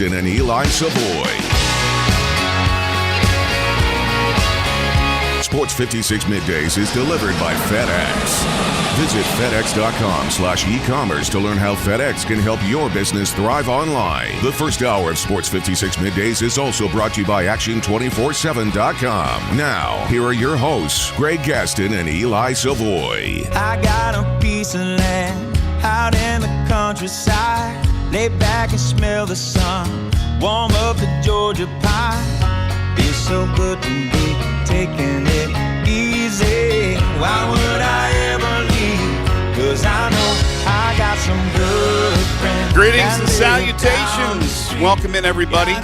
and Eli Savoy. Sports 56 Middays is delivered by FedEx. Visit FedEx.com/e-commerce to learn how FedEx can help your business thrive online. The first hour of Sports 56 Middays is also brought to you by Action247.com. Now, here are your hosts, Greg Gaston and Eli Savoy. I got a piece of land out in the countryside. Lay back and smell the sun. Warm up the Georgia pie. Feels so good to be taking it easy. Why would I ever leave? 'Cause I know I got some good friends. Greetings and salutations. Welcome in, everybody.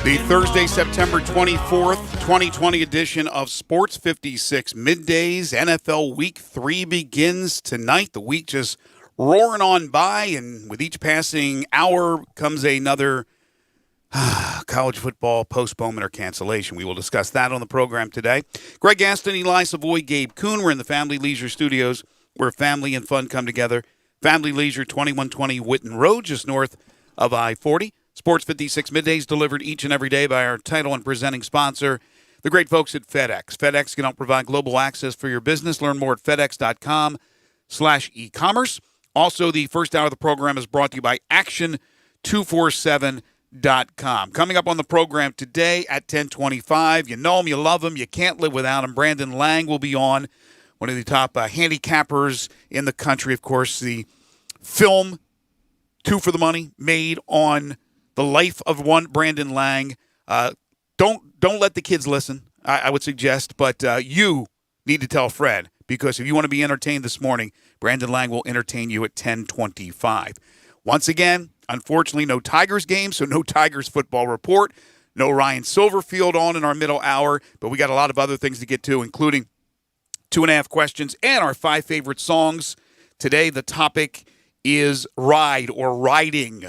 The Thursday, September 24th, 2020 edition of Sports 56 Middays. NFL Week 3 begins tonight. The week just roaring on by, and with each passing hour comes another college football postponement or cancellation. We will discuss that on the program today. Greg Gaston, Eli Savoy, Gabe Kuhn. We're in the Family Leisure Studios where family and fun come together. Family Leisure, 2120 Whitten Road, just north of I-40. Sports 56 Middays delivered each and every day by our title and presenting sponsor, the great folks at FedEx. FedEx can help provide global access for your business. Learn more at FedEx.com/e-commerce. Also, the first hour of the program is brought to you by Action247.com. Coming up on the program today at 10:25, you know him, you love him, you can't live without him. Brandon Lang will be on, one of the top handicappers in the country. Of course, the film, Two for the Money, made on the life of one Brandon Lang. Don't let the kids listen, I would suggest, but you need to tell Fred, because if you want to be entertained this morning, Brandon Lang will entertain you at 10:25. Once again, unfortunately, no Tigers game, so no Tigers football report. No Ryan Silverfield on in our middle hour, but we got a lot of other things to get to, including 2.5 questions and our 5 favorite songs. Today, the topic is ride or riding.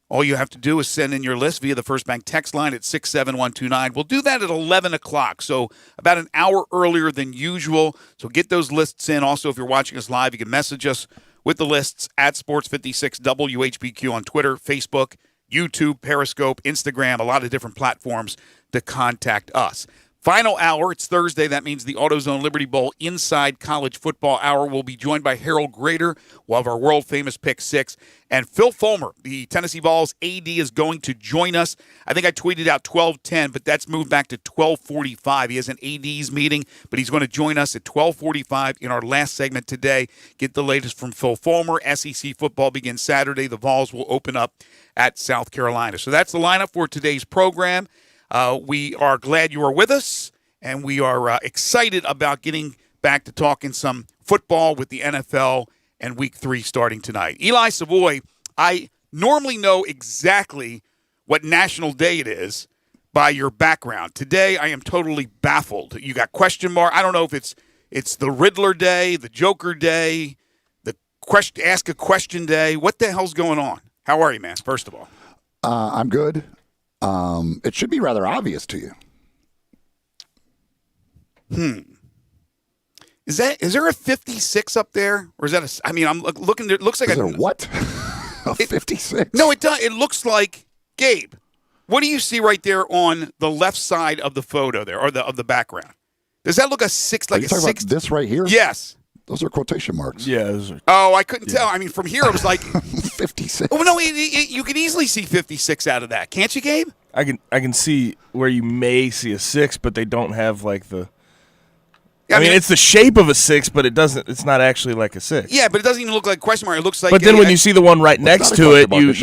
All you have to do is send in your list via the First Bank text line at 67129. We'll do that at 11 o'clock, so about an hour earlier than usual. So get those lists in. Also, if you're watching us live, you can message us with the lists at Sports56 WHBQ on Twitter, Facebook, YouTube, Periscope, Instagram, a lot of different platforms to contact us. Final hour, it's Thursday. That means the AutoZone Liberty Bowl Inside College Football Hour will be joined by Harold Grader. We'll have our world-famous Pick 6. And Phil Fulmer, the Tennessee Vols AD, is going to join us. I think I tweeted out 12:10, but that's moved back to 12:45. He has an AD's meeting, but he's going to join us at 12:45 in our last segment today. Get the latest from Phil Fulmer. SEC football begins Saturday. The Vols will open up at South Carolina. So that's the lineup for today's program. We are glad you are with us, and we are excited about getting back to talking some football with the NFL and Week 3 starting tonight. Eli Savoy, I normally know exactly what national day it is by your background. Today, I am totally baffled. You got question mark. I don't know if it's the Riddler Day, the Joker Day, the Ask a Question Day. What the hell's going on? How are you, man, first of all? I'm good. It should be rather obvious to you. Is there a 56 up there, or is that I'm looking. It looks like is there what? A 56? No, it does. It looks like Gabe. What do you see right there on the left side of the photo there, or of the background? Does that look a 6? Like are you talking about this right here? Yes. Those are quotation marks. Yeah. Those are, oh, I couldn't tell. I mean, from here it was like 56. Oh no, you can easily see 56 out of that, can't you, Gabe? I can see where you may see a 6, but they don't have like the. I mean, it's the shape of a 6, but it doesn't. It's not actually like a 6. Yeah, but it doesn't even look like a question mark. It looks like. But then when you see the one right next to it, you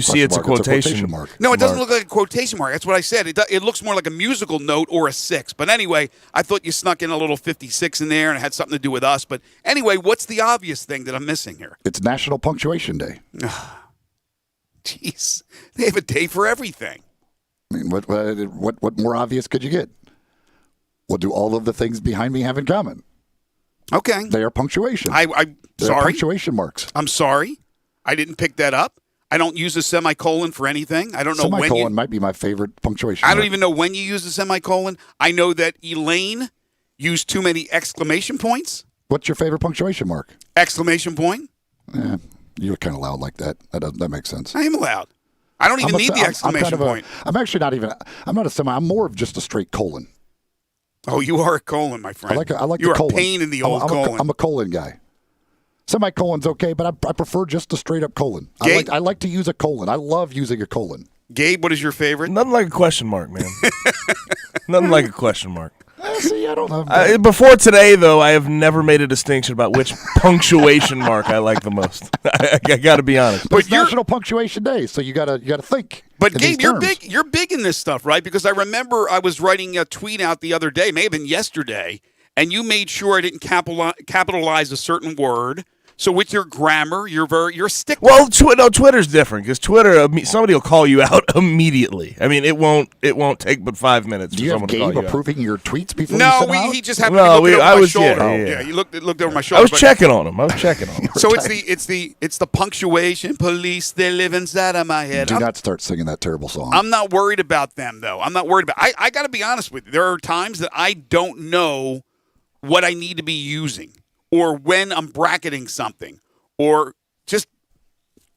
see it's a quotation mark. No, it doesn't look like a quotation mark. That's what I said. It looks more like a musical note or a 6. But anyway, I thought you snuck in a little 56 in there, and it had something to do with us. But anyway, what's the obvious thing that I'm missing here? It's National Punctuation Day. Jeez, they have a day for everything. I mean, what more obvious could you get? What do all of the things behind me have in common? Okay. They are punctuation. I'm sorry. Punctuation marks. I'm sorry. I didn't pick that up. I don't use a semicolon for anything. I don't know when you... Semicolon might be my favorite punctuation I don't mark. even know when you use a semicolon. I know that Elaine used too many exclamation points. What's your favorite punctuation mark? Exclamation point. You're kind of loud like that. That makes sense. I am loud. I don't even need the exclamation point. I'm actually not even. I'm not a semi. I'm more of just a straight colon. Oh, you are a colon, my friend. I like You're the colon. a pain in the old colon. I'm a colon guy. Semicolon's okay, but I prefer just a straight up colon. I like to use a colon. I love using a colon. Gabe, what is your favorite? Nothing like a question mark, man. Nothing like a question mark. See, I don't know. Before today, though, I have never made a distinction about which punctuation mark I like the most. I got to be honest. But it's National Punctuation Day, so you got to think. But Gabe, you're big in this stuff, right? Because I remember I was writing a tweet out the other day, may have been yesterday, and you made sure I didn't capitalize a certain word. So with your grammar, you're a stickler. Well, Twitter's different because Twitter, somebody will call you out immediately. I mean, it won't take but 5 minutes. Do you have Gabe approving your tweets before? No, you send out? he just happened to look over my shoulder. Yeah, he looked over my shoulder. I was checking on him. So it's the punctuation police. They live inside of my head. Do not start singing that terrible song. I'm not worried about them though. I'm not worried about. I got to be honest with you. There are times that I don't know what I need to be using, or when I'm bracketing something, or just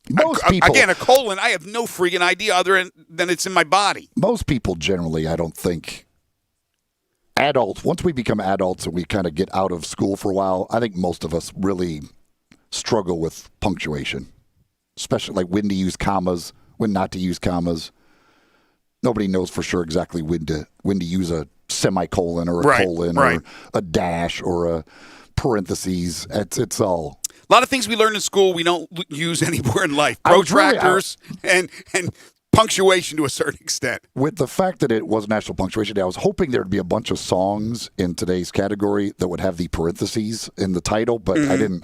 most people. Again, a colon, I have no freaking idea other than it's in my body. Most people generally, I don't think, adults, once we become adults and we kind of get out of school for a while, I think most of us really struggle with punctuation, especially like when to use commas, when not to use commas. Nobody knows for sure exactly when to use a semicolon or a colon or a dash or a parentheses. It's all. A lot of things we learn in school we don't use anywhere in life. Protractors and punctuation to a certain extent. With the fact that it was National Punctuation Day, I was hoping there'd be a bunch of songs in today's category that would have the parentheses in the title, but I didn't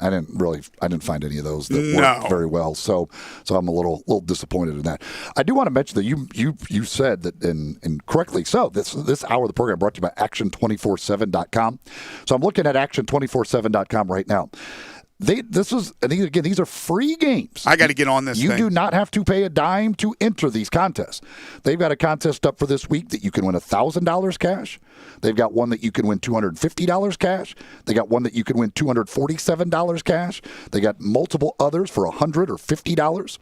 find any of those that worked very well. So I'm a little disappointed in that. I do want to mention that you said that, and correctly so, this hour of the program brought to you by action247.com. So I'm looking at action247.com right now. These are free games. I got to get on this. You do not have to pay a dime to enter these contests. They've got a contest up for this week that you can win $1,000 cash. They've got one that you can win $250 cash. They got one that you can win $247 cash. They got multiple others for $100 or $50.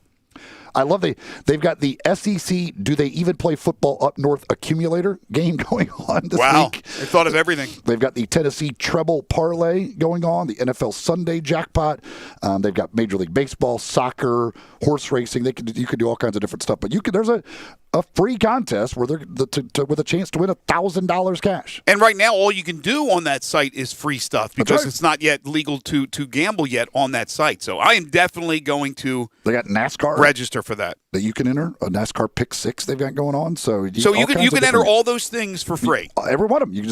I love they've got the SEC Do They Even Play Football Up North accumulator game going on this week. They thought of everything. They've got the Tennessee Treble Parlay going on, the NFL Sunday Jackpot. They've got Major League Baseball, soccer, horse racing. You could do all kinds of different stuff. But there's a free contest where with a chance to win $1,000 cash. And right now, all you can do on that site is free stuff because it's not yet legal to gamble yet on that site. So I am definitely going to. They got NASCAR register for that you can enter, a NASCAR Pick 6 they've got going on. So you can enter all those things for free. Every one of them.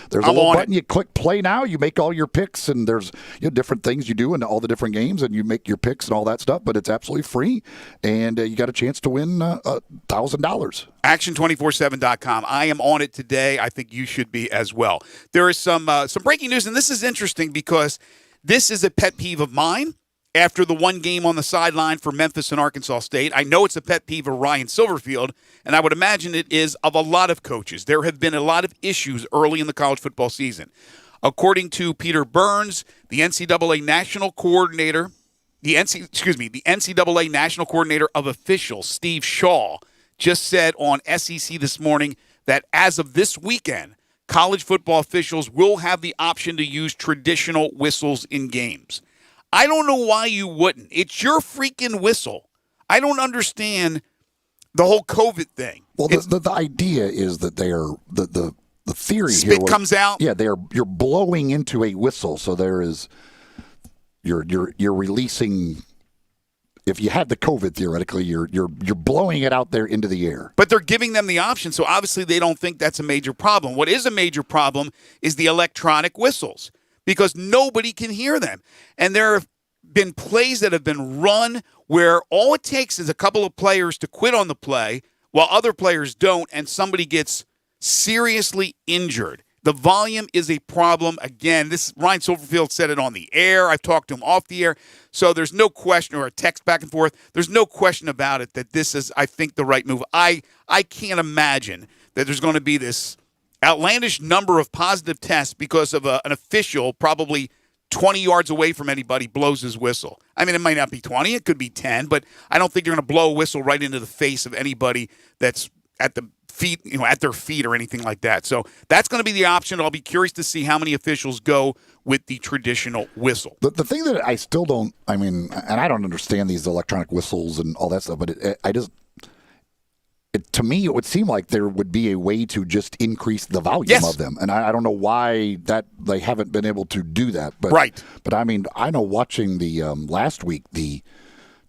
There's a little button. You click play now. You make all your picks, and there's different things you do in all the different games, and you make your picks and all that stuff. But it's absolutely free, and you got a chance to win $1,000. Action247.com. I am on it today. I think you should be as well. There is some breaking news, and this is interesting because this is a pet peeve of mine. After the one game on the sideline for Memphis and Arkansas State, I know it's a pet peeve of Ryan Silverfield, and I would imagine it is of a lot of coaches. There have been a lot of issues early in the college football season. According to Peter Burns, the NCAA National Coordinator, the NCAA National Coordinator of Officials, Steve Shaw, just said on SEC this morning that as of this weekend, college football officials will have the option to use traditional whistles in games. I don't know why you wouldn't. It's your freaking whistle. I don't understand the whole COVID thing. Well, the idea is that they are the theory spit here comes out. Yeah, you're blowing into a whistle, so there is you're releasing. If you had the COVID, theoretically, you're blowing it out there into the air. But they're giving them the option, so obviously they don't think that's a major problem. What is a major problem is the electronic whistles, because nobody can hear them. And there have been plays that have been run where all it takes is a couple of players to quit on the play while other players don't, and somebody gets seriously injured. The volume is a problem. Again, Ryan Silverfield said it on the air. I've talked to him off the air. So there's no question, or a text back and forth, there's no question about it that this is, I think, the right move. I can't imagine that there's going to be this outlandish number of positive tests because of an official probably 20 yards away from anybody blows his whistle. I mean, it might not be 20, it could be 10, but I don't think you're going to blow a whistle right into the face of anybody that's at the feet, at their feet or anything like that. So that's going to be the option. I'll be curious to see how many officials go with the traditional whistle. The thing that I still don't, and I don't understand these electronic whistles and all that stuff, but to me, it would seem like there would be a way to just increase the volume of them. And I don't know why that they haven't been able to do that. But, right. But I know watching the last week, the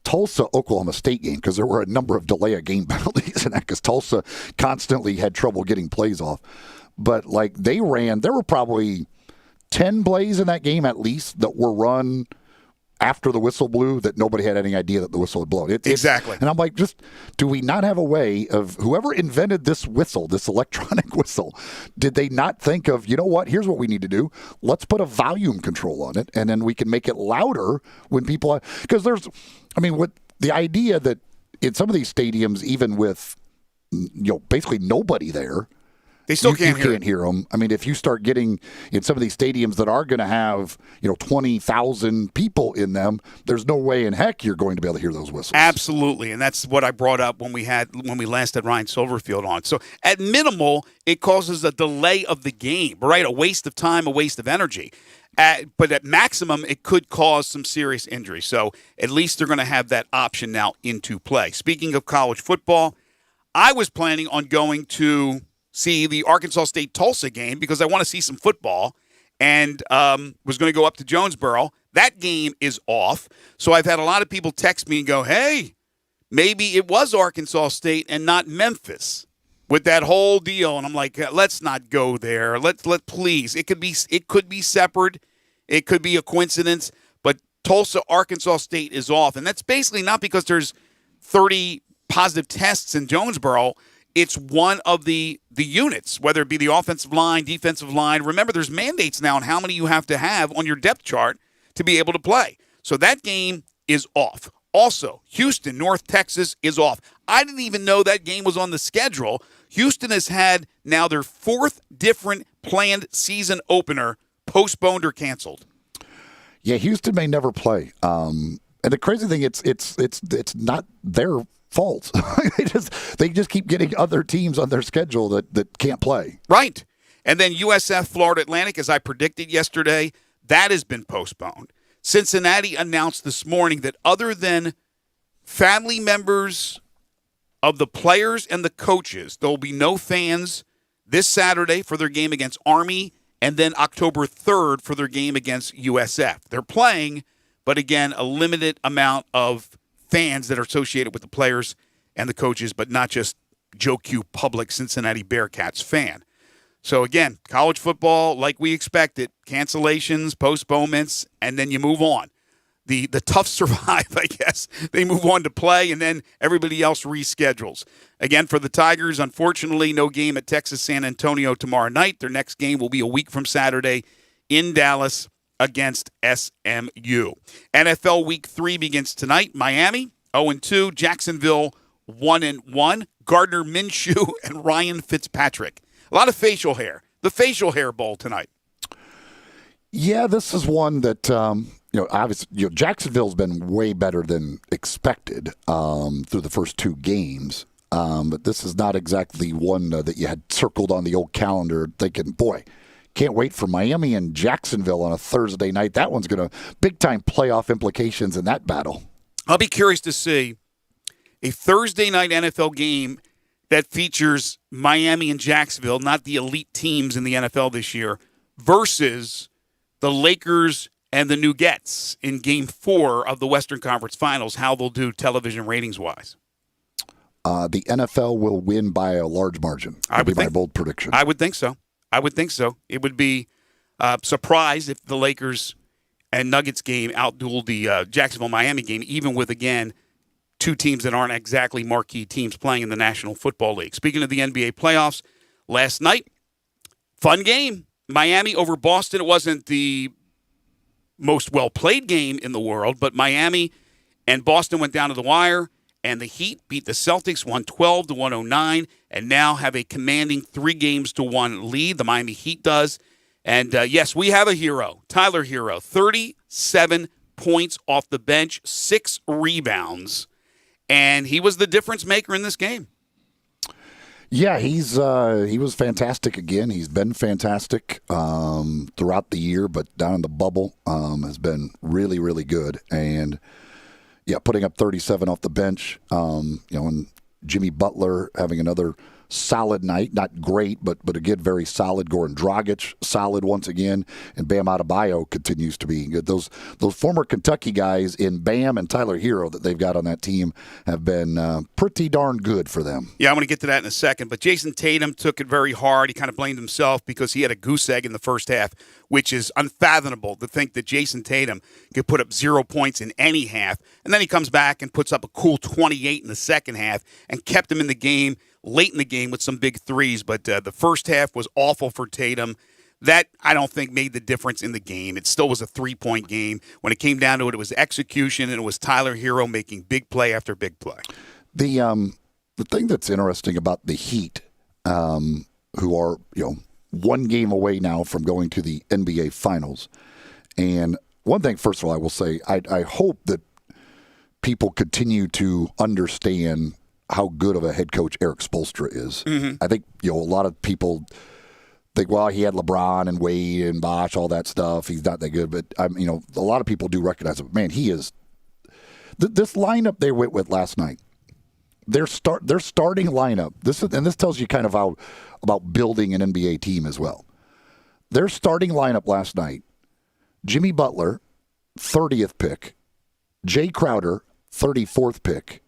Tulsa-Oklahoma State game, because there were a number of delay of game penalties in that because Tulsa constantly had trouble getting plays off. But, there were probably 10 plays in that game at least that were run after the whistle blew that nobody had any idea that the whistle had blown. Exactly. And I'm like, do we not have a way of whoever invented this whistle, this electronic whistle, did they not think of, here's what we need to do. Let's put a volume control on it, and then we can make it louder when people – because with the idea that in some of these stadiums, even with, basically nobody there – they still can't hear them. If you start getting in some of these stadiums that are going to have 20,000 people in them, there's no way in heck you're going to be able to hear those whistles. Absolutely, and that's what I brought up when we last had Ryan Silverfield on. So at minimal, it causes a delay of the game, right? A waste of time, a waste of energy. But at maximum, it could cause some serious injury. So at least they're going to have that option now into play. Speaking of college football, I was planning on going to see the Arkansas State-Tulsa game because I want to see some football and was going to go up to Jonesboro. That game is off. So I've had a lot of people text me and go, hey, maybe it was Arkansas State and not Memphis with that whole deal. And I'm like, let's not go there. Let please. It could be separate. It could be a coincidence. But Tulsa, Arkansas State is off. And that's basically not because there's 30 positive tests in Jonesboro. It's one of the units, whether it be the offensive line, defensive line. Remember, there's mandates now on how many you have to have on your depth chart to be able to play. So that game is off. Also, Houston, North Texas is off. I didn't even know that game was on the schedule. Houston has had now their fourth different planned season opener postponed or canceled. Yeah, Houston may never play. And the crazy thing, it's not their fault. they just keep getting other teams on their schedule that can't play. Right. And then USF Florida Atlantic, as I predicted yesterday, that has been postponed. Cincinnati announced this morning that other than family members of the players and the coaches, there will be no fans this Saturday for their game against Army and then October 3rd for their game against USF. They're playing, but again, a limited amount of fans that are associated with the players and the coaches, but not just Joe Q public Cincinnati Bearcats fan. So again, college football, like we expected, cancellations, postponements, and then you move on. The tough survive, I guess. They move on to play, and then everybody else reschedules. Again, for the Tigers, unfortunately, no game at Texas San Antonio tomorrow night. Their next game will be a week from Saturday in Dallas against SMU. NFL Week 3 begins tonight. Miami, 0-2. Jacksonville, 1-1. Gardner Minshew and Ryan Fitzpatrick. A lot of facial hair. The facial hair bowl tonight. Yeah, this is one that, obviously, Jacksonville's been way better than expected through the first two games. But this is not exactly one that you had circled on the old calendar thinking, boy, can't wait for Miami and Jacksonville on a Thursday night. That one's going to big-time playoff implications in that battle. I'll be curious to see a Thursday night NFL game that features Miami and Jacksonville, not the elite teams in the NFL this year, versus the Lakers and the Nuggets in Game 4 of the Western Conference Finals, how they'll do television ratings-wise. The NFL will win by a large margin. That would be my bold prediction. I would think so. It would be surprised if the Lakers and Nuggets game outdueled the Jacksonville-Miami game, even with, again, two teams that aren't exactly marquee teams playing in the National Football League. Speaking of the NBA playoffs, last night, fun game. Miami over Boston. It wasn't the most well-played game in the world, but Miami and Boston went down to the wire, and the Heat beat the Celtics 112-109, and now have a commanding 3-1 lead. The Miami Heat does. And, yes, we have a hero, Tyler Hero, 37 points off the bench, 6 rebounds, and he was the difference maker in this game. Yeah, he was fantastic again. He's been fantastic throughout the year, but down in the bubble has been really, really good. And, yeah, putting up 37 off the bench, and Jimmy Butler having another solid night, not great, but again, very solid. Goran Dragic, solid once again, and Bam Adebayo continues to be good. Those former Kentucky guys in Bam and Tyler Hero that they've got on that team have been pretty darn good for them. Yeah, I'm going to get to that in a second, but Jason Tatum took it very hard. He kind of blamed himself because he had a goose egg in the first half, which is unfathomable to think that Jason Tatum could put up 0 points in any half, and then he comes back and puts up a cool 28 in the second half and kept him in the game late in the game with some big threes, but the first half was awful for Tatum. That, I don't think, made the difference in the game. It still was a 3-point game. When it came down to it, it was execution, and it was Tyler Hero making big play after big play. The thing that's interesting about the Heat, who are, one game away now from going to the NBA Finals, and one thing, first of all, I will say, I hope that people continue to understand how good of a head coach Eric Spoelstra is. Mm-hmm. I think, a lot of people think, well, he had LeBron and Wade and Bosh, all that stuff. He's not that good. But, a lot of people do recognize it. Man, he is this lineup they went with last night, their starting lineup, this tells you kind of how about building an NBA team as well. Their starting lineup last night, Jimmy Butler, 30th pick, Jay Crowder, 34th pick,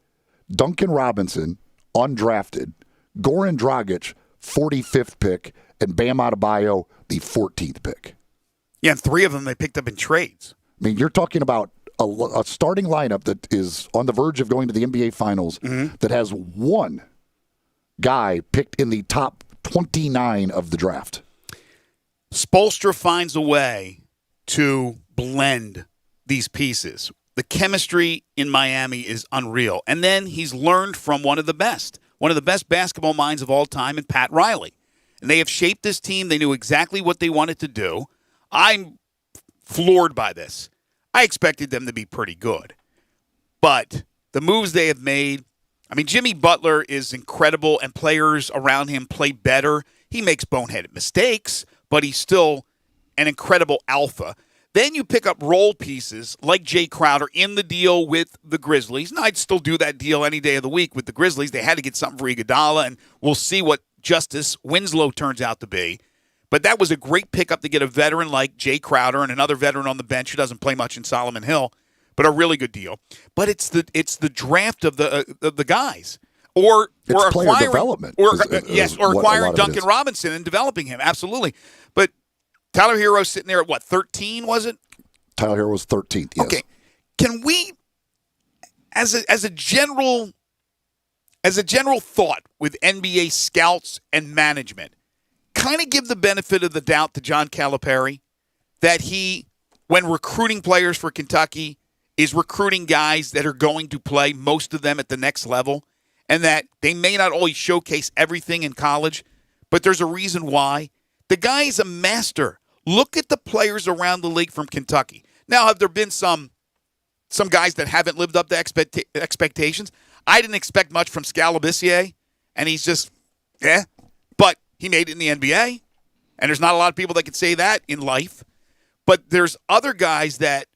Duncan Robinson, undrafted, Goran Dragic, 45th pick, and Bam Adebayo, the 14th pick. Yeah, and 3 of them they picked up in trades. I mean, you're talking about a starting lineup that is on the verge of going to the NBA Finals that has one guy picked in the top 29 of the draft. Spoelstra finds a way to blend these pieces. The chemistry in Miami is unreal. And then he's learned from one of the best basketball minds of all time in Pat Riley. And they have shaped this team. They knew exactly what they wanted to do. I'm floored by this. I expected them to be pretty good. But the moves they have made, Jimmy Butler is incredible, and players around him play better. He makes boneheaded mistakes, but he's still an incredible alpha. Then you pick up role pieces like Jay Crowder in the deal with the Grizzlies. And I'd still do that deal any day of the week with the Grizzlies. They had to get something for Iguodala, and we'll see what Justice Winslow turns out to be. But that was a great pickup to get a veteran like Jay Crowder and another veteran on the bench who doesn't play much in Solomon Hill, but a really good deal. But it's the draft of the guys. Or player development. Or acquiring Duncan Robinson and developing him. Absolutely. But Tyler Hero sitting there at 13, was it? Tyler Hero was 13th, yes. Okay. Can we, as a general thought with NBA scouts and management, kind of give the benefit of the doubt to John Calipari that he, when recruiting players for Kentucky, is recruiting guys that are going to play, most of them at the next level, and that they may not always showcase everything in college, but there's a reason why. The guy is a master. Look at the players around the league from Kentucky. Now, have there been some guys that haven't lived up to expectations? I didn't expect much from Scalabissier, and he's just, but he made it in the NBA, and there's not a lot of people that can say that in life. But there's other guys that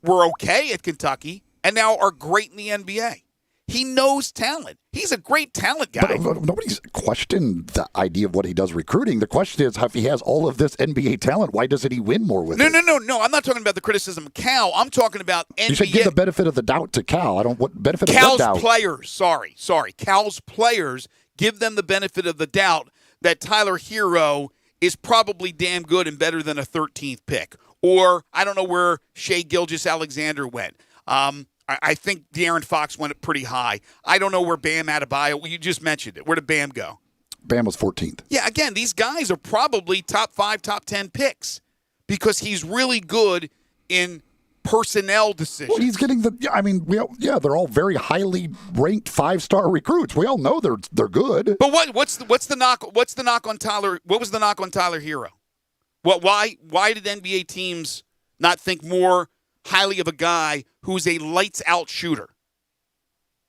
were okay at Kentucky and now are great in the NBA. He knows talent. He's a great talent guy. But nobody's questioned the idea of what he does recruiting. The question is, if he has all of this NBA talent, why doesn't he win more with it? No. I'm not talking about the criticism of Cal. I'm talking about NBA. You should give the benefit of the doubt to Cal. What benefit of the doubt? Cal's players. Sorry. Cal's players, give them the benefit of the doubt that Tyler Hero is probably damn good and better than a 13th pick. Or I don't know where Shai Gilgeous-Alexander went. I think De'Aaron Fox went pretty high. I don't know where Bam Adebayo. Well, you just mentioned it. Where did Bam go? Bam was 14th. Yeah, again, these guys are probably top 5, top 10 picks because he's really good in personnel decisions. Well, he's getting they're all very highly ranked 5-star recruits. We all know they're good. But what's the knock? What's the knock on Tyler? What was the knock on Tyler Hero? Why did NBA teams not think more highly of a guy who's a lights-out shooter?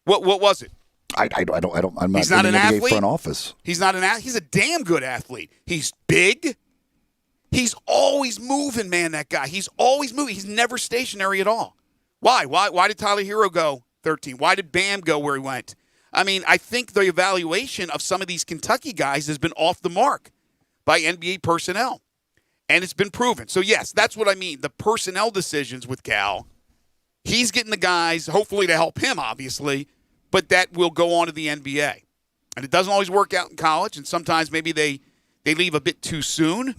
What was it? I'm not He's not in an the NBA athlete? front office. He's not an athlete. He's a damn good athlete. He's big. He's always moving, man, that guy. He's always moving. He's never stationary at all. Why? Why did Tyler Hero go 13? Why did Bam go where he went? I mean, I think the evaluation of some of these Kentucky guys has been off the mark by NBA personnel. And it's been proven. So, yes, that's what I mean. The personnel decisions with Cal, he's getting the guys, hopefully to help him, obviously, but that will go on to the NBA. And it doesn't always work out in college, and sometimes maybe they leave a bit too soon.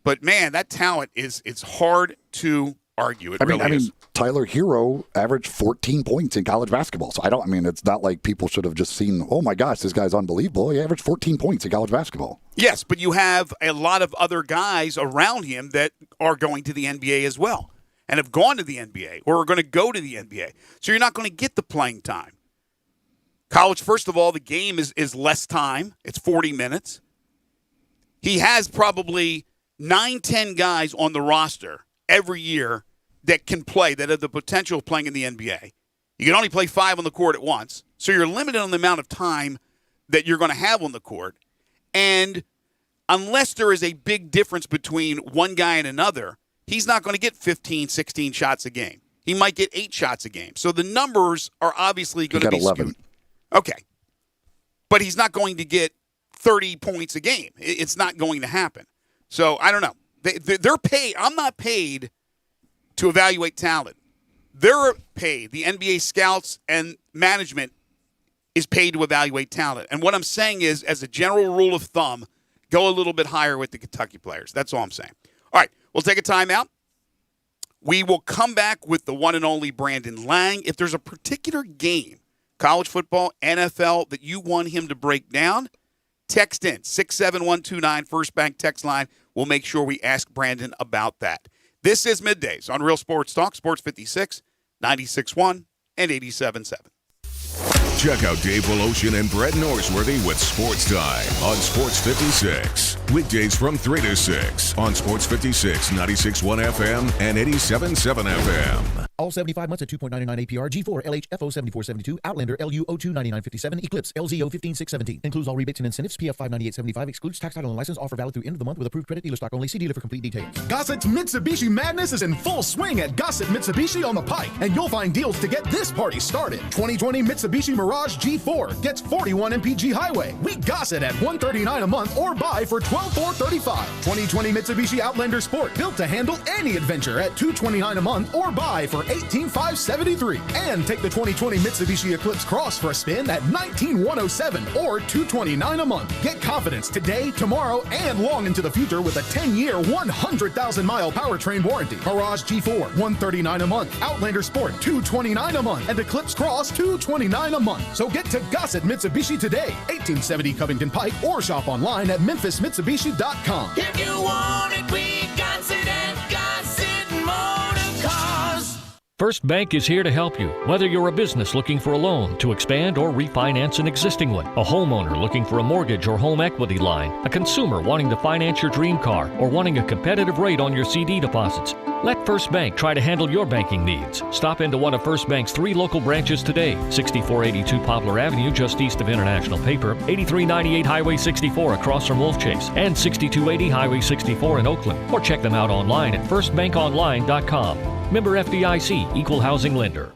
But, man, that talent it's hard to argue. It really is. Tyler Hero averaged 14 points in college basketball. So it's not like people should have just seen, oh my gosh, this guy's unbelievable. He averaged 14 points in college basketball. Yes, but you have a lot of other guys around him that are going to the NBA as well and have gone to the NBA or are going to go to the NBA. So you're not going to get the playing time. College, first of all, the game is less time. It's 40 minutes. He has probably 9-10 guys on the roster every year that can play, that have the potential of playing in the NBA. You can only play 5 on the court at once, so you're limited on the amount of time that you're going to have on the court. And unless there is a big difference between one guy and another, he's not going to get 15, 16 shots a game. He might get 8 shots a game. So the numbers are obviously going to be 11. skewed. Okay. But he's not going to get 30 points a game. It's not going to happen. So I don't know. They're paid. I'm not paid to evaluate talent. They're paid. The NBA scouts and management is paid to evaluate talent. And what I'm saying is, as a general rule of thumb, go a little bit higher with the Kentucky players. That's all I'm saying. All right, we'll take a timeout. We will come back with the one and only Brandon Lang. If there's a particular game, college football, NFL, that you want him to break down, text in 67129 First Bank text line. We'll make sure we ask Brandon about that. This is Middays on Real Sports Talk, Sports 56, 96.1, and 87.7. Check out Dave Voloshin and Brett Norsworthy with Sports Time on Sports 56. Weekdays from 3 to 6 on Sports 56, 96.1 FM and 87.7 FM. All 75 months at 2.99 APR, G4, LHFO 7472, Outlander, LU 029957, Eclipse, LZO 15617. Includes all rebates and incentives, PF 59875, excludes tax title and license, offer valid through end of the month with approved credit, dealer stock only. See dealer for complete details. Gossett's Mitsubishi Madness is in full swing at Gossett Mitsubishi on the Pike, and you'll find deals to get this party started. 2020 Mitsubishi Mirage G4 gets 41 MPG Highway. We Gossett at $139 a month or buy for $12,435. 2020 Mitsubishi Outlander Sport, built to handle any adventure at $229 a month or buy for $18,573. And take the 2020 Mitsubishi Eclipse Cross for a spin at $19,107 or $229 a month. Get confidence today, tomorrow, and long into the future with a 10-year, 100,000-mile powertrain warranty. Mirage G4, $139 a month. Outlander Sport, $229 a month. And Eclipse Cross, $229 a month. So get to Gossett Mitsubishi today, 1870 Covington Pike, or shop online at memphismitsubishi.com. If you want it, we got it at Gossett Motor Cars. First Bank is here to help you, whether you're a business looking for a loan to expand or refinance an existing one, a homeowner looking for a mortgage or home equity line, a consumer wanting to finance your dream car, or wanting a competitive rate on your CD deposits. Let First Bank try to handle your banking needs. Stop into one of First Bank's 3 local branches today, 6482 Poplar Avenue just east of International Paper, 8398 Highway 64 across from Wolf Chase, and 6280 Highway 64 in Oakland. Or check them out online at firstbankonline.com. Member FDIC, Equal Housing Lender.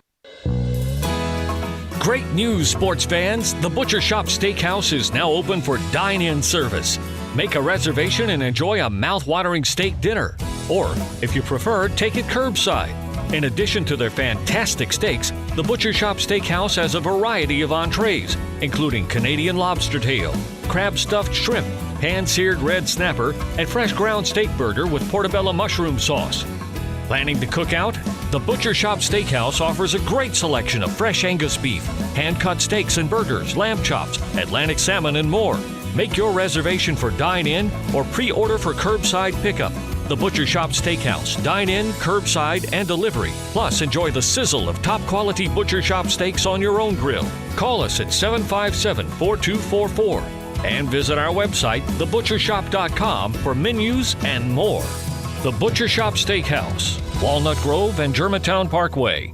Great news, sports fans! The Butcher Shop Steakhouse is now open for dine-in service. Make a reservation and enjoy a mouth-watering steak dinner. Or, if you prefer, take it curbside. In addition to their fantastic steaks, the Butcher Shop Steakhouse has a variety of entrees, including Canadian lobster tail, crab-stuffed shrimp, pan-seared red snapper, and fresh ground steak burger with portobello mushroom sauce. Planning to cook out? The Butcher Shop Steakhouse offers a great selection of fresh Angus beef, hand-cut steaks and burgers, lamb chops, Atlantic salmon, and more. Make your reservation for dine-in or pre-order for curbside pickup. The Butcher Shop Steakhouse, dine-in, curbside, and delivery. Plus, enjoy the sizzle of top-quality Butcher Shop steaks on your own grill. Call us at 757-4244. And visit our website, thebutchershop.com, for menus and more. The Butcher Shop Steakhouse, Walnut Grove and Germantown Parkway.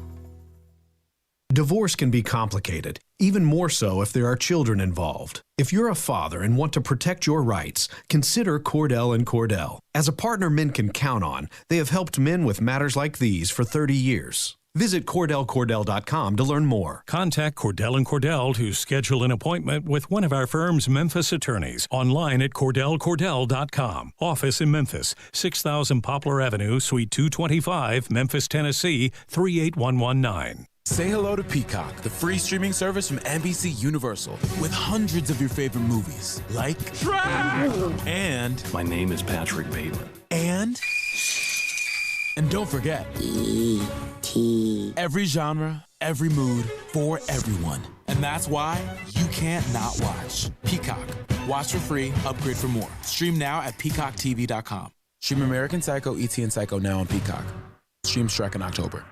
Divorce can be complicated, even more so if there are children involved. If you're a father and want to protect your rights, consider Cordell & Cordell. As a partner men can count on, they have helped men with matters like these for 30 years. Visit CordellCordell.com to learn more. Contact Cordell & Cordell to schedule an appointment with one of our firm's Memphis attorneys. Online at CordellCordell.com. Office in Memphis, 6000 Poplar Avenue, Suite 225, Memphis, Tennessee, 38119. Say hello to Peacock, the free streaming service from NBC Universal, with hundreds of your favorite movies, like Shrek! And My Name is Patrick Bateman. And don't forget, E.T. Every genre, every mood, for everyone. And that's why you can't not watch. Peacock. Watch for free, upgrade for more. Stream now at peacocktv.com. Stream American Psycho, E.T. and Psycho now on Peacock. Stream Shrek in October.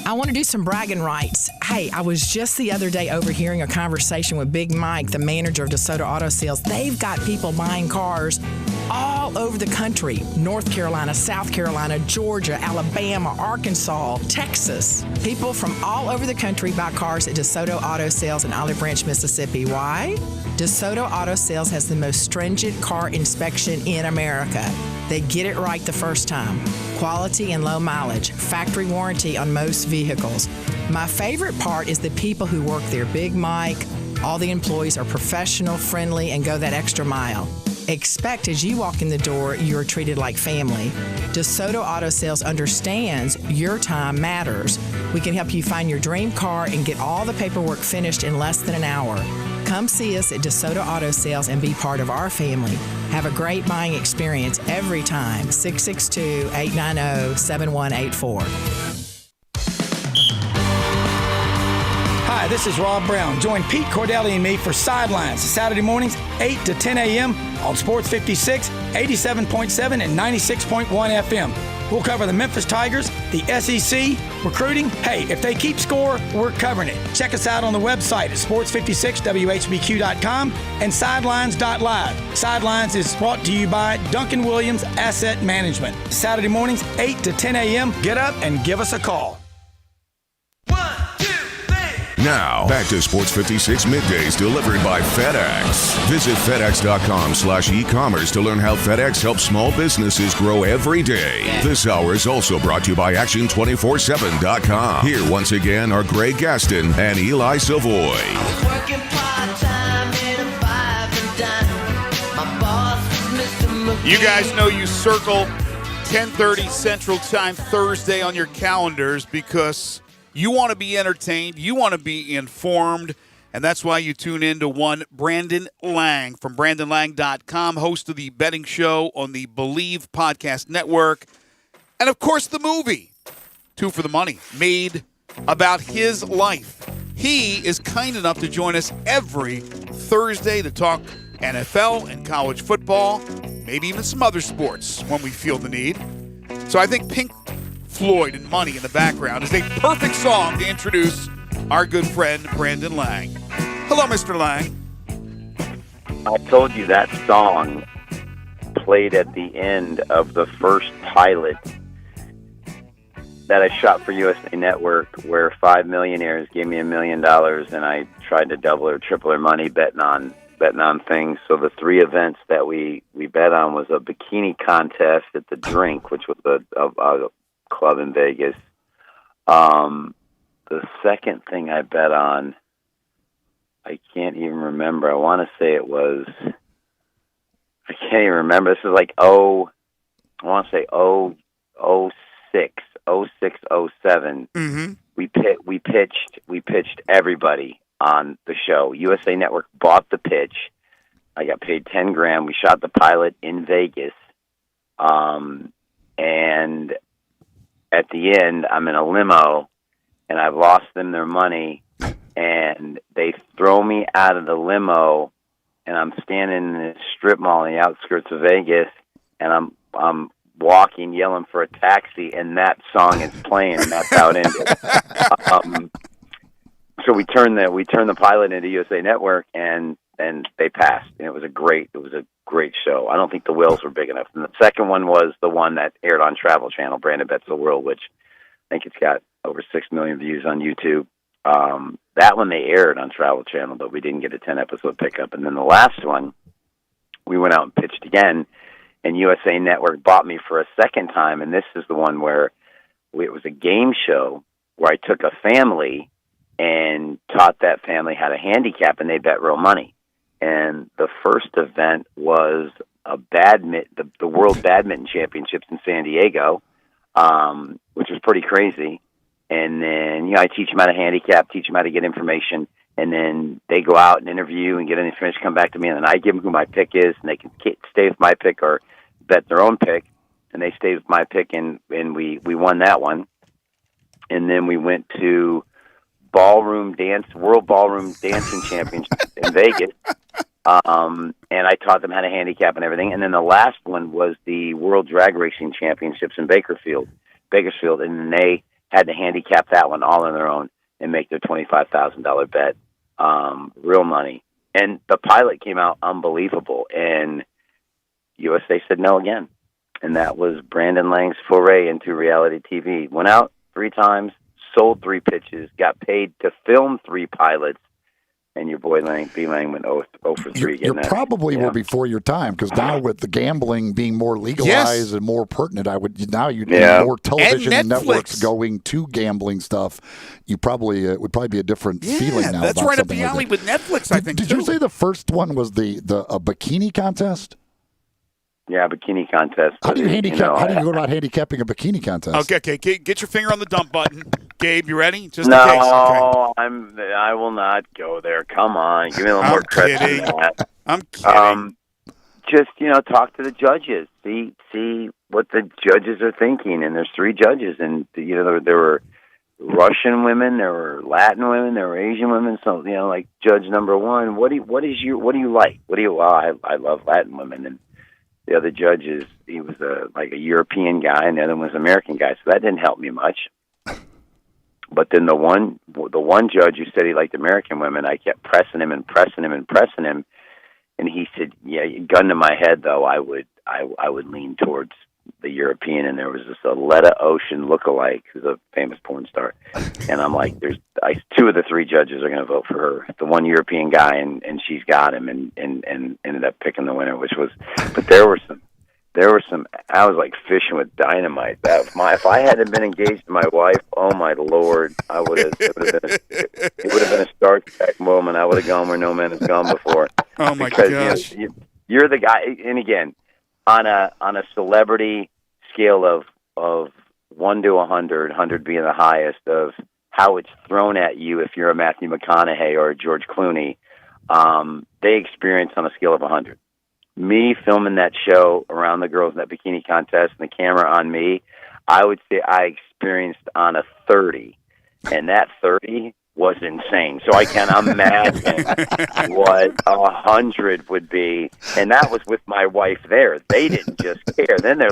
I want to do some bragging rights. Hey, I was just the other day overhearing a conversation with Big Mike, the manager of DeSoto Auto Sales. They've got people buying cars all over the country. North Carolina, South Carolina, Georgia, Alabama, Arkansas, Texas. People from all over the country buy cars at DeSoto Auto Sales in Olive Branch, Mississippi. Why? DeSoto Auto Sales has the most stringent car inspection in America. They get it right the first time. Quality and low mileage, factory warranty on most vehicles. My favorite part is the people who work there. Big Mike, all the employees are professional, friendly, and go that extra mile. Expect as you walk in the door, you're treated like family. DeSoto Auto Sales understands your time matters. We can help you find your dream car and get all the paperwork finished in less than an hour. Come see us at DeSoto Auto Sales and be part of our family. Have a great buying experience every time. 662-890-7184. Hi, this is Rob Brown. Join Pete Cordelli and me for Sidelines, Saturday mornings, 8 to 10 a.m. on Sports 56, 87.7, and 96.1 FM. We'll cover the Memphis Tigers, the SEC, recruiting. Hey, if they keep score, we're covering it. Check us out on the website at sports56whbq.com and sidelines.live. Sidelines is brought to you by Duncan Williams Asset Management. Saturday mornings, 8 to 10 a.m. Get up and give us a call. Now, back to Sports 56 Middays delivered by FedEx. Visit FedEx.com/e-commerce to learn how FedEx helps small businesses grow every day. This hour is also brought to you by Action247.com. Here once again are Greg Gaston and Eli Savoy. You guys know you circle 10:30 Central Time Thursday on your calendars because you want to be entertained, you want to be informed, and that's why you tune in to one Brandon Lang from BrandonLang.com, host of the betting show on the Believe Podcast Network, and of course the movie, Two for the Money, made about his life. He is kind enough to join us every Thursday to talk NFL and college football, maybe even some other sports when we feel the need. So I think Pink Floyd and Money in the background is a perfect song to introduce our good friend Brandon Lang. Hello, Mr. Lang. I told you that song played at the end of the first pilot that I shot for USA Network, where 5 millionaires gave me $1 million, and I tried to double or triple their money betting on things. So the three events that we bet on was a bikini contest at the Drink, which was a club in Vegas. The second thing I bet on, I can't even remember. I want to say it was, I can't even remember. This is like I want to say 06, 07. We pitched everybody on the show. USA Network bought the pitch. I got paid $10,000. We shot the pilot in Vegas. And at the end, I'm in a limo, and I've lost them their money, and they throw me out of the limo, and I'm standing in this strip mall in the outskirts of Vegas, and I'm walking, yelling for a taxi, and that song is playing, and that's how it ended. So we turned the pilot into USA Network, and they passed. And it was a great show. I don't think the whales were big enough. And the second one was the one that aired on Travel Channel, Brandon Bets the World, which I think it's got over 6 million views on YouTube. That one they aired on Travel Channel, but we didn't get a 10-episode pickup. And then the last one, we went out and pitched again, and USA Network bought me for a second time. And this is the one where it was a game show where I took a family and taught that family how to handicap, and they bet real money. And the first event was the World Badminton Championships in San Diego, which was pretty crazy. And then, I teach them how to handicap, teach them how to get information, and then they go out and interview and get any information, come back to me, and then I give them who my pick is, and they can stay with my pick or bet their own pick, and they stayed with my pick, and we won that one. And then we went to World Ballroom Dancing Championship in Vegas, and I taught them how to handicap and everything. And then the last one was the World Drag Racing Championships in Bakersfield, and then they had to handicap that one all on their own and make their $25,000 bet, real money. And the pilot came out unbelievable, and USA said no again. And that was Brandon Lang's foray into reality TV. Went out 3 times, sold 3 pitches, got paid to film 3 pilots, and your boy B. Lang went 0 for 3 again. You probably were before your time, because now with the gambling being more legalized and more pertinent, you'd need more television and networks going to gambling stuff. You probably it would probably be a different feeling now. That's about right up the like alley with Netflix, I think. Did you say the first one was a bikini contest? Yeah, bikini contest. How do you handicap? How do you go about handicapping a bikini contest? Okay. Get your finger on the dump button, Gabe. You ready? Just no, in case. Okay. I will not go there. Come on, give me a little more credit than that. I'm kidding. Just talk to the judges. See what the judges are thinking. And there's 3 judges, and there were Russian women, there were Latin women, there were Asian women. So like judge number 1, what do you like? I love Latin women, and the other judge he was a European guy, and the other one was an American guy, so that didn't help me much. But then the one judge who said he liked American women, I kept pressing him, and he said, "Yeah, gun to my head, though, I would lean towards the European." And there was this Aletta Ocean lookalike, who's a famous porn star, and I'm like, 2 of the 3 judges are going to vote for her. The one European guy, and she's got him, and ended up picking the winner, but there were some. I was like fishing with dynamite. If I hadn't been engaged to my wife, oh my Lord, it would have been a Star Trek moment. I would have gone where no man has gone before. Oh my gosh! You're the guy, and again, on a celebrity scale of 1 to 100, 100 being the highest of how it's thrown at you. If you're a Matthew McConaughey or a George Clooney, they experience on a scale of 100. Me filming that show around the girls in that bikini contest and the camera on me, I would say I experienced on a 30, and that 30 was insane. So I can imagine what 100 would be, and that was with my wife there. They didn't just care. Then they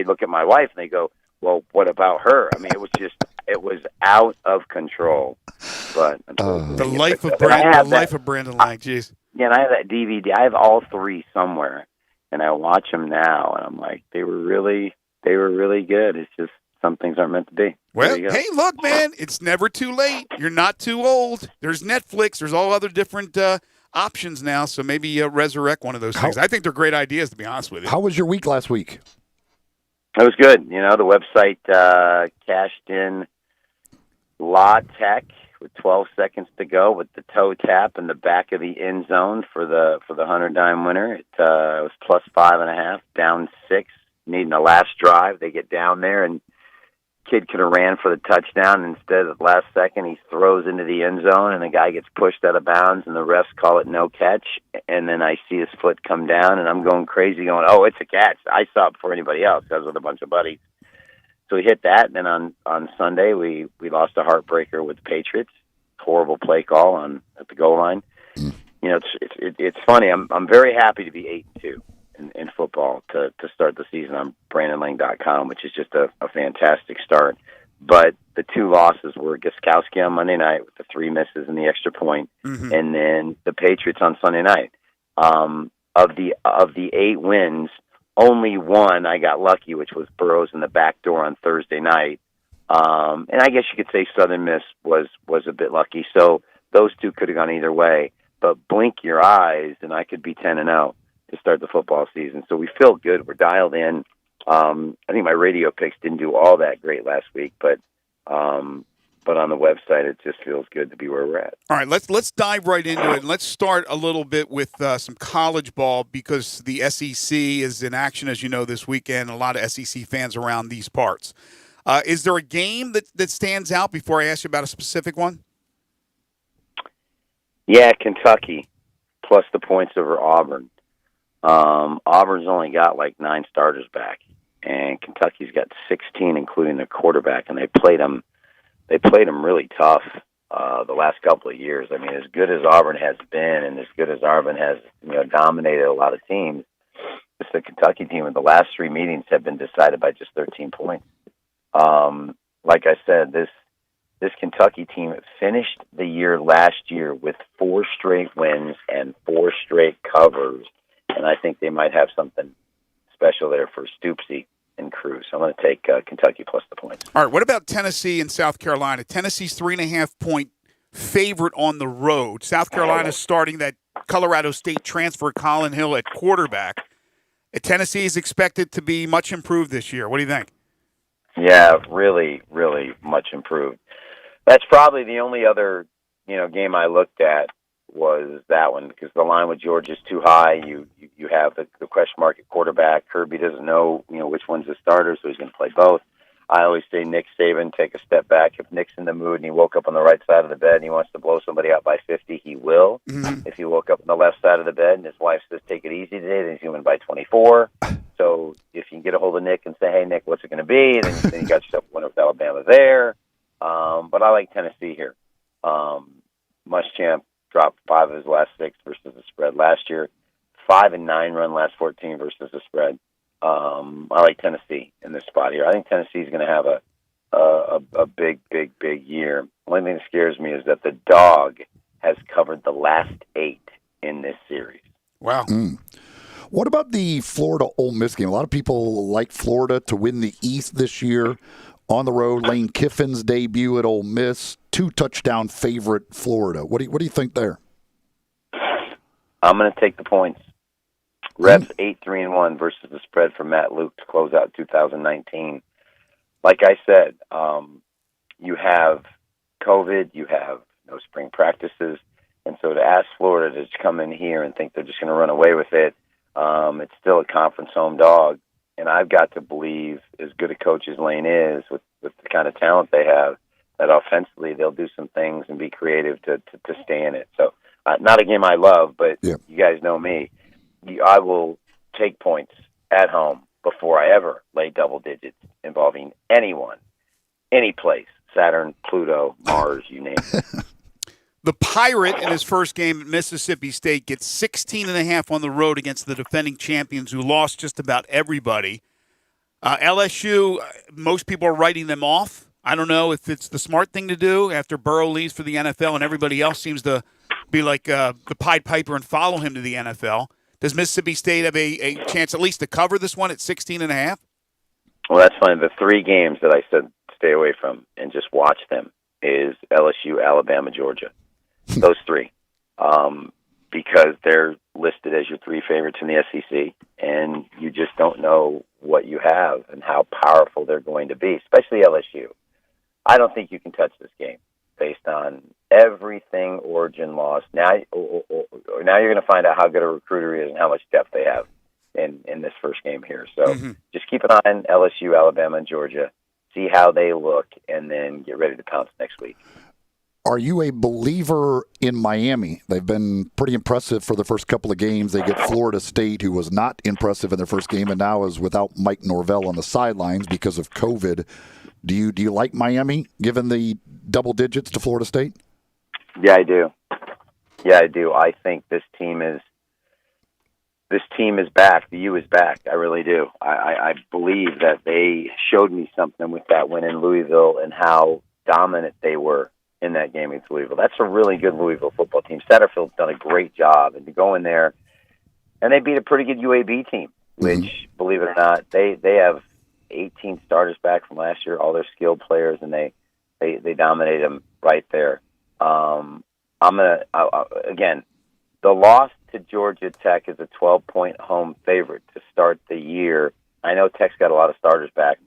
look at my wife and they go, "Well, what about her?" I mean, it was out of control. But the life of Brandon Lang, jeez. Yeah, and I have that DVD. I have all 3 somewhere, and I watch them now, and I'm like, they were really good. It's just some things aren't meant to be. Well, hey, look, man, it's never too late. You're not too old. There's Netflix. There's all other different options now, so maybe resurrect one of those things. I think they're great ideas, to be honest with you. How was your week last week? It was good. The website cashed in La Tech with 12 seconds to go with the toe tap in the back of the end zone for the 100-dime winner. It was plus 5.5, down 6, needing a last drive. They get down there, and kid could have ran for the touchdown. Instead, at the last second, he throws into the end zone, and the guy gets pushed out of bounds, and the refs call it no catch. And then I see his foot come down, and I'm going crazy going, "Oh, it's a catch." I saw it before anybody else. I was with a bunch of buddies. So we hit that, and then on Sunday we lost a heartbreaker with the Patriots. Horrible play call at the goal line. It's funny. I'm very happy to be 8-2 in football to start the season on BrandonLang.com, which is just a fantastic start. But the two losses were Gostkowski on Monday night with the 3 misses and the extra point, and then the Patriots on Sunday night. Of the 8 wins, only one I got lucky, which was Burrows in the back door on Thursday night. And I guess you could say Southern Miss was a bit lucky. So those two could have gone either way. But blink your eyes, and I could be 10-0 to start the football season. So we feel good. We're dialed in. I think my radio picks didn't do all that great last week, but on the website, it just feels good to be where we're at. All right, let's dive right into it, and let's start a little bit with some college ball because the SEC is in action, as you know, this weekend. A lot of SEC fans around these parts. Is there a game that stands out before I ask you about a specific one? Yeah, Kentucky, plus the points over Auburn. Auburn's only got like 9 starters back, and Kentucky's got 16, including the quarterback, and they played them really tough the last couple of years. I mean, as good as Auburn has been, and as good as Auburn has dominated a lot of teams, it's the Kentucky team. And the last 3 meetings have been decided by just 13 points. Like I said, this Kentucky team finished the year last year with 4 straight wins and 4 straight covers, and I think they might have something special there for Stoopsy and crew. So I'm going to take Kentucky plus the points. All right, what about Tennessee and South Carolina? Tennessee's 3.5-point favorite on the road. South Carolina's starting that Colorado State transfer, Colin Hill, at quarterback. Tennessee is expected to be much improved this year. What do you think? Yeah, really, really much improved. That's probably the only other, game I looked at was that one because the line with Georgia's too high. You have the question mark at quarterback. Kirby doesn't know, which one's the starter, so he's going to play both. I always say Nick Saban, take a step back. If Nick's in the mood and he woke up on the right side of the bed and he wants to blow somebody out by 50, he will. Mm-hmm. If he woke up on the left side of the bed and his wife says, take it easy today, then he's going to win by 24. So if you can get a hold of Nick and say, hey, Nick, what's it going to be? Then you got yourself a winner with Alabama there. But I like Tennessee here. Muschamp dropped 5 of his last 6 versus the spread last year. 5-9 run last 14 versus the spread. I like Tennessee in this spot here. I think Tennessee's going to have a big year. One thing that scares me is that the dog has covered the last 8 in this series. Wow. What about the Florida-Ole Miss game? A lot of people like Florida to win the East this year. On the road, Lane Kiffin's debut at Ole Miss, 2-touchdown favorite Florida. What do you think there? I'm going to take the points. Reps 8-3-1 versus the spread for Matt Luke to close out 2019. Like I said, you have COVID, you have no spring practices, and so to ask Florida to just come in here and think they're just going to run away with it, it's still a conference home dog. And I've got to believe, as good a coach as Lane is, with the kind of talent they have, that offensively they'll do some things and be creative to stay in it. So not a game I love, but You guys know me. I will take points at home before I ever lay double digits involving anyone, any place, Saturn, Pluto, Mars, you name it. The Pirate in his first game at Mississippi State gets 16.5 on the road against the defending champions who lost just about everybody. LSU, most people are writing them off. I don't know if it's the smart thing to do after Burrow leaves for the NFL and everybody else seems to be like the Pied Piper and follow him to the NFL. Does Mississippi State have a chance at least to cover this one at 16.5? Well, that's funny. The 3 games that I said stay away from and just watch them is LSU, Alabama, Georgia. Those 3. Because they're listed as your 3 favorites in the SEC, and you just don't know what you have and how powerful they're going to be, especially LSU. I don't think you can touch this game based on everything Oregon lost. Now you're going to find out how good a recruiter he is and how much depth they have in this first game here. So just keep an eye on LSU, Alabama, and Georgia, see how they look, and then get ready to pounce next week. Are you a believer in Miami? They've been pretty impressive for the first couple of games. They get Florida State, who was not impressive in their first game and now is without Mike Norvell on the sidelines because of COVID. Do you like Miami, given the double digits to Florida State? Yeah, I do. I think this team is this team is back. The U is back. I really do. I believe that they showed me something with that win in Louisville and how dominant they were in that game against Louisville. That's a really good Louisville football team. Satterfield's done a great job, and to go in there, and they beat a pretty good UAB team, which, believe it or not, they have 18 starters back from last year, all their skilled players, and they dominated them right there. Again, the loss to Georgia Tech is a 12-point home favorite to start the year. I know Tech's got a lot of starters back,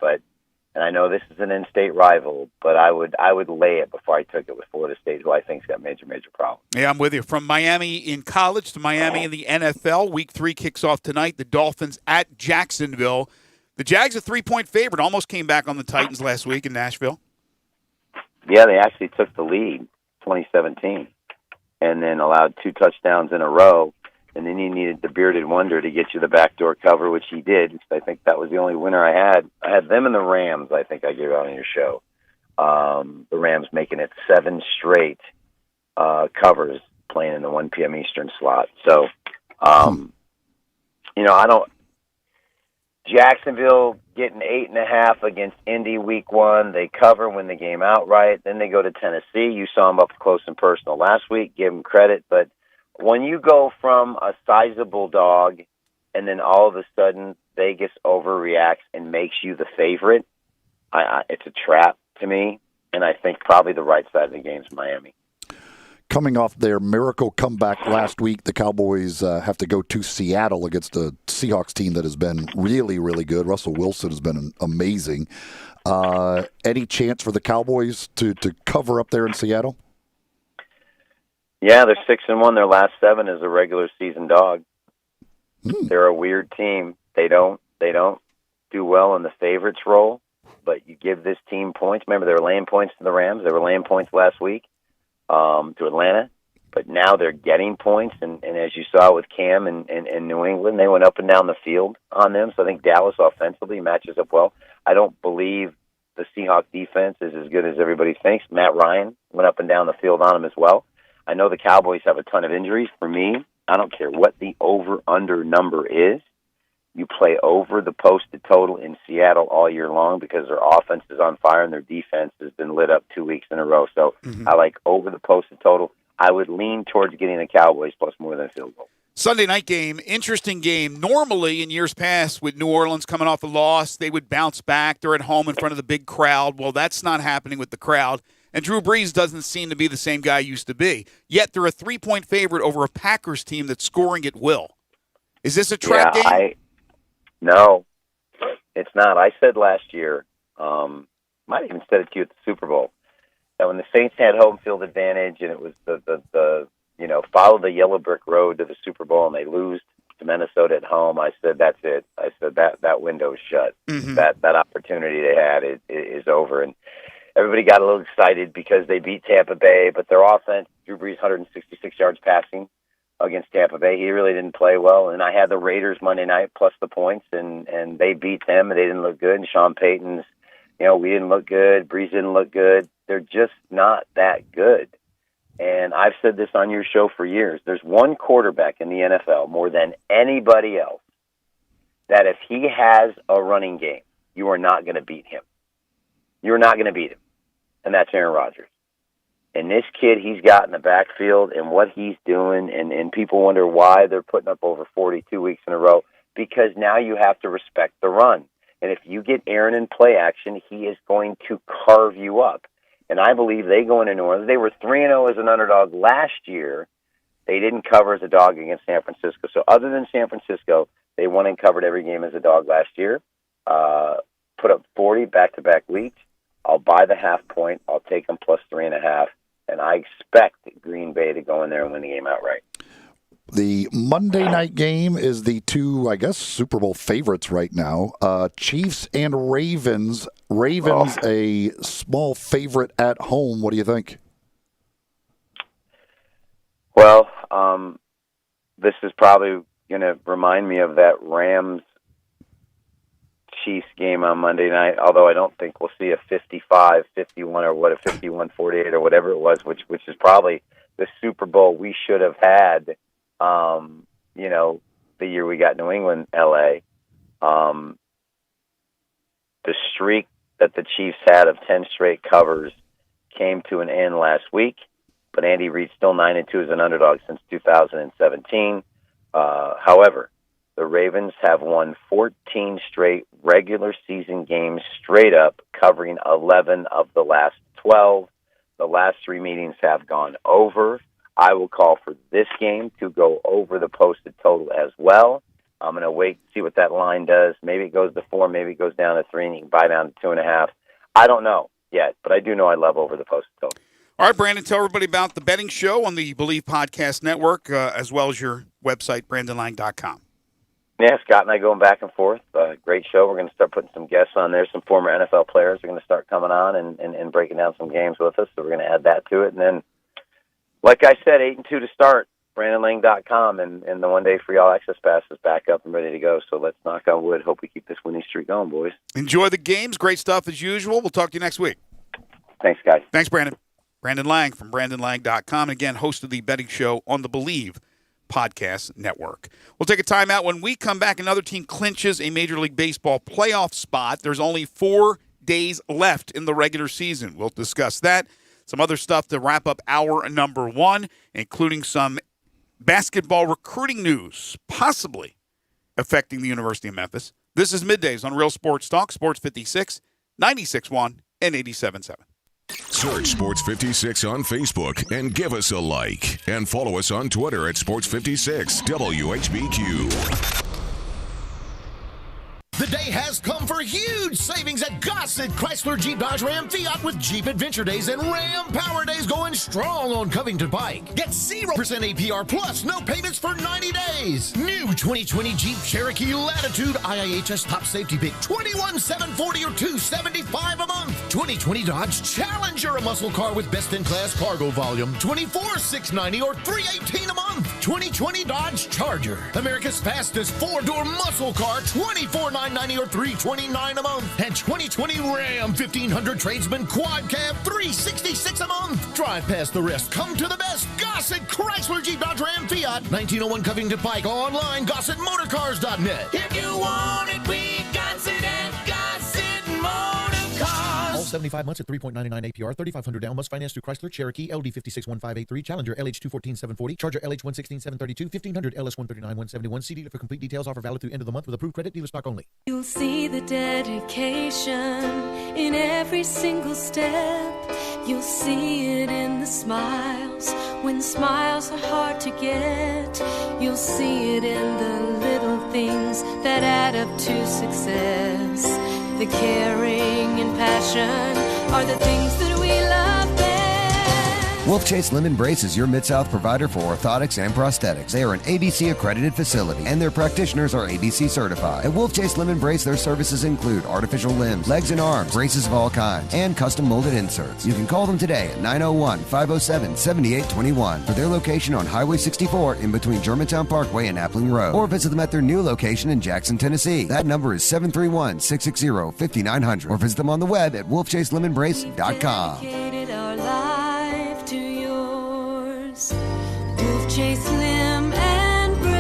and I know this is an in-state rival, but I would lay it before I took it with Florida State, who I think's got major problems. Yeah, I'm with you. From Miami in college to Miami in the NFL, Week 3 kicks off tonight. The Dolphins at Jacksonville. The Jags a 3-point favorite. Almost came back on the Titans last week in Nashville. Yeah, they actually took the lead 2017 and then allowed 2 touchdowns in a row. And then he needed the bearded wonder to get you the backdoor cover, which he did. I think that was the only winner I had. I had them and the Rams, I think I gave out on your show. The Rams making it 7 straight covers playing in the 1 p.m. Eastern slot. So, Jacksonville getting 8.5 against Indy week 1. They cover, win the game outright. Then they go to Tennessee. You saw them up close and personal last week. Give them credit. But when you go from a sizable dog and then all of a sudden Vegas overreacts and makes you the favorite, it's a trap to me. And I think probably the right side of the game is Miami. Coming off their miracle comeback last week, the Cowboys have to go to Seattle against a Seahawks team that has been really, really good. Russell Wilson has been amazing. Any chance for the Cowboys to cover up there in Seattle? Yeah, they're 6-1. Their last 7 is a regular season dog. They're a weird team. They don't do well in the favorites role, but you give this team points. Remember, they were laying points to the Rams. They were laying points last week to Atlanta, but now they're getting points. And as you saw with Cam and New England, they went up and down the field on them. So I think Dallas offensively matches up well. I don't believe the Seahawks defense is as good as everybody thinks. Matt Ryan went up and down the field on them as well. I know the Cowboys have a ton of injuries. For me, I don't care what the over-under number is. You play over the posted total in Seattle all year long because their offense is on fire and their defense has been lit up 2 weeks in a row. So I like over the posted total. I would lean towards getting the Cowboys plus more than a field goal. Sunday night game, interesting game. Normally, in years past, with New Orleans coming off a loss, they would bounce back. They're at home in front of the big crowd. Well, that's not happening with the crowd. And Drew Brees doesn't seem to be the same guy he used to be. Yet they're a 3-point favorite over a Packers team that's scoring at will. Is this a trap game? No, it's not. I said last year, might even said it to you at the Super Bowl, that when the Saints had home field advantage and it was the follow the yellow brick road to the Super Bowl and they lose to Minnesota at home, I said that's it. I said that window is shut. That opportunity they had is over. And everybody got a little excited because they beat Tampa Bay, but their offense, Drew Brees, 166 yards passing against Tampa Bay. He really didn't play well. And I had the Raiders Monday night plus the points, and they beat them, and they didn't look good. And Sean Payton's, we didn't look good. Brees didn't look good. They're just not that good. And I've said this on your show for years. There's one quarterback in the NFL more than anybody else that if he has a running game, you are not going to beat him. You're not going to beat him. And that's Aaron Rodgers. And this kid he's got in the backfield and what he's doing, and people wonder why they're putting up over 42 weeks in a row, because now you have to respect the run. And if you get Aaron in play action, he is going to carve you up. And I believe they go into New Orleans. They were 3-0 as an underdog last year. They didn't cover as a dog against San Francisco. So other than San Francisco, they won and covered every game as a dog last year. Put up 40 back-to-back weeks. I'll buy the half point. I'll take them plus 3.5. And I expect Green Bay to go in there and win the game outright. The Monday night game is the two, I guess, Super Bowl favorites right now. Chiefs and Ravens. Ravens, a small favorite at home. What do you think? Well, this is probably going to remind me of that Rams-Chiefs game on Monday night, although I don't think we'll see a 55-51 or a 51-48 or whatever it was, which is probably the Super Bowl we should have had, the year we got New England, LA. The streak that the Chiefs had of 10 straight covers came to an end last week, but Andy Reid's still 9-2 as an underdog since 2017. However, the Ravens have won 14 straight regular season games straight up, covering 11 of the last 12. The last 3 meetings have gone over. I will call for this game to go over the posted total as well. I'm going to wait to see what that line does. Maybe it goes to 4, maybe it goes down to 3, and you can buy down to 2.5. I don't know yet, but I do know I love over the posted total. All right, Brandon, tell everybody about the betting show on the Believe Podcast Network, as well as your website, BrandonLang.com. Yeah, Scott and I going back and forth. Great show. We're going to start putting some guests on there. Some former NFL players are going to start coming on and breaking down some games with us. So we're going to add that to it. And then, like I said, 8-2 to start, BrandonLang.com, and the one-day free all-access pass is back up and ready to go. So let's knock on wood. Hope we keep this winning streak going, boys. Enjoy the games. Great stuff as usual. We'll talk to you next week. Thanks, guys. Thanks, Brandon. Brandon Lang from BrandonLang.com. Again, host of the betting show on the Believe Podcast Network. We'll take a timeout. When we come back, another team clinches a Major League Baseball playoff spot. There's only 4 days left in the regular season. We'll discuss that. Some other stuff to wrap up hour number 1, including some basketball recruiting news, possibly affecting the University of Memphis. This is Middays on Real Sports Talk, Sports 56, 96.1 and 87.7. Search Sports 56 on Facebook and give us a like. And follow us on Twitter at Sports 56 WHBQ. The day has come for huge savings at Gossett Chrysler Jeep Dodge Ram Fiat with Jeep Adventure Days and Ram Power Days going strong on Covington Pike. Get 0% APR plus no payments for 90 days. New 2020 Jeep Cherokee Latitude IIHS top safety pick, $21,740 or $275 a month. 2020 Dodge Challenger, a muscle car with best-in-class cargo volume, $24,690 or $318 a month. 2020 Dodge Charger, America's fastest 4-door muscle car, $24,990 or $329 a month. And 2020 Ram 1500 Tradesman Quad Cab, $366 a month. Drive past the rest. Come to the best. Gossett Chrysler Jeep Dodge Ram Fiat, 1901 Covington Pike. Online, GossettMotorCars.net. If you want it, we got it at Gossett Motorcars. All 75 months at 3.99 APR, 3,500 down. Must finance through Chrysler, Cherokee, LD 561583, Challenger, LH 214,740, Charger, LH 116,732, 1500, LS 139,171. See dealer for complete details. Offer valid through end of the month with approved credit. Dealer stock only. You'll see the dedication in every single step. You'll see it in the smiles when smiles are hard to get. You'll see it in the little things that add up to success. The caring and passion are the things that we love best. Wolf Chase Lemon Brace is your Mid-South provider for orthotics and prosthetics. They are an ABC-accredited facility, and their practitioners are ABC certified. At Wolf Chase Lemon Brace, their services include artificial limbs, legs and arms, braces of all kinds, and custom molded inserts. You can call them today at 901-507-7821 for their location on Highway 64 in between Germantown Parkway and Appling Road, or visit them at their new location in Jackson, Tennessee. That number is 731-660-5900, or visit them on the web at wolfchaselemonbrace.com. Dedicated our life to yours. Wolf Chase Limb and Brace.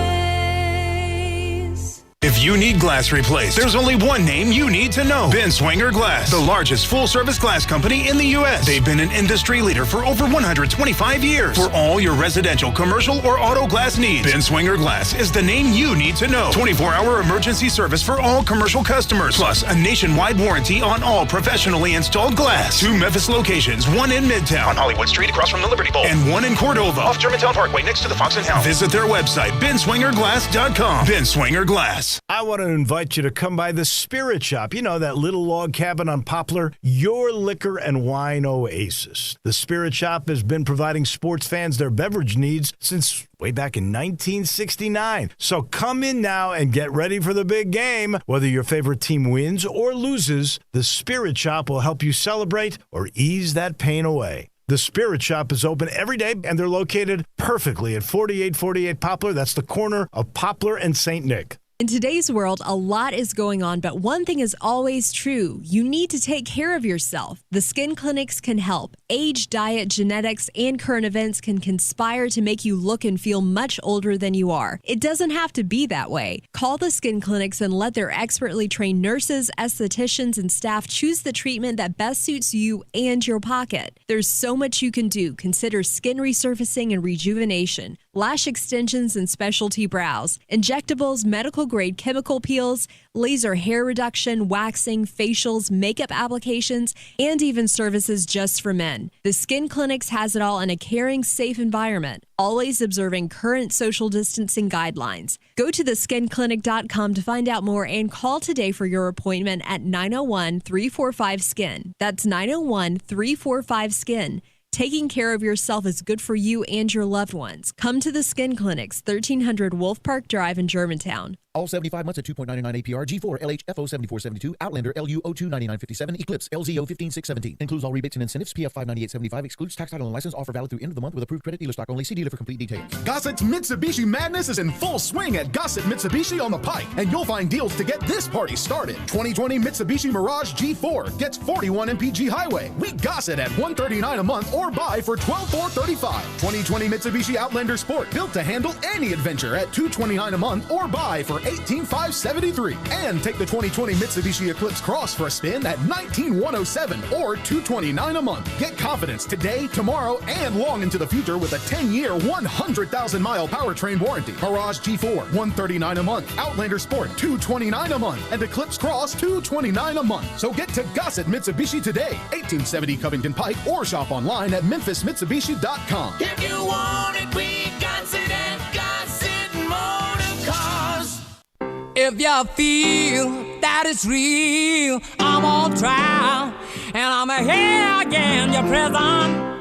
If you need glass replaced, there's only one name you need to know. Ben Swinger Glass, the largest full-service glass company in the U.S. They've been an industry leader for over 125 years. For all your residential, commercial, or auto glass needs, Ben Swinger Glass is the name you need to know. 24-hour emergency service for all commercial customers, plus a nationwide warranty on all professionally installed glass. 2 Memphis locations, one in Midtown on Hollywood Street across from the Liberty Bowl, and one in Cordova off Germantown Parkway next to the Fox and Hound. Visit their website, benswingerglass.com. Ben Swinger Glass. I want to invite you to come by the Spirit Shop. You know, that little log cabin on Poplar, your liquor and wine oasis. The Spirit Shop has been providing sports fans their beverage needs since way back in 1969. So come in now and get ready for the big game. Whether your favorite team wins or loses, the Spirit Shop will help you celebrate or ease that pain away. The Spirit Shop is open every day, and they're located perfectly at 4848 Poplar. That's the corner of Poplar and St. Nick. In today's world, a lot is going on, but one thing is always true. You need to take care of yourself. The skin clinics can help. Age, diet, genetics, and current events can conspire to make you look and feel much older than you are. It doesn't have to be that way. Call the skin clinics and let their expertly trained nurses, estheticians, and staff choose the treatment that best suits you and your pocket. There's so much you can do. Consider skin resurfacing and rejuvenation, lash extensions and specialty brows, injectables, medical grade chemical peels, laser hair reduction, waxing, facials, makeup applications, and even services just for men. The Skin Clinics has it all in a caring, safe environment, always observing current social distancing guidelines. Go to theskinclinic.com to find out more and call today for your appointment at 901-345-SKIN. That's 901-345-SKIN. Taking care of yourself is good for you and your loved ones. Come to the Skin Clinics, 1300 Wolf Park Drive in Germantown. All 75 months at 2.99 APR, G4, LHFO 7472, Outlander, LU02 9957, Eclipse, LZO 15617. Includes all rebates and incentives, PF 59875, excludes tax title and license, offer valid through end of the month with approved credit, dealer stock only. See dealer for complete details. Gossett's Mitsubishi Madness is in full swing at Gossett Mitsubishi on the Pike, and you'll find deals to get this party started. 2020 Mitsubishi Mirage G4 gets 41 MPG Highway. We Gossett at $139 a month or buy for $12,435. 2020 Mitsubishi Outlander Sport, built to handle any adventure at $229 a month or buy for $18,573. And take the 2020 Mitsubishi Eclipse Cross for a spin at $19,107 or $229 a month. Get confidence today, tomorrow, and long into the future with a 10-year, 100,000-mile powertrain warranty. Mirage G4, $139 a month. Outlander Sport, $229 a month. And Eclipse Cross, $229 a month. So get to Gossett Mitsubishi today, 1870 Covington Pike, or shop online at memphismitsubishi.com. If you want it, we got it at Gossett Motor Cars. If you feel that it's real, I'm on trial, and I'm here again, your prison.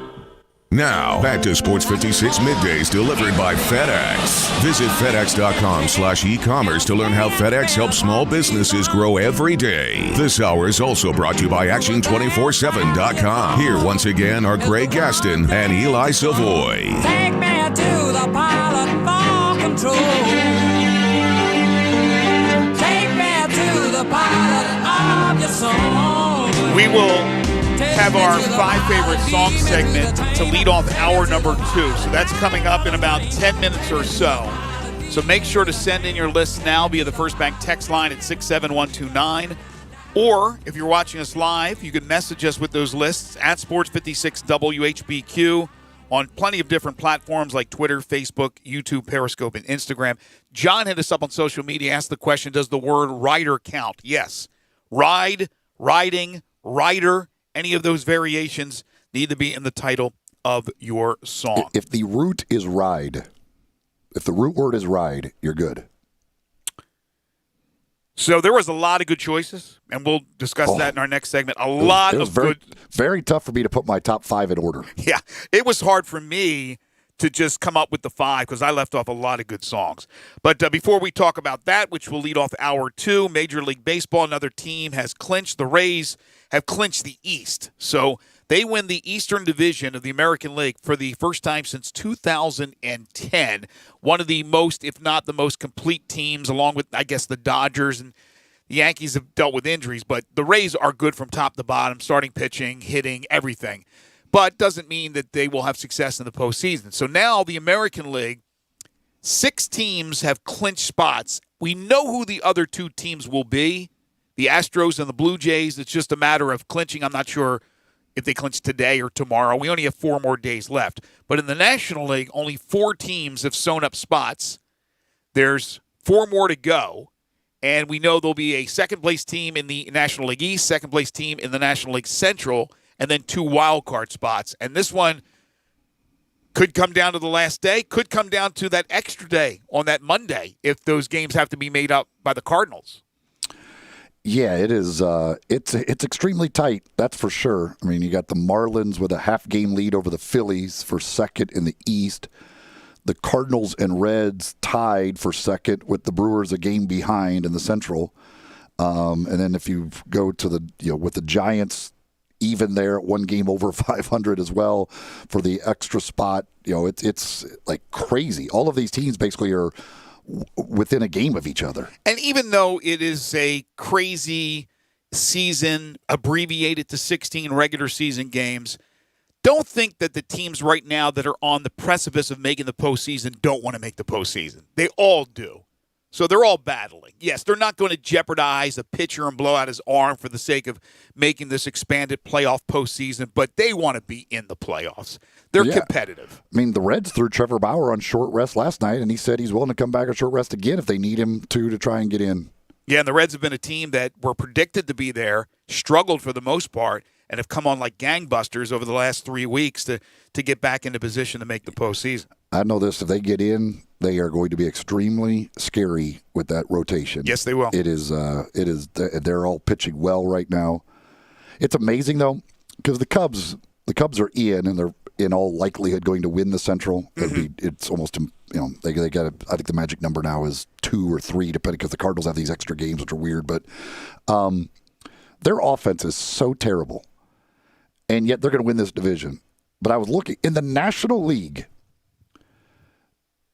Now, back to Sports 56 Middays delivered by FedEx. Visit FedEx.com/e-commerce to learn how FedEx helps small businesses grow every day. This hour is also brought to you by Action247.com. Here once again are Greg Gaston and Eli Savoy. Take me to the pilot for control. Take me to the pilot of your soul. We will have our 5 favorite songs segment to lead off hour number 2. So that's coming up in about 10 minutes or so. So make sure to send in your list now via the First Bank text line at 67129. Or if you're watching us live, you can message us with those lists at Sports 56 WHBQ on plenty of different platforms like Twitter, Facebook, YouTube, Periscope, and Instagram. John hit us up on social media, asked the question, does the word rider count? Yes. Ride, riding, rider, any of those variations need to be in the title of your song. If the root is ride, if the root word is ride, you're good. So there was a lot of good choices, and we'll discuss that in our next segment. It was very tough for me to put my top 5 in order. Yeah, it was hard for me to just come up with the 5 because I left off a lot of good songs. But before we talk about that, which will lead off hour 2, Major League Baseball, another team has clinched. The Rays have clinched the East. So they win the Eastern Division of the American League for the first time since 2010. One of the most, if not the most complete teams, along with, I guess, the Dodgers and the Yankees have dealt with injuries. But the Rays are good from top to bottom, starting pitching, hitting, everything. But doesn't mean that they will have success in the postseason. So now the American League, 6 teams have clinched spots. We know who the other 2 teams will be, the Astros and the Blue Jays. It's just a matter of clinching. I'm not sure if they clinch today or tomorrow. We only have 4 more days left. But in the National League, only 4 teams have sewn up spots. There's 4 more to go. And we know there'll be a second-place team in the National League East, second-place team in the National League Central, and then 2 wild card spots. And this one could come down to the last day, could come down to that extra day on that Monday if those games have to be made up by the Cardinals. Yeah, it is. It's extremely tight, that's for sure. I mean, you got the Marlins with a half-game lead over the Phillies for second in the East. The Cardinals and Reds tied for second with the Brewers a game behind in the Central. And then if you go to with the Giants even there, 1 game over 500 as well for the extra spot. It's like crazy. All of these teams basically are within a game of each other. And even though it is a crazy season, abbreviated to 16 regular season games, don't think that the teams right now that are on the precipice of making the postseason don't want to make the postseason. They all do. So they're all battling. Yes, they're not going to jeopardize a pitcher and blow out his arm for the sake of making this expanded playoff postseason, but they want to be in the playoffs. They're competitive. I mean, the Reds threw Trevor Bauer on short rest last night, and he said he's willing to come back on short rest again if they need him to try and get in. Yeah, and the Reds have been a team that were predicted to be there, struggled for the most part, and have come on like gangbusters over the last 3 weeks to get back into position to make the postseason. I know this, if they get in, they are going to be extremely scary with that rotation. Yes, they will. It is. They're all pitching well right now. It's amazing, though, because the Cubs are in, and they're in all likelihood going to win the Central. It's almost, they got I think the magic number now is 2 or 3, depending, because the Cardinals have these extra games, which are weird. But their offense is so terrible, and yet they're going to win this division. But I was looking in the National League.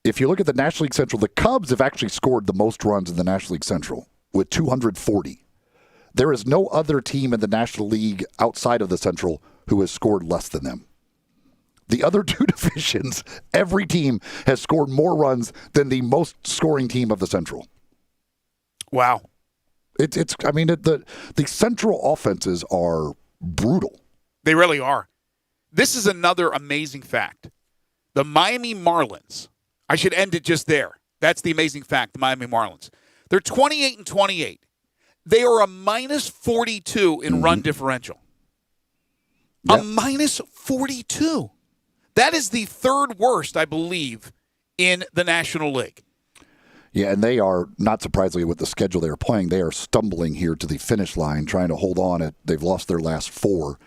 If you look at the National League Central, the Cubs have actually scored the most runs in the National League Central with 240. There is no other team in the National League outside of the Central who has scored less than them. The other two divisions, every team has scored more runs than the most scoring team of the Central. Wow. The Central offenses are brutal. They really are. This is another amazing fact. The Miami Marlins, I should end it just there. That's the amazing fact, the Miami Marlins. They're 28-28. They are a minus 42 in run differential. Yep. A minus 42. That is the third worst, I believe, in the National League. Yeah, and they are, not surprisingly with the schedule they are playing, they are stumbling here to the finish line, trying to hold on. They've lost their last 4,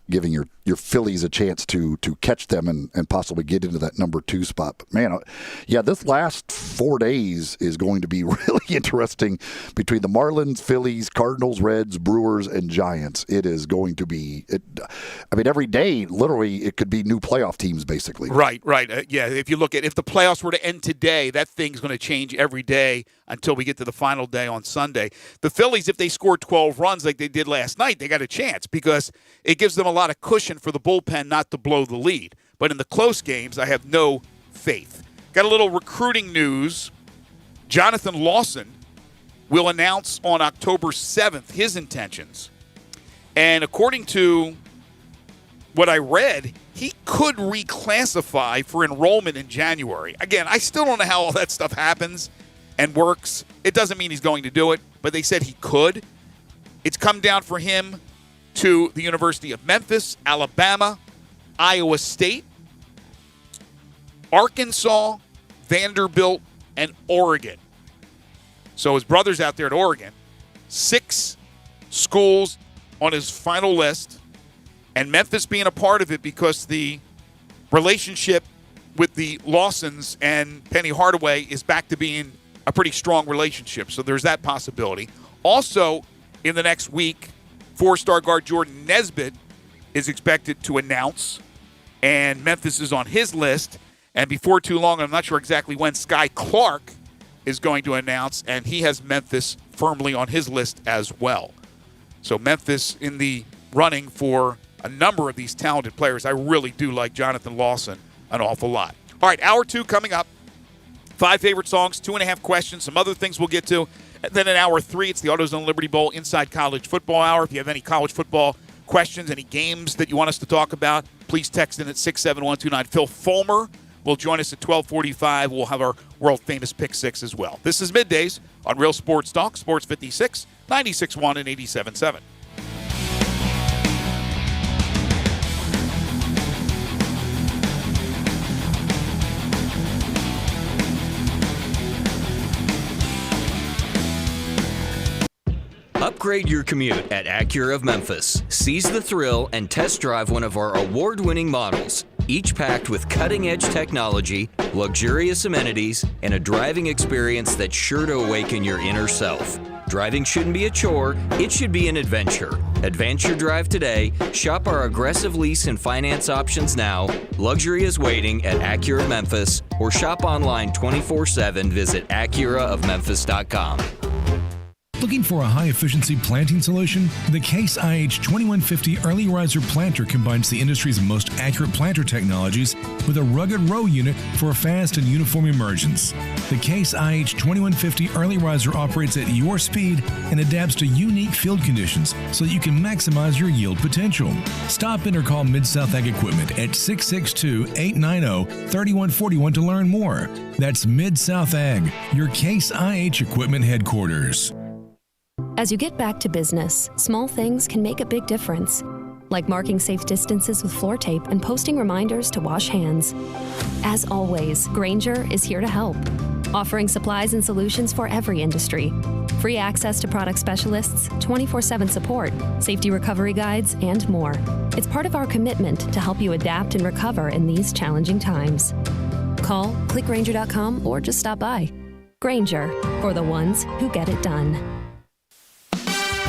giving your Phillies a chance to catch them and possibly get into that number 2 spot. But man, this last 4 days is going to be really interesting between the Marlins, Phillies, Cardinals, Reds, Brewers, and Giants. It is going to be, every day, literally, it could be new playoff teams, basically. Right. If you look at, if the playoffs were to end today, that thing's going to change every day until we get to the final day on Sunday. The Phillies, if they score 12 runs like they did last night, they got a chance because it gives them a lot of cushion for the bullpen not to blow the lead. But in the close games, I have no faith. Got a little recruiting news. Jonathan Lawson will announce on October 7th his intentions. And according to what I read, he could reclassify for enrollment in January. Again, I still don't know how all that stuff happens and works. It doesn't mean he's going to do it, but they said he could. It's come down for him to the University of Memphis, Alabama, Iowa State, Arkansas, Vanderbilt, and Oregon. So his brother's out there at Oregon. 6 schools on his final list, and Memphis being a part of it because the relationship with the Lawsons and Penny Hardaway is back to being a pretty strong relationship. So there's that possibility. Also, in the next week, 4-star guard Jordan Nesbitt is expected to announce, and Memphis is on his list. And before too long, I'm not sure exactly when, Sky Clark is going to announce, and he has Memphis firmly on his list as well. So Memphis in the running for a number of these talented players. I really do like Jonathan Lawson an awful lot. All right, hour 2 coming up. 5 favorite songs, 2.5 questions, some other things we'll get to. And then in hour 3, it's the AutoZone Liberty Bowl Inside College Football Hour. If you have any college football questions, any games that you want us to talk about, please text in at 67129. Phil Fulmer will join us at 12:45. We'll have our world-famous Pick 6 as well. This is Middays on Real Sports Talk, Sports 56, 96.1 and 87.7. Upgrade your commute at Acura of Memphis. Seize the thrill and test drive one of our award-winning models, each packed with cutting-edge technology, luxurious amenities, and a driving experience that's sure to awaken your inner self. Driving shouldn't be a chore, it should be an adventure. Advance your drive today. Shop our aggressive lease and finance options now. Luxury is waiting at Acura Memphis, or shop online 24/7. Visit AcuraofMemphis.com. Looking for a high-efficiency planting solution? The Case IH 2150 Early Riser Planter combines the industry's most accurate planter technologies with a rugged row unit for fast and uniform emergence. The Case IH 2150 Early Riser operates at your speed and adapts to unique field conditions so that you can maximize your yield potential. Stop in or call Mid-South Ag Equipment at 662-890-3141 to learn more. That's Mid-South Ag, your Case IH Equipment headquarters. As you get back to business, small things can make a big difference, like marking safe distances with floor tape and posting reminders to wash hands. As always, Grainger is here to help, offering supplies and solutions for every industry. Free access to product specialists, 24/7 support, safety recovery guides, and more. It's part of our commitment to help you adapt and recover in these challenging times. Call, click Grainger.com, or just stop by. Grainger, for the ones who get it done.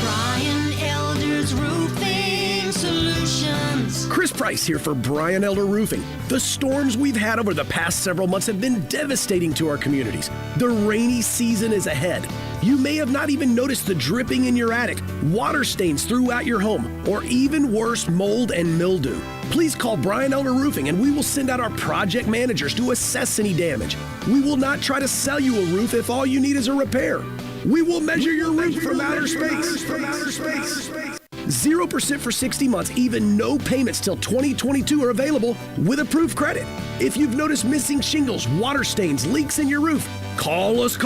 Brian Elder's Roofing Solutions. Chris Price here for Brian Elder Roofing. The storms we've had over the past several months have been devastating to our communities. The rainy season is ahead. You may have not even noticed the dripping in your attic, water stains throughout your home, or even worse, mold and mildew. Please call Brian Elder Roofing and we will send out our project managers to assess any damage. We will not try to sell you a roof if all you need is a repair. We will measure your roof from outer space. 0% for 60 months, even no payments till 2022 are available with approved credit. If you've noticed missing shingles, water stains, leaks in your roof, call us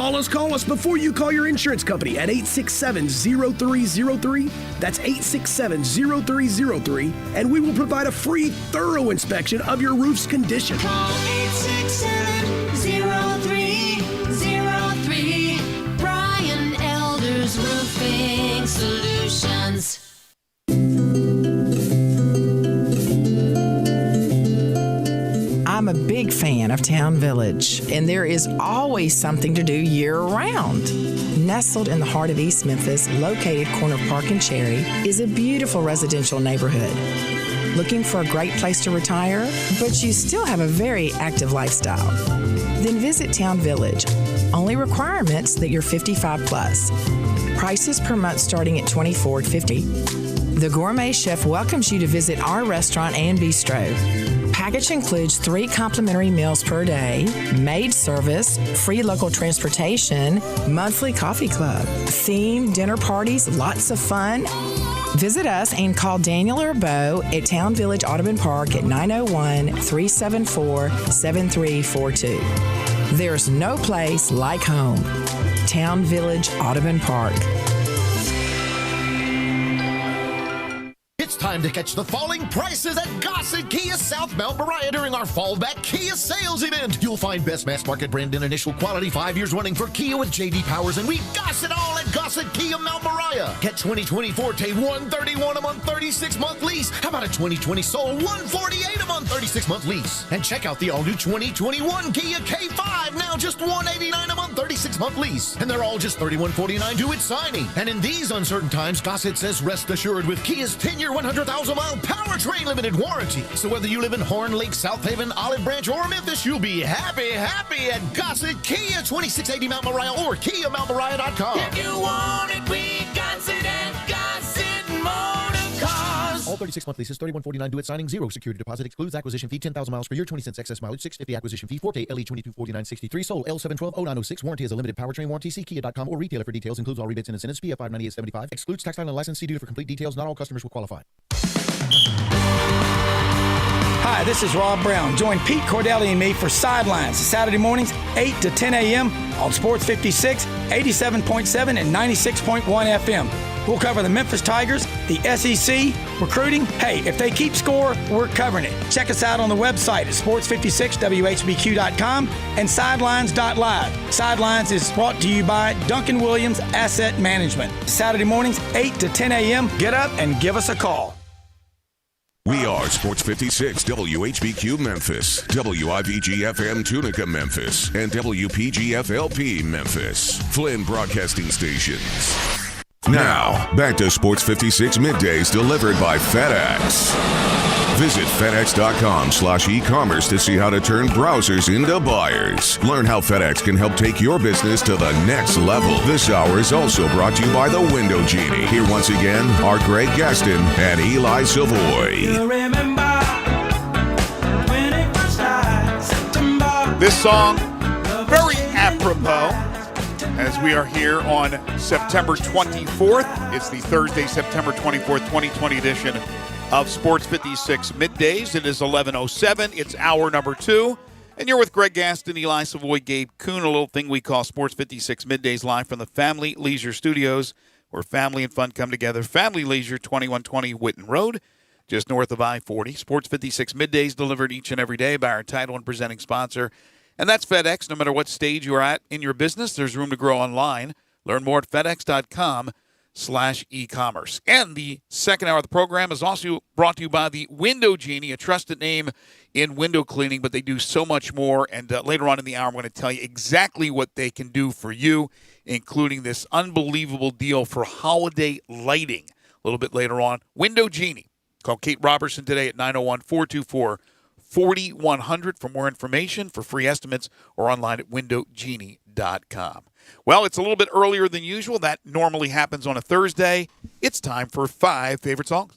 before you call your insurance company at 867-0303. That's 867-0303, and we will provide a free, thorough inspection of your roof's condition. Call 867-0303. Brian Elder's Roofing Solutions. I'm a big fan of Town Village, and there is always something to do year-round. Nestled in the heart of East Memphis, located corner of Park and Cherry, is a beautiful residential neighborhood. Looking for a great place to retire, but you still have a very active lifestyle? Then visit Town Village. Only requirements that you're 55 plus. Prices per month starting at $24.50. The Gourmet Chef welcomes you to visit our restaurant and bistro. Package includes 3 complimentary meals per day, maid service, free local transportation, monthly coffee club, theme dinner parties, lots of fun. Visit us and call Daniel or Bo at Town Village Audubon Park at 901-374-7342. There's no place like home. Town Village Audubon Park. It's time to catch the falling prices at Gossett Kia South Mount Moriah during our Fallback Kia sales event. You'll find best mass market brand and initial quality 5 years running for Kia with J.D. Powers, and we Gossett all at Gossett Kia Mount Moriah. Get 2020 Forte $131 a month, 36-month lease. How about a 2020 Soul $148 a month, 36-month lease? And check out the all-new 2021 Kia K5, now just $189 a month, 36-month lease. And they're all just $3149 due at signing. And in these uncertain times, Gossett says rest assured with Kia's 10-year 100,000-mile powertrain limited warranty. So whether you live in Horn Lake, South Haven, Olive Branch, or Memphis, you'll be happy at Gossett Kia, 2680 Mount Moriah, or KiaMountMoriah.com. If you want it, we Gossett at Gossett Motor Cars. All 36-month leases, $3149 due at signing, 0 security deposit, excludes acquisition fee, 10,000 miles per year, 20 cents excess mileage, $650 acquisition fee, Forte LE 2249.63, sold L7120906, warranty is a limited powertrain warranty, see Kia.com or retailer for details, includes all rebates and incentives, PF 598.75, excludes tax title and license, see dealer for complete details, not all customers will qualify. Hi, this is Rob Brown. Join Pete Cordelli and me for Sidelines, Saturday mornings, 8 to 10 a.m. on Sports 56, 87.7, and 96.1 FM. We'll cover the Memphis Tigers, the SEC, recruiting. Hey, if they keep score, we're covering it. Check us out on the website at sports56whbq.com and sidelines.live. Sidelines is brought to you by Duncan Williams Asset Management. Saturday mornings, 8 to 10 a.m. Get up and give us a call. We are Sports 56 WHBQ Memphis, WIVG FM Tunica Memphis, and WPGFLP Memphis, Flynn Broadcasting Stations. Now, back to Sports 56 Middays delivered by FedEx. Visit FedEx.com/e-commerce to see how to turn browsers into buyers. Learn how FedEx can help take your business to the next level. This hour is also brought to you by the Window Genie. Here once again are Greg Gaston and Eli Savoy. This song, very apropos, as we are here on September 24th. It's the Thursday, September 24th, 2020 edition of Sports 56 Middays. It is 11:07. It's hour number 2. And you're with Greg Gaston, Eli Savoy, Gabe Kuhn, a little thing we call Sports 56 Middays live from the Family Leisure Studios, where family and fun come together. Family Leisure, 2120 Whitten Road, just north of I-40. Sports 56 Middays delivered each and every day by our title and presenting sponsor. And that's FedEx. No matter what stage you're at in your business, there's room to grow online. Learn more at FedEx.com/e-commerce. And the second hour of the program is also brought to you by the Window Genie, a trusted name in window cleaning, but they do so much more. And later on in the hour, I'm going to tell you exactly what they can do for you, including this unbelievable deal for holiday lighting. A little bit later on, Window Genie. Call Kate Robertson today at 901-424-4100 for more information, for free estimates, or online at windowgenie.com. Well, it's a little bit earlier than usual. That normally happens on a Thursday. It's time for 5 favorite songs.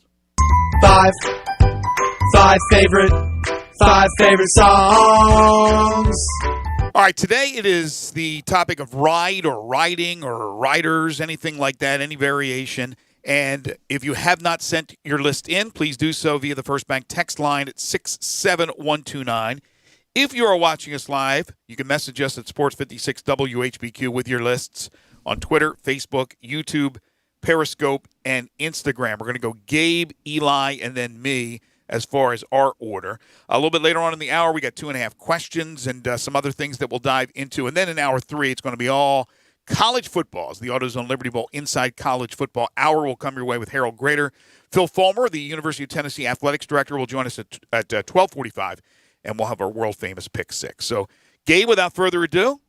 Five favorite songs. All right, today it is the topic of ride or riding or riders, anything like that, any variation. And if you have not sent your list in, please do so via the First Bank text line at 67129. If you are watching us live, you can message us at Sports56 WHBQ with your lists on Twitter, Facebook, YouTube, Periscope, and Instagram. We're going to go Gabe, Eli, and then me as far as our order. A little bit later on in the hour, we got 2.5 questions and some other things that we'll dive into. And then in hour 3, it's going to be all college football. The AutoZone Liberty Bowl Inside College Football Hour will come your way with Harold Grader. Phil Fulmer, the University of Tennessee Athletics Director, will join us at 12:45, and we'll have our world-famous Pick 6. So, Gabe, without further ado.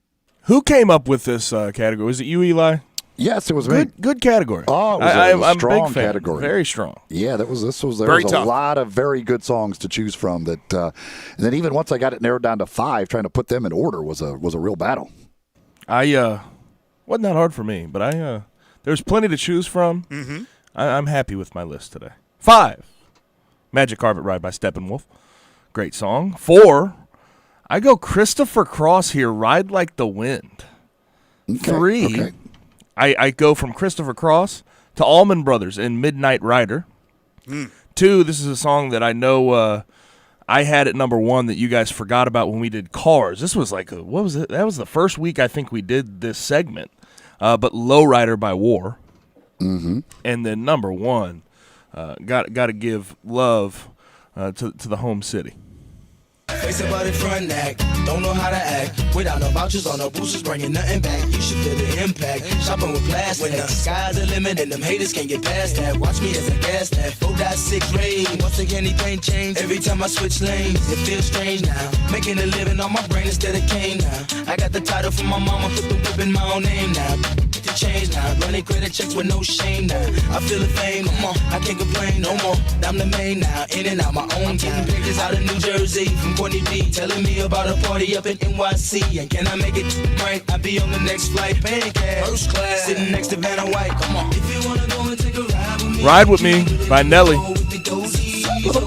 Who came up with this category? Was it you, Eli? Yes, it was me. Good category. Oh, it was a strong big fan. category. Very strong. Yeah, there was Very a tough. lot of very good songs to choose from. That, and then even once I got it narrowed down to 5, trying to put them in order was a real battle. Wasn't that hard for me, but there's plenty to choose from. Mm-hmm. I'm happy with my list today. 5, Magic Carpet Ride by Steppenwolf. Great song. 4, I go Christopher Cross here, Ride Like the Wind. Okay. 3, I go from Christopher Cross to Allman Brothers in Midnight Rider. 2, this is a song that I know I had at number 1 that you guys forgot about when we did Cars. This was like, what was it? That was the first week I think we did this segment. But Lowrider by War. Mm-hmm. And then number 1, got to give love to the home city. Face about it front neck, don't know how to act. Without no vouchers or no boosters, bringing nothing back. You should feel the impact. Shopping with plastic. When the sky's the limit and them haters can't get past that. Watch me as a gas that 4.6 rain. Once again, anything change. Every time I switch lanes, it feels strange now. Making a living on my brain instead of cane now. I got the title from my mama, put the whip in my own name now. Get the change now. Running credit checks with no shame now. I feel the fame, come on. I can't complain no more. I'm the main now. In and out my own town. Pictures out of New Jersey from Courtney B, telling me about a party up in NYC. And can I make it right? I'll be on the next flight, paying cash, first class, sitting next to Vanna White. Come on, if you wanna go and take a ride with me. Ride with Me by Nelly.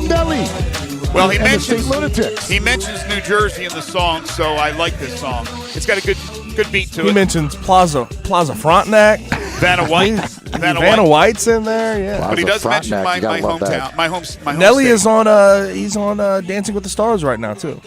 Nelly. Well, he And the State mentions New Jersey in the song, so I like this song. It's got a good beat to He it. mentions Plaza Frontenac. Vanna White. Vanna White's in there, yeah. But he does mention my hometown, my home Nelly state. is on he's on Dancing with the Stars right now too.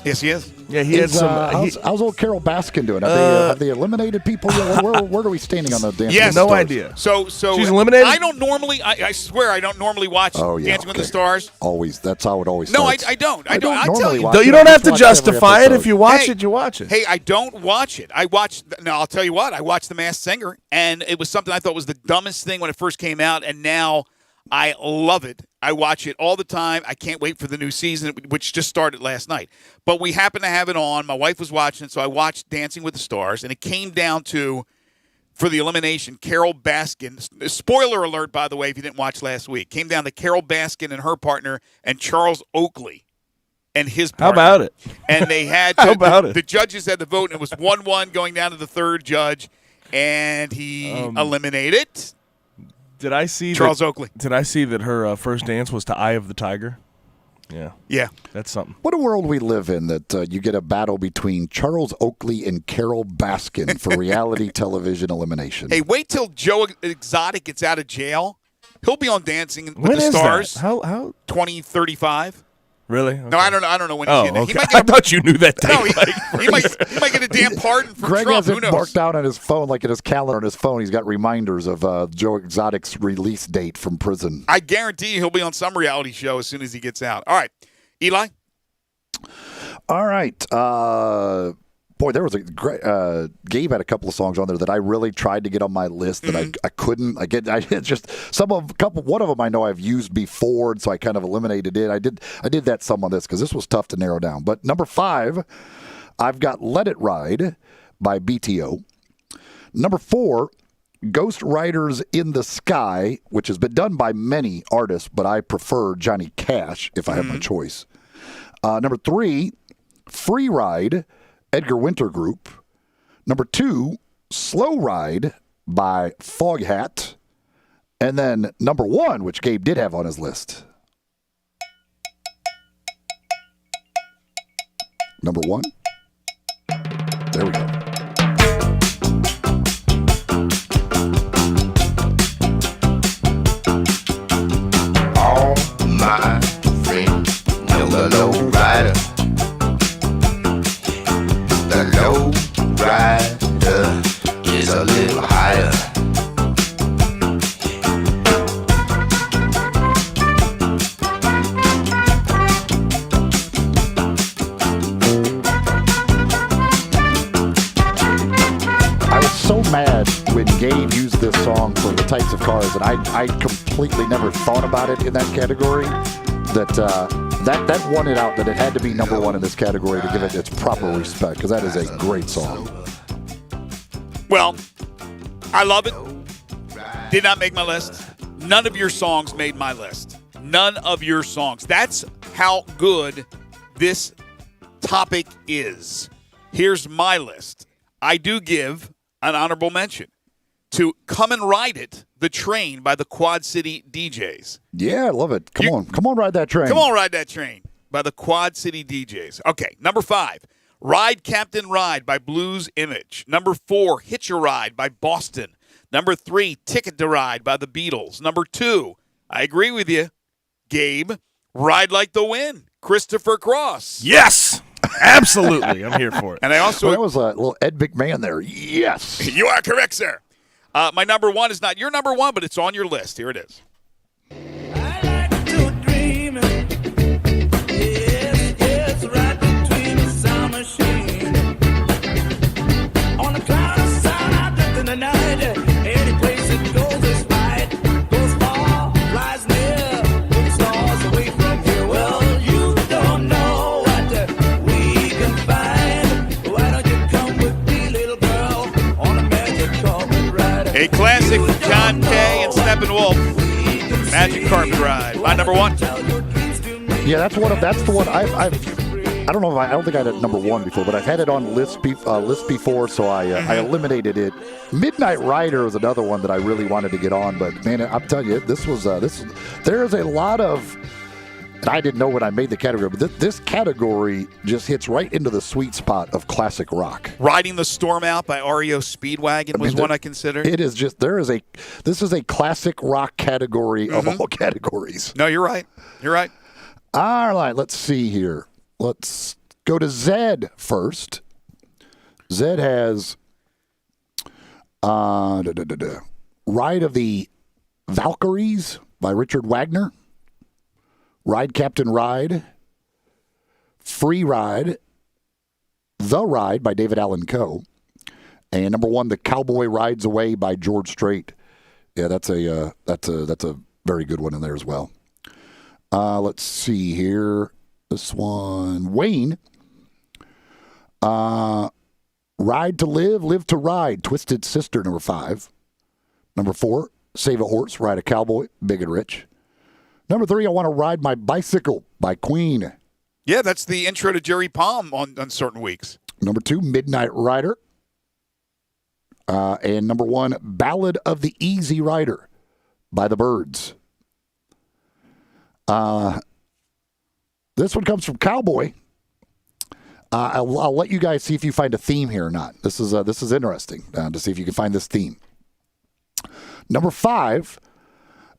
Yes, he is. Yeah, he had some. How's old Carol Baskin doing? Have they eliminated people? Where are we standing on the Dancing Yes, with the no Stars? idea. So She's eliminated? I don't normally. I swear I don't normally watch Dancing with the Stars. Always. That's how it always No, starts. I don't. I don't I'll tell normally you. watch it. You don't I have to just watch every justify it. episode. If you watch it, you watch it. Hey, I don't watch it. I watch. Now I'll tell you what. I watched The Masked Singer, and it was something I thought was the dumbest thing when it first came out, and now I love it. I watch it all the time. I can't wait for the new season, which just started last night. But we happened to have it on. My wife was watching it, so I watched Dancing with the Stars, and it came down to, for the elimination, Carol Baskin. Spoiler alert, by the way, if you didn't watch last week. Came down to Carol Baskin and her partner and Charles Oakley and his partner. How about it? And they had the judges had the vote, and it was 1-1 going down to the third judge, and he eliminated Did I see Charles Oakley. Did I see that her first dance was to Eye of the Tiger? Yeah. Yeah. That's something. What a world we live in that you get a battle between Charles Oakley and Carol Baskin for reality television elimination. Hey, wait till Joe Exotic gets out of jail. He'll be on Dancing with When the is Stars. that? How? 2035. Really? No, Okay. I don't know when he's in it. Okay. He might I thought you knew that. No, he might get a damn pardon from Greg Trump. has Who it knows? marked down on his phone, like in his calendar on his phone. He's got reminders of Joe Exotic's release date from prison. I guarantee he'll be on some reality show as soon as he gets out. All right, Eli. All right. Boy, there was a great. Gabe had a couple of songs on there that I really tried to get on my list that I couldn't. It's just one of them I know I've used before, and so I kind of eliminated it. I did that some on this because this was tough to narrow down. But number 5, I've got "Let It Ride" by BTO. Number 4, "Ghost Riders in the Sky," which has been done by many artists, but I prefer Johnny Cash if I have my choice. Number 3, "Free Ride," Edgar Winter Group. Number 2, "Slow Ride" by Foghat. And then number 1, which Gabe did have on his list. Number 1. There we go. All my friends know the low rider. The low rider is a little higher. I was so mad when Gabe used this song for the types of cars, and I completely never thought about it in that category. That won it out, that it had to be number 1 in this category to give it its proper respect, because that is a great song. Well, I love it. Did not make my list. None of your songs made my list. None of your songs. That's how good this topic is. Here's my list. I do give an honorable mention to "Come and Ride It," the train by the Quad City DJs. Yeah, I love it. Come on, ride that train. Come on, ride that train by the Quad City DJs. Okay, number 5, "Ride Captain Ride" by Blues Image. Number 4, "Hitch a Ride" by Boston. Number 3, "Ticket to Ride" by the Beatles. Number 2, I agree with you, Gabe, "Ride Like the Wind," Christopher Cross. Yes, absolutely. I'm here for it. And I also that was a little Ed McMahon there. Yes. You are correct, sir. My number 1 is not your number 1, but it's on your list. Here it is. A classic, John Kay and Steppenwolf, "Magic Carpet Ride." My number 1. Yeah, that's the one I don't know if I don't think I had it number 1 before, but I've had it on list before, so I eliminated it. "Midnight Rider" was another one that I really wanted to get on, but man, I'm telling you, there is a lot of. And I didn't know when I made the category, but this category just hits right into the sweet spot of classic rock. "Riding the Storm Out" by REO Speedwagon was one I considered. It is just this is a classic rock category of all categories. No, you're right. You're right. All right, let's see here. Let's go to Zed first. Zed has "Ride of the Valkyries" by Richard Wagner. "Ride Captain Ride," "Free Ride," "The Ride" by David Allan Coe, and number 1, "The Cowboy Rides Away" by George Strait. Yeah, that's a very good one in there as well. Let's see here. This one, Wayne. Ride to Live, Live to Ride, Twisted Sister, number 5. Number 4, Save a Horse, Ride a Cowboy, Big and Rich. Number 3, I Want to Ride My Bicycle by Queen. Yeah, that's the intro to Jerry Palm on certain weeks. Number 2, Midnight Rider. And number 1, Ballad of the Easy Rider by the Byrds. This one comes from Cowboy. I'll let you guys see if you find a theme here or not. This is interesting to see if you can find this theme. Number 5,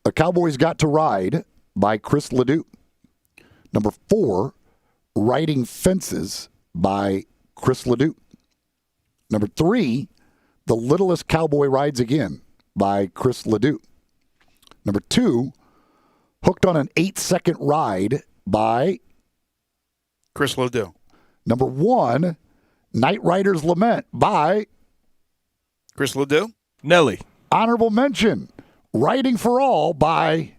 A Cowboy's Got to Ride by Chris Ledoux. Number 4, Riding Fences by Chris Ledoux. Number 3, The Littlest Cowboy Rides Again by Chris Ledoux. Number 2, Hooked on an 8-Second Ride by Chris Ledoux. Number 1, Night Rider's Lament by Chris Ledoux. Nelly. Honorable mention, Riding for All by...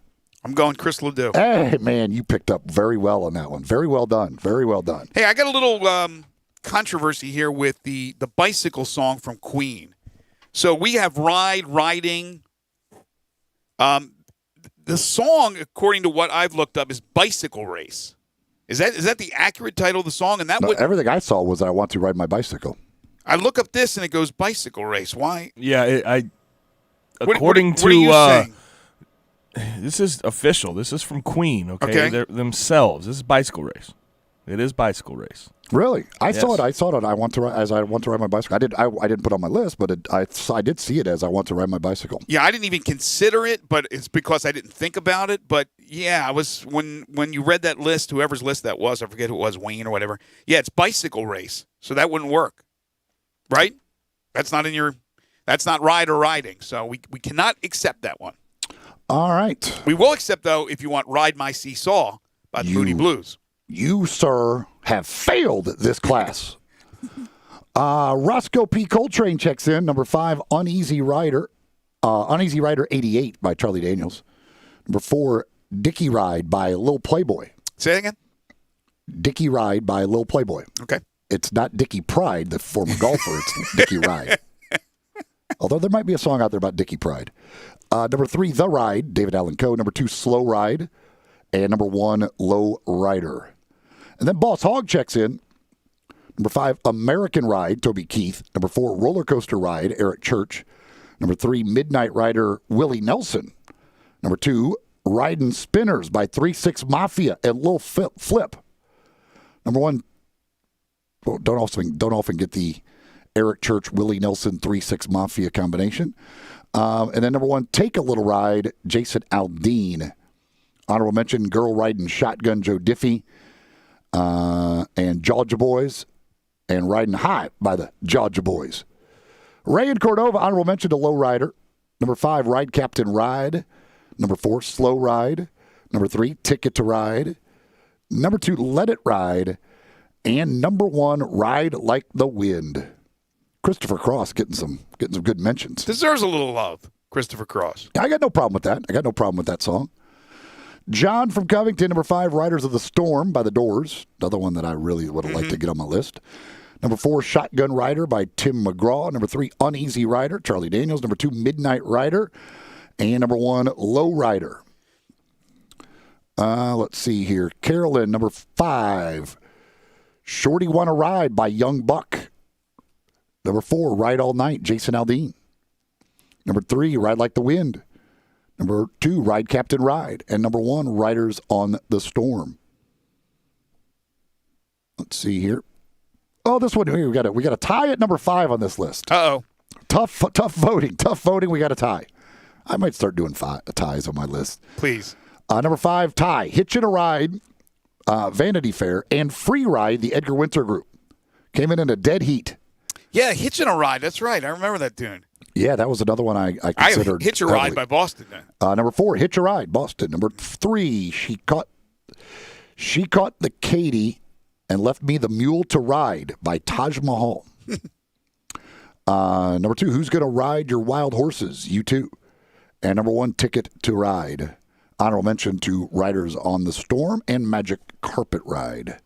I'm going Chris Ledoux. Hey, man, you picked up very well on that one. Very well done. Very well done. Hey, I got a little controversy here with the bicycle song from Queen. So we have riding. The song, according to what I've looked up, is Bicycle Race. Is that the accurate title of the song? And everything I saw was I Want to Ride My Bicycle. I look up this and it goes Bicycle Race. Why? Yeah, According to what are you saying? This is official. This is from Queen. Okay, They're themselves. This is Bicycle Race. It is Bicycle Race. Really? I saw it. I want to ride my bicycle. I didn't put it on my list, but I did see it as I Want to Ride My Bicycle. Yeah, I didn't even consider it, but it's because I didn't think about it. But yeah, I was when you read that list, whoever's list that was, I forget who it was, Wayne or whatever. Yeah, it's Bicycle Race, so that wouldn't work, right? That's not ride or riding, so we cannot accept that one. All right. We will accept though if you want Ride My Seesaw by the Moody Blues. You, sir, have failed this class. Roscoe P. Coltrane checks in. Number 5, Uneasy Rider 88 by Charlie Daniels. Number 4, Dickie Ride by Lil Playboy. Say it again. Dickie Ride by Lil Playboy. Okay. It's not Dickie Pride, the former golfer. It's Dickie Ride. Although there might be a song out there about Dickie Pride. Number 3, The Ride, David Allan Coe. Number 2, Slow Ride. And number 1, Low Rider. And then Boss Hog checks in. Number 5, American Ride, Toby Keith. Number 4, Roller Coaster Ride, Eric Church. Number 3, Midnight Rider, Willie Nelson. Number 2, Riding Spinners by 3-6 Mafia and Lil Flip. Number 1, don't often get the Eric Church, Willie Nelson, 3-6 Mafia combination. And then number 1, Take a Little Ride, Jason Aldean. Honorable mention, Girl Riding Shotgun, Joe Diffie. And Georgia Boys, and Riding High by the Georgia Boys. Ray and Cordova, honorable mention to Low Rider. Number 5, Ride Captain Ride. Number 4, Slow Ride. Number 3, Ticket to Ride. Number 2, Let It Ride. And number 1, Ride Like the Wind. Christopher Cross getting some good mentions. Deserves a little love, Christopher Cross. I got no problem with that. I got no problem with that song. John from Covington, number 5, Riders of the Storm by The Doors. Another one that I really would have liked to get on my list. Number 4, Shotgun Rider by Tim McGraw. Number 3, Uneasy Rider, Charlie Daniels. Number 2, Midnight Rider. And number 1, Low Rider. Let's see here. Carolyn, number 5, Shorty Wanna Ride by Young Buck. Number 4, Ride All Night, Jason Aldean. Number 3, Ride Like the Wind. Number 2, Ride Captain Ride. And number 1, Riders on the Storm. Let's see here. Oh, this one here, we got a tie at number 5 on this list. Uh-oh. Tough voting. We got a tie. I might start doing ties on my list. Please. Number 5, tie. Hitchin' a Ride, Vanity Fair, and Free Ride, the Edgar Winter Group. Came in a dead heat. Yeah, Hitchin' a Ride. That's right. I remember that tune. Yeah, that was another one I considered. Hitch a Ride by Boston. Number 4, Hitch a Ride, Boston. Number 3, She Caught the Katy and Left Me the Mule to Ride by Taj Mahal. Number 2, Who's Gonna Ride Your Wild Horses? U2. And number 1, Ticket to Ride. Honorable mention to Riders on the Storm and Magic Carpet Ride.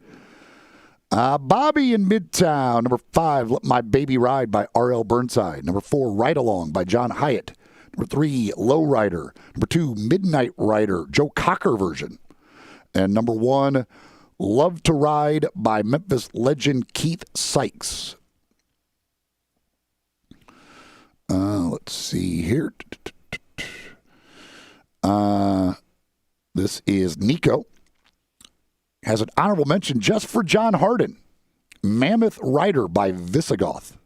Bobby in Midtown. Number 5, Let My Baby Ride by R.L. Burnside. Number 4, Ride Along by John Hyatt. Number 3, Low Rider. Number 2, Midnight Rider, Joe Cocker version. And number 1, Love to Ride by Memphis legend Keith Sykes. Let's see here. This is Nico. Has an honorable mention just for John Harden. Mammoth Rider by Visigoth.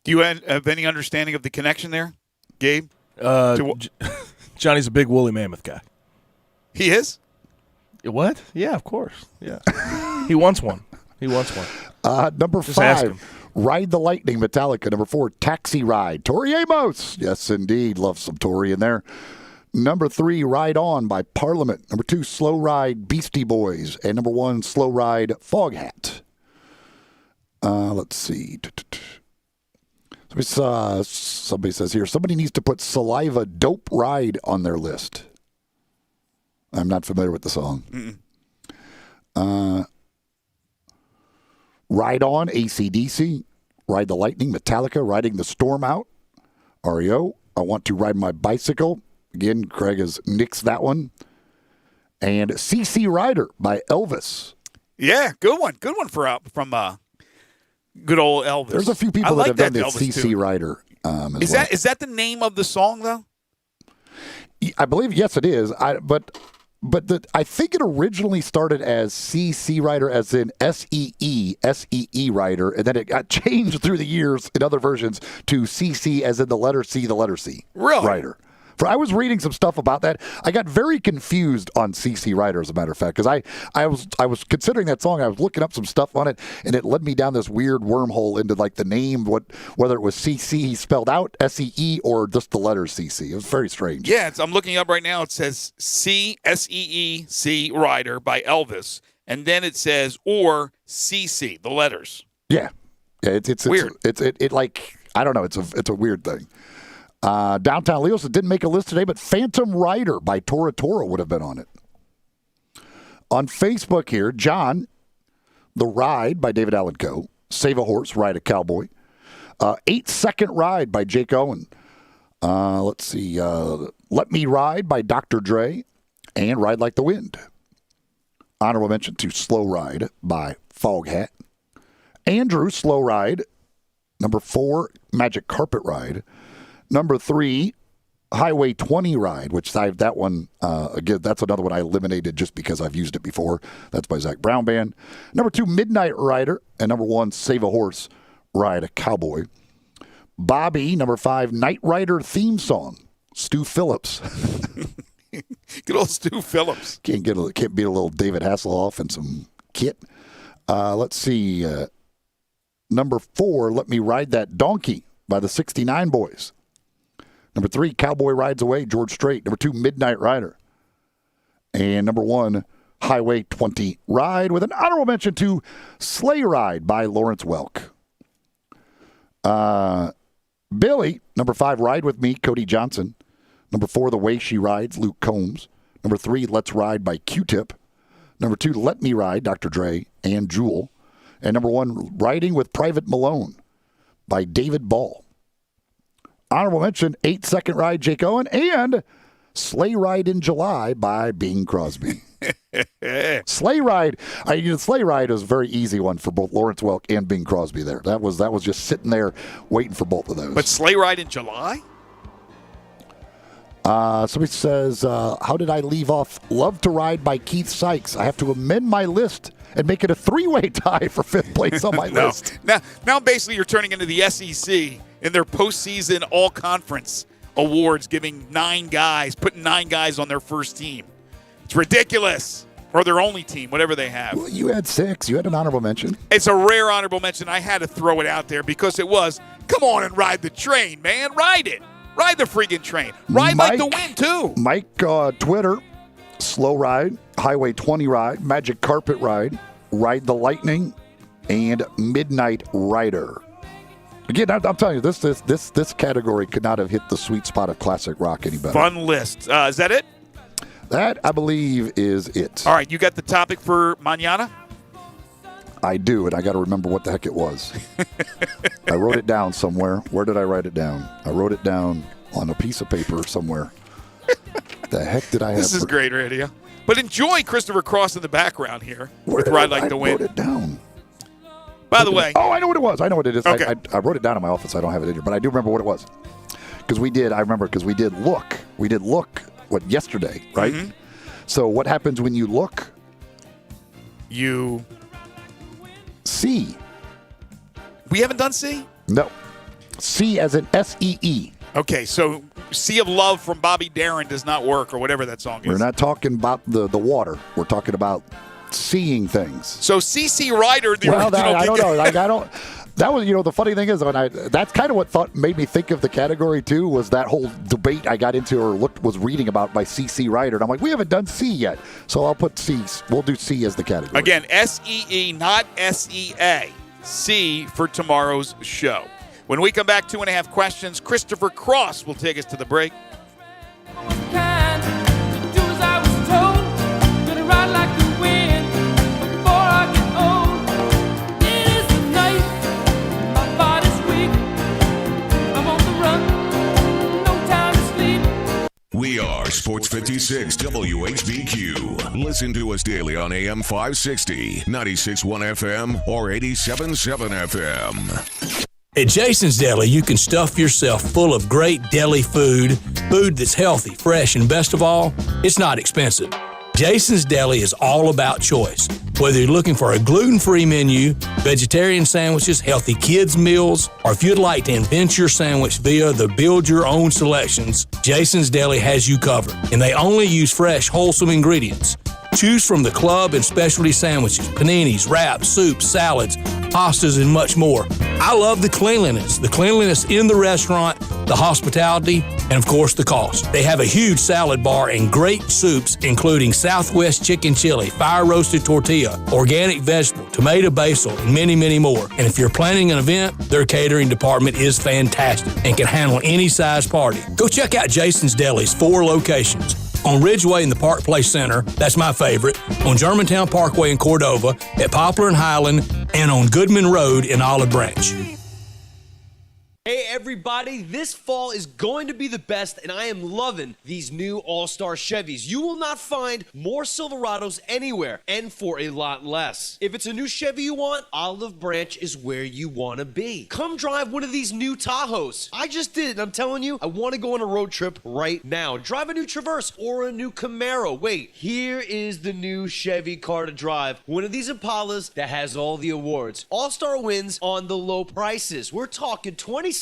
Do you have any understanding of the connection there, Gabe? Johnny's a big woolly mammoth guy. He is? What? Yeah, of course. Yeah. He wants one. Number Just ask 5, him. Ride the Lightning, Metallica. Number 4, Taxi Ride, Tori Amos. Yes, indeed. Love some Tori in there. Number 3, Ride On by Parliament. Number 2, Slow Ride, Beastie Boys. And number 1, Slow Ride, Foghat. Let's see. Somebody says here, somebody needs to put Saliva Dope Ride on their list. I'm not familiar with the song. Ride On, AC/DC. Ride the Lightning, Metallica. Riding the Storm Out, REO. I Want to Ride My Bicycle. Again, Craig has nixed that one. And CC Rider by Elvis. Yeah, good one. Good one from good old Elvis. There's a few people that have done the CC Rider. Is that the name of the song, though? I believe, yes, it is. But I think it originally started as CC Rider, as in SEE Rider, and then it got changed through the years in other versions to CC, as in the letter C, Really? Rider. I was reading some stuff about that. I got very confused on CC Rider, as a matter of fact, because I was considering that song. I was looking up some stuff on it, and it led me down this weird wormhole into like the name, whether it was CC spelled out SEE or just the letter CC. It was very strange. Yeah, I'm looking up right now. It says CSEEC Rider by Elvis, and then it says or CC, the letters. Yeah, it's weird. It like, I don't know. It's a weird thing. Downtown Leos, it didn't make a list today, but Phantom Rider by Tora Tora would have been on it. On Facebook here, John, The Ride by David Allen Coe, Save a Horse, Ride a Cowboy, 8-Second Ride by Jake Owen. Let's see, Let Me Ride by Dr. Dre, and Ride Like the Wind. Honorable mention to Slow Ride by Foghat. Andrew, Slow Ride. Number 4, Magic Carpet Ride. Number 3, Highway 20 Ride, which that one, again, that's another one I eliminated just because I've used it before. That's by Zach Brown Band. Number 2, Midnight Rider. And number 1, Save a Horse, Ride a Cowboy. Bobby, number 5, Knight Rider theme song, Stu Phillips. Good old Stu Phillips. Can't beat a little David Hasselhoff and some Kit. Let's see. Number 4, Let Me Ride That Donkey by the 69 Boys. Number 3, Cowboy Rides Away, George Strait. Number 2, Midnight Rider. And number 1, Highway 20 Ride, with an honorable mention to Sleigh Ride by Lawrence Welk. Billy, number 5, Ride With Me, Cody Johnson. Number 4, The Way She Rides, Luke Combs. Number 3, Let's Ride by Q-Tip. Number 2, Let Me Ride, Dr. Dre and Jewel. And number 1, Riding with Private Malone by David Ball. Honorable mention, 8-Second Ride, Jake Owen, and Sleigh Ride in July by Bing Crosby. Sleigh Ride, Sleigh Ride was a very easy one for both Lawrence Welk and Bing Crosby there. That was just sitting there waiting for both of those. But Sleigh Ride in July? Somebody says, how did I leave off Love to Ride by Keith Sykes? I have to amend my list and make it a 3-way tie for 5th place on my list. Now basically you're turning into the SEC in their postseason all-conference awards, putting 9 guys on their first team. It's ridiculous. Or their only team, whatever they have. Well, you had 6. You had an honorable mention. It's a rare honorable mention. I had to throw it out there because it was, come on and ride the train, man. Ride it. Ride the freaking train. Ride like the wind, too. Mike, Twitter, Slow Ride, Highway 20 Ride, Magic Carpet Ride, Ride the Lightning, and Midnight Rider. Again, I'm telling you, this category could not have hit the sweet spot of classic rock any better. Fun list. Is that it? That, I believe, is it. All right, you got the topic for mañana? I do, and I got to remember what the heck it was. I wrote it down somewhere. Where did I write it down? I wrote it down on a piece of paper somewhere. The heck did I have? This is great radio. But enjoy Christopher Cross in the background here with Ride Like the Wind. I wrote it down. By the way. Oh, I know what it was. I know what it is. Okay. I wrote it down in my office. I don't have it in here, but I do remember what it was. Because we did look. We did look, yesterday, right? Mm-hmm. So what happens when you look? You see. We haven't done C? No. C as in S-E-E. Okay, so Sea of Love from Bobby Darin does not work, or whatever that song is. We're not talking about the water. We're talking about seeing things. So C.C. Ryder, original. I don't know. Like, I don't. That was, the funny thing is, that's kind of what made me think of the category too, was that whole debate I got into or was reading about by C.C. Ryder. And I'm like, we haven't done C yet. So I'll put C. We'll do C as the category. Again, S-E-E, not S-E-A. C for tomorrow's show. When we come back, 2.5 questions. Christopher Cross will take us to the break. We are Sports 56 WHBQ. Listen to us daily on AM 560, 96.1 FM, or 87.7 FM. At Jason's Deli, you can stuff yourself full of great deli food that's healthy, fresh, and best of all, it's not expensive. Jason's Deli is all about choice. Whether you're looking for a gluten-free menu, vegetarian sandwiches, healthy kids' meals, or if you'd like to invent your sandwich via the build-your-own selections, Jason's Deli has you covered. And they only use fresh, wholesome ingredients. Choose from the club and specialty sandwiches, paninis, wraps, soups, salads, pastas, and much more. I love the cleanliness in the restaurant, the hospitality, and of course the cost. They have a huge salad bar and great soups, including Southwest chicken chili, fire roasted tortilla, organic vegetable, tomato basil, and many, many more. And if you're planning an event, their catering department is fantastic and can handle any size party. Go check out Jason's Deli's 4 locations. On Ridgeway in the Park Place Center, that's my favorite, on Germantown Parkway in Cordova, at Poplar and Highland, and on Goodman Road in Olive Branch. Hey everybody, this fall is going to be the best, and I am loving these new All-Star Chevys. You will not find more Silverados anywhere, and for a lot less. If it's a new Chevy you want, Olive Branch is where you want to be. Come drive one of these new Tahoes. I just did it, and I'm telling you, I want to go on a road trip right now. Drive a new Traverse or a new Camaro. Wait, here is the new Chevy car to drive. One of these Impalas that has all the awards. All-Star wins on the low prices. We're talking 20-something.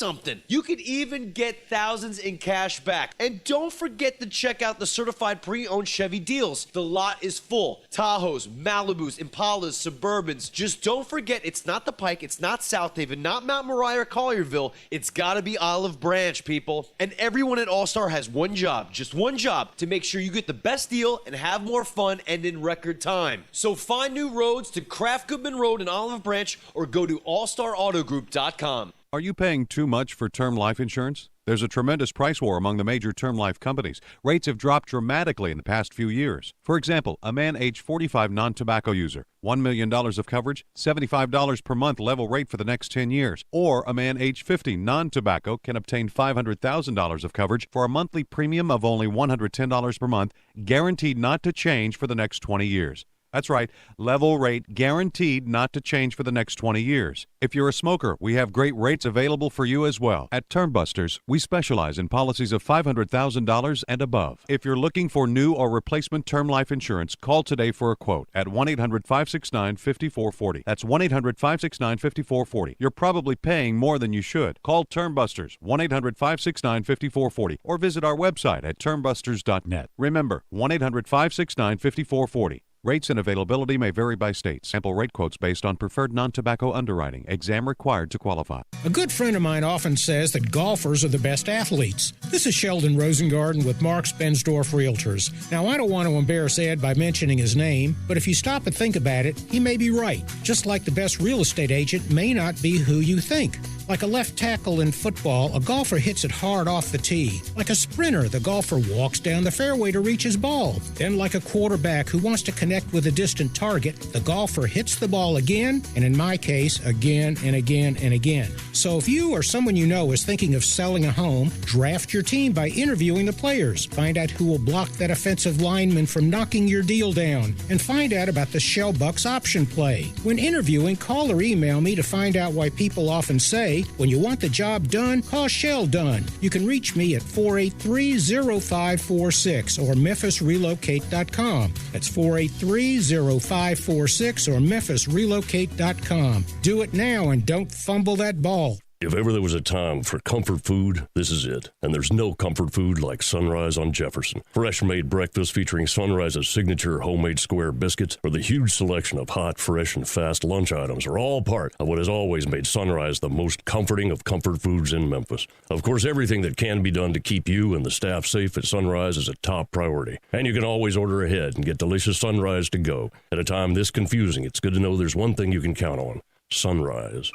You could even get thousands in cash back. And don't forget to check out the certified pre-owned Chevy deals. The lot is full. Tahoes, Malibus, Impalas, Suburbans. Just don't forget, it's not the Pike, it's not South Haven, not Mount Moriah or Collierville. It's gotta be Olive Branch, people. And everyone at All-Star has one job, just one job, to make sure you get the best deal and have more fun and in record time. So find new roads to Kraft Goodman Road in Olive Branch or go to allstarautogroup.com. Are you paying too much for term life insurance? There's a tremendous price war among the major term life companies. Rates have dropped dramatically in the past few years. For example, a man age 45 non-tobacco user, $1 million of coverage, $75 per month level rate for the next 10 years. Or a man age 50 non-tobacco can obtain $500,000 of coverage for a monthly premium of only $110 per month, guaranteed not to change for the next 20 years. That's right, level rate guaranteed not to change for the next 20 years. If you're a smoker, we have great rates available for you as well. At Termbusters, we specialize in policies of $500,000 and above. If you're looking for new or replacement term life insurance, call today for a quote at 1-800-569-5440. That's 1-800-569-5440. You're probably paying more than you should. Call Termbusters, 1-800-569-5440, or visit our website at termbusters.net. Remember, 1-800-569-5440. Rates and availability may vary by state. Sample rate quotes based on preferred non-tobacco underwriting. Exam required to qualify. A good friend of mine often says that golfers are the best athletes. This is Sheldon Rosengarten with Marks Bensdorf Realtors. Now, I don't want to embarrass Ed by mentioning his name, but if you stop and think about it, he may be right. Just like the best real estate agent may not be who you think. Like a left tackle in football, a golfer hits it hard off the tee. Like a sprinter, the golfer walks down the fairway to reach his ball. Then like a quarterback who wants to connect with a distant target, the golfer hits the ball again, and in my case, again and again and again. So if you or someone you know is thinking of selling a home, draft your team by interviewing the players. Find out who will block that offensive lineman from knocking your deal down, and find out about the Shell Bucks option play. When interviewing, call or email me to find out why people often say, when you want the job done, call Shell Done. You can reach me at 483-0546 or memphisrelocate.com. That's 483-0546 or memphisrelocate.com. Do it now and don't fumble that ball. If ever there was a time for comfort food, this is it. And there's no comfort food like Sunrise on Jefferson. Fresh-made breakfast featuring Sunrise's signature homemade square biscuits or the huge selection of hot, fresh, and fast lunch items are all part of what has always made Sunrise the most comforting of comfort foods in Memphis. Of course, everything that can be done to keep you and the staff safe at Sunrise is a top priority. And you can always order ahead and get delicious Sunrise to go. At a time this confusing, it's good to know there's one thing you can count on: Sunrise.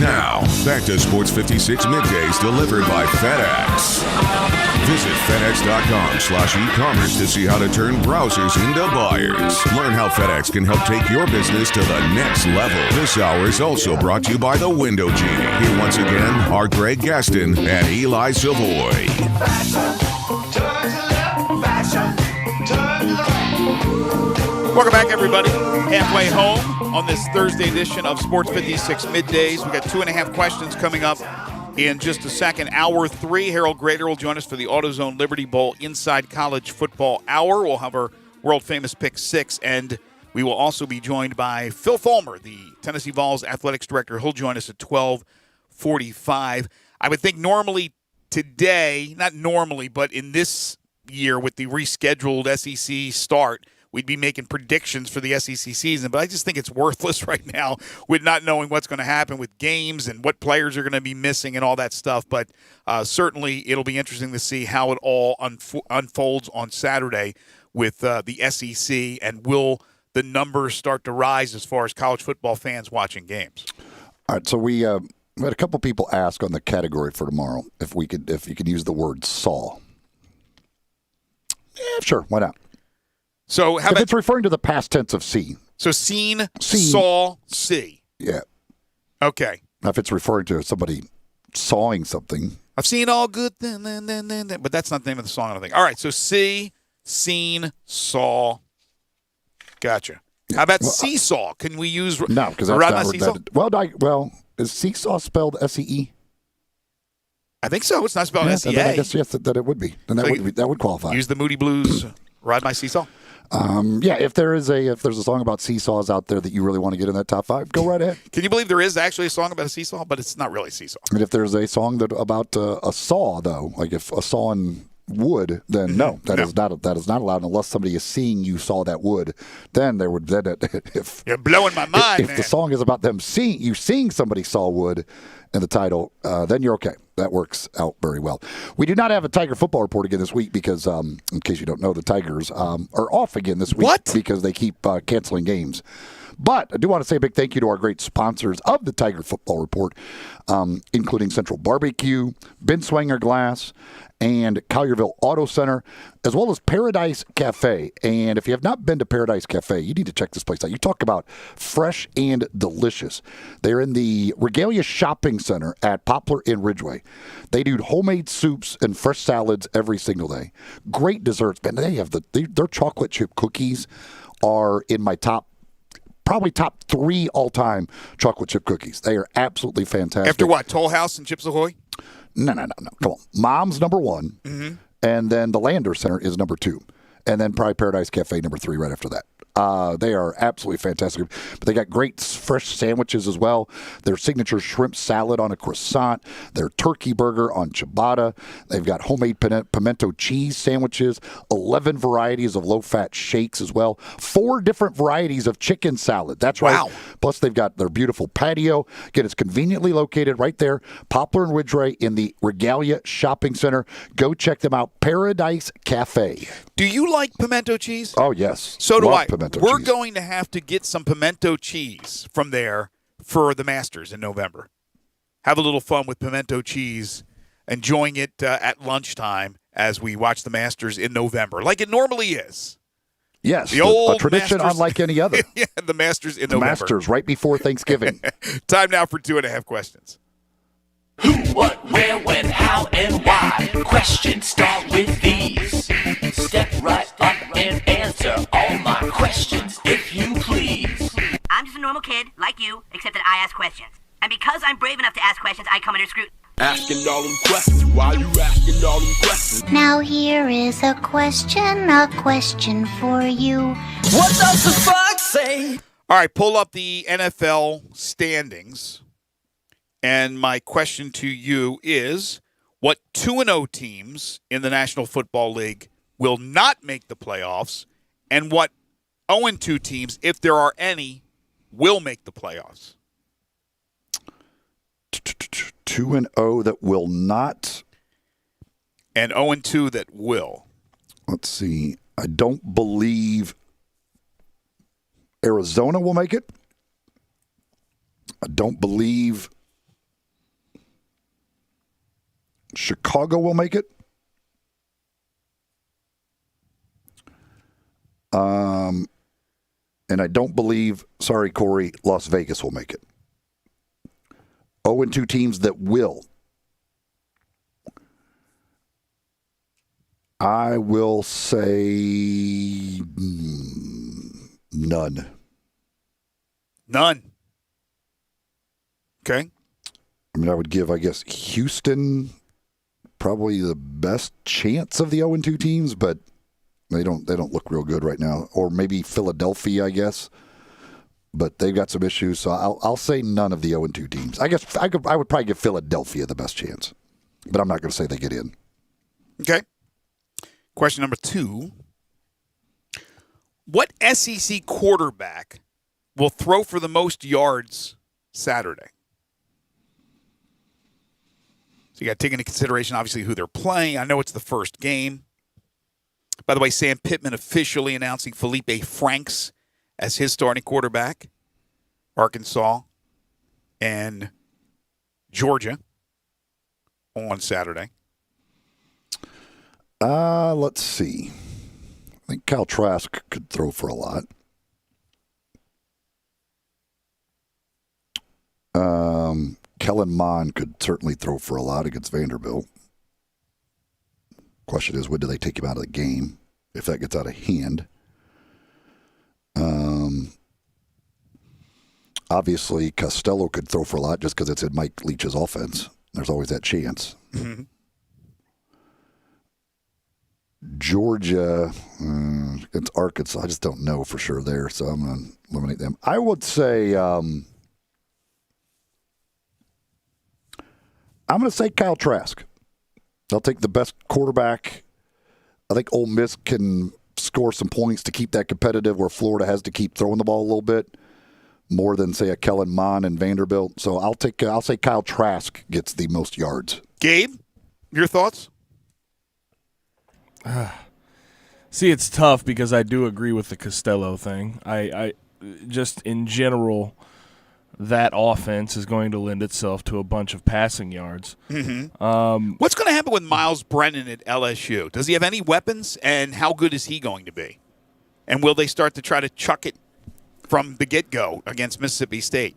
Now, back to Sports 56 Middays delivered by FedEx. Visit FedEx.com/e-commerce to see how to turn browsers into buyers. Learn how FedEx can help take your business to the next level. This hour is also brought to you by the Window Genie. Here once again are Greg Gaston and Eli Savoy. Welcome back, everybody. Halfway home on this Thursday edition of Sports 56 Middays. We've got 2.5 questions coming up in just a second. Hour 3, Harold Grader will join us for the AutoZone Liberty Bowl Inside College Football Hour. We'll have our world-famous Pick 6, and we will also be joined by Phil Fulmer, the Tennessee Vols Athletics Director. He'll join us at 12:45. I would think normally today, not normally, but in this year with the rescheduled SEC start, we'd be making predictions for the SEC season, but I just think it's worthless right now with not knowing what's going to happen with games and what players are going to be missing and all that stuff. But certainly it'll be interesting to see how it all unfolds on Saturday with the SEC, and will the numbers start to rise as far as college football fans watching games. All right, so we had a couple people ask on the category for tomorrow if you could use the word saw. Yeah, sure, why not? So how about, it's referring to the past tense of see. So seen, saw, see. Yeah. Okay. Now, if it's referring to somebody sawing something. I've seen all good, but that's not the name of the song, I don't think. All right, so see, seen, saw. Gotcha. How about seesaw? Can we use no? Because ride my seesaw? Is seesaw spelled S-E-E? I think so. It's not spelled S-E-A. I guess yes, that it would be. Then that would qualify. Use the Moody Blues. Ride my seesaw. Yeah, if there's a song about seesaws out there that you really want to get in that top 5, go right ahead. Can you believe there is actually a song about a seesaw, but it's not really a seesaw? And if there's a song about a saw, though, like if a saw in wood, then no, that is not allowed unless somebody is seeing you saw that wood. Then there would if you're blowing my mind. If the song is about them seeing somebody saw wood in the title, then you're okay. That works out very well. We do not have a Tiger football report again this week because, in case you don't know, the Tigers are off again this week because they keep canceling games. But I do want to say a big thank you to our great sponsors of the Tiger Football Report, including Central Barbecue, Ben Swanger Glass, and Collierville Auto Center, as well as Paradise Cafe. And if you have not been to Paradise Cafe, you need to check this place out. You talk about fresh and delicious. They're in the Regalia Shopping Center at Poplar in Ridgeway. They do homemade soups and fresh salads every single day. Great desserts. And they have their chocolate chip cookies are in my probably top 3 all-time chocolate chip cookies. They are absolutely fantastic. After what? Toll House and Chips Ahoy? No. Come on. Mom's number 1, and then the Lander Center is number 2, and then probably Paradise Cafe number 3 right after that. They are absolutely fantastic. But they got great fresh sandwiches as well. Their signature shrimp salad on a croissant. Their turkey burger on ciabatta. They've got homemade pimento cheese sandwiches. 11 varieties of low-fat shakes as well. 4 different varieties of chicken salad. That's right. Wow. Plus, they've got their beautiful patio. Again, it's conveniently located right there, Poplar and Ridgeway in the Regalia Shopping Center. Go check them out. Paradise Cafe. Do you like pimento cheese? Oh, yes. So do I. We're going to have to get some pimento cheese from there for the Masters in November. Have a little fun with pimento cheese, enjoying it at lunchtime as we watch the Masters in November, like it normally is. Yes, the old a tradition Masters, unlike any other. Yeah, the Masters in the November. Masters right before Thanksgiving. Time now for 2.5 questions. Who, what, where, when, how, and why? Questions start with these. Step right up and answer all my questions, if you please. I'm just a normal kid, like you, except that I ask questions. And because I'm brave enough to ask questions, I come under scrutiny. Asking all them questions, why you asking all them questions? Now here is a question for you. What does the fuck say? All right, pull up the NFL standings. And my question to you is, what 2-0 teams in the National Football League will not make the playoffs, and what 0-2 teams, if there are any, will make the playoffs? 2-0 that will not. And 0-2 that will. Let's see. I don't believe Arizona will make it. I don't believe Chicago will make it. And I don't believe, sorry, Corey, Las Vegas will make it. 0-2 teams that will. I will say none. None. Okay. I mean, I would give, I guess, Houston probably the best chance of the 0-2 teams, but they don't look real good right now. Or maybe Philadelphia, I guess. But they've got some issues, so I'll say none of the 0-2 teams. I guess I would probably give Philadelphia the best chance, but I'm not going to say they get in. Okay. Question number 2. What SEC quarterback will throw for the most yards Saturday? So you got to take into consideration, obviously, who they're playing. I know it's the first game. By the way, Sam Pittman officially announcing Felipe Franks as his starting quarterback. Arkansas and Georgia on Saturday. Let's see. I think Kyle Trask could throw for a lot. Kellen Mond could certainly throw for a lot against Vanderbilt. Question is, when do they take him out of the game if that gets out of hand? Obviously, Costello could throw for a lot just because it's in Mike Leach's offense. There's always that chance. Mm-hmm. Georgia against Arkansas, I just don't know for sure there, so I'm going to eliminate them. I would say I'm going to say Kyle Trask. They'll take the best quarterback. I think Ole Miss can score some points to keep that competitive where Florida has to keep throwing the ball a little bit more than, say, a Kellen Mond and Vanderbilt. So I'll say Kyle Trask gets the most yards. Gabe, your thoughts? See, it's tough because I do agree with the Costello thing. I just in general, that offense is going to lend itself to a bunch of passing yards. Mm-hmm. What's going to happen with Miles Brennan at LSU? Does he have any weapons, and how good is he going to be? And will they start to try to chuck it from the get-go against Mississippi State?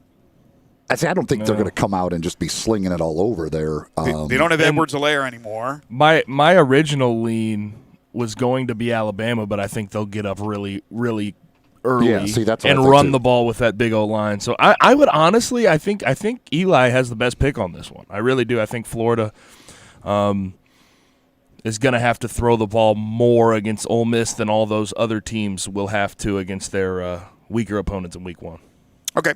I don't think they're going to come out and just be slinging it all over there. They don't have Edwards-Helaire anymore. My original lean was going to be Alabama, but I think they'll get up really, really early and run the ball with that big old line. So I would honestly, I think Eli has the best pick on this one. I really do. I think Florida is going to have to throw the ball more against Ole Miss than all those other teams will have to against their weaker opponents in Week 1. Okay.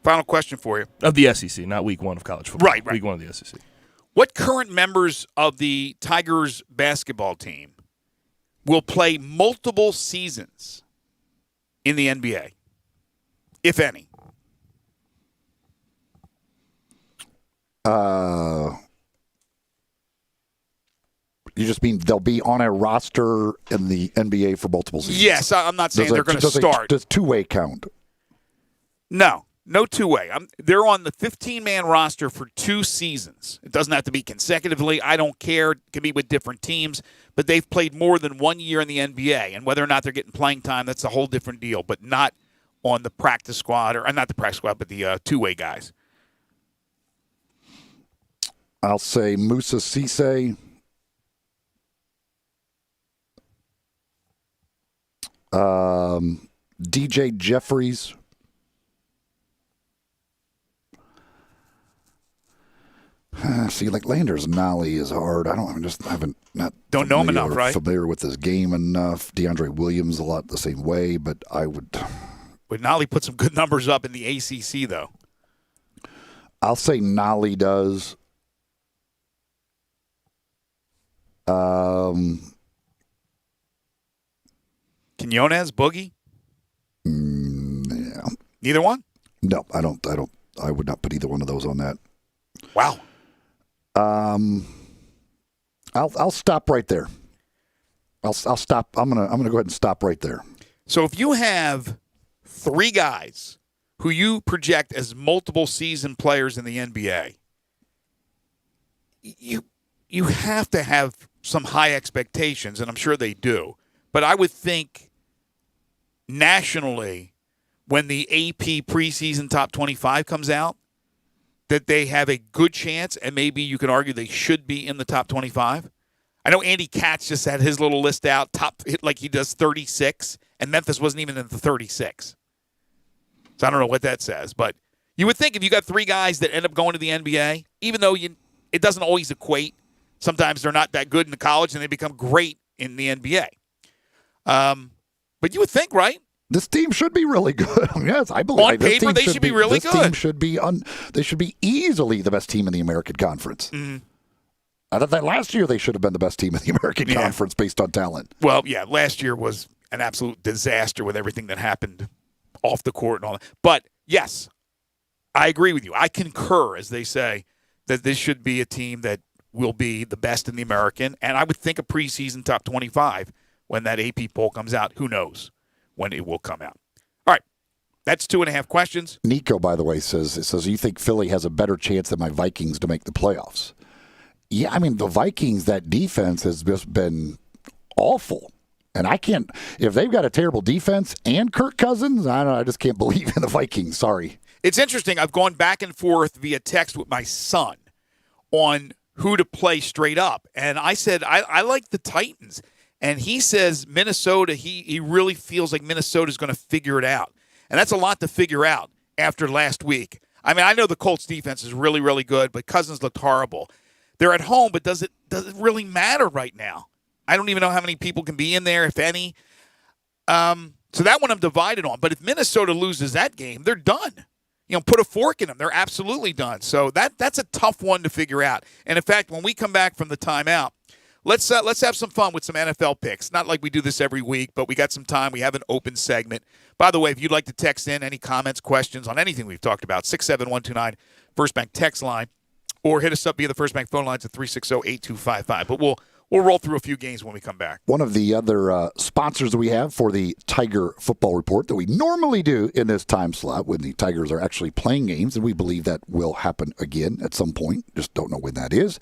Final question for you. Of the SEC, not Week 1 of college football. Right. Week 1 of the SEC. What current members of the Tigers basketball team will play multiple seasons in the NBA, if any? You just mean they'll be on a roster in the NBA for multiple seasons? Yes, I'm not saying they're going to start. Does two-way count? No. No two-way. They're on the 15-man roster for 2 seasons. It doesn't have to be consecutively. I don't care. It can be with different teams. But they've played more than 1 year in the NBA. And whether or not they're getting playing time, that's a whole different deal. But not on the practice squad, or not the practice squad, but the two-way guys. I'll say Musa Cisse. DJ Jeffries. See, like Landers Nolly is hard. Don't know him enough, right? Familiar with his game enough. DeAndre Williams a lot the same way, but I would. But Nolly put some good numbers up in the ACC, though. I'll say Nolly does. Quinones, Boogie? Yeah. Neither one? No, I don't. I would not put either one of those on that. Wow. I'll stop right there. I'll stop. I'm gonna go ahead and stop right there. So if you have 3 guys who you project as multiple season players in the NBA, you have to have some high expectations, and I'm sure they do. But I would think nationally, when the AP preseason top 25 comes out, that they have a good chance, and maybe you can argue they should be in the top 25. I know Andy Katz just had his little list out, like he does 36, and Memphis wasn't even in the 36. So I don't know what that says, but you would think if you got 3 guys that end up going to the NBA, even though it doesn't always equate. Sometimes they're not that good in the college, and they become great in the NBA. But you would think, right? This team should be really good. Yes, I believe. On paper, they should be really good. This team should be they should be easily the best team in the American Conference. Mm-hmm. I thought that last year they should have been the best team in the American Conference based on talent. Well, yeah, last year was an absolute disaster with everything that happened off the court and all that. But, yes, I agree with you. I concur, as they say, that this should be a team that will be the best in the American. And I would think a preseason top 25 when that AP poll comes out. Who knows when it will come out. All right. That's 2.5 questions. Nico, by the way, says you think Philly has a better chance than my Vikings to make the playoffs. Yeah, I mean, the Vikings, that defense has just been awful. And if they've got a terrible defense and Kirk Cousins, I just can't believe in the Vikings. Sorry. It's interesting. I've gone back and forth via text with my son on who to play straight up. And I said, I like the Titans. And he says Minnesota, he really feels like Minnesota's going to figure it out. And that's a lot to figure out after last week. I mean, I know the Colts defense is really, really good, but Cousins looked horrible. They're at home, but does it really matter right now? I don't even know how many people can be in there, if any. So that one I'm divided on. But if Minnesota loses that game, they're done. Put a fork in them. They're absolutely done. So that's a tough one to figure out. And, in fact, when we come back from the timeout, let's have some fun with some NFL picks. Not like we do this every week, but we got some time. We have an open segment. By the way, if you'd like to text in any comments, questions on anything we've talked about, 67129 First Bank text line, or hit us up via the First Bank phone lines at 360-8255. But we'll roll through a few games when we come back. One of the other sponsors that we have for the Tiger Football Report that we normally do in this time slot when the Tigers are actually playing games, and we believe that will happen again at some point. Just don't know when that is.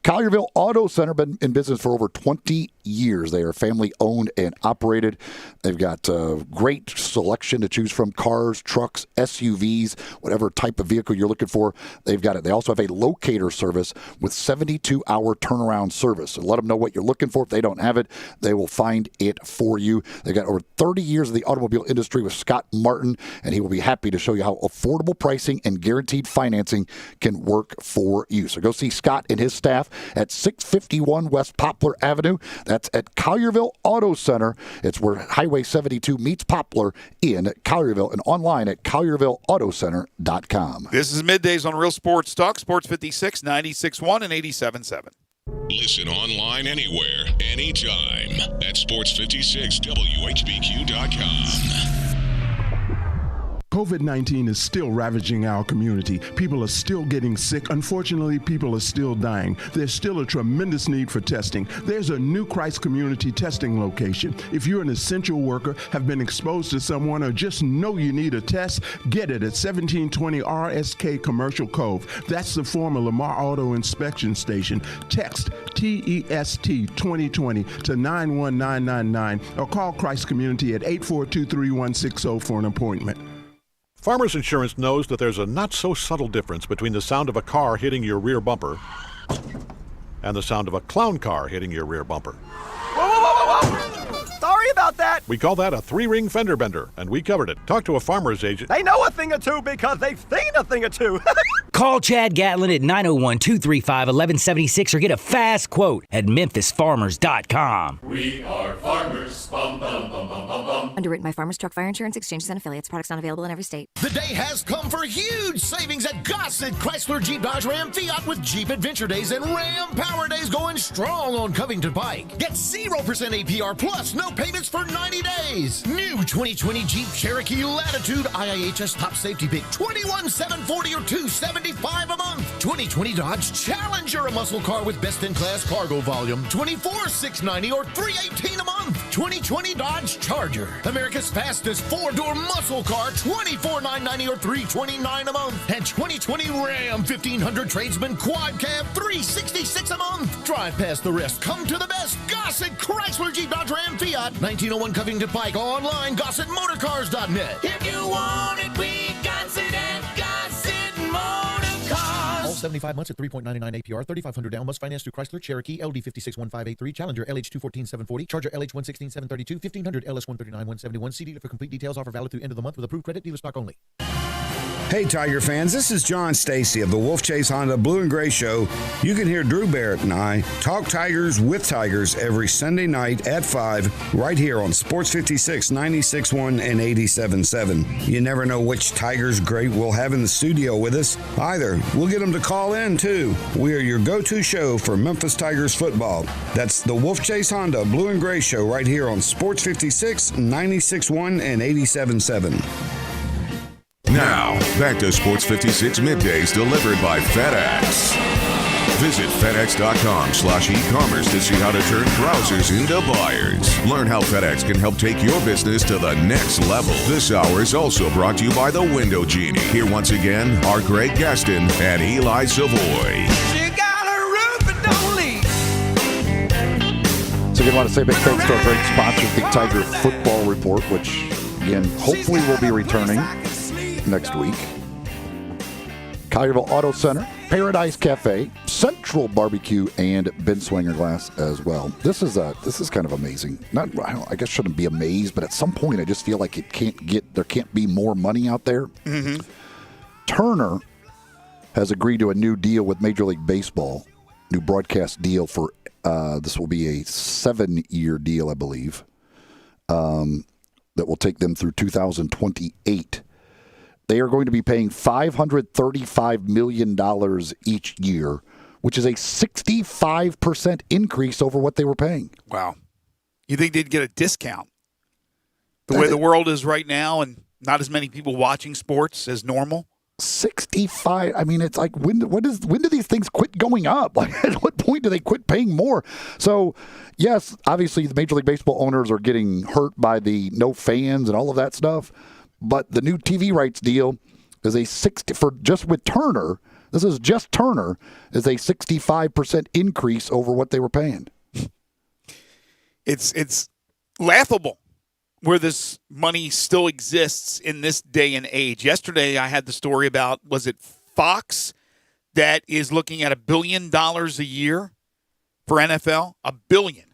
Collierville Auto Center, been in business for over 20 years. They are family-owned and operated. They've got a great selection to choose from: cars, trucks, SUVs, whatever type of vehicle you're looking for. They've got it. They also have a locator service with 72-hour turnaround service. So let them know what you're looking for. If they don't have it, they will find it for you. They've got over 30 years of the automobile industry with Scott Martin, and he will be happy to show you how affordable pricing and guaranteed financing can work for you. So go see Scott and his staff at 651 West Poplar Avenue. That's at Collierville Auto Center. It's where Highway 72 meets Poplar in Collierville, and online at ColliervilleAutoCenter.com. This is Middays on Real Sports Talk, Sports 56, 96.1 and 87.7. Listen online anywhere, anytime at sports56whbq.com. COVID-19 is still ravaging our community. People are still getting sick. Unfortunately, people are still dying. There's still a tremendous need for testing. There's a new Christ Community testing location. If you're an essential worker, have been exposed to someone, or just know you need a test, get it at 1720 RSK Commercial Cove. That's the former Lamar Auto Inspection Station. Text TEST 2020 to 91999 or call Christ Community at 842-3160 for an appointment. Farmers Insurance knows that there's a not-so-subtle difference between the sound of a car hitting your rear bumper and the sound of a clown car hitting your rear bumper. Whoa, whoa, whoa, whoa, whoa! Sorry about that! We call that a three-ring fender bender, and we covered it. Talk to a farmer's agent. They know a thing or two because they've seen a thing or two. Call Chad Gatlin at 901-235-1176 or get a fast quote at memphisfarmers.com. We are farmers. Bum, bum, bum, bum, bum, bum. Underwritten by Farmers Truck Fire Insurance Exchanges and Affiliates. Products not available in every state. The day has come for huge savings at Gossett Chrysler Jeep Dodge Ram Fiat with Jeep Adventure Days and Ram Power Days going strong on Covington Pike. Get 0% APR plus no payments for 90 days. New 2020 Jeep Cherokee Latitude IIHS top safety pick $21,740 or $275 a month. 2020 Dodge Challenger, a muscle car with best-in-class cargo volume, $24,690 or $318 a month. 2020 Dodge Charger, America's fastest four-door muscle car, $24,990 or $329 a month. And 2020 Ram 1500 Tradesman Quad Cab, $366 a month. Drive past the rest. Come to the best. Gossett Chrysler Jeep Dodge Ram Fiat, 1901 Covington Pike. Online, GossettMotorCars.net. If you want it, we got it at Gossett Motor Cars. All 75 months at 3.99 APR, 3,500 down. Must finance through Chrysler, Cherokee, LD 561583, Challenger, LH 214740, Charger, LH 116732, 1500 LS 139171. See dealer for complete details. Offer valid through end of the month with approved credit. Dealer stock only. Hey, Tiger fans, this is John Stacy of the Wolf Chase Honda Blue and Gray Show. You can hear Drew Barrett and I talk Tigers with Tigers every Sunday night at 5 right here on Sports 56, 96.1 and 87.7. You never know which Tigers great we'll have in the studio with us either. We'll get them to call in, too. We are your go-to show for Memphis Tigers football. That's the Wolf Chase Honda Blue and Gray Show right here on Sports 56, 96.1 and 87.7. Now, back to Sports 56 Middays delivered by FedEx. Visit FedEx.com/e-commerce to see how to turn browsers into buyers. Learn how FedEx can help take your business to the next level. This hour is also brought to you by the Window Genie. Here once again are Greg Gaston and Eli Savoy. She got a roof and don't leak. So again, I want to say a big thanks to our great sponsor, the Tiger Football Report, which, again, hopefully will be returning next week. Collierville Auto Center, Paradise Cafe, Central Barbecue, and Ben Swinger Glass as well. This is kind of amazing. I guess shouldn't be amazed, but at some point I just feel like there can't be more money out there. Mm-hmm. Turner has agreed to a new deal with Major League Baseball, new broadcast deal for this will be a 7-year deal, I believe, that will take them through 2028. They are going to be paying $535 million each year, which is a 65% increase over what they were paying. Wow. You think they'd get a discount? The way the world is right now and not as many people watching sports as normal? 65. I mean, it's like, when do these things quit going up? Like, at what point do they quit paying more? So, yes, obviously the Major League Baseball owners are getting hurt by the no fans and all of that stuff. But the new TV rights deal is for just with Turner. This is just Turner is a 65% increase over what they were paying. It's laughable where this money still exists in this day and age. Yesterday, I had the story about, was it Fox that is looking at $1 billion a year for NFL? $1 billion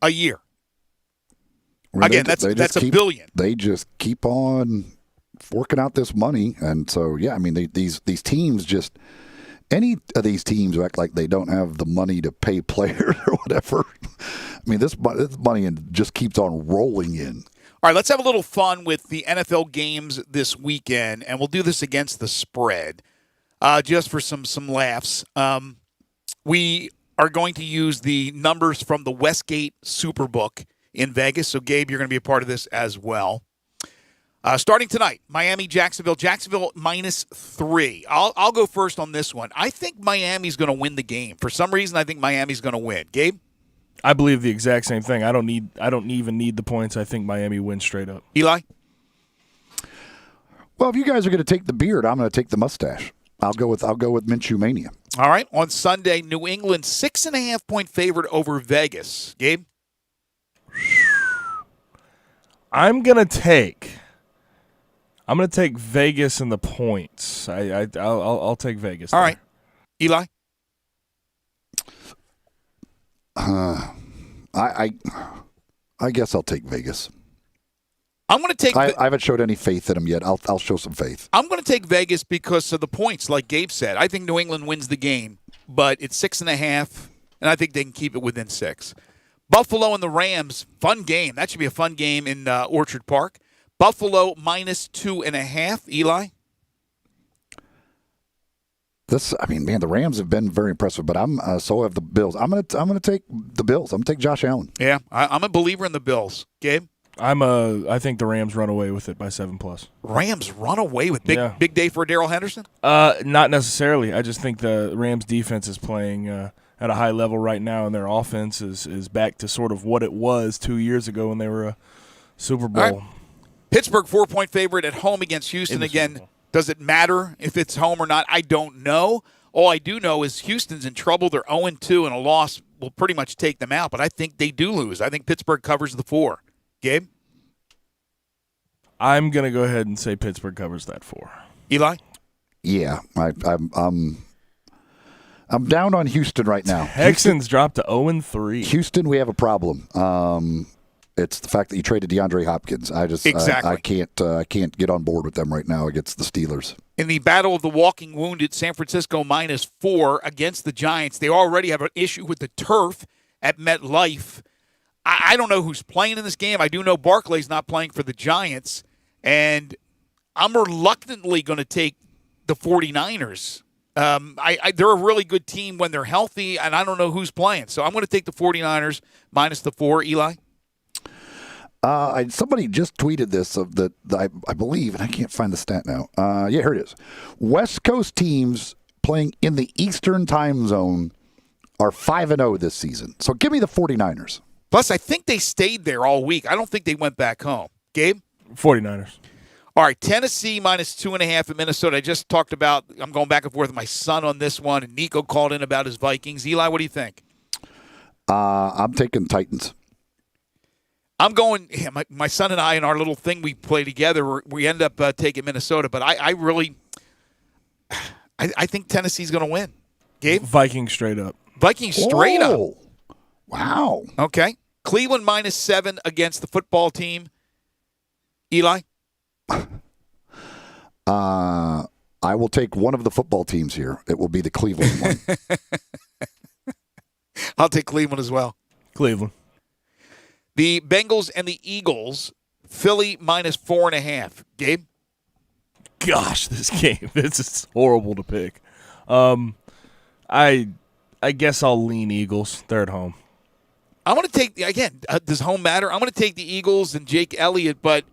a year. Again, that's $1 billion. They just keep on forking out this money, and so yeah, I mean these teams just any of these teams act like they don't have the money to pay players or whatever. I mean this money just keeps on rolling in. All right, let's have a little fun with the NFL games this weekend, and we'll do this against the spread, just for some laughs. We are going to use the numbers from the Westgate Superbook in Vegas. So, Gabe, you're going to be a part of this as well. Starting tonight, Miami, Jacksonville. Jacksonville -3. I'll go first on this one. I think Miami's going to win the game. For some reason, I think Miami's going to win. Gabe? I believe the exact same thing. I don't even need the points. I think Miami wins straight up. Eli? Well, if you guys are going to take the beard, I'm going to take the mustache. I'll go with Minshew Mania. All right. On Sunday, New England 6.5-point favorite over Vegas. Gabe? I'm gonna take Vegas in the points. I'll take Vegas. All right, Eli. I guess I'll take Vegas. I'm going to take. I haven't showed any faith in them yet. I'll show some faith. I'm going to take Vegas because of the points, like Gabe said. I think New England wins the game, but it's 6.5, and I think they can keep it within 6. Buffalo and the Rams, fun game. That should be a fun game in Orchard Park. Buffalo -2.5. Eli? The Rams have been very impressive, but so have the Bills. I'm gonna take the Bills. I'm gonna take Josh Allen. Yeah, I'm a believer in the Bills. Gabe? I think the Rams run away with it by 7+. Rams run away with big day for Darrell Henderson? Not necessarily. I just think the Rams defense is playing at a high level right now, and their offense is back to sort of what it was 2 years ago when they were a Super Bowl. Right. Pittsburgh 4-point favorite at home against Houston. Again, does it matter if it's home or not? I don't know. All I do know is Houston's in trouble. They're 0-2, and a loss will pretty much take them out, but I think they do lose. I think Pittsburgh covers the 4. Gabe? I'm going to go ahead and say Pittsburgh covers that 4. Eli? Yeah, I'm down on Houston right now. Texans dropped to 0-3. Houston, we have a problem. It's the fact that you traded DeAndre Hopkins. I can't get on board with them right now against the Steelers. In the battle of the walking wounded, San Francisco -4 against the Giants. They already have an issue with the turf at MetLife. I don't know who's playing in this game. I do know Barkley's not playing for the Giants, and I'm reluctantly going to take the 49ers. They're a really good team when they're healthy, and I don't know who's playing. So I'm going to take the 49ers -4. Eli? Somebody just tweeted this I believe, and I can't find the stat now. Here it is. West Coast teams playing in the Eastern time zone are 5-0 this season. So give me the 49ers. Plus, I think they stayed there all week. I don't think they went back home. Gabe? 49ers. All right, Tennessee -2.5 at Minnesota. I just talked about, I'm going back and forth with my son on this one, and Nico called in about his Vikings. Eli, what do you think? I'm taking Titans. I'm going, my son and I in our little thing we play together, we end up taking Minnesota, but I really think Tennessee's going to win. Gabe? Vikings straight up. Vikings straight up. Wow. Okay. Cleveland -7 against the football team. Eli? I will take one of the football teams here. It will be the Cleveland one. I'll take Cleveland as well. Cleveland. The Bengals and the Eagles, Philly -4.5. Gabe? Gosh, this game. This is horrible to pick. I guess I'll lean Eagles. They're at home. I want to take, again, does home matter? I'm going to take the Eagles and Jake Elliott, but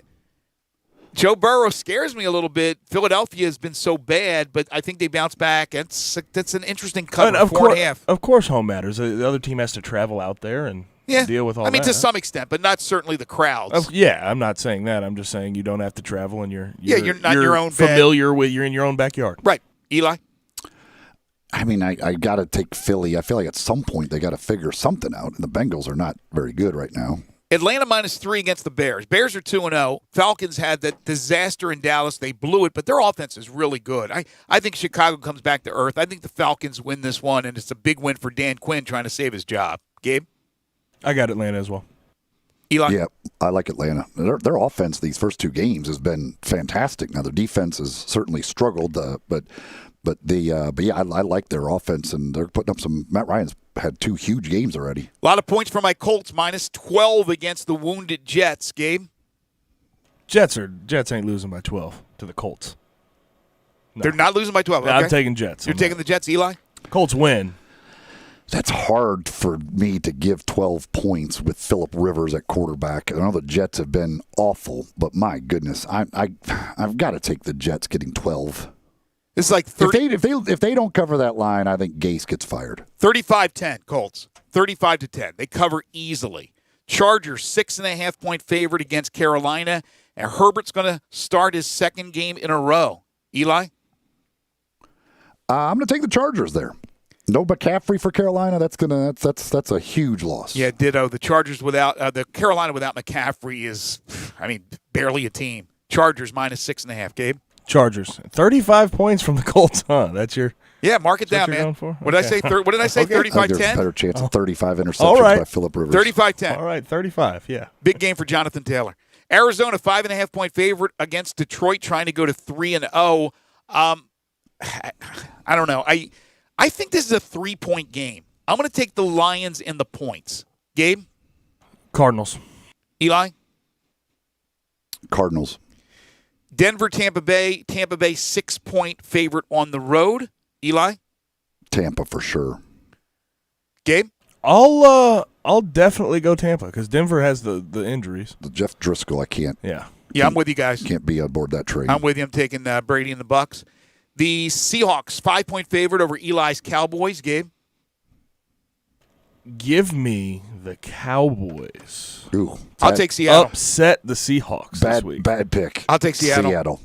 Joe Burrow scares me a little bit. Philadelphia has been so bad, but I think they bounce back. That's an interesting cover, 4.5. Of course home matters. The other team has to travel out there and deal with all that. To some extent, but not certainly the crowds. I'm not saying that. I'm just saying you don't have to travel, and you're not in your own familiar with. You're in your own backyard. Right. Eli? I got to take Philly. I feel like at some point they got to figure something out, and the Bengals are not very good right now. Atlanta -3 against the Bears. Bears are 2-0. Falcons had that disaster in Dallas. They blew it, but their offense is really good. I think Chicago comes back to earth. I think the Falcons win this one, and it's a big win for Dan Quinn trying to save his job. Gabe? I got Atlanta as well. Eli? Yeah, I like Atlanta. Their offense these first 2 games has been fantastic. Now their defense has certainly struggled, but I like their offense, and they're putting up some. Matt Ryan's had 2 huge games already. A lot of points for my Colts, -12 against the wounded Jets. Gabe? Jets ain't losing by 12 to the Colts. No. They're not losing by 12. Okay. I'm taking Jets. You're taking the Jets, Eli? Colts win. That's hard for me to give 12 points with Phillip Rivers at quarterback. I know the Jets have been awful, but my goodness, I've got to take the Jets getting 12. It's like 30, if they don't cover that line, I think Gase gets fired. 35-10 Colts. 35-10. They cover easily. Chargers 6.5-point favorite against Carolina, and Herbert's going to start his second game in a row. Eli? I'm going to take the Chargers there. No McCaffrey for Carolina. That's a huge loss. Yeah, ditto. The Chargers without the Carolina without McCaffrey is, barely a team. Chargers minus 6.5. Gabe. Chargers 35 points from the Colts. Huh? That's your. Yeah, mark it down, man. What did I say? What did I say? 35-10. There's a better chance of 35 interceptions by Phillip Rivers. 35-10. All right, 35. Yeah. Big game for Jonathan Taylor. Arizona 5.5-point favorite against Detroit, trying to go to 3-0. I don't know. I think this is a 3-point game. I'm going to take the Lions in the points. Gabe? Cardinals. Eli? Cardinals. Denver, Tampa Bay. Tampa Bay 6-point favorite on the road. Eli? Tampa for sure. Gabe? I'll definitely go Tampa because Denver has the injuries. The Jeff Driscoll, I can't. Yeah. Yeah, I'm with you guys. Can't be on board that train. I'm with you. I'm taking Brady and the Bucks. The Seahawks 5-point favorite over Eli's Cowboys. Gabe? Give me the Cowboys. Ooh, I'll take Seattle. Upset the Seahawks this week. Bad pick. I'll take Seattle.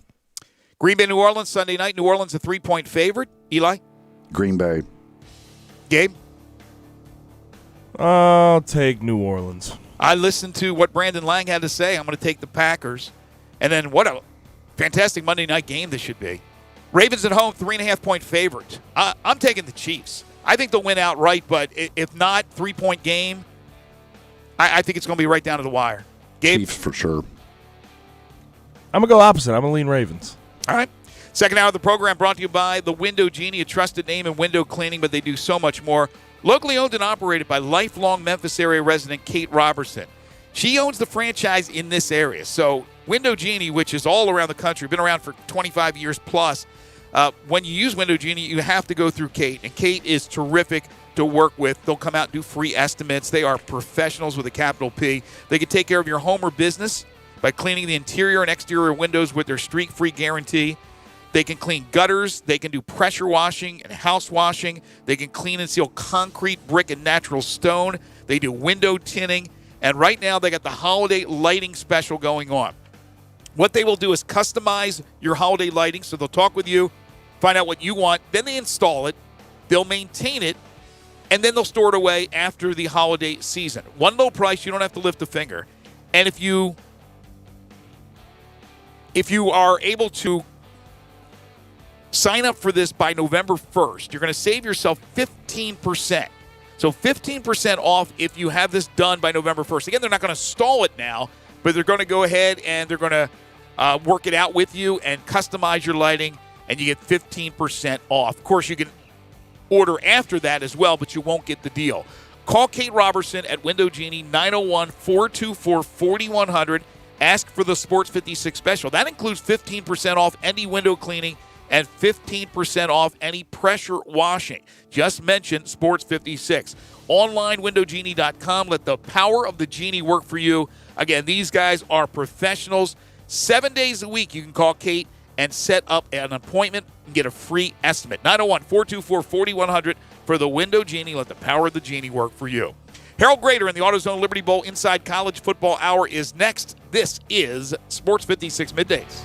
Green Bay, New Orleans, Sunday night. New Orleans a 3-point favorite. Eli? Green Bay. Gabe? I'll take New Orleans. I listened to what Brandon Lang had to say. I'm going to take the Packers. And then what a fantastic Monday night game this should be. Ravens at home, 3.5-point favorite. I'm taking the Chiefs. I think they'll win outright, but if not, 3-point game, I think it's going to be right down to the wire. Gabe? Chiefs for sure. I'm going to go opposite. I'm going to lean Ravens. All right. Second hour of the program brought to you by the Window Genie, a trusted name in window cleaning, but they do so much more. Locally owned and operated by lifelong Memphis area resident Kate Robertson. She owns the franchise in this area. So Window Genie, which is all around the country, been around for 25 years plus, when you use Window Genie, you have to go through Kate. And Kate is terrific to work with. They'll come out and do free estimates. They are professionals with a capital P. They can take care of your home or business by cleaning the interior and exterior windows with their streak-free guarantee. They can clean gutters. They can do pressure washing and house washing. They can clean and seal concrete, brick, and natural stone. They do window tinting. And right now, they got the holiday lighting special going on. What they will do is customize your holiday lighting. So they'll talk with you, find out what you want. Then they install it. They'll maintain it. And then they'll store it away after the holiday season. One low price. You don't have to lift a finger. And if you are able to sign up for this by November 1st, you're going to save yourself 15%. So 15% off if you have this done by November 1st. Again, they're not going to install it now, but they're going to go ahead and they're going to work it out with you and customize your lighting, and you get 15% off. Of course, you can order after that as well, but you won't get the deal. Call Kate Robertson at Window Genie, 901-424-4100. Ask for the Sports 56 special. That includes 15% off any window cleaning and 15% off any pressure washing. Just mention Sports 56. Online, windowgenie.com. Let the power of the Genie work for you. Again, these guys are professionals. 7 days a week, you can call Kate and set up an appointment and get a free estimate. 901-424-4100 for the Window Genie. Let the power of the Genie work for you. Harold Grader in the AutoZone Liberty Bowl Inside College Football Hour is next. This is Sports 56 Middays.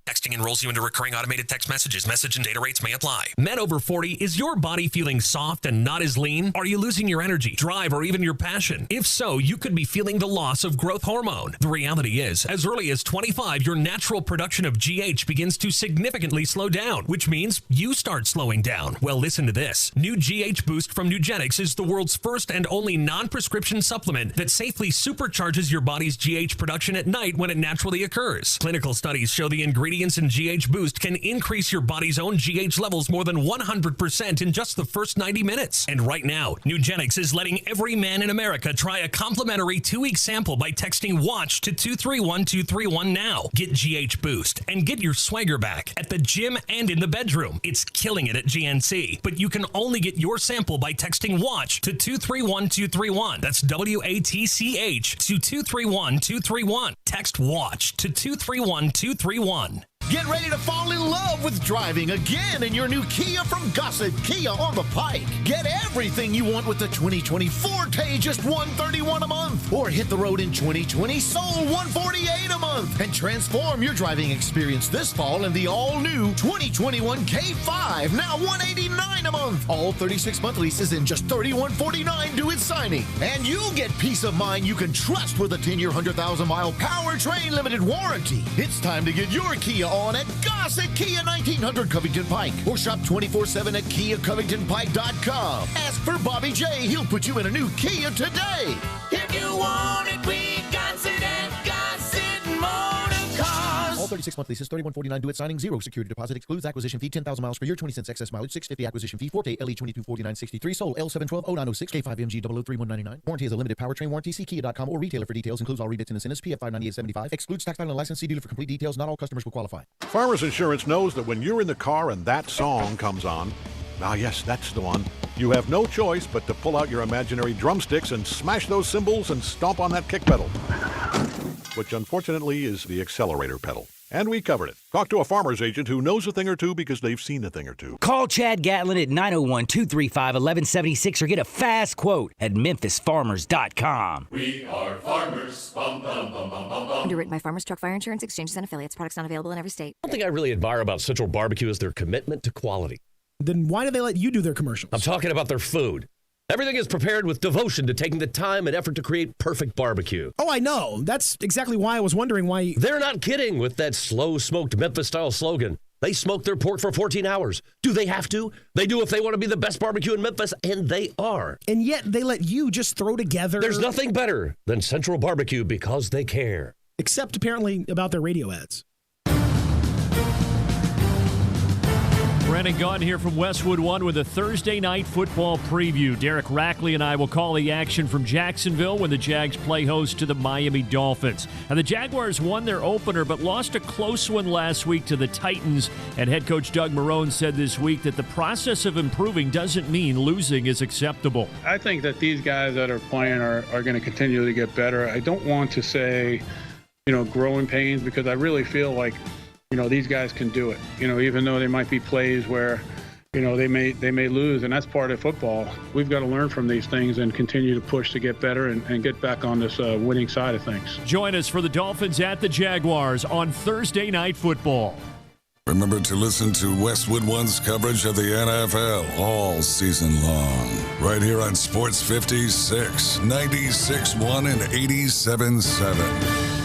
Texting enrolls you into recurring automated text messages. Message and data rates may apply. Men over 40, is your body feeling soft and not as lean? Are you losing your energy, drive, or even your passion? If so, you could be feeling the loss of growth hormone. The reality is, as early as 25, your natural production of GH begins to significantly slow down, which means you start slowing down. Well, listen to this. New GH Boost from Nugenix is the world's first and only non-prescription supplement that safely supercharges your body's GH production at night when it naturally occurs. Clinical studies show the ingredients in GH Boost can increase your body's own GH levels more than 100% in just the first 90 minutes. And right now, Nugenix is letting every man in America try a complimentary 2-week sample by texting WATCH to 231231 now. Get GH Boost and get your swagger back at the gym and in the bedroom. It's killing it at GNC, but you can only get your sample by texting WATCH to 231231. That's WATCH to 231231. Text WATCH to 231231. Get ready to fall in love with driving again in your new Kia from Gossett Kia on the Pike. Get everything you want with the 2020 Forte, just $131 a month. Or hit the road in 2020 Soul, $148 a month. And transform your driving experience this fall in the all-new 2021 K5, now $189 a month. All 36-month leases in just $3149 due at signing. And you'll get peace of mind you can trust with a 10-year, 100,000-mile powertrain limited warranty. It's time to get your Kia on at Gossett Kia 1900 Covington Pike, or shop 24/7 at KiaCovingtonPike.com. Ask for Bobby J. He'll put you in a new Kia today. If you want it, we got it at Gossett Motor Cars. All 36-month leases, $3149 due at signing, 0 security deposit, excludes acquisition fee, 10,000 miles per year, 20 cents excess mileage, $650 acquisition fee, Forte LE 2249.63, Soul L7120906, K5MG 0031199. Warranty is a limited powertrain warranty. See Kia.com or retailer for details. Includes all rebates and incentives. PF 598.75. Excludes tax, title, and license. See dealer for complete details. Not all customers will qualify. Farmers Insurance knows that when you're in the car and that song comes on, yes, that's the one, you have no choice but to pull out your imaginary drumsticks and smash those cymbals and stomp on that kick pedal, which unfortunately is the accelerator pedal. And we covered it. Talk to a farmer's agent who knows a thing or two because they've seen a thing or two. Call Chad Gatlin at 901-235-1176 or get a fast quote at memphisfarmers.com. We are farmers. Bum, bum, bum, bum, bum, bum. Underwritten by Farmers Truck Fire Insurance Exchanges and Affiliates. Products not available in every state. One thing I really admire about Central Barbecue is their commitment to quality. Then why do they let you do their commercials? I'm talking about their food. Everything is prepared with devotion to taking the time and effort to create perfect barbecue. Oh, I know. That's exactly why I was wondering why... They're not kidding with that slow-smoked Memphis-style slogan. They smoke their pork for 14 hours. Do they have to? They do if they want to be the best barbecue in Memphis, and they are. And yet they let you just throw together... There's nothing better than Central Barbecue because they care. Except apparently about their radio ads. Brandon Gaudin here from Westwood One with a Thursday night football preview. Derek Rackley and I will call the action from Jacksonville when the Jags play host to the Miami Dolphins. And the Jaguars won their opener but lost a close one last week to the Titans. And head coach Doug Marrone said this week that the process of improving doesn't mean losing is acceptable. I think that these guys that are playing are going to continue to get better. I don't want to say, growing pains, because I really feel like these guys can do it, even though there might be plays where, they may lose, and that's part of football. We've got to learn from these things and continue to push to get better and get back on this winning side of things. Join us for the Dolphins at the Jaguars on Thursday Night Football. Remember to listen to Westwood One's coverage of the NFL all season long, right here on Sports 56, 96.1 and 87.7.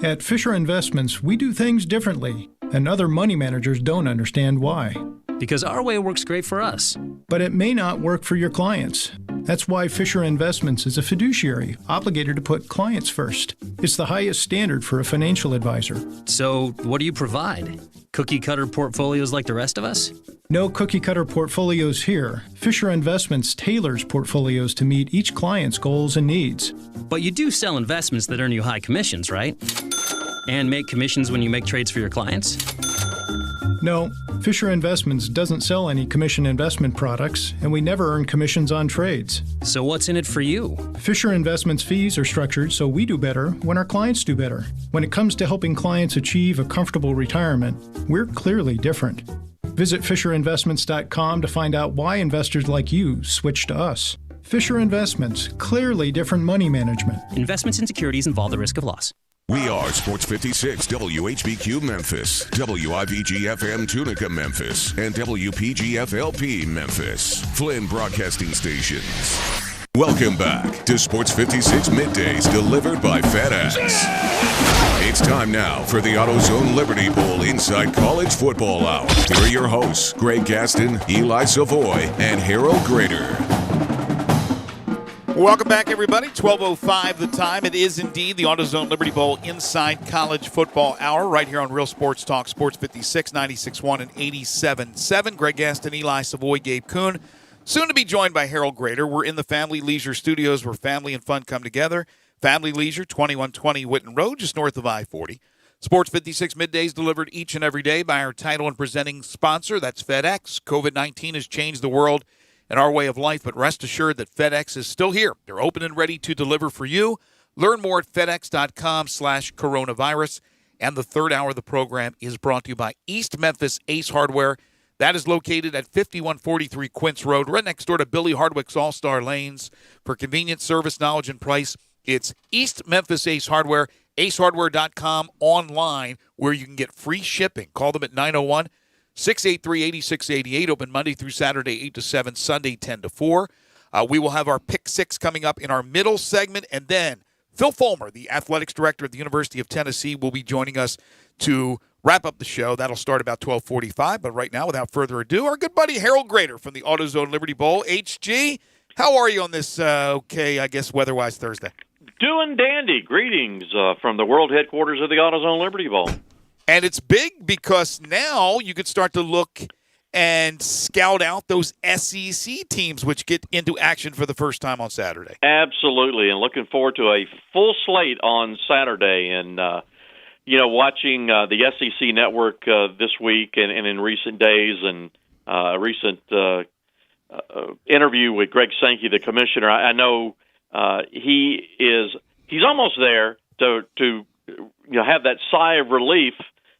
At Fisher Investments, we do things differently, and other money managers don't understand why. Because our way works great for us. But it may not work for your clients. That's why Fisher Investments is a fiduciary, obligated to put clients first. It's the highest standard for a financial advisor. So, what do you provide? Cookie-cutter portfolios like the rest of us? No cookie-cutter portfolios here. Fisher Investments tailors portfolios to meet each client's goals and needs. But you do sell investments that earn you high commissions, right? And make commissions when you make trades for your clients? No, Fisher Investments doesn't sell any commission investment products, and we never earn commissions on trades. So what's in it for you? Fisher Investments fees are structured so we do better when our clients do better. When it comes to helping clients achieve a comfortable retirement, we're clearly different. Visit FisherInvestments.com to find out why investors like you switch to us. Fisher Investments, clearly different money management. Investments in securities involve the risk of loss. We are Sports 56, WHBQ Memphis, WIVG-FM Tunica Memphis, and WPG-FLP Memphis, Flynn Broadcasting Stations. Welcome back to Sports 56 Middays, delivered by FedEx. It's time now for the AutoZone Liberty Bowl Inside College Football Hour. Here are your hosts, Greg Gaston, Eli Savoy, and Harold Grader. Welcome back, everybody. 12:05 the time. It is indeed the AutoZone Liberty Bowl Inside College Football Hour right here on Real Sports Talk, Sports 56, 96.1 and 87.7. Greg Gaston, Eli Savoy, Gabe Kuhn. Soon to be joined by Harold Grader. We're in the Family Leisure Studios where family and fun come together. Family Leisure, 2120 Whitten Road, just north of I-40. Sports 56 Middays delivered each and every day by our title and presenting sponsor. That's FedEx. COVID-19 has changed the world and our way of life, but rest assured that FedEx is still here. They're open and ready to deliver for you. Learn more at fedex.com/coronavirus. And the third hour of the program is brought to you by East Memphis Ace Hardware. That is located at 5143 Quince Road, right next door to Billy Hardwick's All-Star Lanes. For convenience, service, knowledge, and price, it's East Memphis Ace Hardware, acehardware.com online, where you can get free shipping. Call them at 901-683-8688, open Monday through Saturday, 8 to 7, Sunday, 10 to 4. We will have our Pick 6 coming up in our middle segment, and then Phil Fulmer, the athletics director at the University of Tennessee, will be joining us to wrap up the show. That'll start about 12:45, but right now, without further ado, our good buddy Harold Grader from the AutoZone Liberty Bowl. HG, how are you on this, I guess, weather-wise Thursday? Doing dandy. Greetings from the world headquarters of the AutoZone Liberty Bowl. And it's big because now you could start to look and scout out those SEC teams, which get into action for the first time on Saturday. Absolutely, and looking forward to a full slate on Saturday. And, watching the SEC network this week and in recent days, and a recent interview with Greg Sankey, the commissioner, I know he's almost there to have that sigh of relief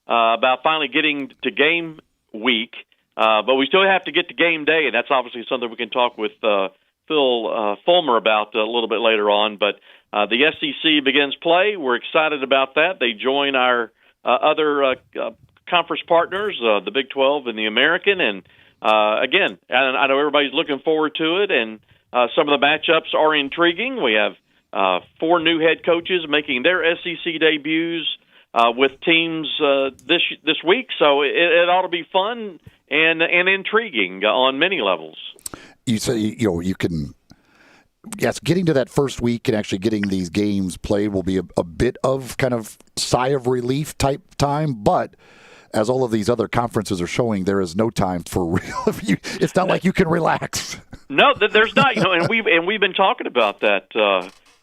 about finally getting to game week. But we still have to get to game day, and that's obviously something we can talk with Phil Fulmer about a little bit later on. But the SEC begins play. We're excited about that. They join our other conference partners, the Big 12 and the American. And, again, I know everybody's looking forward to it, and some of the matchups are intriguing. We have 4 new head coaches making their SEC debuts with teams this week. So it ought to be fun and intriguing on many levels. You say you can. Yes, getting to that first week and actually getting these games played will be a bit of kind of sigh of relief type time, but as all of these other conferences are showing, there is no time for real. It's not like you can relax. No, there's not. And we've been talking about that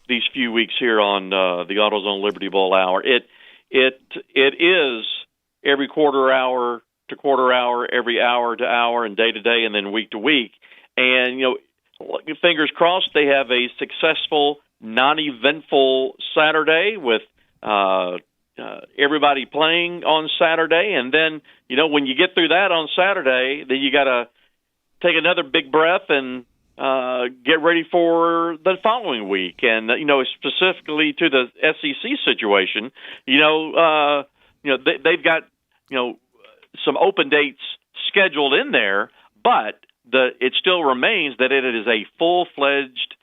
these few weeks here on the AutoZone Liberty Bowl Hour. It is every quarter hour to quarter hour, every hour to hour, and day to day, and then week to week. And fingers crossed, they have a successful, non-eventful Saturday with everybody playing on Saturday. And then when you get through that on Saturday, then you got to take another big breath and get ready for the following week. And specifically to the SEC situation, they've got some open dates scheduled in there, but it still remains that it is a full-fledged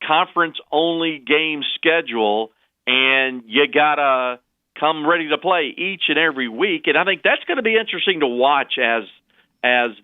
conference-only game schedule, and you gotta come ready to play each and every week. And I think that's going to be interesting to watch as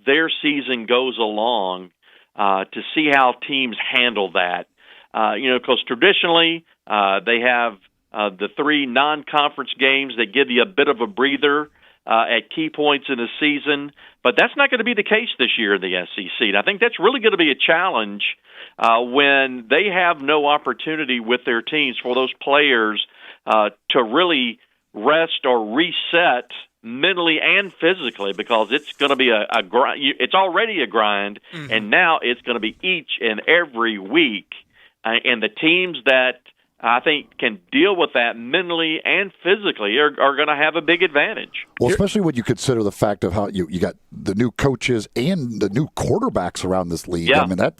their season goes along, to see how teams handle that. Because traditionally they have the 3 non-conference games that give you a bit of a breather at key points in the season, but that's not going to be the case this year in the SEC. And I think that's really going to be a challenge when they have no opportunity with their teams for those players to really rest or reset mentally and physically, because it's going to be a grind. It's already a grind, and now it's going to be each and every week. And the teams that I think can deal with that mentally and physically are going to have a big advantage. Well, especially when you consider the fact of how you got the new coaches and the new quarterbacks around this league. Yeah. I mean, I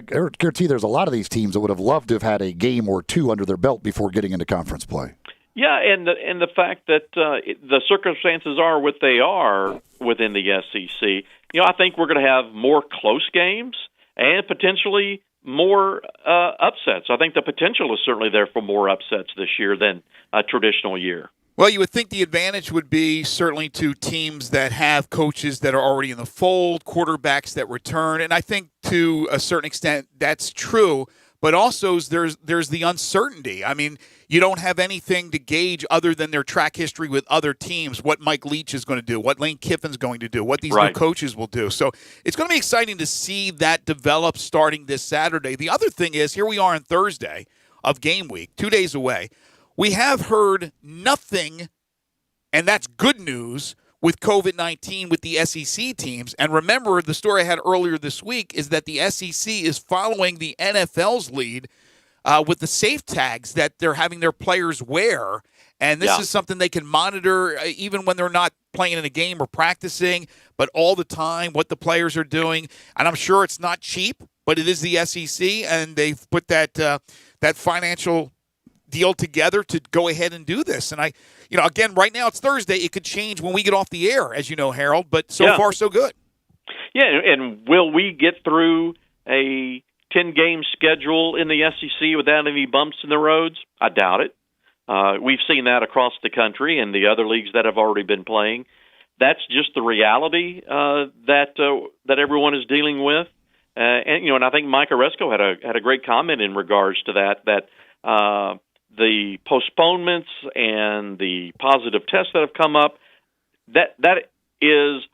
guarantee there's a lot of these teams that would have loved to have had a game or 2 under their belt before getting into conference play. Yeah, and the fact that the circumstances are what they are within the SEC, I think we're going to have more close games and potentially more upsets. I think the potential is certainly there for more upsets this year than a traditional year. Well, you would think the advantage would be certainly to teams that have coaches that are already in the fold, quarterbacks that return, and I think to a certain extent that's true. But also there's the uncertainty. I mean, you don't have anything to gauge other than their track history with other teams, what Mike Leach is going to do, what Lane Kiffin's going to do, what these new coaches will do. So it's going to be exciting to see that develop starting this Saturday. The other thing is, here we are on Thursday of game week, 2 days away. We have heard nothing, and that's good news, with COVID-19 with the SEC teams. And remember, the story I had earlier this week is that the SEC is following the NFL's lead with the safe tags that they're having their players wear. And this is something they can monitor even when they're not playing in a game or practicing, but all the time what the players are doing. And I'm sure it's not cheap, but it is the SEC, and they've put that financial deal together to go ahead and do this. And again, right now it's Thursday. It could change when we get off the air, as you know, Harold, but so far so good. Yeah, and will we get through a 10-game schedule in the SEC without any bumps in the roads? I doubt it. We've seen that across the country and the other leagues that have already been playing. That's just the reality that everyone is dealing with. And I think Mike Oresco had a great comment in regards to that the postponements and the positive tests that have come up, that is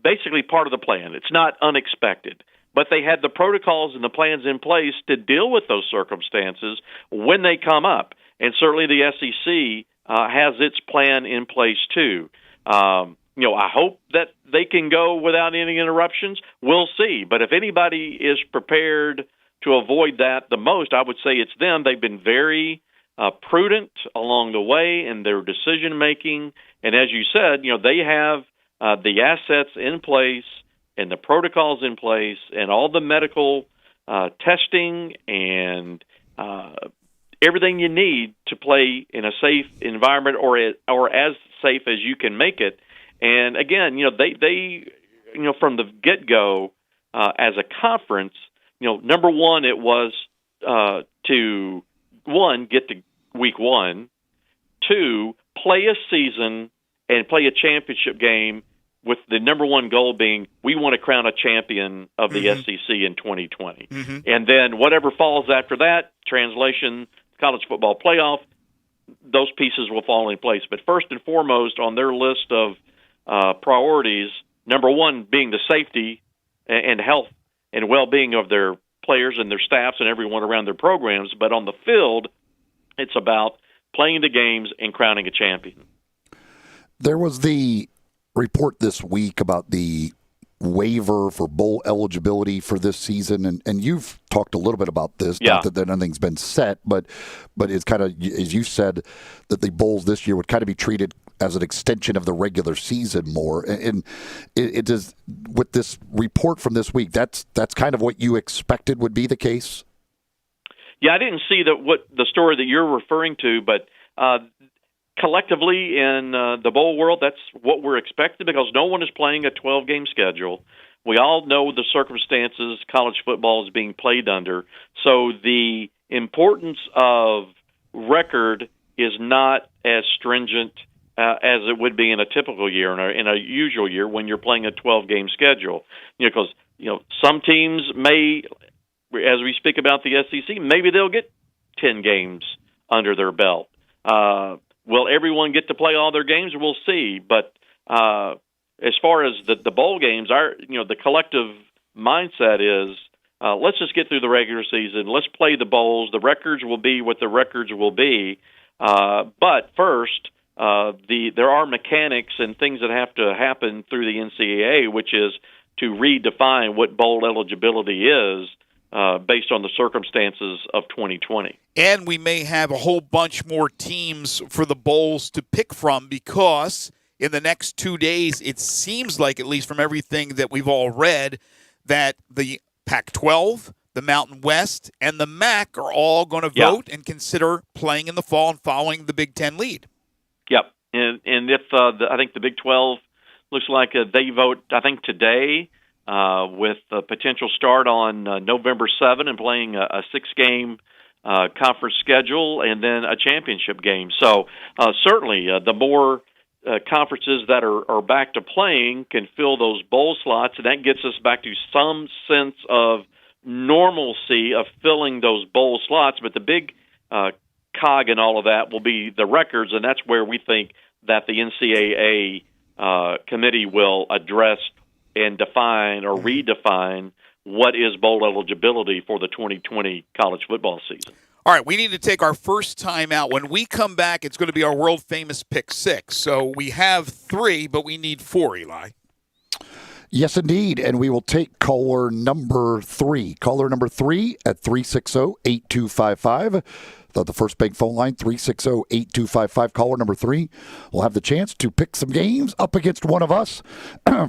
basically part of the plan. It's not unexpected. But they had the protocols and the plans in place to deal with those circumstances when they come up. And certainly the SEC has its plan in place too. I hope that they can go without any interruptions. We'll see. But if anybody is prepared to avoid that the most, I would say it's them. They've been very prudent along the way in their decision making, and as you said, they have the assets in place and the protocols in place and all the medical testing and everything you need to play in a safe environment or as safe as you can make it. And again, they from the get go as a conference, number one, it was to get to week one, two, play a season and play a championship game with the number one goal being we want to crown a champion of the SEC in 2020. And then whatever falls after that, translation, college football playoff, those pieces will fall in place. But first and foremost on their list of priorities, number one being the safety and health and well-being of their players and their staffs and everyone around their programs. But on the field, it's about playing the games and crowning a champion. There was the report this week about the waiver for bowl eligibility for this season, and you've talked a little bit about this. Not that nothing's been set, but it's kind of, as you said, that the bowls this year would kind of be treated as an extension of the regular season more. And it does, with this report from this week, that's kind of what you expected would be the case? Yeah, I didn't see the story that you're referring to, but collectively in the bowl world, that's what we're expecting because no one is playing a 12-game schedule. We all know the circumstances college football is being played under. So the importance of record is not as stringent as it would be in a typical year, in a usual year when you're playing a 12-game schedule. Because some teams may, as we speak about the SEC, maybe they'll get 10 games under their belt. Will everyone get to play all their games? We'll see. But as far as the bowl games, the collective mindset is let's just get through the regular season. Let's play the bowls. The records will be what the records will be. But first, there are mechanics and things that have to happen through the NCAA, which is to redefine what bowl eligibility is based on the circumstances of 2020. And we may have a whole bunch more teams for the bowls to pick from because in the next 2 days, it seems like, at least from everything that we've all read, that the Pac-12, the Mountain West, and the MAC are all going to vote and consider playing in the fall and following the Big Ten lead. Yep. And if I think the Big 12 looks like they vote, I think, today with a potential start on November 7 and playing a 6-game conference schedule and then a championship game. So certainly the more conferences that are back to playing can fill those bowl slots, and that gets us back to some sense of normalcy of filling those bowl slots. But the big cog in all of that will be the records, and that's where we think that the NCAA committee will address and define or redefine what is bowl eligibility for the 2020 college football season. All right, we need to take our first time out. When we come back, it's going to be our world-famous Pick 6. So we have 3, but we need 4, Eli. Yes, indeed. And we will take caller number 3. Caller number 3 at 360-8255. The First Bank phone line, 360-8255. Caller number 3 will have the chance to pick some games up against one of us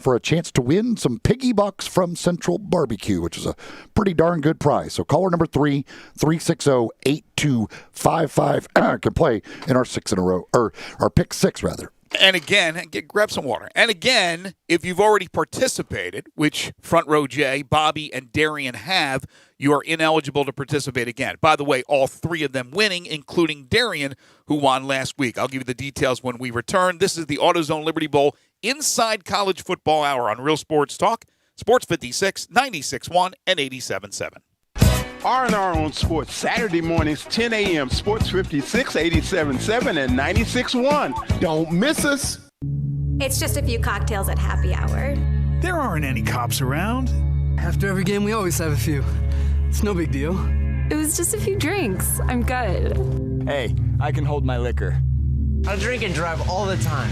for a chance to win some piggy bucks from Central Barbecue, which is a pretty darn good prize. So caller number 3, 360-8255 can play in our 6 in a row, or our Pick 6, rather. And again, grab some water. And again, if you've already participated, which Front Row Jay, Bobby, and Darian have, you are ineligible to participate again. By the way, all 3 of them winning, including Darian, who won last week. I'll give you the details when we return. This is the AutoZone Liberty Bowl Inside College Football Hour on Real Sports Talk, Sports 56, 96.1, and 87.7. R&R on Sports, Saturday mornings, 10 a.m., Sports 56, 87.7, and 96.1. Don't miss us. It's just a few cocktails at happy hour. There aren't any cops around. After every game, we always have a few. It's no big deal. It was just a few drinks. I'm good. Hey, I can hold my liquor. I drink and drive all the time.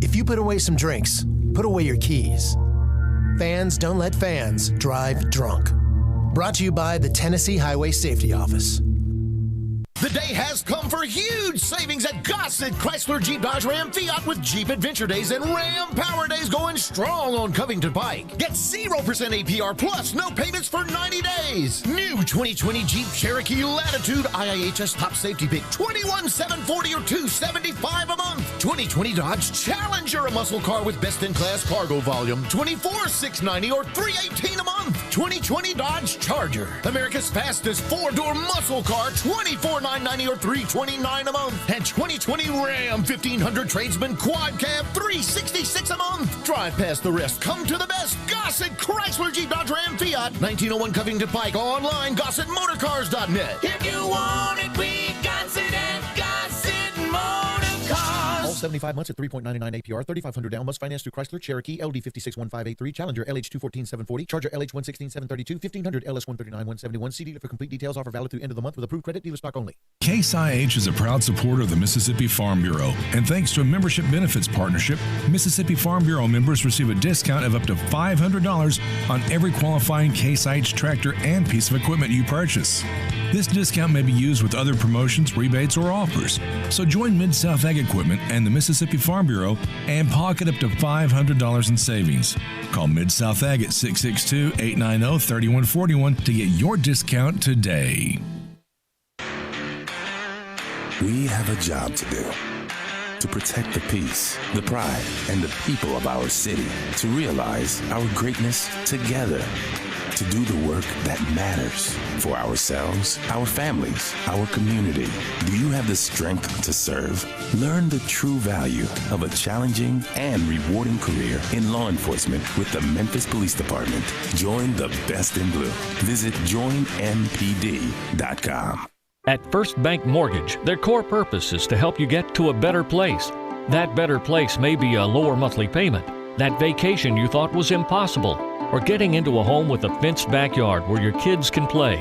If you put away some drinks, put away your keys. Fans don't let fans drive drunk. Brought to you by the Tennessee Highway Safety Office. The day has come for huge savings at Gossett Chrysler Jeep Dodge Ram Fiat with Jeep Adventure Days and Ram Power Days going strong on Covington Pike. Get 0% APR plus no payments for 90 days. New 2020 Jeep Cherokee Latitude IIHS Top Safety Pick $21,740 or $275 a month. 2020 Dodge Challenger, a muscle car with best-in-class cargo volume, $24,690 or $318 a month. 2020 Dodge Charger, America's fastest 4-door muscle car, $24,990 or $329 a month. And 2020 Ram 1500 Tradesman Quad Cab, $366 a month. Drive past the rest. Come to the best. Gossett Chrysler Jeep Dodge Ram Fiat. 1901 Covington Pike. Online, GossettMotorCars.net. If you want it, we got it at Gossett Motor Cars. All 75 months at 3.99 APR, 3,500 down. Must finance through Chrysler, Cherokee, LD 561583, Challenger LH 214740, Charger LH 116732, 1500 LS 139-171. See dealer for complete details. Offer valid through end of the month with approved credit. Dealer stock only. Case IH is a proud supporter of the Mississippi Farm Bureau, and thanks to a membership benefits partnership, Mississippi Farm Bureau members receive a discount of up to $500 on every qualifying Case IH tractor and piece of equipment you purchase. This discount may be used with other promotions, rebates, or offers. So join Mid-South Ag Equipment and the Mississippi Farm Bureau and pocket up to $500 in savings. Call Mid-South Ag at 662-890-3141 to get your discount today. We have a job to do. To protect the peace, the pride, and the people of our city. To realize our greatness together. To do the work that matters for ourselves, our families, our community. Do you have the strength to serve? Learn the true value of a challenging and rewarding career in law enforcement with the Memphis Police Department. Join the best in blue. Visit joinmpd.com. At First Bank Mortgage, their core purpose is to help you get to a better place. That better place may be a lower monthly payment, that vacation you thought was impossible, or getting into a home with a fenced backyard where your kids can play.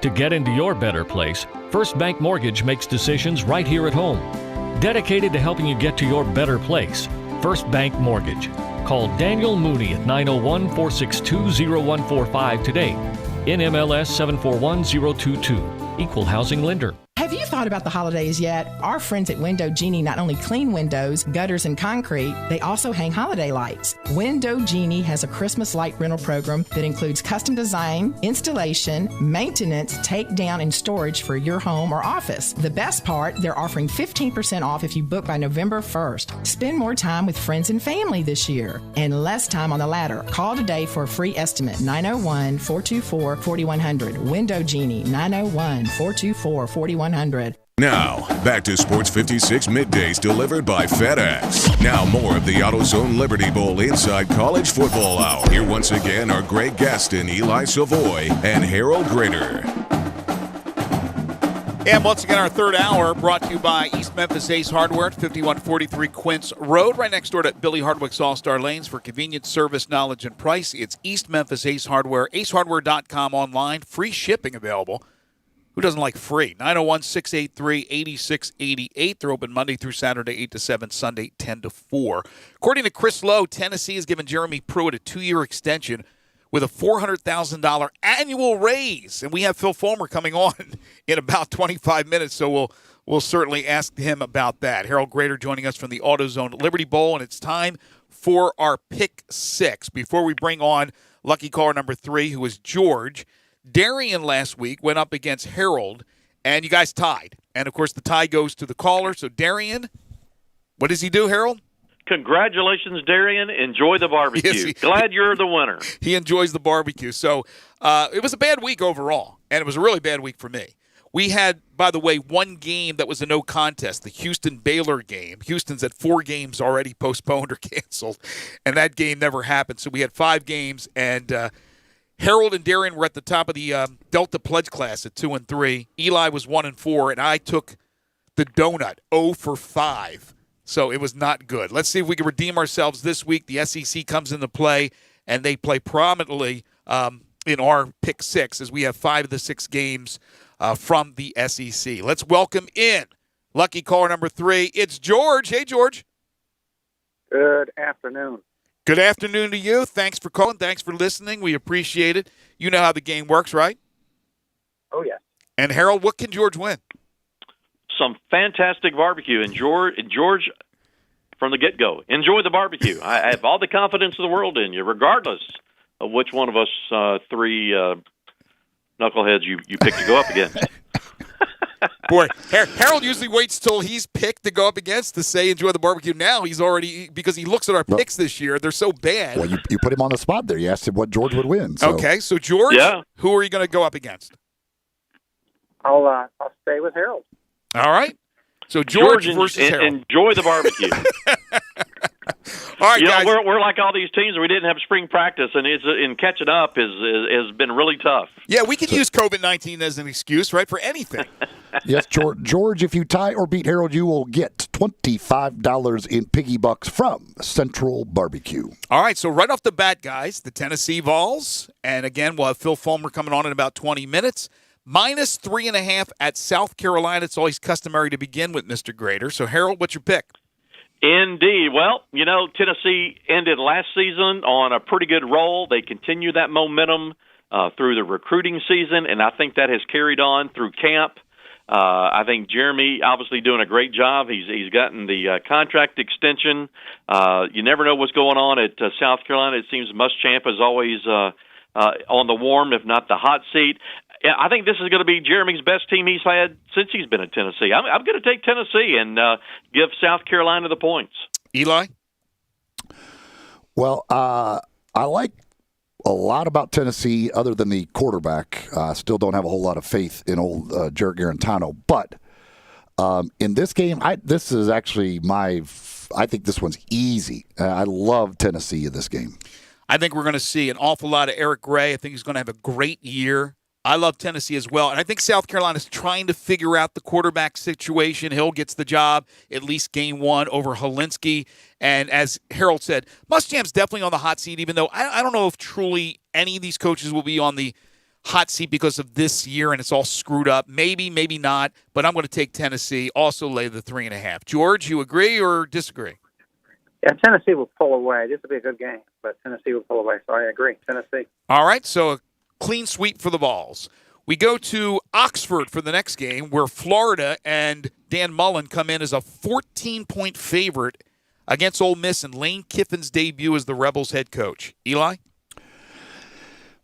To get into your better place, First Bank Mortgage makes decisions right here at home. Dedicated to helping you get to your better place, First Bank Mortgage. Call Daniel Mooney at 901-462-0145 today. NMLS 741022. Equal housing lender. Have Have you thought about the holidays yet? Our friends at Window Genie not only clean windows, gutters, and concrete, they also hang holiday lights. Window Genie has a Christmas light rental program that includes custom design, installation, maintenance, takedown, and storage for your home or office. The best part, they're offering 15% off if you book by November 1st. Spend more time with friends and family this year and less time on the ladder. Call today for a free estimate, 901-424-4100. Window Genie, 901-424-4100. Now, back to Sports 56 Middays delivered by FedEx. Now more of the AutoZone Liberty Bowl Inside College Football Hour. Here once again are Greg Gaston, Eli Savoy, and Harold Grader. And once again, our third hour brought to you by East Memphis Ace Hardware at 5143 Quince Road, right next door to Billy Hardwick's All-Star Lanes. For convenience, service, knowledge, and price, it's East Memphis Ace Hardware, acehardware.com online, free shipping available. Who doesn't like free? 901-683-8688. They're open Monday through Saturday, 8 to 7, Sunday, 10 to 4. According to Chris Lowe, Tennessee has given Jeremy Pruitt a 2-year extension with a $400,000 annual raise. And we have Phil Fulmer coming on in about 25 minutes, so we'll certainly ask him about that. Harold Grader joining us from the AutoZone Liberty Bowl, and it's time for our Pick 6. Before we bring on lucky caller number 3, who is George, Darian last week went up against Harold, and you guys tied. And, of course, the tie goes to the caller. So, Darian, what does he do, Harold? Congratulations, Darian. Enjoy the barbecue. Yes, Glad you're the winner. He enjoys the barbecue. So it was a bad week overall, and it was a really bad week for me. We had, by the way, one game that was a no contest, the Houston-Baylor game. Houston's at 4 games already postponed or canceled, and that game never happened. So we had 5 games, and Harold and Darian were at the top of the Delta Pledge class at 2 and 3. Eli was 1 and 4, and I took the donut 0 for 5. So it was not good. Let's see if we can redeem ourselves this week. The SEC comes into play, and they play prominently in our Pick 6 as we have 5 of the 6 games from the SEC. Let's welcome in lucky caller number 3. It's George. Hey, George. Good afternoon. Good afternoon to you. Thanks for calling. Thanks for listening. We appreciate it. You know how the game works, right? Oh, yes. And, Harold, what can George win? Some fantastic barbecue. And George, from the get-go, enjoy the barbecue. I have all the confidence in the world in you, regardless of which one of us 3 knuckleheads you pick to go up against. Boy, Harold usually waits till he's picked to go up against to say enjoy the barbecue. Now he's already, because he looks at our picks this year, they're so bad. Well, you put him on the spot there. You asked him what George would win. So. Okay, so George, who are you going to go up against? I'll stay with Harold. All right. So George versus Harold. Enjoy the barbecue. All right, guys. We're like all these teams. We didn't have spring practice, and catching up has been really tough. Yeah, we can use COVID-19 as an excuse, right, for anything. Yes, George, if you tie or beat Harold, you will get $25 in piggy bucks from Central Barbecue. All right, so right off the bat, guys, the Tennessee Vols, and again, we'll have Phil Fulmer coming on in about 20 minutes. Minus 3.5 at South Carolina. It's always customary to begin with, Mr. Grader. So, Harold, what's your pick? Indeed. Well, Tennessee ended last season on a pretty good roll. They continue that momentum through the recruiting season, and I think that has carried on through camp. I think Jeremy obviously doing a great job. He's gotten the contract extension. You never know what's going on at South Carolina. It seems Muschamp is always on the warm, if not the hot seat. I think this is going to be Jeremy's best team he's had since he's been at Tennessee. I'm going to take Tennessee and give South Carolina the points. Eli? Well, I like a lot about Tennessee other than the quarterback. Still don't have a whole lot of faith in old Jarrett Garantano. But in this game, this is actually I think this one's easy. I love Tennessee in this game. I think we're going to see an awful lot of Eric Gray. I think he's going to have a great year. I love Tennessee as well, and I think South Carolina's trying to figure out the quarterback situation. Hill gets the job, at least game 1 over Helinski, and as Harold said, Muschamp's definitely on the hot seat, even though I don't know if truly any of these coaches will be on the hot seat because of this year, and it's all screwed up. Maybe, maybe not, but I'm going to take Tennessee, also lay the 3.5. George, you agree or disagree? Yeah, Tennessee will pull away. This will be a good game, but Tennessee will pull away, so I agree. Tennessee. All right, so a clean sweep for the Vols. We go to Oxford for the next game, where Florida and Dan Mullen come in as a 14-point favorite against Ole Miss in Lane Kiffin's debut as the Rebels head coach. Eli?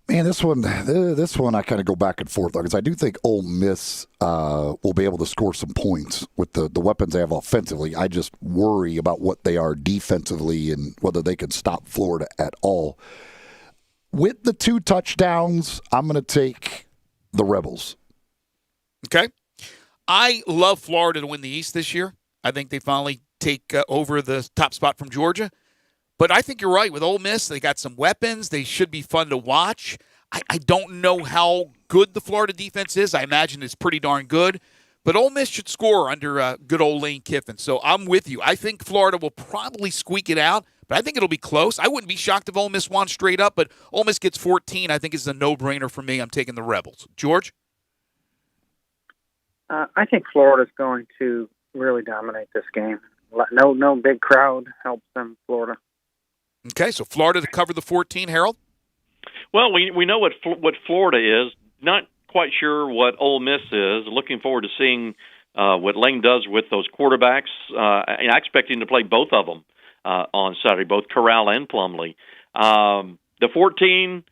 Man, this one I kind of go back and forth because I do think Ole Miss will be able to score some points with the weapons they have offensively. I just worry about what they are defensively and whether they can stop Florida at all. With the 2 touchdowns, I'm going to take the Rebels. Okay. I love Florida to win the East this year. I think they finally take over the top spot from Georgia. But I think you're right. With Ole Miss, they got some weapons. They should be fun to watch. I don't know how good the Florida defense is. I imagine it's pretty darn good. But Ole Miss should score under good old Lane Kiffin. So I'm with you. I think Florida will probably squeak it out, but I think it'll be close. I wouldn't be shocked if Ole Miss won straight up, but Ole Miss gets 14. I think it's a no-brainer for me. I'm taking the Rebels. George? I think Florida's going to really dominate this game. No big crowd helps them, Florida. Okay, so Florida to cover the 14, Harold? Well, we know what Florida is. Not quite sure what Ole Miss is. Looking forward to seeing what Lane does with those quarterbacks. And I expect him to play both of them on Saturday, both Corral and Plumlee. The 14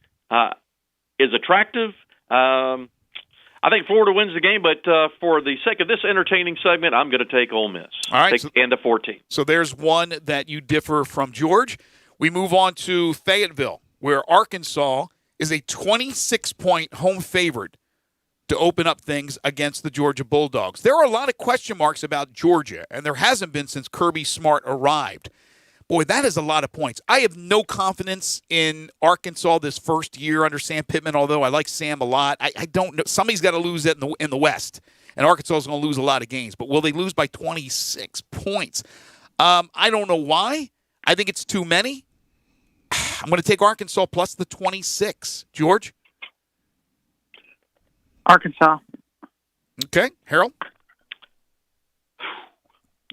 is attractive. I think Florida wins the game, but for the sake of this entertaining segment, I'm going to take Ole Miss. All right. And the 14. So there's one that you differ from George. We move on to Fayetteville, where Arkansas is a 26-point home favorite to open up things against the Georgia Bulldogs. There are a lot of question marks about Georgia, and there hasn't been since Kirby Smart arrived. Boy, that is a lot of points. I have no confidence in Arkansas this first year under Sam Pittman, although I like Sam a lot. I don't know. Somebody's got to lose it in the West, and Arkansas is going to lose a lot of games. But will they lose by 26 points? I don't know why. I think it's too many. I'm going to take Arkansas plus the 26. George? Arkansas. Okay. Harold?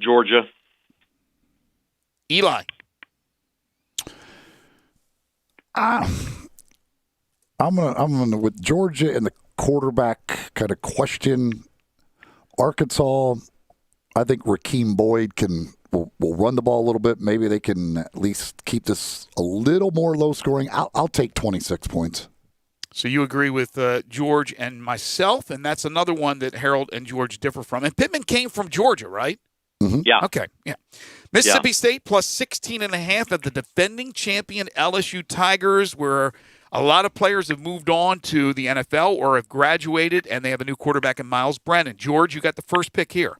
Georgia. Eli? I'm gonna with Georgia and the quarterback kind of question. Arkansas, I think Rakeem Boyd will run the ball a little bit. Maybe they can at least keep this a little more low scoring. I'll take 26 points. So you agree with George and myself, and that's another one that Harold and George differ from. And Pittman came from Georgia, right? Mm-hmm. Yeah. Okay. Yeah. Mississippi State plus 16.5 at the defending champion LSU Tigers, where a lot of players have moved on to the NFL or have graduated, and they have a new quarterback in Miles Brennan. George, you got the first pick here.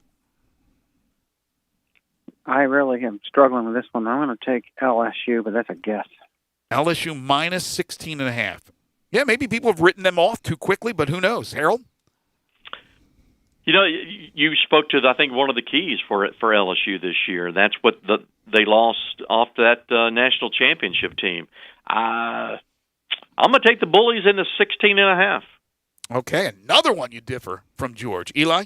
I really am struggling with this one. I'm going to take LSU, but that's a guess. LSU minus 16.5. Yeah, maybe people have written them off too quickly, but who knows? Harold? You know, you spoke to, I think, one of the keys for LSU this year. That's what they lost off that national championship team. I'm going to take the Bullies in the 16.5. Okay, another one you differ from George. Eli?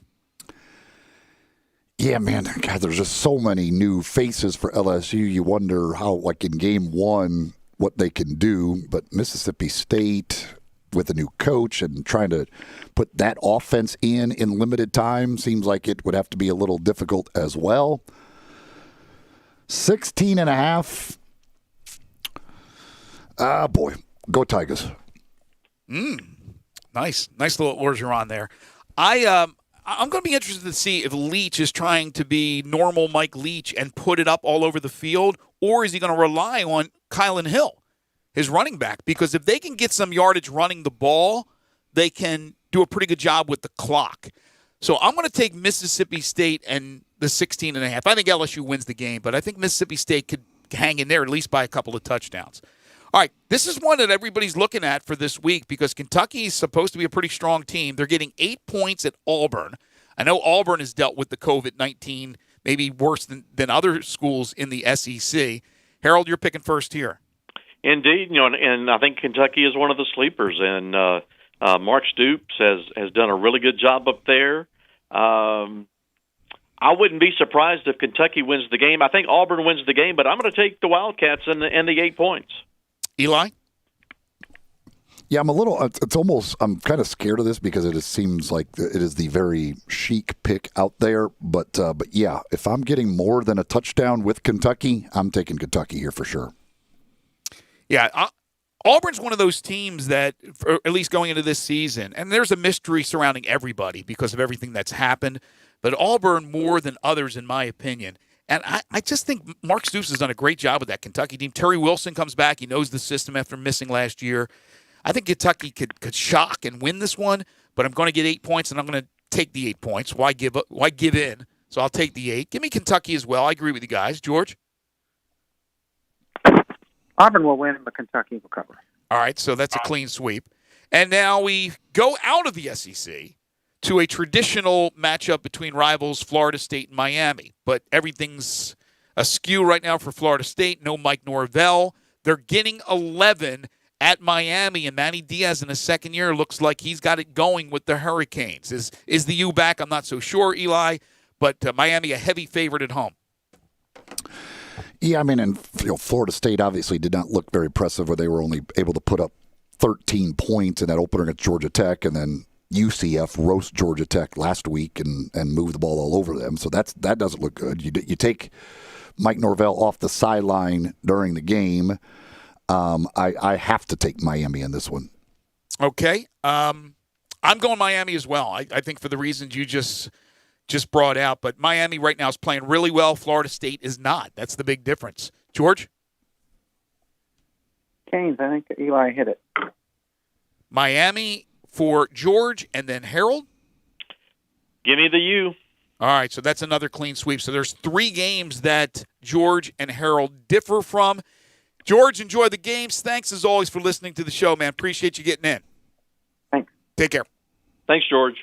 Yeah, man, God, there's just so many new faces for LSU. You wonder how, like in game one, what they can do. But Mississippi State with a new coach and trying to put that offense in limited time seems like it would have to be a little difficult as well. 16.5. Ah, boy. Go Tigers. Nice little Orgeron there. I'm going to be interested to see if Leach is trying to be normal Mike Leach and put it up all over the field, or is he going to rely on Kylan Hill, his running back? Because if they can get some yardage running the ball, they can do a pretty good job with the clock. So I'm going to take Mississippi State and the 16.5. I think LSU wins the game, but I think Mississippi State could hang in there at least by a couple of touchdowns. All right, this is one that everybody's looking at for this week because Kentucky is supposed to be a pretty strong team. They're getting 8 points at Auburn. I know Auburn has dealt with the COVID-19 maybe worse than other schools in the SEC. Harold, you're picking first here. Indeed, and I think Kentucky is one of the sleepers, and Mark Stoops has done a really good job up there. I wouldn't be surprised if Kentucky wins the game. I think Auburn wins the game, but I'm going to take the Wildcats and the 8 points. Eli? Yeah, I'm a little. It's almost. I'm kind of scared of this because it seems like it is the very chic pick out there. But yeah, if I'm getting more than a touchdown with Kentucky, I'm taking Kentucky here for sure. Yeah, Auburn's one of those teams that, at least going into this season, and there's a mystery surrounding everybody because of everything that's happened, but Auburn more than others, in my opinion. And I just think Mark Stoops has done a great job with that Kentucky team. Terry Wilson comes back. He knows the system after missing last year. I think Kentucky could shock and win this one, but I'm going to get 8 points, and I'm going to take the 8 points. Why give in? So I'll take the 8. Give me Kentucky as well. I agree with you guys. George? Auburn will win, but Kentucky will cover. All right, so that's a clean sweep. And now we go out of the SEC to a traditional matchup between rivals Florida State and Miami. But everything's askew right now for Florida State. No Mike Norvell. They're getting 11 at Miami, and Manny Diaz in his second year looks like he's got it going with the Hurricanes. Is the U back? I'm not so sure, Eli, but Miami a heavy favorite at home. Yeah, I mean, and Florida State obviously did not look very impressive where they were only able to put up 13 points in that opener against Georgia Tech, and then UCF roast Georgia Tech last week and move the ball all over them. So that doesn't look good. You take Mike Norvell off the sideline during the game. I have to take Miami in this one. Okay. I'm going Miami as well. I think for the reasons you just brought out. But Miami right now is playing really well. Florida State is not. That's the big difference. George? Canes, I think Eli hit it. Miami for George and then Harold? Give me the U. All right, so that's another clean sweep. So there's 3 games that George and Harold differ from. George, enjoy the games. Thanks, as always, for listening to the show, man. Appreciate you getting in. Thanks. Take care. Thanks, George.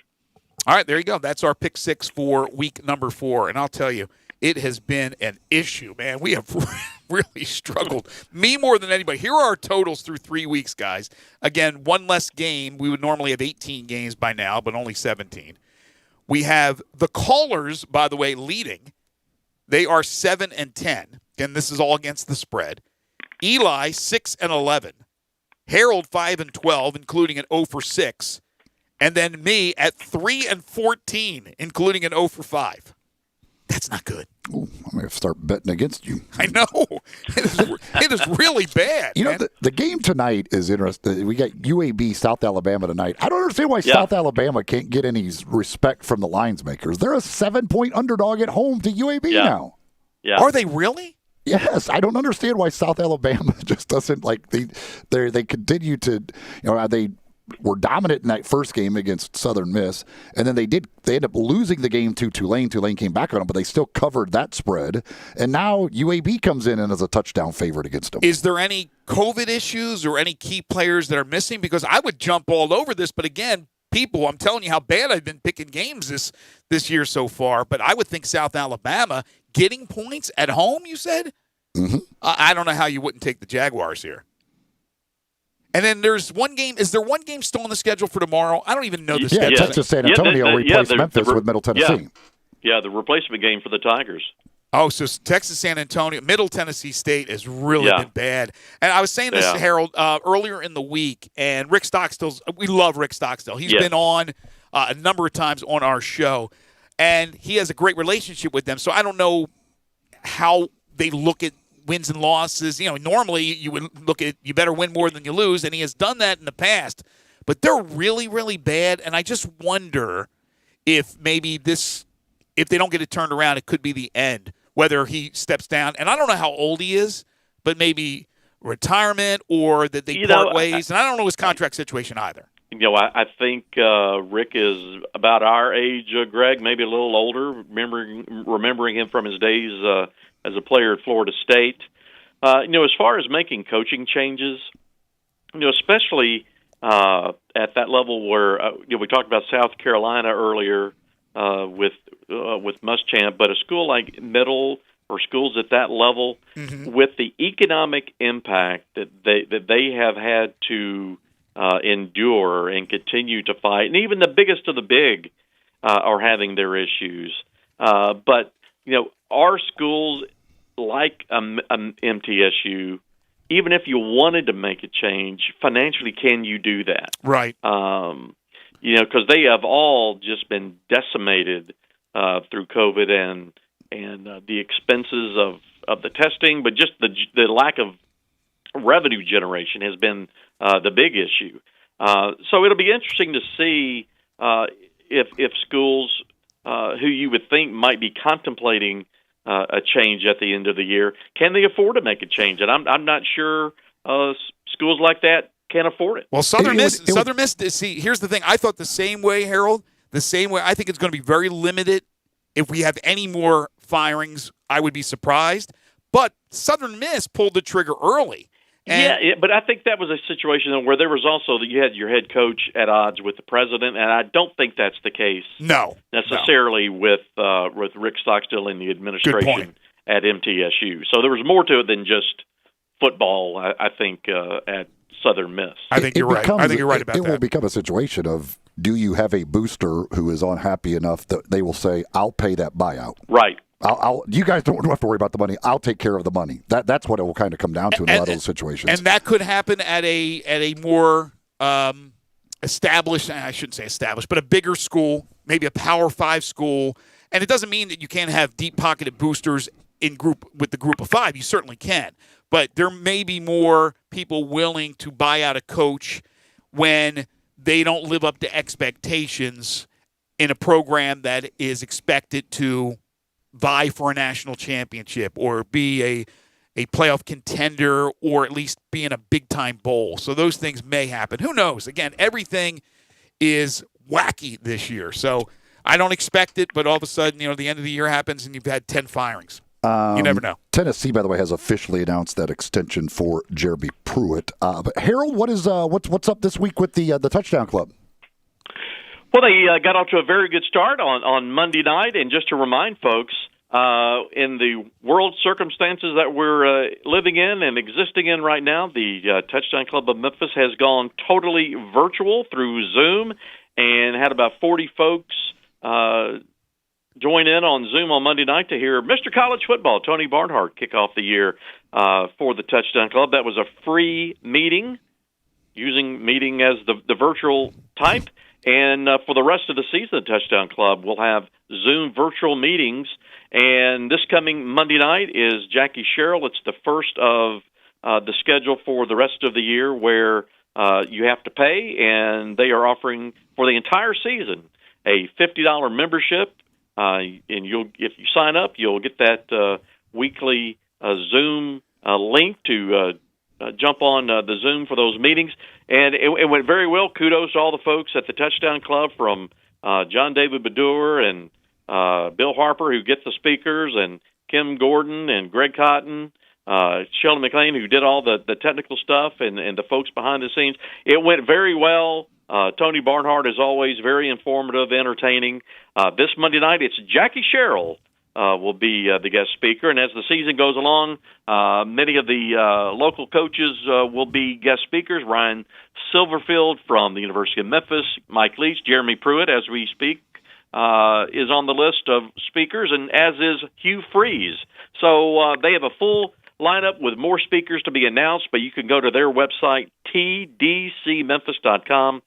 All right, there you go. That's our pick 6 for week number 4. And I'll tell you, it has been an issue, man. We have really struggled. Me more than anybody. Here are our totals through 3 weeks, guys. Again, one less game. We would normally have 18 games by now, but only 17. We have the callers, by the way, leading. They are 7-10. Again, this is all against the spread. Eli, 6-11. Harold, 5-12, including an 0 for 6. And then me at 3-14, including an 0 for 5. That's not good. Ooh, I'm going to start betting against you. I know. It is really bad. You know, the game tonight is interesting. We got UAB, South Alabama tonight. I don't understand why South Alabama can't get any respect from the lines makers. They're a 7-point underdog at home to UAB now. Yeah. Are they really? Yes, I don't understand why South Alabama just doesn't they continue to they were dominant in that first game against Southern Miss, and then they ended up losing the game to Tulane. Tulane came back on them, but they still covered that spread. And now UAB comes in and is a touchdown favorite against them. Is there any COVID issues or any key players that are missing? Because I would jump all over this, but again, people, I'm telling you how bad I've been picking games this year so far. But I would think South Alabama getting points at home, you said? Mm-hmm. I don't know how you wouldn't take the Jaguars here. And then there's one game. Is there one game still on the schedule for tomorrow? I don't even know the schedule. Texas San Antonio replaced Memphis with Middle Tennessee. Yeah, the replacement game for the Tigers. Oh, so Texas San Antonio, Middle Tennessee State has really been bad. And I was saying this to Harold earlier in the week, and Rick Stockstill's, we love Rick Stockstill. He's been on a number of times on our show, and he has a great relationship with them. So I don't know how they look at wins and losses. You know, normally you would look at you better win more than you lose, and he has done that in the past. But they're really, really bad, and I just wonder if maybe if they don't get it turned around, it could be the end, whether he steps down. And I don't know how old he is, but maybe retirement or that they part ways. And I don't know his contract situation either. You know, I think Rick is about our age, Greg, maybe a little older, remembering him from his days as a player at Florida State. You know, as far as making coaching changes, you know, especially at that level where we talked about South Carolina earlier with Muschamp, but a school like Middle or schools at that level, with the economic impact that they have had to endure and continue to fight, and even the biggest of the big are having their issues. But you know, our schools like MTSU even if you wanted to make a change, financially, can you do that? Right. Because they have all just been decimated through COVID and the expenses of the testing, but just the lack of revenue generation has been the big issue. So it'll be interesting to see if schools who you would think might be contemplating a change at the end of the year, can they afford to make a change? And I'm not sure schools like that can afford it. Well, Southern Miss. See, here's the thing. I thought the same way, Harold. The same way. I think it's going to be very limited. If we have any more firings, I would be surprised. But Southern Miss pulled the trigger early. But I think that was a situation where there was also you had your head coach at odds with the president, and I don't think that's the case. Necessarily with Rick Stockstill in the administration at MTSU. So there was more to it than just football. I think at Southern Miss. I think you're right. I think you're right about that. It will become a situation of, do you have a booster who is unhappy enough that they will say, "I'll pay that buyout." Right. You guys don't have to worry about the money. I'll take care of the money. That's what it will kind of come down to in a lot of those situations. And that could happen at a more established, I shouldn't say established, but a bigger school, maybe a Power 5 school. And it doesn't mean that you can't have deep-pocketed boosters with the group of 5. You certainly can. But there may be more people willing to buy out a coach when they don't live up to expectations in a program that is expected to vie for a national championship or be a playoff contender or at least be in a big-time bowl. So those things may happen. Who knows? Again, everything is wacky this year. So I don't expect it, but all of a sudden, the end of the year happens and you've had 10 firings. You never know. Tennessee, by the way, has officially announced that extension for Jeremy Pruitt. But Harold, what's up this week with the Touchdown Club? Well, they got off to a very good start on Monday night, and just to remind folks, in the world circumstances that we're living in and existing in right now, the Touchdown Club of Memphis has gone totally virtual through Zoom and had about 40 folks join in on Zoom on Monday night to hear Mr. College Football, Tony Barnhart, kick off the year for the Touchdown Club. That was a free meeting, using meeting as the virtual type. And for the rest of the season, the Touchdown Club will have Zoom virtual meetings. And this coming Monday night is Jackie Sherrill. It's the first of the schedule for the rest of the year where you have to pay. And they are offering for the entire season a $50 membership. And if you sign up, you'll get that weekly Zoom link to jump on the Zoom for those meetings. And it went very well. Kudos to all the folks at the Touchdown Club, from John David Bedour and Bill Harper, who get the speakers, and Kim Gordon and Greg Cotton, Sheldon McLean, who did all the technical stuff, and the folks behind the scenes. It went very well. Tony Barnhart is always very informative, entertaining. This Monday night, it's Jackie Sherrill will be the guest speaker. And as the season goes along, many of the local coaches will be guest speakers. Ryan Silverfield from the University of Memphis, Mike Leach, Jeremy Pruitt, as we speak, is on the list of speakers, and as is Hugh Freeze. So they have a full lineup with more speakers to be announced, but you can go to their website, tdcmemphis.com.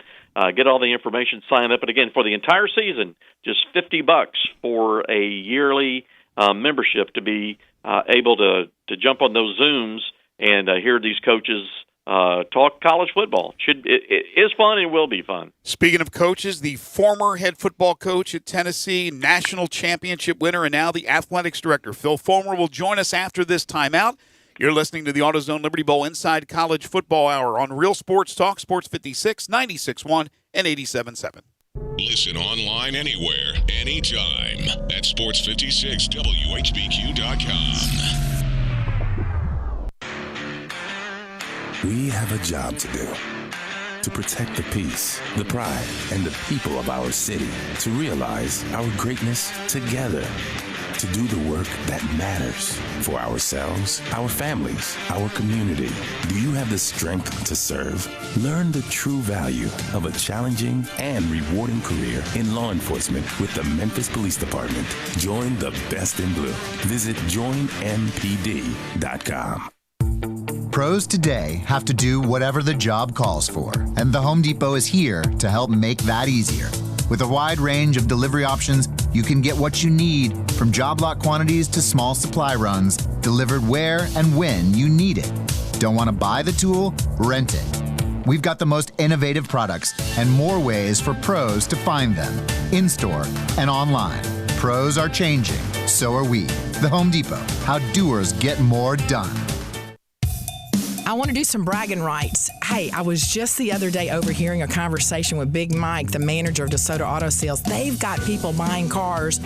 Get all the information, sign up. And again, for the entire season, just $50 for a yearly membership to be able to jump on those Zooms and hear these coaches talk college football. It is fun and will be fun. Speaking of coaches, the former head football coach at Tennessee, national championship winner, and now the athletics director, Phil Fulmer, will join us after this timeout. You're listening to the AutoZone Liberty Bowl Inside College Football Hour on Real Sports Talk, Sports 56, 96.1, and 87.7. Listen online anywhere, anytime at sports56whbq.com. We have a job to do. To protect the peace, the pride, and the people of our city. To realize our greatness together. To do the work that matters for ourselves, our families, our community. Do you have the strength to serve? Learn the true value of a challenging and rewarding career in law enforcement with the Memphis Police Department. Join the best in blue. Visit joinmpd.com. Pros today have to do whatever the job calls for, and the Home Depot is here to help make that easier. With a wide range of delivery options, you can get what you need, from job lot quantities to small supply runs, delivered where and when you need it. Don't want to buy the tool? Rent it. We've got the most innovative products and more ways for pros to find them, in-store and online. Pros are changing, so are we. The Home Depot, how doers get more done. I want to do some bragging rights. Hey, I was just the other day overhearing a conversation with Big Mike, the manager of DeSoto Auto Sales. They've got people buying cars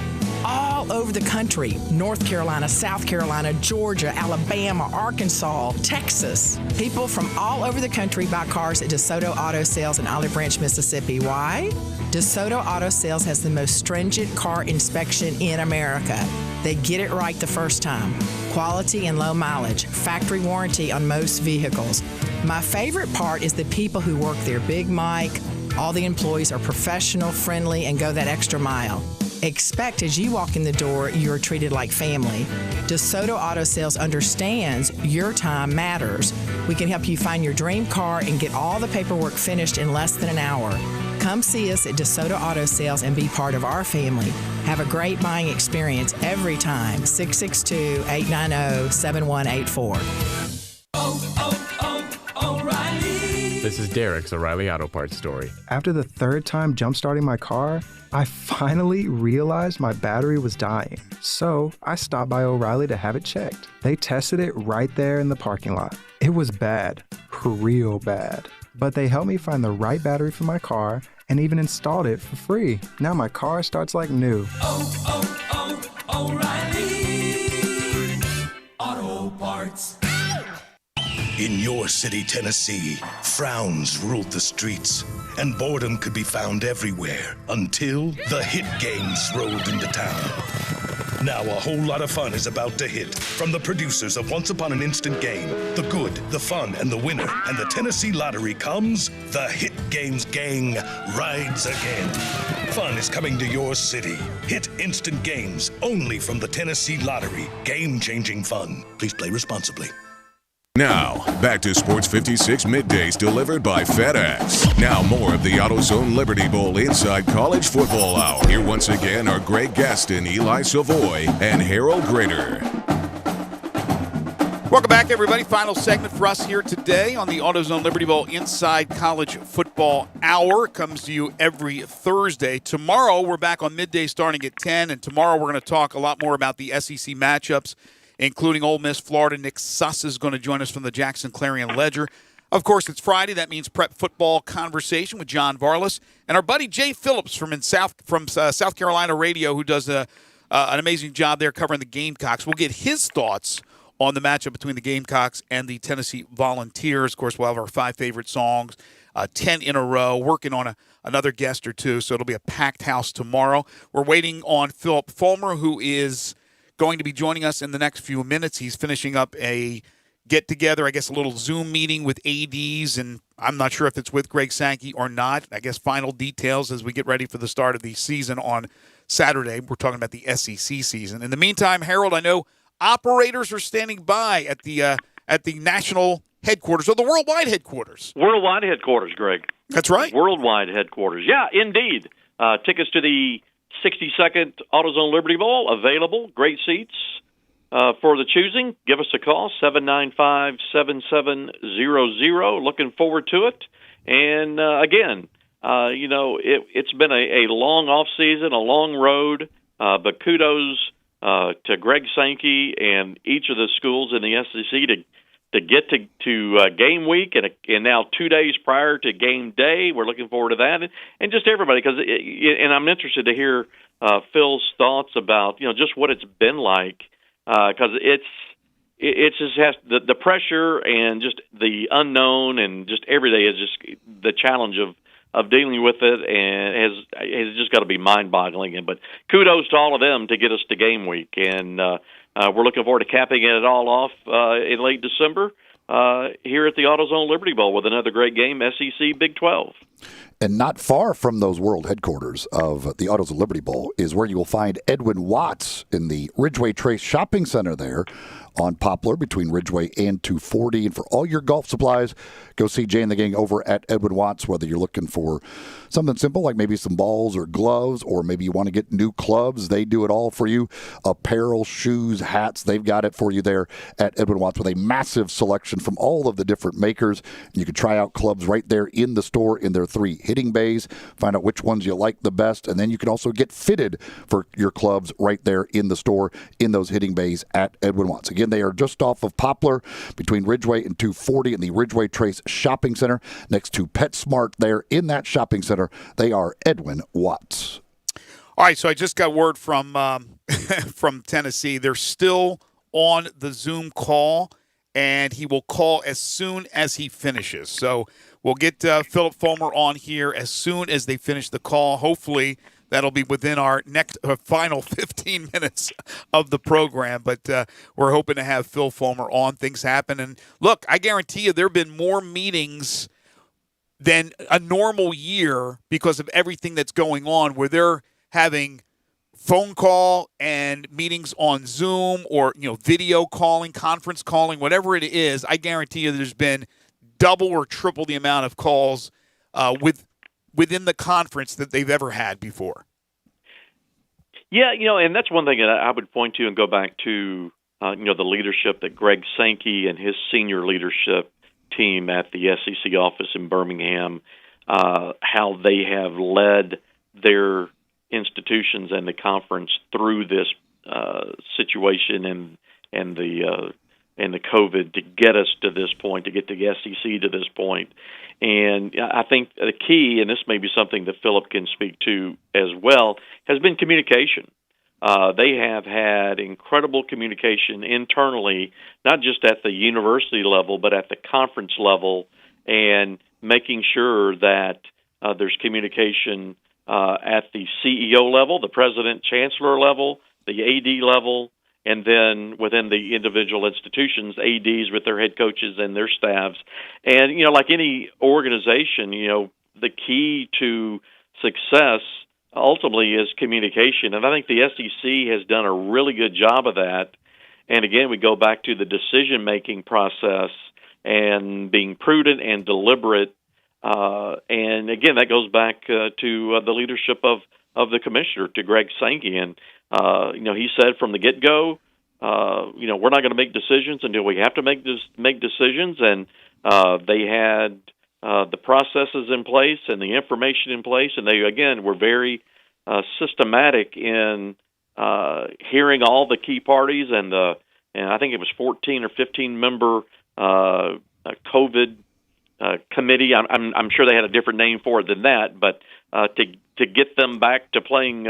all over the country. North Carolina, South Carolina, Georgia, Alabama, Arkansas, Texas. People from all over the country buy cars at DeSoto Auto Sales in Olive Branch, Mississippi. Why? DeSoto Auto Sales has the most stringent car inspection in America. They get it right the first time. Quality and low mileage, factory warranty on most vehicles. My favorite part is the people who work there. Big Mike, all the employees are professional, friendly, and go that extra mile. Expect as you walk in the door, you're treated like family. DeSoto Auto Sales understands your time matters. We can help you find your dream car and get all the paperwork finished in less than an hour. Come see us at DeSoto Auto Sales and be part of our family. Have a great buying experience every time. 662-890-7184. O'Reilly. This is Derek's O'Reilly Auto Parts story. After the third time jump-starting my car, I finally realized my battery was dying. So I stopped by O'Reilly to have it checked. They tested it right there in the parking lot. It was bad, real bad. But they helped me find the right battery for my car and even installed it for free. Now my car starts like new. O'Reilly Auto Parts. In your city, Tennessee, frowns ruled the streets, and boredom could be found everywhere until the hit games rolled into town. Now a whole lot of fun is about to hit from the producers of Once Upon an Instant Game. The good, the fun, and the winner. And the Tennessee Lottery comes, the Hit Games Gang rides again. Fun is coming to your city. Hit Instant Games, only from the Tennessee Lottery. Game-changing fun. Please play responsibly. Now, back to Sports 56 Middays delivered by FedEx. Now more of the AutoZone Liberty Bowl Inside College Football Hour. Here once again are Greg Gaston, Eli Savoy, and Harold Grader. Welcome back, everybody. Final segment for us here today on the AutoZone Liberty Bowl Inside College Football Hour. It comes to you every Thursday. Tomorrow, we're back on midday starting at 10, and tomorrow we're going to talk a lot more about the SEC matchups, including Ole Miss, Florida. Nick Suss is going to join us from the Jackson Clarion Ledger. Of course, it's Friday. That means prep football conversation with John Varlas and our buddy Jay Phillips from South Carolina Radio, who does an amazing job there covering the Gamecocks. We'll get his thoughts on the matchup between the Gamecocks and the Tennessee Volunteers. Of course, we'll have our 5 favorite songs, 10 in a row, working on another guest or two, so it'll be a packed house tomorrow. We're waiting on Philip Fulmer, who is going to be joining us in the next few minutes. He's finishing up a get-together, I guess a little Zoom meeting with ADs, and I'm not sure if it's with Greg Sankey or not. I guess final details as we get ready for the start of the season on Saturday. We're talking about the SEC season. In the meantime, Harold, I know operators are standing by at the national headquarters, or the worldwide headquarters. Worldwide headquarters, Greg. That's right. Worldwide headquarters. Yeah, indeed. Tickets to the 62nd AutoZone Liberty Bowl available. Great seats for the choosing. Give us a call, 795-7700. Looking forward to it. And again, it's been a long off season, a long road, but kudos to Greg Sankey and each of the schools in the SEC to get to game week and now 2 days prior to game day. We're looking forward to that, and just everybody, and I'm interested to hear Phil's thoughts about just what it's been like, because it just has the pressure and just the unknown, and just every day is just the challenge of dealing with it, and has just got to be mind-boggling. But kudos to all of them to get us to game week, and we're looking forward to capping it all off in late December here at the AutoZone Liberty Bowl with another great game, SEC Big 12. And not far from those world headquarters of the Autos of Liberty Bowl is where you will find Edwin Watts in the Ridgeway Trace Shopping Center there on Poplar between Ridgeway and 240. And for all your golf supplies, go see Jay and the gang over at Edwin Watts, whether you're looking for something simple like maybe some balls or gloves, or maybe you want to get new clubs. They do it all for you. Apparel, shoes, hats, they've got it for you there at Edwin Watts with a massive selection from all of the different makers. And you can try out clubs right there in the store in their 3 hitting bays, find out which ones you like the best, and then you can also get fitted for your clubs right there in the store in those hitting bays at Edwin Watts. Again, they are just off of Poplar between Ridgeway and 240 in the Ridgeway Trace Shopping Center next to PetSmart there in that shopping center. They are Edwin Watts. All right, so I just got word from from Tennessee. They're still on the Zoom call, and he will call as soon as he finishes. So we'll get Philip Fulmer on here as soon as they finish the call. Hopefully that'll be within our next final 15 minutes of the program. But we're hoping to have Phil Fulmer on. Things happen. And, look, I guarantee you there have been more meetings than a normal year because of everything that's going on, where they're having phone call and meetings on Zoom or, video calling, conference calling, whatever it is. I guarantee you there's been double or triple the amount of calls within the conference that they've ever had before. Yeah, and that's one thing that I would point to and go back to, the leadership that Greg Sankey and his senior leadership team at the SEC office in Birmingham, how they have led their institutions and the conference through this situation and the COVID to get us to this point, to get the SEC to this point. And I think the key, and this may be something that Philip can speak to as well, has been communication. They have had incredible communication internally, not just at the university level, but at the conference level, and making sure that there's communication at the CEO level, the president, chancellor level, the AD level, and then within the individual institutions, ADs with their head coaches and their staffs. And, like any organization, the key to success ultimately is communication. And I think the SEC has done a really good job of that. And again, we go back to the decision-making process and being prudent and deliberate. And again, that goes back to the leadership of the commissioner, to Greg Sankey. And he said from the get-go, we're not going to make decisions until we have to make decisions. And they had the processes in place and the information in place, and they, again, were very systematic in hearing all the key parties and I think it was 14 or 15 member COVID committee. I'm sure they had a different name for it than that, but to get them back to playing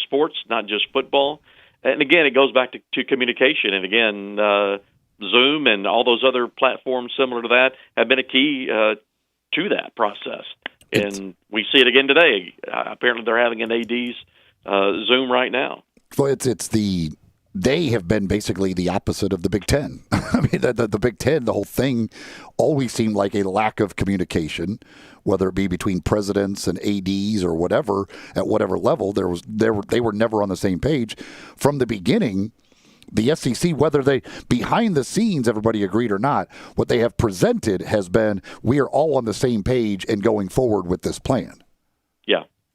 sports, not just football. And again, it goes back to communication. And again, Zoom and all those other platforms similar to that have been a key to that process. And we see it again today. Apparently, they're having an AD's Zoom right now. Well, they have been basically the opposite of the Big Ten. I mean, the Big Ten, the whole thing always seemed like a lack of communication, whether it be between presidents and ADs or whatever, at whatever level. They were never on the same page from the beginning. The SEC, whether they behind the scenes, everybody agreed or not, what they have presented has been, we are all on the same page and going forward with this plan.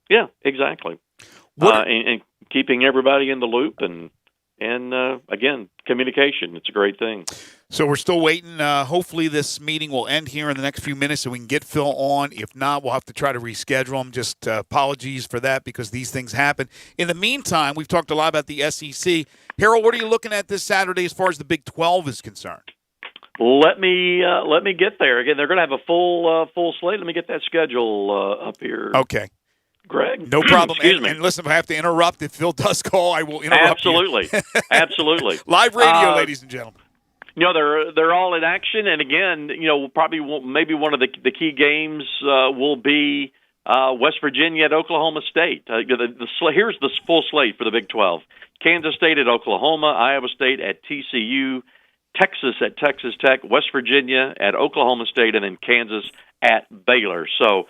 Yeah, exactly. And keeping everybody in the loop and again, communication. It's a great thing. So we're still waiting. Hopefully this meeting will end here in the next few minutes so we can get Phil on. If not, we'll have to try to reschedule him. Just apologies for that because these things happen. In the meantime, we've talked a lot about the SEC. Harold, what are you looking at this Saturday as far as the Big 12 is concerned? Let me get there. Again, they're going to have a full slate. Let me get that schedule up here. Okay. Greg. No problem. Excuse me. And listen, if I have to interrupt, if Phil does call, I will interrupt Absolutely. you. Absolutely. Live radio, ladies and gentlemen. They're all in action, and again, maybe one of the key games will be West Virginia at Oklahoma State. Here's the full slate for the Big 12: Kansas State at Oklahoma, Iowa State at TCU, Texas at Texas Tech, West Virginia at Oklahoma State, and then Kansas at Baylor. So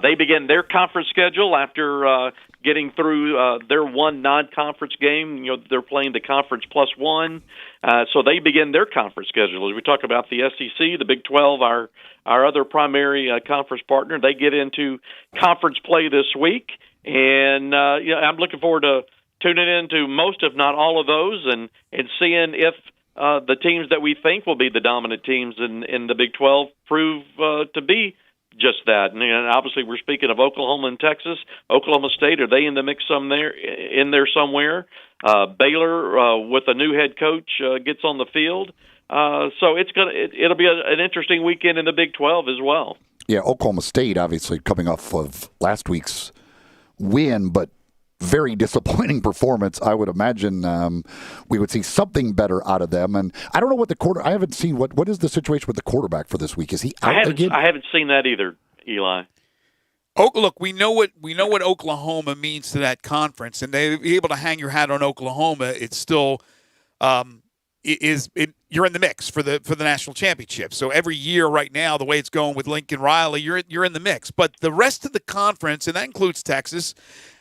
they begin their conference schedule after getting through their one non-conference game. They're playing the Conference Plus One. So they begin their conference schedule. As we talk about the SEC, the Big 12, our other primary conference partner, they get into conference play this week. And I'm looking forward to tuning into most, if not all of those, and seeing if the teams that we think will be the dominant teams in the Big 12 prove to be just that. And obviously we're speaking of Oklahoma and Texas. Oklahoma State, are they in the mix in there somewhere? Baylor, with a new head coach, gets on the field. So it'll be an interesting weekend in the Big 12 as well. Yeah, Oklahoma State obviously coming off of last week's win, but very disappointing performance. I would imagine we would see something better out of them. And I don't know what I haven't seen what is the situation with the quarterback for this week. Is he out again? I haven't seen that either, Eli. Oh, look, we know what Oklahoma means to that conference, and they're able to hang your hat on Oklahoma. It's still you're in the mix for the national championship. So every year right now, the way it's going with Lincoln Riley, you're in the mix. But the rest of the conference, and that includes Texas,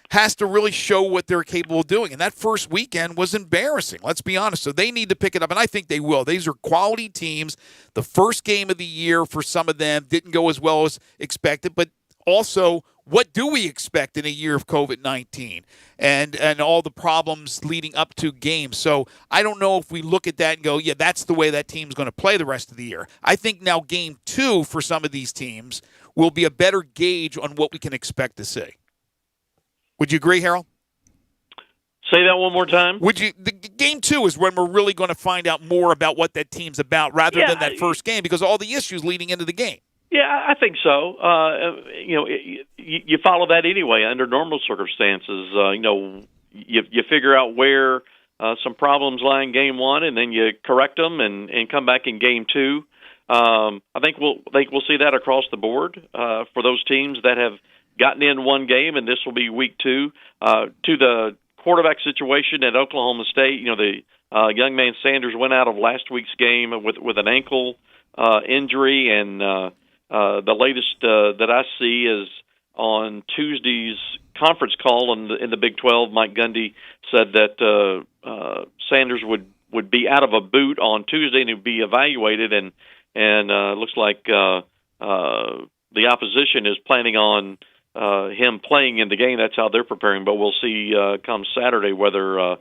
has to really show what they're capable of doing. And that first weekend was embarrassing, let's be honest. So they need to pick it up, and I think they will. These are quality teams. The first game of the year for some of them didn't go as well as expected, but also, what do we expect in a year of COVID-19 and all the problems leading up to games? So I don't know if we look at that and go, yeah, that's the way that team's going to play the rest of the year. I think now game 2 for some of these teams will be a better gauge on what we can expect to see. Would you agree, Harold? Say that one more time. Game 2 is when we're really going to find out more about what that team's about rather than that first game, because all the issues leading into the game. Yeah, I think so. You follow that anyway under normal circumstances. You figure out where some problems lie in game 1, and then you correct them and come back in game 2. I think we'll see that across the board for those teams that have gotten in one game, and this will be week 2. To the quarterback situation at Oklahoma State, the young man Sanders went out of last week's game with an ankle injury, and the latest that I see is on Tuesday's conference call in the Big 12. Mike Gundy said that Sanders would be out of a boot on Tuesday and he'd be evaluated, and looks like the opposition is planning on him playing in the game. That's how they're preparing. But we'll see come Saturday whether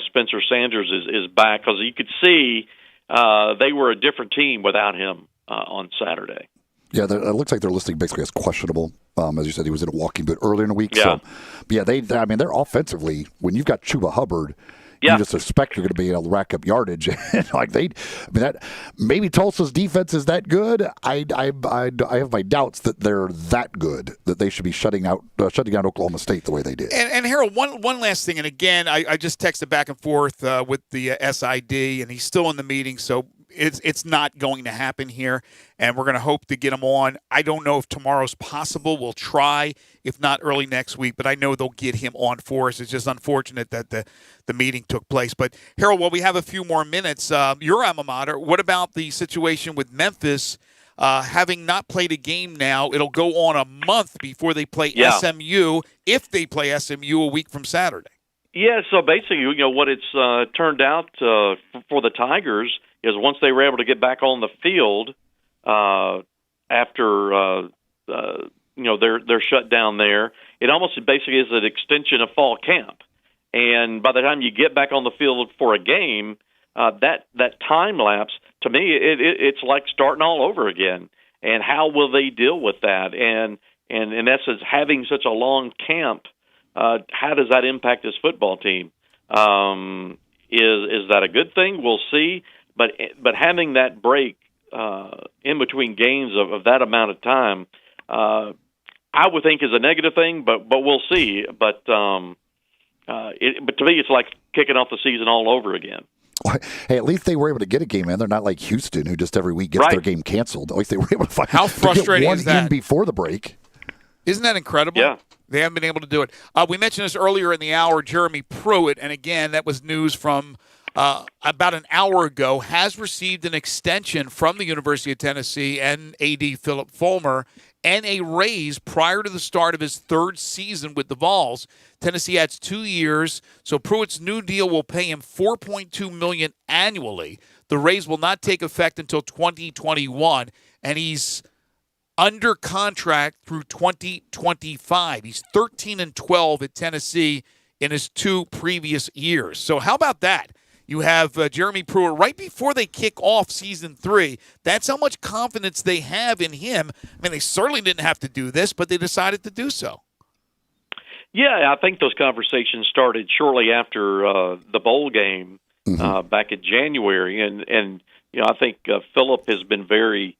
Spencer Sanders is back, because you could see they were a different team without him on Saturday. Yeah, it looks like they're listing basically as questionable. As you said, he was in a walking boot earlier in the week. Yeah. So, they're offensively, when you've got Chuba Hubbard, you just expect you're going to be able to rack up yardage. That maybe Tulsa's defense is that good. I have my doubts that they're that good that they should be shutting down Oklahoma State the way they did. And Harold, one last thing, and again, I just texted back and forth with the SID, and he's still in the meeting, so it's not going to happen here, and we're going to hope to get him on. I don't know if tomorrow's possible. We'll try, if not early next week, but I know they'll get him on for us. It's just unfortunate that the meeting took place. But, Harold, while we have a few more minutes, your alma mater, what about the situation with Memphis? Having not played a game now, it'll go on a month before they play SMU, if they play SMU a week from Saturday. Yeah, so basically, what it's turned out for the Tigers is once they were able to get back on the field after they're shut down there, it almost basically is an extension of fall camp. And by the time you get back on the field for a game, that time lapse, to me, it's like starting all over again. And how will they deal with that? And in essence, having such a long camp, how does that impact this football team? Is that a good thing? We'll see. But having that break in between games of that amount of time, I would think is a negative thing. But we'll see. But to me, it's like kicking off the season all over again. Hey, at least they were able to get a game in. They're not like Houston, who just every week gets their game canceled. At least they were able to find how frustrating one is that? In before the break. Isn't that incredible? Yeah. They haven't been able to do it. We mentioned this earlier in the hour, Jeremy Pruitt, and again, that was news from about an hour ago, has received an extension from the University of Tennessee and AD Philip Fulmer and a raise prior to the start of his third season with the Vols. Tennessee adds 2 years, so Pruitt's new deal will pay him $4.2 million annually. The raise will not take effect until 2021, and he's under contract through 2025. He's 13-12 at Tennessee in his 2 previous years. So how about that? You have Jeremy Pruitt right before they kick off season 3. That's how much confidence they have in him. I mean, they certainly didn't have to do this, but they decided to do so. Yeah, I think those conversations started shortly after the bowl game back in January, and I think Philip has been very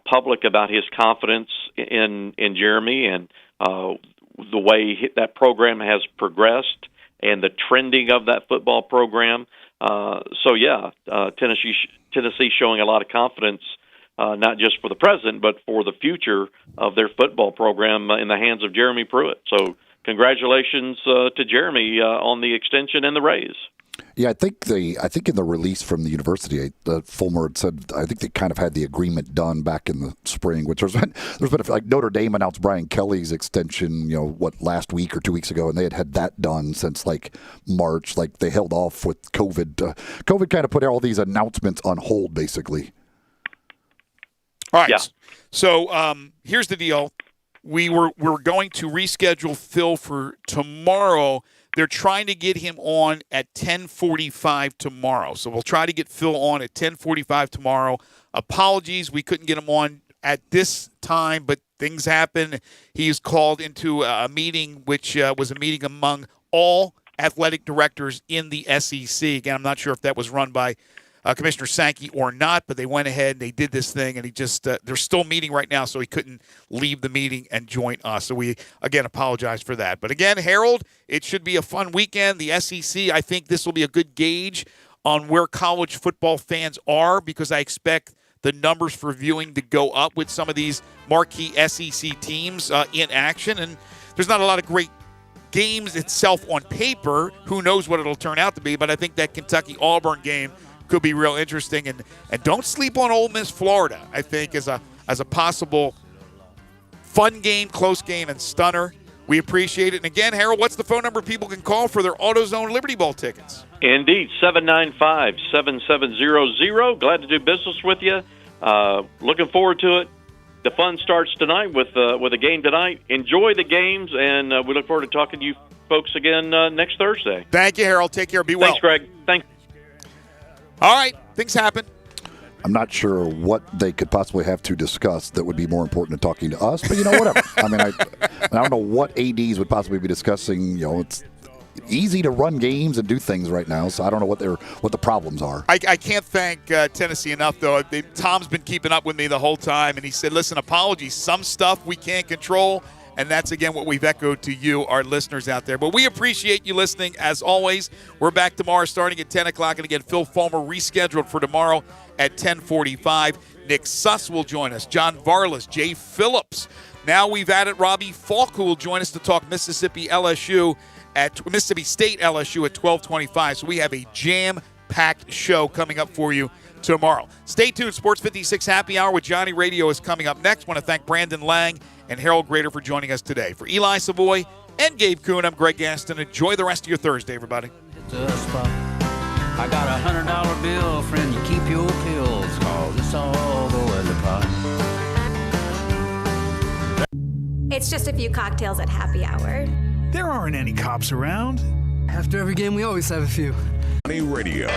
public about his confidence in Jeremy and the way that program has progressed and the trending of that football program. Tennessee showing a lot of confidence, not just for the present, but for the future of their football program in the hands of Jeremy Pruitt. So congratulations to Jeremy on the extension and the raise. Yeah, I think in the release from the university, Fulmer had said I think they kind of had the agreement done back in the spring. Which there's been like Notre Dame announced Brian Kelly's extension, last week or 2 weeks ago, and they had that done since like March. Like they held off with COVID. COVID kind of put all these announcements on hold, basically. All right. Yeah. So here's the deal: we're going to reschedule Phil for tomorrow. They're trying to get him on at 10:45 tomorrow. So we'll try to get Phil on at 10:45 tomorrow. Apologies, we couldn't get him on at this time, but things happen. He was called into a meeting, which was a meeting among all athletic directors in the SEC. Again, I'm not sure if that was run by Commissioner Sankey or not, but they went ahead and they did this thing, and he just they're still meeting right now, so he couldn't leave the meeting and join us. So we, again, apologize for that. But again, Harold, it should be a fun weekend. The SEC, I think this will be a good gauge on where college football fans are, because I expect the numbers for viewing to go up with some of these marquee SEC teams in action. And there's not a lot of great games itself on paper. Who knows what it'll turn out to be, but I think that Kentucky-Auburn game could be real interesting, and don't sleep on Ole Miss Florida. I think as a possible fun game, close game, and stunner. We appreciate it. And again, Harold, what's the phone number people can call for their AutoZone Liberty Bowl tickets? Indeed, 795-7700. Glad to do business with you. Looking forward to it. The fun starts tonight with a game tonight. Enjoy the games, and we look forward to talking to you folks again next Thursday. Thank you, Harold. Take care. Be well. Thanks, Greg. Thanks. All right, things happen. I'm not sure what they could possibly have to discuss that would be more important than talking to us, but whatever. I mean, I don't know what ADs would possibly be discussing. It's easy to run games and do things right now, so I don't know what the problems are. I can't thank Tennessee enough, though. Tom's been keeping up with me the whole time, and he said, listen, apologies, some stuff we can't control. And that's, again, what we've echoed to you, our listeners out there. But we appreciate you listening, as always. We're back tomorrow starting at 10 o'clock. And, again, Phil Fulmer rescheduled for tomorrow at 10:45. Nick Suss will join us. John Varlas, Jay Phillips. Now we've added Robbie Falk, who will join us to talk Mississippi State LSU at 12:25. So we have a jam-packed show coming up for you tomorrow. Stay tuned. Sports 56 Happy Hour with Johnny Radio is coming up next. I want to thank Brandon Lang and Harold Grader for joining us today. For Eli Savoy and Gabe Kuhn, I'm Greg Gaston. Enjoy the rest of your Thursday, everybody. I got $100 bill, friend, you keep your pills, cause it's all go in the pot. It's just a few cocktails at happy hour. There aren't any cops around. After every game, we always have a few. Johnny Radio.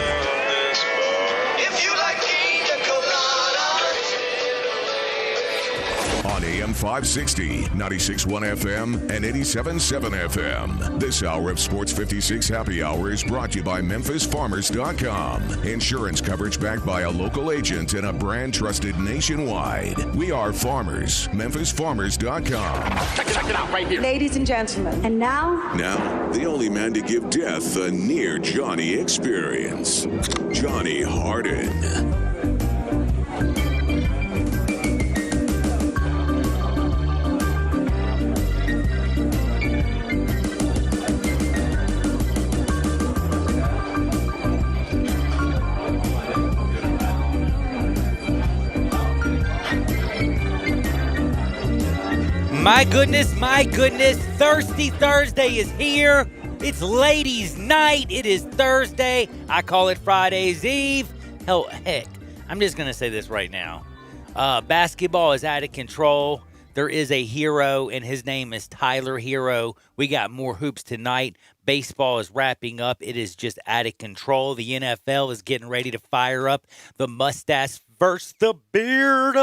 On AM 560, 96.1 FM, and 87.7 FM. This hour of Sports 56 Happy Hour is brought to you by MemphisFarmers.com. Insurance coverage backed by a local agent and a brand trusted nationwide. We are farmers. MemphisFarmers.com. Check it out right here. Ladies and gentlemen. And now? Now, the only man to give death a near Johnny experience. Johnny Harden. My goodness, Thirsty Thursday is here. It's ladies' night. It is Thursday. I call it Friday's Eve. Hell, heck, I'm just going to say this right now. Basketball is out of control. There is a hero, and his name is Tyler Hero. We got more hoops tonight. Baseball is wrapping up. It is just out of control. The NFL is getting ready to fire up. The mustache versus the beard.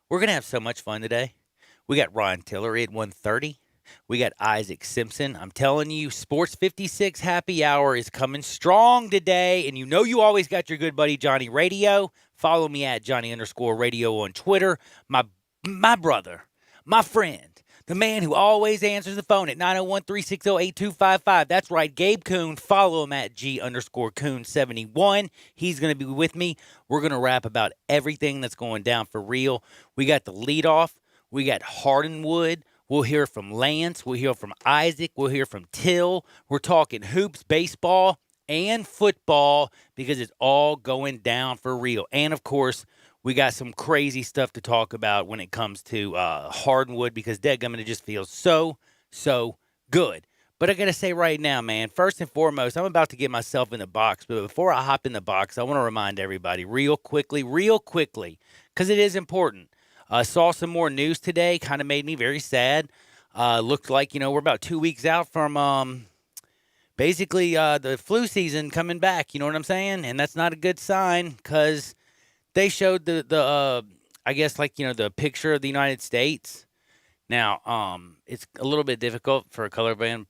We're going to have so much fun today. We got Ron Tillery at 1:30. We got Isaac Simpson. I'm telling you, Sports 56 Happy Hour is coming strong today. And you know you always got your good buddy Johnny Radio. Follow me at Johnny_radio on Twitter. My brother, my friend, the man who always answers the phone at 901-360-8255. That's right, Gabe Kuhn. Follow him at G_Kuhn71. He's going to be with me. We're going to rap about everything that's going down for real. We got the leadoff. We got Hardenwood. We'll hear from Lance. We'll hear from Isaac. We'll hear from Till. We're talking hoops, baseball, and football because it's all going down for real. And, of course, we got some crazy stuff to talk about when it comes to Hardenwood because dadgummit, it just feels so good. But I got to say right now, man, first and foremost, I'm about to get myself in the box. But before I hop in the box, I want to remind everybody real quickly, because it is important. Saw some more news today. Kind of made me very sad. Looked like, we're about 2 weeks out from basically the flu season coming back. You know what I'm saying? And that's not a good sign because they showed the I guess, the picture of the United States. Now, it's a little bit difficult for a colorblind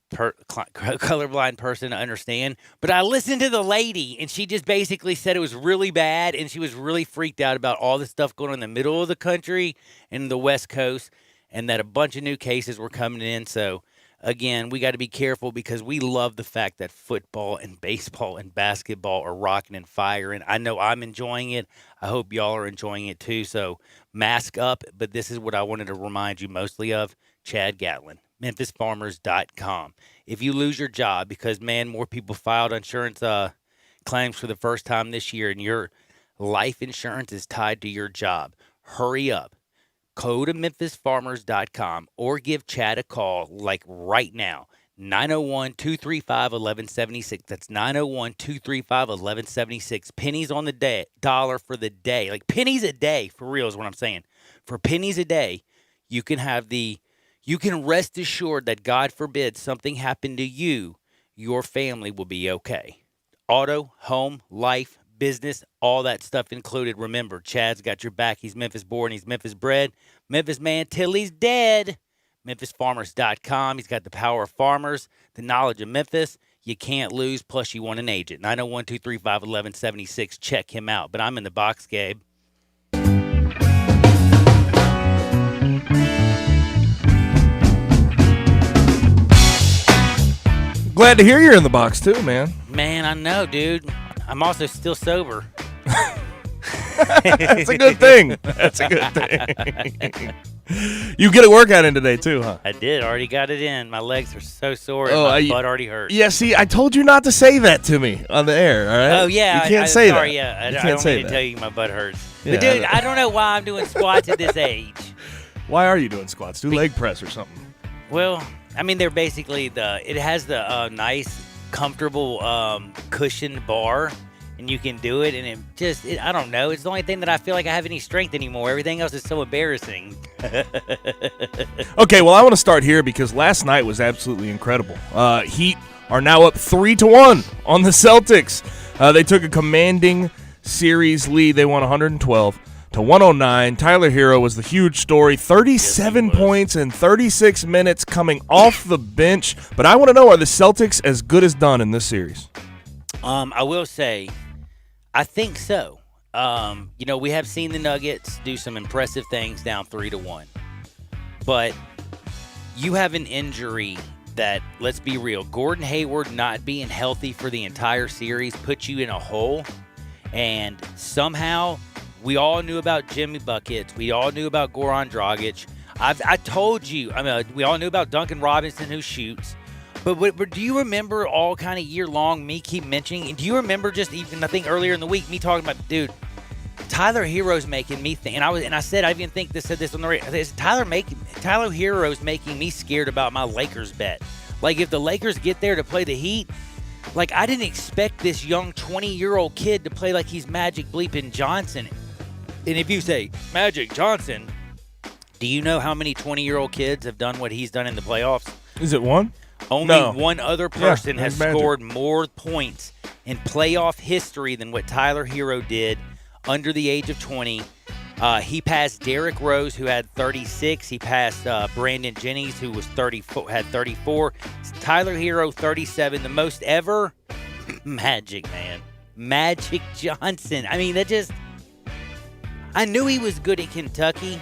person to understand. But I listened to the lady, and she just basically said it was really bad, and she was really freaked out about all the stuff going on in the middle of the country and the West Coast, and that a bunch of new cases were coming in. So, again, we got to be careful because we love the fact that football and baseball and basketball are rocking and firing. I know I'm enjoying it. I hope y'all are enjoying it too. So mask up. But this is what I wanted to remind you mostly of. Chad Gatlin, MemphisFarmers.com. If you lose your job because, man, more people filed insurance claims for the first time this year and your life insurance is tied to your job, hurry up. Go to MemphisFarmers.com or give Chad a call like right now. 901-235-1176. That's 901-235-1176. Pennies on the dollar for the day. Like pennies a day, for real is what I'm saying. For pennies a day, you can rest assured that God forbid something happened to you, your family will be okay. Auto, home, life, business, all that stuff included. Remember, Chad's got your back. He's Memphis born. He's Memphis bred. Memphis man till he's dead. MemphisFarmers.com. He's got the power of farmers, the knowledge of Memphis. You can't lose, plus you want an agent. 901-235-1176. Check him out. But I'm in the box, Gabe. Glad to hear you're in the box, too, man. Man, I know, dude. I'm also still sober. That's a good thing. You get a workout in today, too, huh? I did. Already got it in. My legs are so sore and my butt already hurts. Yeah, see, I told you not to say that to me on the air, all right? Oh, yeah. You can't say sorry, that. Yeah. I can't don't mean to tell you my butt hurts. Yeah, but, dude, I don't know why I'm doing squats at this age. Why are you doing squats? Do leg press or something. Well, I mean, they're basically it has the nice, comfortable cushioned bar. And you can do it, and I don't know. It's the only thing that I feel like I have any strength anymore. Everything else is so embarrassing. Okay, well, I want to start here because last night was absolutely incredible. Heat are now up 3-1 on the Celtics. They took a commanding series lead. They won 112-109. Tyler Hero was the huge story. 37 points in 36 minutes coming off the bench. But I want to know, are the Celtics as good as done in this series? I will say, I think so. We have seen the Nuggets do some impressive things down 3-1. But you have an injury that, let's be real, Gordon Hayward not being healthy for the entire series puts you in a hole. And somehow, we all knew about Jimmy Buckets. We all knew about Goran Dragic. I told you, we all knew about Duncan Robinson who shoots. But do you remember all kind of year long me keep mentioning? Do you remember just even, I think earlier in the week, me talking about, dude, Tyler Hero's making me think, and I said I didn't think said this on the radio. Tyler Hero's making me scared about my Lakers bet. Like if the Lakers get there to play the Heat, like I didn't expect this young 20-year-old kid to play like he's Magic bleeping Johnson. And if you say Magic Johnson, do you know how many 20-year-old kids have done what he's done in the playoffs? Is it one? Only one other person Yeah, has Magic. scored more points in playoff history than what Tyler Hero did under the age of 20. He passed Derrick Rose, who had 36. He passed Brandon Jennings, who was had 34. Tyler Hero, 37. The most ever. Magic, man. Magic Johnson. I mean, I knew he was good at Kentucky,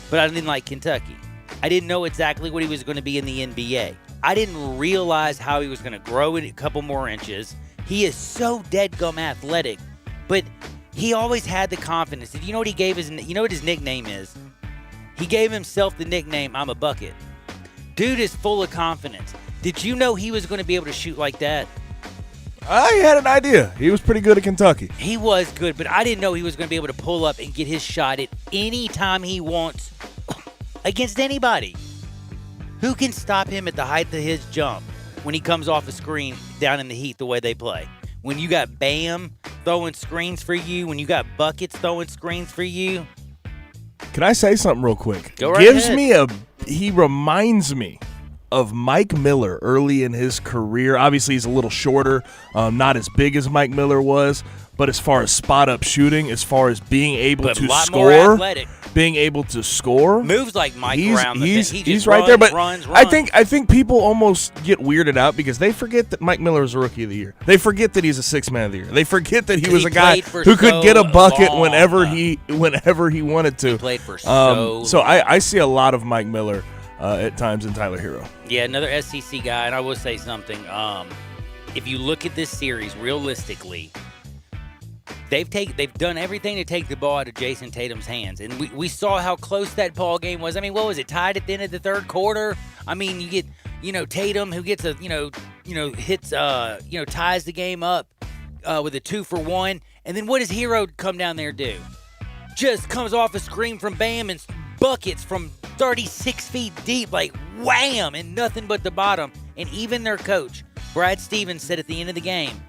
but I didn't like Kentucky. I didn't know exactly what he was going to be in the NBA. I didn't realize how he was going to grow it a couple more inches. He is so deadgum athletic, but he always had the confidence. You know what he gave you know what his nickname is? He gave himself the nickname, I'm a bucket. Dude is full of confidence. Did you know he was going to be able to shoot like that? I had an idea. He was pretty good at Kentucky. He was good, but I didn't know he was going to be able to pull up and get his shot at any time he wants against anybody. Who can stop him at the height of his jump when he comes off a screen down in the Heat the way they play? When you got Bam throwing screens for you, when you got buckets throwing screens for you. Can I say something real quick? Go right ahead. He reminds me of Mike Miller early in his career. Obviously, he's a little shorter, not as big as Mike Miller was, but as far as spot-up shooting, as far as being able to score, moves like Mike around the he's he just right runs, there. But runs. I think people almost get weirded out because they forget that Mike Miller was a Rookie of the Year. They forget that he's a Sixth Man of the Year. They forget that he was a guy who could get a bucket whenever he wanted to. He played for so long. I see a lot of Mike Miller at times in Tyler Hero. Yeah, another SEC guy, and I will say something. If you look at this series realistically, they've done everything to take the ball out of Jason Tatum's hands, and we saw how close that ball game was. I mean, what was it, tied at the end of the third quarter? I mean, you get Tatum who gets hits ties the game up with a 2-for-1, and then what does Hero come down there do? Just comes off a screen from Bam and buckets from 36 feet deep, like wham, and nothing but the bottom. And even their coach, Brad Stevens, said at the end of the game,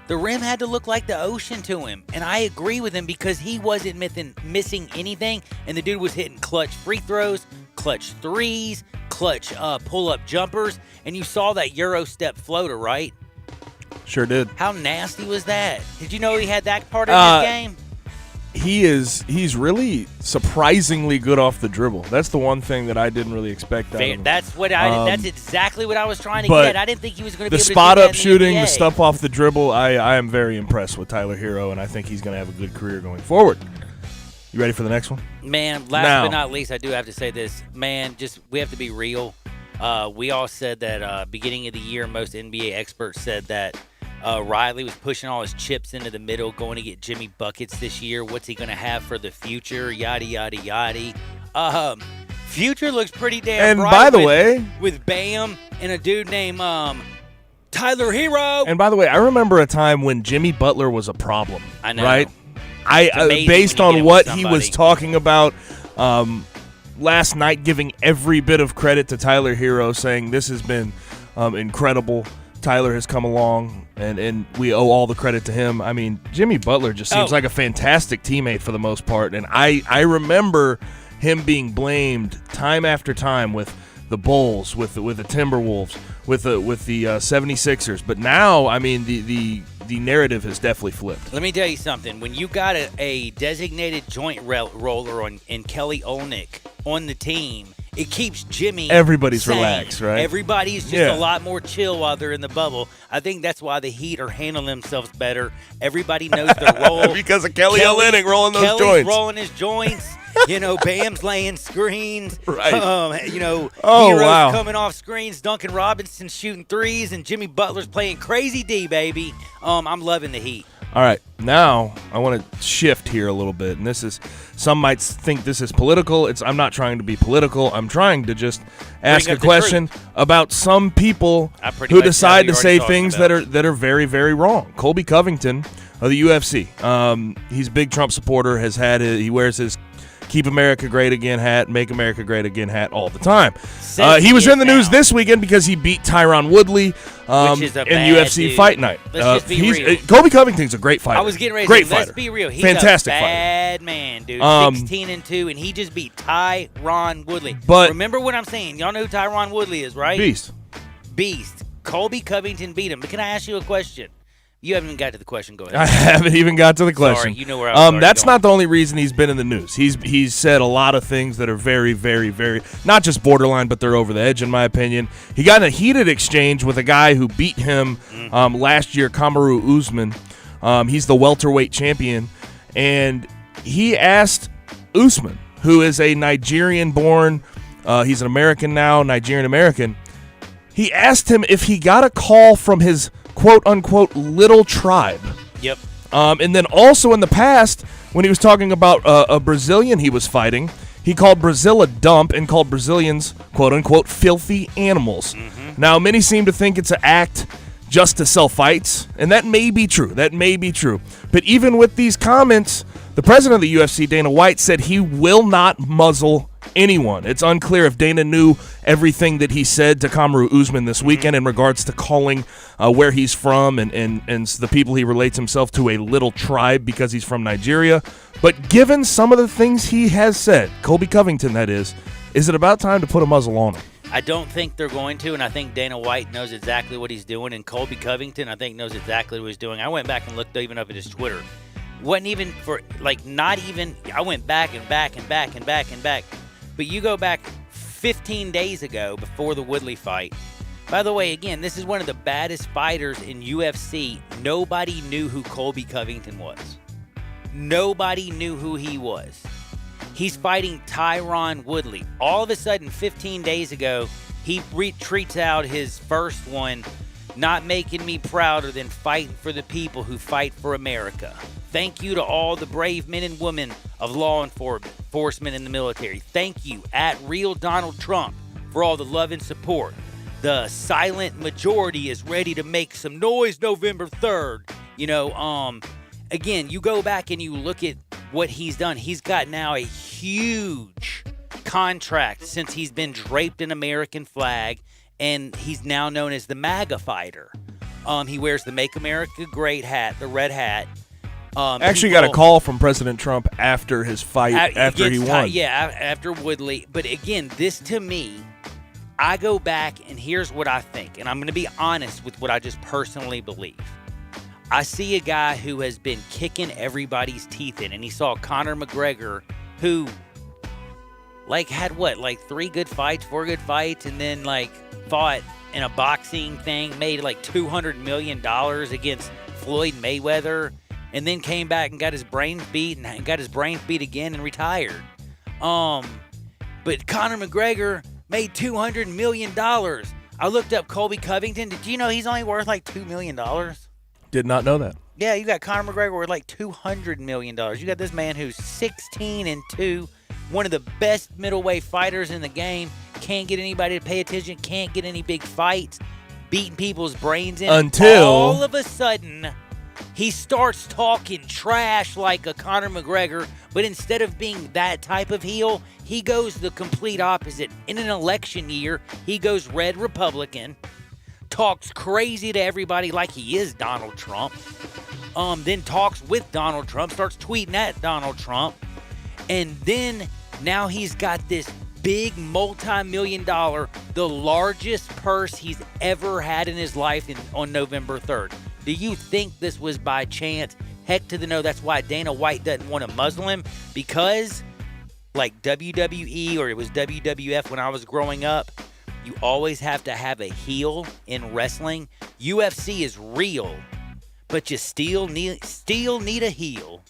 the rim had to look like the ocean to him. And I agree with him because he wasn't missing anything. And the dude was hitting clutch free throws, clutch threes, clutch pull-up jumpers. And you saw that Euro step floater, right? Sure did. How nasty was that? Did you know he had that part of his game? He's really surprisingly good off the dribble. That's the one thing that I didn't really expect out of him. That's exactly what I was trying to get. I didn't think he was going to be able to do spot that up in the shooting, NBA. the stuff off the dribble. I am very impressed with Tyler Hero, and I think he's going to have a good career going forward. You ready for the next one? Man, last but not least, I do have to say this. Man, we have to be real. We all said that beginning of the year, most NBA experts said that Riley was pushing all his chips into the middle, going to get Jimmy buckets this year. What's he going to have for the future? Yada, yada, yada. Future looks pretty damn bright. And by the way, with Bam and a dude named Tyler Hero. And by the way, I remember a time when Jimmy Butler was a problem. I know. Right? Based on what he was talking about last night, giving every bit of credit to Tyler Hero, saying this has been incredible. Tyler has come along, and we owe all the credit to him. I mean, Jimmy Butler just seems like a fantastic teammate for the most part, and I remember him being blamed time after time with the Bulls, with the Timberwolves, with the 76ers. But now, I mean, the narrative has definitely flipped. Let me tell you something. When you got a designated joint roller in Kelly Olynyk on the team, it keeps Jimmy Everybody's sane. relaxed, right? Everybody's just a lot more chill while they're in the bubble. I think that's why the Heat are handling themselves better. Everybody knows their role. Because of Kelly Olynyk rolling those Kelly's joints. rolling his joints. Bam's laying screens. Right. Heroes wow. coming off screens. Duncan Robinson shooting threes. And Jimmy Butler's playing crazy D, baby. I'm loving the Heat. All right, now I want to shift here a little bit, and some might think this is political. I'm not trying to be political. I'm trying to just ask a question about some people who decide to say things that are very, very wrong. Colby Covington of the UFC. He's a big Trump supporter. He wears his Keep America Great Again hat, Make America Great Again hat all the time. He was in the news this weekend because he beat Tyron Woodley in UFC Fight Night. Colby Covington's a great fighter. I was getting ready to say, let's be real. He's fantastic a bad fighter. Man, dude. 16-2, and he just beat Tyron Woodley. But remember what I'm saying. Y'all know who Tyron Woodley is, right? Beast. Colby Covington beat him. But can I ask you a question? You haven't even got to the question. Go ahead. I haven't even got to the question. Sorry, you know where I was That's going. not the only reason he's been in the news. He's said a lot of things that are very, very, very, not just borderline, but they're over the edge, in my opinion. He got in a heated exchange with a guy who beat him last year, Kamaru Usman. He's the welterweight champion. And he asked Usman, who is a Nigerian-born, he's an American now, Nigerian-American. He asked him if he got a call from his quote-unquote little tribe. Yep. And then also in the past, when he was talking about a Brazilian he was fighting, he called Brazil a dump and called Brazilians, quote-unquote, filthy animals. Now, many seem to think it's an act just to sell fights, and that may be true. But even with these comments, the president of the UFC, Dana White, said he will not muzzle anyone. It's unclear if Dana knew everything that he said to Kamaru Usman this weekend in regards to calling where he's from and the people he relates himself to a little tribe because he's from Nigeria. But given some of the things he has said, Colby Covington, that is it about time to put a muzzle on him? I don't think they're going to, and I think Dana White knows exactly what he's doing, and Colby Covington, I think, knows exactly what he's doing. I went back and looked even up at his Twitter. Wasn't even for, not even, I went back and back and back and back and back. But you go back 15 days ago before the Woodley fight. By the way, again, this is one of the baddest fighters in UFC. Nobody knew who Colby Covington was. Nobody knew who he was. He's fighting Tyron Woodley. All of a sudden, 15 days ago, he retreats out his first one, not making me prouder than fighting for the people who fight for America. Thank you to all the brave men and women of law enforcement in the military. Thank you, at Real Donald Trump, for all the love and support. The silent majority is ready to make some noise November 3rd. Again, you go back and you look at what he's done. He's got now a huge contract since he's been draped in American flag, and he's now known as the MAGA fighter. He wears the Make America Great hat, the red hat. Actually got a call from President Trump after his fight, after he won. After Woodley. But again, this to me, I go back and here's what I think. And I'm going to be honest with what I just personally believe. I see a guy who has been kicking everybody's teeth in, and he saw Conor McGregor, who had 4 good fights, and then fought in a boxing thing, made $200 million against Floyd Mayweather, and then came back and got his brains beat and got his brains beat again and retired. But Conor McGregor made $200 million. I looked up Colby Covington. Did you know he's only worth $2 million? Did not know that. Yeah, you got Conor McGregor worth $200 million. You got this man who's 16-2, one of the best middleweight fighters in the game, can't get anybody to pay attention, can't get any big fights, beating people's brains in. Until all of a sudden, he starts talking trash like a Conor McGregor, but instead of being that type of heel, he goes the complete opposite. In an election year, he goes red Republican, talks crazy to everybody like he is Donald Trump, then talks with Donald Trump, starts tweeting at Donald Trump, and then now he's got this big multi-million-dollar, the largest purse he's ever had in his life on November 3rd. Do you think this was by chance? Heck to the no. That's why Dana White doesn't want to muzzle him, because like WWE or it was WWF when I was growing up, you always have to have a heel in wrestling. UFC is real, but you still need a heel.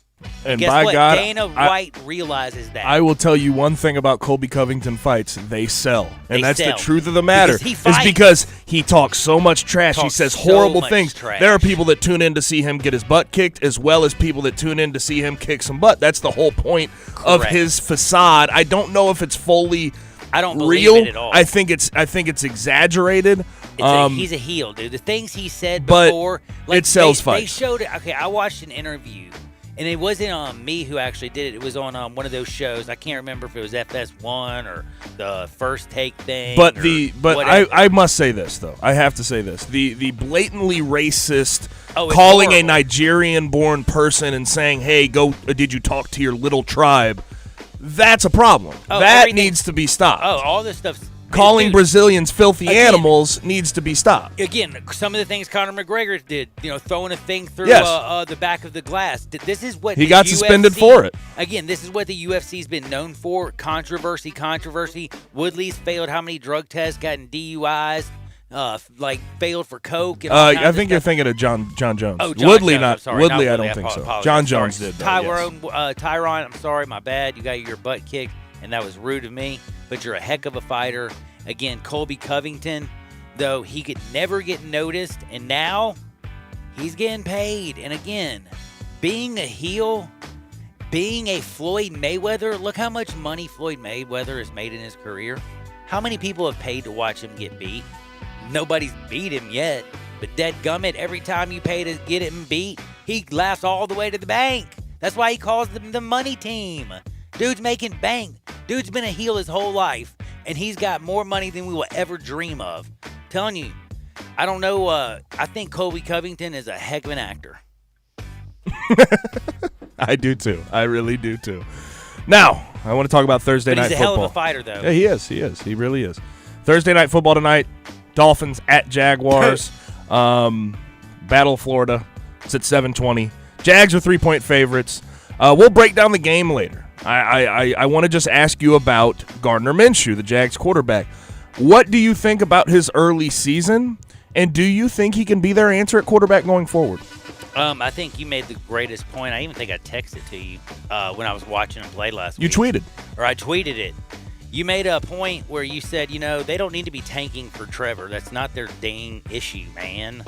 And guess by what? God, Dana White realizes that. I will tell you one thing about Colby Covington fights. They sell. And that's sell. the truth of the matter. Because it's because he talks so much trash. He says horrible things. Trash. There are people that tune in to see him get his butt kicked, as well as people that tune in to see him kick some butt. That's the whole point of his facade. I don't know if it's fully I don't believe real. it at all. I think it's exaggerated. He's a heel, dude. The things he said but before, like it sells they fights. showed it. Okay, I watched an interview, and it wasn't me who actually did it. It was on one of those shows. I can't remember if it was FS1 or the First Take thing. But whatever. I must say this though. I have to say this. The blatantly racist Oh, it's calling a horrible. Nigerian-born person and saying, "Hey, did you talk to your little tribe?" That's a problem. Oh, that everything- needs to be stopped. Oh, all this stuff. Calling Dude, Brazilians filthy again- animals needs to be stopped. Again, some of the things Conor McGregor did, throwing a thing through Yes. the back of the glass. This is what He the got suspended for it. Again, this is what the UFC's been known for: controversy. Woodley's failed how many drug tests, gotten DUIs, failed for coke. And all kinds I of think you're stuff. thinking of John Jones. Oh, John Woodley, Jones, not I'm sorry, Woodley. not I don't think so. apologize. John Sorry. Jones did. Though, yes. Tyron, I'm sorry, my bad. You got your butt kicked, and that was rude of me. But you're a heck of a fighter. Again, Colby Covington, though he could never get noticed, and now he's getting paid. And again, being a heel, being a Floyd Mayweather, look how much money Floyd Mayweather has made in his career. How many people have paid to watch him get beat? Nobody's beat him yet, but dadgummit, every time you pay to get him beat, he laughs all the way to the bank. That's why he calls them the money team. Dude's making bank. Dude's been a heel his whole life, and he's got more money than we will ever dream of. Telling you, I don't know. I think Colby Covington is a heck of an actor. I do too. I really do too. Now, I want to talk about Thursday But night he's a football. hell of a fighter, though. Yeah, he is. He is. He really is. Thursday night football tonight. Dolphins at Jaguars. Battle of Florida. It's at 7:20. Jags are 3-point favorites. We'll break down the game later. I want to just ask you about Gardner Minshew, the Jags quarterback. What do you think about his early season, and do you think he can be their answer at quarterback going forward? I think you made the greatest point. I even think I texted to you when I was watching him play last week. You tweeted. Or I tweeted it. You made a point where you said, they don't need to be tanking for Trevor. That's not their dang issue, man.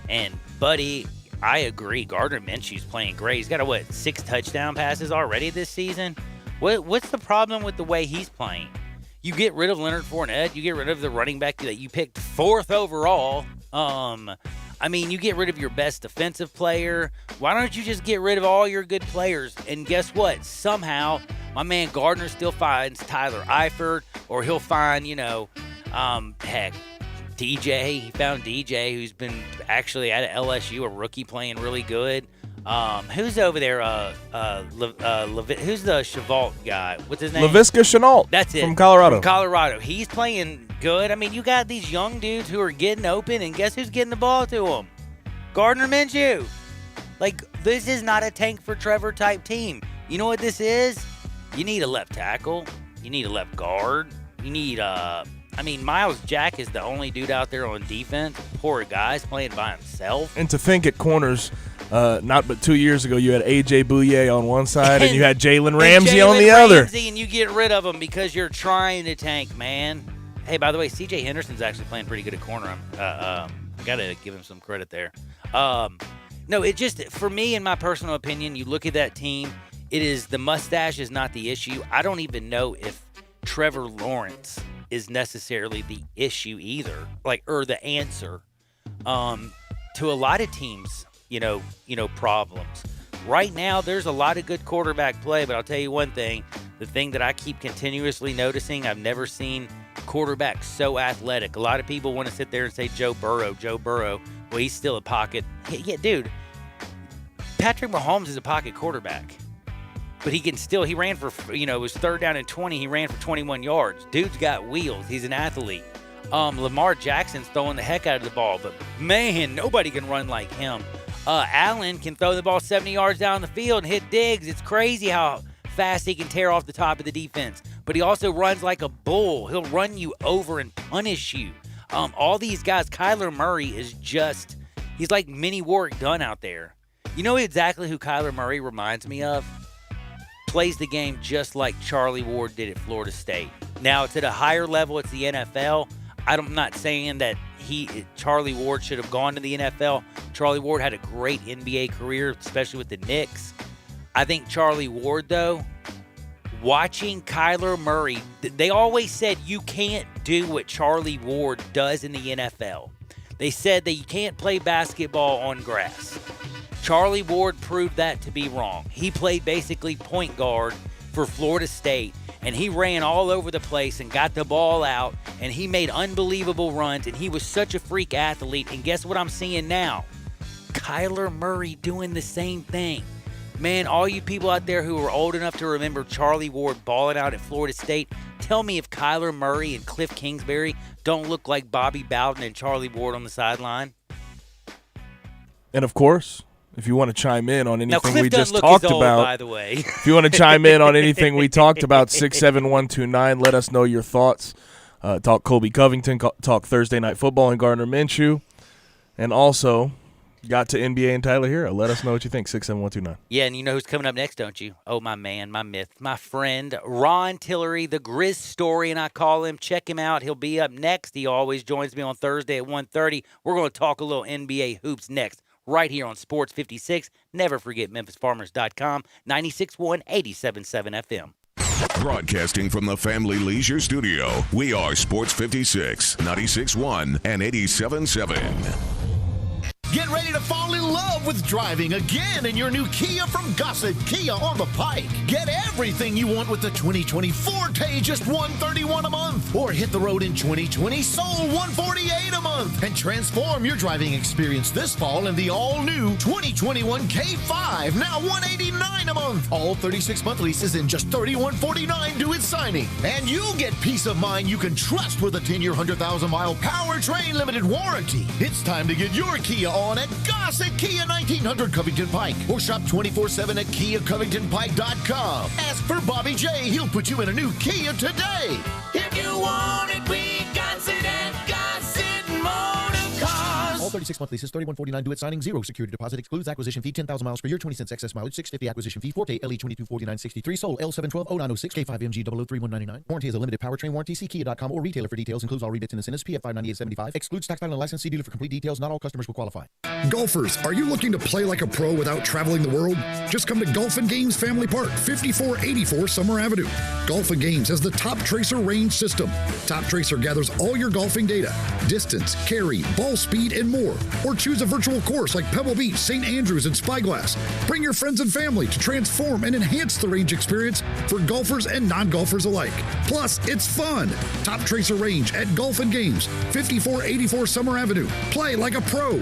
And, buddy, I agree. Gardner Minshew's playing great. He's got, 6 touchdown passes already this season? What's the problem with the way he's playing? You get rid of Leonard Fournette. You get rid of the running back that you picked 4th overall. You get rid of your best defensive player. Why don't you just get rid of all your good players? And guess what? Somehow, my man Gardner still finds Tyler Eifert, or he'll find, DJ. He found DJ, who's been actually at LSU, a rookie playing really good. Who's over there? Who's the Chevault guy? What's his name? Laviska Shenault. That's it. From Colorado. From Colorado. He's playing good. You got these young dudes who are getting open, and guess who's getting the ball to them? Gardner Minshew. This is not a tank for Trevor type team. You know what this is? You need a left tackle. You need a left guard. You need Miles Jack is the only dude out there on defense. Poor guy's playing by himself. And to think at corners, not but 2 years ago, you had A.J. Bouye on one side and you had Jalen Ramsey on the other. And you get rid of him because you're trying to tank, man. Hey, by the way, C.J. Henderson's actually playing pretty good at corner. I got to give him some credit there. No, it just, for me, in my personal opinion, you look at that team, it is the mustache is not the issue. I don't even know if Trevor Lawrence is necessarily the issue either, or the answer to a lot of teams, problems. Right now, there's a lot of good quarterback play, but I'll tell you one thing. The thing that I keep continuously noticing, I've never seen quarterbacks so athletic. A lot of people want to sit there and say Joe Burrow. Well, he's still a pocket. Yeah, dude, Patrick Mahomes is a pocket quarterback. But he ran for, it was 3rd down and 20. He ran for 21 yards. Dude's got wheels. He's an athlete. Lamar Jackson's throwing the heck out of the ball. But, man, nobody can run like him. Allen can throw the ball 70 yards down the field and hit Diggs. It's crazy how fast he can tear off the top of the defense. But he also runs like a bull. He'll run you over and punish you. All these guys, Kyler Murray is he's like mini Warwick Dunn out there. You know exactly who Kyler Murray reminds me of? Plays the game just like Charlie Ward did at Florida State. Now, it's at a higher level. It's the NFL. I'm not saying that Charlie Ward should have gone to the NFL. Charlie Ward had a great NBA career, especially with the Knicks. I think Charlie Ward, though, watching Kyler Murray, they always said you can't do what Charlie Ward does in the NFL. They said that you can't play basketball on grass. Charlie Ward proved that to be wrong. He played basically point guard for Florida State, and he ran all over the place and got the ball out, and he made unbelievable runs, and he was such a freak athlete. And guess what I'm seeing now? Kyler Murray doing the same thing. Man, all you people out there who are old enough to remember Charlie Ward balling out at Florida State, tell me if Kyler Murray and Cliff Kingsbury don't look like Bobby Bowden and Charlie Ward on the sideline. And of course, if you want to chime in on anything we just look talked as old, about, by the way. if you want to chime in on anything we talked about, 67129, let us know your thoughts. Talk Colby Covington, talk Thursday Night Football and Gardner Minshew. And also, got to NBA and Tyler Hero. Let us know what you think, 67129. Yeah, and you know who's coming up next, don't you? Oh, my man, my myth, my friend, Ron Tillery, the Grizz Story, and I call him. Check him out. He'll be up next. He always joins me on Thursday at 1:30. We're going to talk a little NBA hoops next, right here on Sports 56. Never forget MemphisFarmers.com, 96.1, 87.7 FM. Broadcasting from the Family Leisure Studio, we are Sports 56, 96.1, and 87.7. Get ready to fall in love with driving again in your new Kia from Gossett Kia on the Pike. Get everything you want with the 2020 Forte, just $131 a month. Or hit the road in 2020 Soul, $148 a month. And transform your driving experience this fall in the all-new 2021 K5, now $189 a month. All 36-month leases in just $3149 due at signing. And you'll get peace of mind you can trust with a 10-year, 100,000-mile powertrain limited warranty. It's time to get your Kia on at Gossett Kia 1900 Covington Pike, or shop 24/7 at KiaCovingtonPike.com. Ask for Bobby J. He'll put you in a new Kia today. If you want it, we got it at Gossett Motor Cars. All 36-month leases, $3149 due at signing, 0 security deposit, excludes acquisition fee, 10,000 miles per year, 20 cents excess mileage, $650 acquisition fee, Forte LE 2249.63, Soul L7120906, K5MG 0033199. Warranty is a limited powertrain warranty. See Kia.com or retailer for details. Includes all rebates and incentives. PF 598.75. Excludes tax title and license. See dealer for complete details. Not all customers will qualify. Golfers, are you looking to play like a pro without traveling the world? Just come to Golf and Games Family Park, 5484 Summer Avenue. Golf and Games has the Top Tracer range system. Top Tracer gathers all your golfing data, distance, carry, ball speed, and more. Or choose a virtual course like Pebble Beach, St. Andrews, and Spyglass. Bring your friends and family to transform and enhance the range experience for golfers and non-golfers alike. Plus, it's fun. Top Tracer range at Golf and Games, 5484 Summer Avenue. Play like a pro.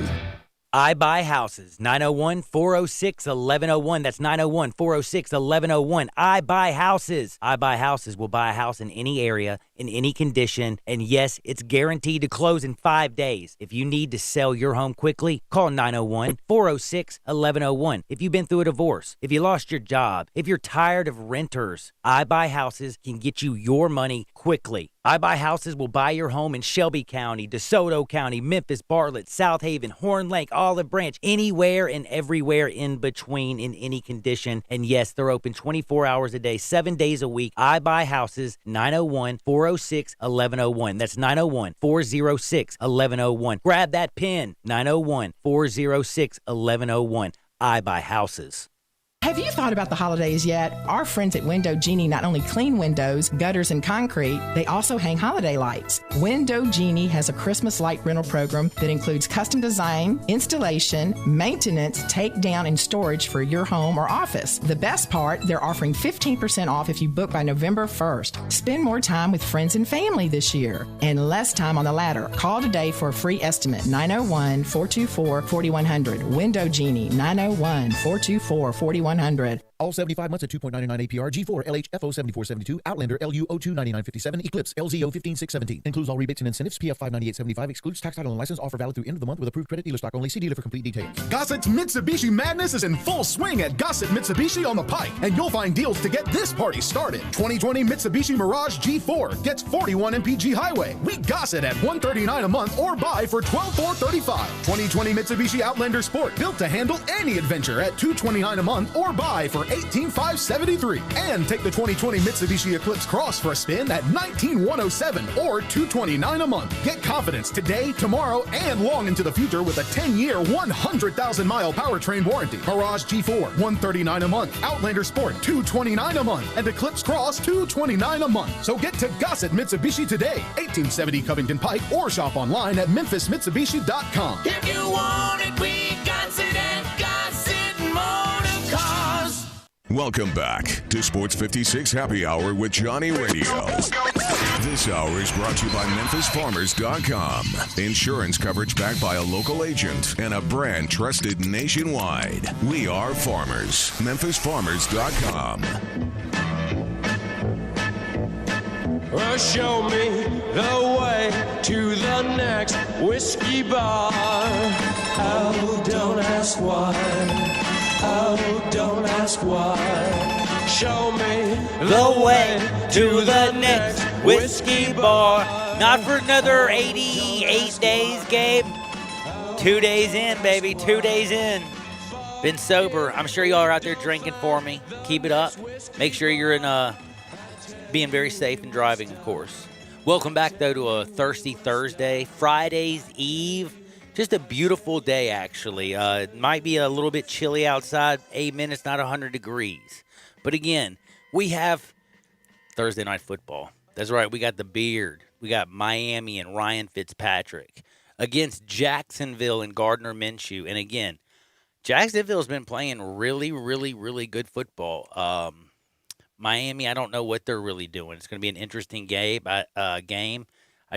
I Buy Houses, 901-406-1101. That's 901-406-1101. I Buy Houses. I Buy Houses will buy a house in any area, in any condition, and yes, it's guaranteed to close in 5 days. If you need to sell your home quickly, call 901-406-1101. If you've been through a divorce, if you lost your job, if you're tired of renters, I Buy Houses can get you your money quickly. I Buy Houses will buy your home in Shelby County, DeSoto County, Memphis, Bartlett, South Haven, Horn Lake, Olive Branch, anywhere and everywhere in between in any condition. And yes, they're open 24 hours a day, 7 days a week. I Buy Houses, 901-406-1101. That's 901-406-1101. Grab that pen, 901-406-1101. I Buy Houses. Have you thought about the holidays yet? Our friends at Window Genie not only clean windows, gutters, and concrete, they also hang holiday lights. Window Genie has a Christmas light rental program that includes custom design, installation, maintenance, takedown, and storage for your home or office. The best part, they're offering 15% off if you book by November 1st. Spend more time with friends and family this year and less time on the ladder. Call today for a free estimate, 901-424-4100. Window Genie, 901-424-4100. All 75 months at 2.99 APR. G4 LHFO 7472. Outlander LU 029957. Eclipse LZO 15617. Includes all rebates and incentives. PF 59875. Excludes tax title and license. Offer valid through end of the month with approved credit. Dealer stock only. See dealer for complete details. Gossett's Mitsubishi Madness is in full swing at Gossett Mitsubishi on the Pike, and you'll find deals to get this party started. 2020 Mitsubishi Mirage G4 gets 41 MPG Highway. We Gossett at $139 a month or buy for $12,435. 2020 Mitsubishi Outlander Sport built to handle any adventure at $229 a month or buy for $18,573. And take the 2020 Mitsubishi Eclipse Cross for a spin at $19,107 or $229 a month. Get confidence today, tomorrow, and long into the future with a 10-year, 100,000-mile powertrain warranty. Mirage G4, $139 a month. Outlander Sport, $229 a month. And Eclipse Cross, $229 a month. So get to Gossett Mitsubishi today, 1870 Covington Pike, or shop online at memphismitsubishi.com. If you want it, we got it at Gossett Motor Cars. Welcome back to Sports 56 Happy Hour with Johnny Radio. This hour is brought to you by MemphisFarmers.com. Insurance coverage backed by a local agent and a brand trusted nationwide. We are farmers. MemphisFarmers.com. Well, show me the way to the next whiskey bar. Oh, don't ask why. Oh, don't ask why. Show me The way to the next whiskey bar. Not for another 88 days, Gabe. 2 days in, baby. 2 days in. Been sober. I'm sure y'all are out there drinking for me. Keep it up. Make sure you're in being very safe and driving, of course. Welcome back, though, to a Thirsty Thursday, Friday's Eve. Just a beautiful day, actually. It might be a little bit chilly outside. Amen. It's not 100 degrees. But again, we have Thursday Night Football. That's right. We got the Beard. We got Miami and Ryan Fitzpatrick against Jacksonville and Gardner Minshew. And again, Jacksonville's been playing really, really, really good football. Miami, I don't know what they're really doing. It's going to be an interesting game. I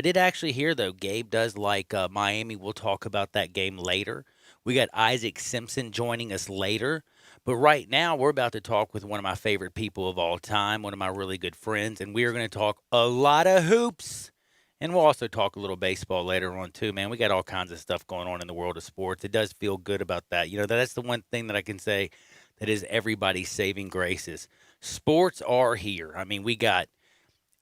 did actually hear, though, Gabe does like Miami. We'll talk about that game later. We got Isaac Simpson joining us later. But right now, we're about to talk with one of my favorite people of all time, one of my really good friends, and we are going to talk a lot of hoops. And we'll also talk a little baseball later on, too, man. We got all kinds of stuff going on in the world of sports. It does feel good about that. You know, that's the one thing that I can say that is everybody's saving graces. Sports are here. I mean, we got,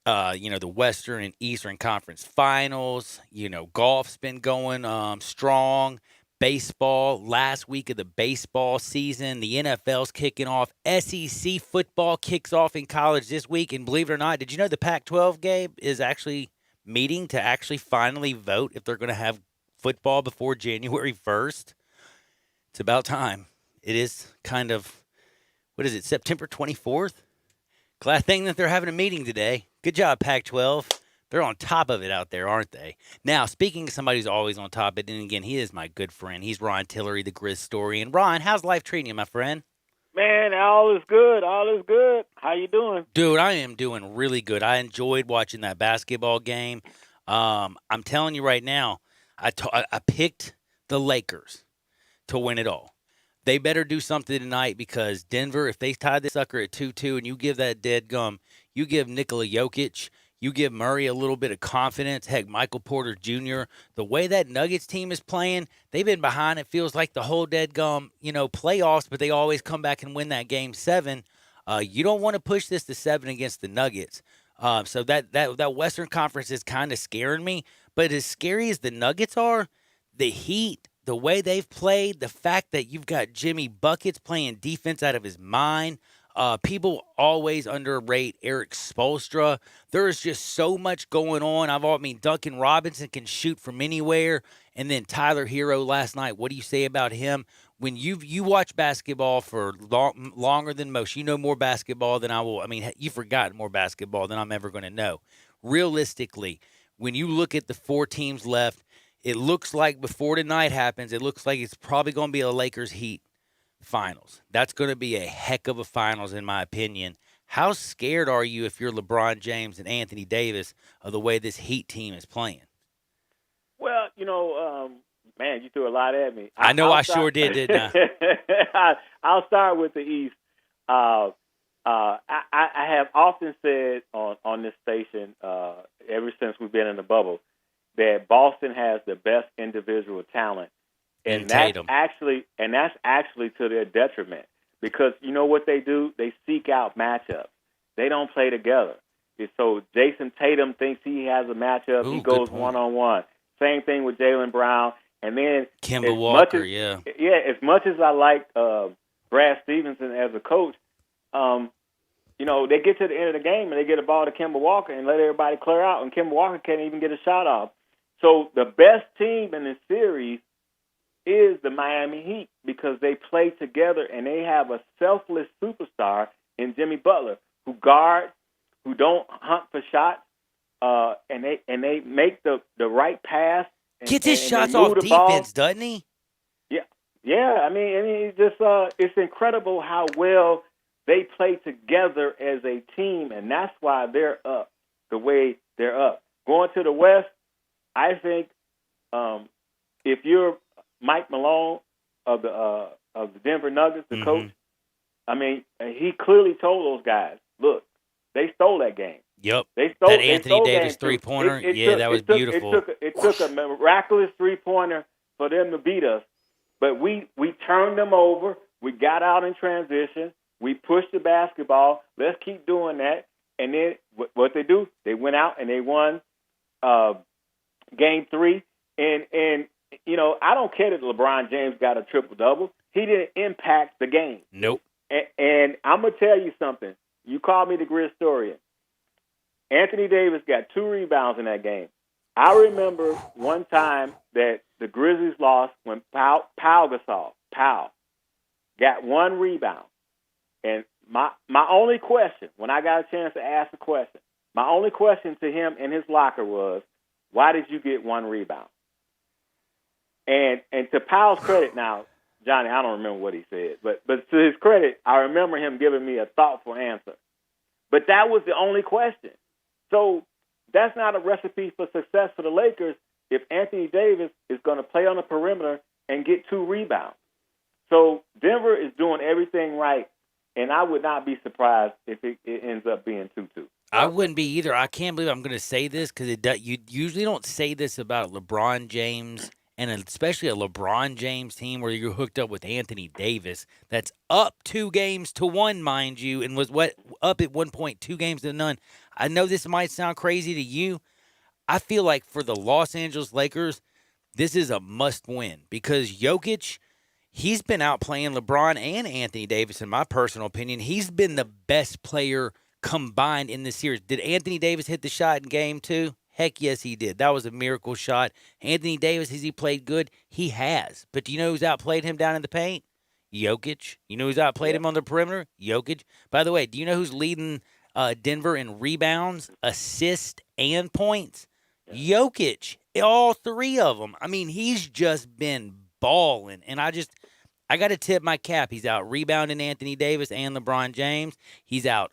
the Western and Eastern Conference Finals. You know, golf's been going strong. Baseball, last week of the baseball season. The NFL's kicking off. SEC football kicks off in college this week. And believe it or not, did you know the Pac-12, Gabe, is actually meeting to actually finally vote if they're going to have football before January 1st? It's about time. It is kind of, September 24th? Glad thing that they're having a meeting today. Good job, Pac-12. They're on top of it out there, aren't they? Now, speaking of somebody who's always on top of it, and again, he is my good friend. He's Ron Tillery, the Grizz Story. And Ron, how's life treating you, my friend? Man, all is good. All is good. How you doing? Dude, I am doing really good. I enjoyed watching that basketball game. I'm telling you right now, I picked the Lakers to win it all. They better do something tonight because Denver, if they tie this sucker at 2-2 and you give that dead gum, you give Nikola Jokic, you give Murray a little bit of confidence. Heck, Michael Porter Jr., the way that Nuggets team is playing, they've been behind, it feels like the whole dead gum, playoffs, but they always come back and win that game 7. You don't want to push this to 7 against the Nuggets. So that Western Conference is kind of scaring me. But as scary as the Nuggets are, the Heat, the way they've played, the fact that you've got Jimmy Buckets playing defense out of his mind. People always underrate Eric Spoelstra. There is just so much going on. Duncan Robinson can shoot from anywhere. And then Tyler Hero last night, what do you say about him? When you watch basketball for longer than most, you know more basketball than I will. You've forgotten more basketball than I'm ever going to know. Realistically, when you look at the 4 teams left, it looks like before tonight happens, it looks like it's probably going to be a Lakers-Heat finals. That's going to be a heck of a finals, in my opinion. How scared are you if you're LeBron James and Anthony Davis of the way this Heat team is playing? Well, man, you threw a lot at me. I sure did, didn't I? I'll start with the East. I have often said on this station, ever since we've been in the bubble, that Boston has the best individual talent. And that's actually to their detriment, because you know what they do? They seek out matchups. They don't play together. So Jason Tatum thinks he has a matchup. He goes one-on-one. Same thing with Jaylen Brown. And then Kemba Walker, as much as I like Brad Stevenson as a coach, they get to the end of the game and they get a ball to Kemba Walker and let everybody clear out, and Kemba Walker can't even get a shot off. So the best team in this series is the Miami Heat because they play together and they have a selfless superstar in Jimmy Butler who guards, who don't hunt for shots, and they make the right pass. Gets his shots off defense, doesn't he? Yeah. I mean, it's just it's incredible how well they play together as a team, and that's why they're up the way they're up. Going to the West, I think if you're Mike Malone of the Denver Nuggets, the coach, I mean, he clearly told those guys, look, they stole that game. Yep. They stole that Anthony Davis game three-pointer. That was beautiful. It took a miraculous three-pointer for them to beat us, but we turned them over. We got out in transition. We pushed the basketball. Let's keep doing that. And then what they do? They went out and they won Game 3. And I don't care that LeBron James got a triple-double. He didn't impact the game. Nope. And I'm going to tell you something. You call me the Grizz historian. Anthony Davis got 2 rebounds in that game. I remember one time that the Grizzlies lost when Pau Gasol got 1 rebound. And my only question, when I got a chance to ask a question, my only question to him in his locker was, why did you get 1 rebound? And to Pau's credit now, Johnny, I don't remember what he said, but to his credit, I remember him giving me a thoughtful answer. But that was the only question. So that's not a recipe for success for the Lakers if Anthony Davis is going to play on the perimeter and get 2 rebounds. So Denver is doing everything right, and I would not be surprised if it ends up being 2-2. I wouldn't be either. I can't believe I'm going to say this because you usually don't say this about LeBron James, and especially a LeBron James team where you're hooked up with Anthony Davis that's up 2-1, mind you, and was up at one point 2-0. I know this might sound crazy to you. I feel like for the Los Angeles Lakers, this is a must-win because Jokic, he's been out playing LeBron and Anthony Davis, in my personal opinion. He's been the best player combined in this series. Did Anthony Davis hit the shot in Game 2? Heck yes, he did. That was a miracle shot. Anthony Davis, has he played good? He has. But do you know who's outplayed him down in the paint? Jokic. You know who's outplayed him on the perimeter? Jokic. By the way, do you know who's leading Denver in rebounds, assists, and points? Jokic. All 3 of them. I mean, he's just been balling. And I got to tip my cap. He's out rebounding Anthony Davis and LeBron James. He's out.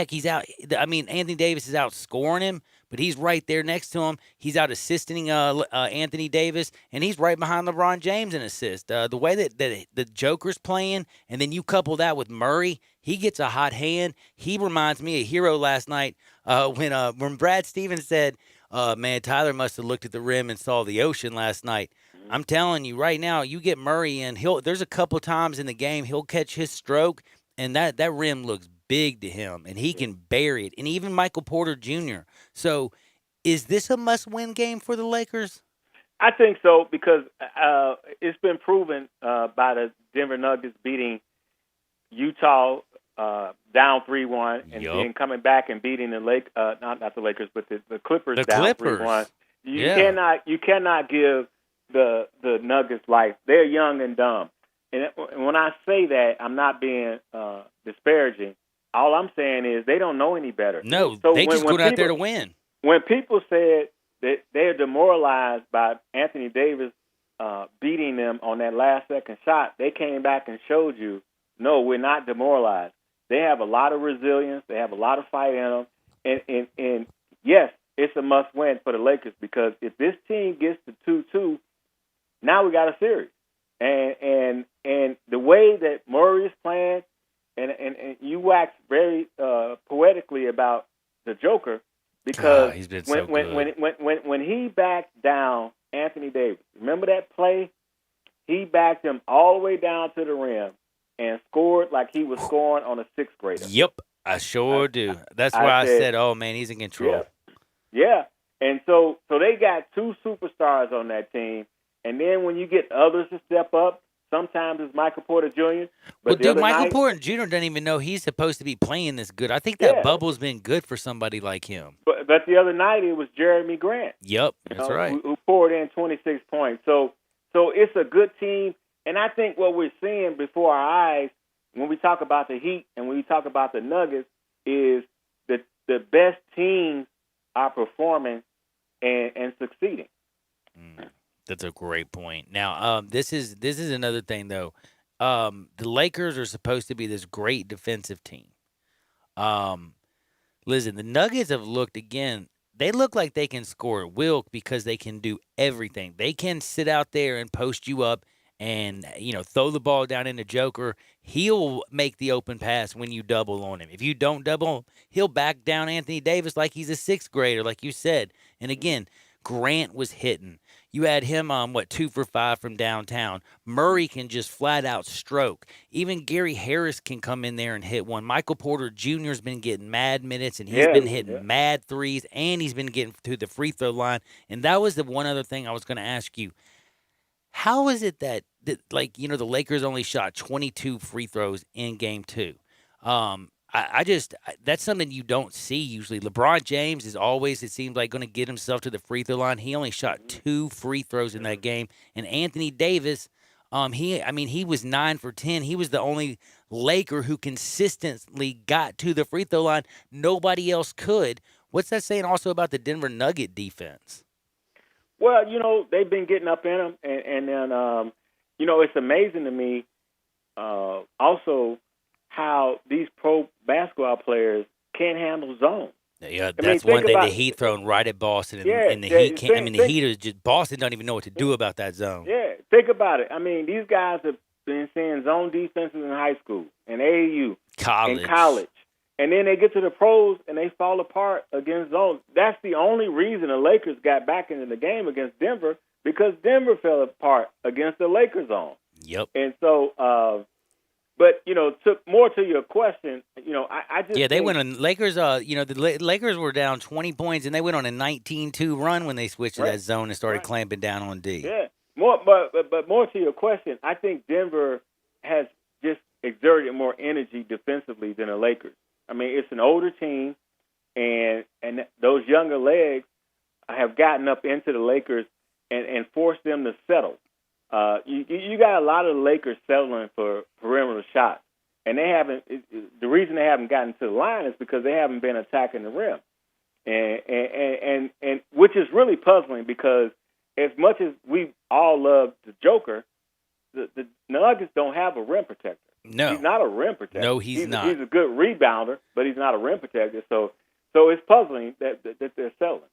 He's out. I mean, Anthony Davis is out scoring him, but he's right there next to him. He's out assisting Anthony Davis, and he's right behind LeBron James in assist. The way that the Joker's playing, and then you couple that with Murray, he gets a hot hand. He reminds me of Hero last night when Brad Stevens said, man, Tyler must have looked at the rim and saw the ocean last night. I'm telling you right now, you get Murray in, there's a couple times in the game he'll catch his stroke, and that rim looks big to him, and he can bury it. And even Michael Porter Jr. So is this a must-win game for the Lakers? I think so because it's been proven by the Denver Nuggets beating Utah down 3-1 and then coming back and beating the not the Lakers, but the Clippers down 3-1. You cannot give the Nuggets life. They're young and dumb. And when I say that, I'm not being disparaging. All I'm saying is they don't know any better. No, so they just go out there to win. When people said that they're demoralized by Anthony Davis beating them on that last-second shot, they came back and showed you, no, we're not demoralized. They have a lot of resilience. They have a lot of fight in them. And yes, it's a must-win for the Lakers because if this team gets to 2-2, now we got a series. And the way that Murray is playing, and you wax very poetically about the Joker because he's been so good. When he backed down Anthony Davis, remember that play? He backed him all the way down to the rim and scored like he was scoring on a 6th grader. Yep, I sure do. That's why I said, oh, man, he's in control. Yeah. And so they got 2 superstars on that team. And then when you get others to step up, Sometimes it's Michael Porter Jr. Well, But the dude, other Michael night, Porter Jr. doesn't even know he's supposed to be playing this good. I think that Yeah. bubble's been good for somebody like him. but the other night it was Jeremy Grant. Yep, you that's know, right. who poured in 26 points. So it's a good team, and I think what we're seeing before our eyes when we talk about the Heat and when we talk about the Nuggets is that the best teams are performing and succeeding. That's a great point. Now, this is another thing though. The Lakers are supposed to be this great defensive team. Listen, the Nuggets have looked again. They look like they can score at will because they can do everything. They can sit out there and post you up and throw the ball down into Joker. He'll make the open pass when you double on him. If you don't double him, he'll back down Anthony Davis like he's a sixth grader, like you said. And again, Grant was hitting. You had him 2 for 5 from downtown. Murray can just flat out stroke. Even Gary Harris can come in there and hit one. Michael Porter Jr.'s been getting mad minutes, and he's been hitting mad threes, and he's been getting to the free throw line. And that was the one other thing I was going to ask you. How is it that the Lakers only shot 22 free throws in game 2? That's something you don't see usually. LeBron James is always, it seems like, going to get himself to the free throw line. He only shot 2 free throws in that game. And Anthony Davis, he was 9 for 10. He was the only Laker who consistently got to the free throw line. Nobody else could. What's that saying also about the Denver Nugget defense? Well, they've been getting up in them, and then, it's amazing to me also how these pro basketball players can't handle zone. Yeah, that's one thing the Heat thrown right at Boston, and the Heat can't. The Heat is just Boston don't even know what to do about that zone. Yeah, think about it. I mean, these guys have been seeing zone defenses in high school, and AAU, college, and then they get to the pros and they fall apart against zone. That's the only reason the Lakers got back into the game against Denver, because Denver fell apart against the Lakers zone. Yep. And so, but to your question, I just they went on Lakers. The Lakers were down 20 points, and they went on a 19-2 run when they switched to that zone and started clamping down on D. Yeah, but more to your question, I think Denver has just exerted more energy defensively than the Lakers. I mean, it's an older team, and those younger legs have gotten up into the Lakers and forced them to settle. You got a lot of the Lakers settling for perimeter shots, and they haven't. The reason they haven't gotten to the line is because they haven't been attacking the rim, and which is really puzzling, because as much as we all love the Joker, the Nuggets don't have a rim protector. No, he's not a rim protector. No, he's not. He's a good rebounder, but he's not a rim protector. So it's puzzling that they're settling.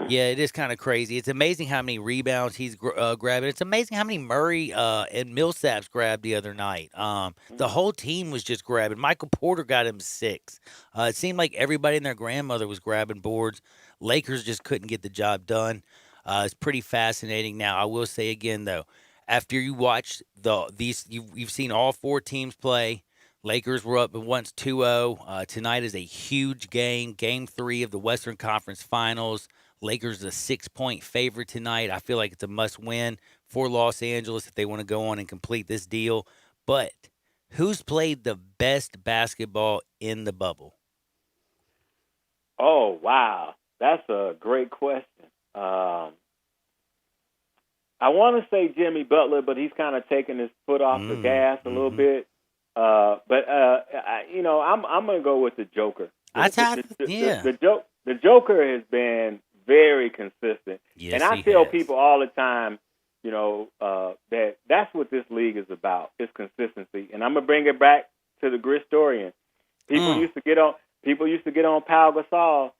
Yeah, it is kind of crazy. It's amazing how many rebounds he's grabbing. It's amazing how many Murray and Millsaps grabbed the other night. The whole team was just grabbing. Michael Porter got him 6. It seemed like everybody and their grandmother was grabbing boards. Lakers just couldn't get the job done. It's pretty fascinating. Now, I will say again, though, after you watch you've seen all 4 teams play. Lakers were up once 2-0. Tonight is a huge game, Game 3 of the Western Conference Finals. Lakers are a 6-point favorite tonight. I feel like it's a must-win for Los Angeles if they want to go on and complete this deal. But who's played the best basketball in the bubble? Oh, wow. That's a great question. I want to say Jimmy Butler, but he's kind of taking his foot off the gas a little bit. I'm going to go with the Joker. The Joker has been very consistent. Yes, and I tell people all the time, that's what this league is about, is consistency. And I'm going to bring it back to the Gristorian. People used to get on Pau Gasol,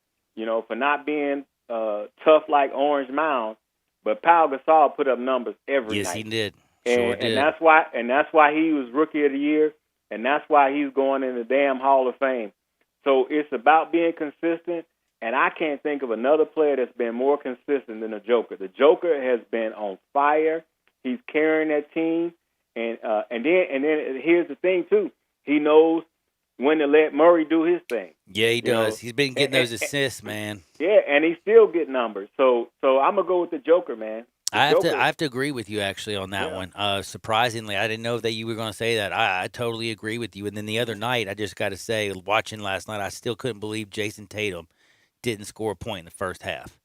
for not being tough like Orange Mound, but Pau Gasol put up numbers every night. Yes, he did. And that's why he was Rookie of the Year, and that's why he's going in the damn Hall of Fame. So it's about being consistent, and I can't think of another player that's been more consistent than the Joker. The Joker has been on fire. He's carrying that team, and then here's the thing too. He knows when to let Murray do his thing. Yeah, he does. He's been getting those assists, man. Yeah, and he's still getting numbers. So I'm gonna go with the Joker, man. I have to agree with you actually on that one. Surprisingly, I didn't know that you were going to say that. I totally agree with you. And then the other night, I just got to say, watching last night, I still couldn't believe Jason Tatum didn't score a point in the first half.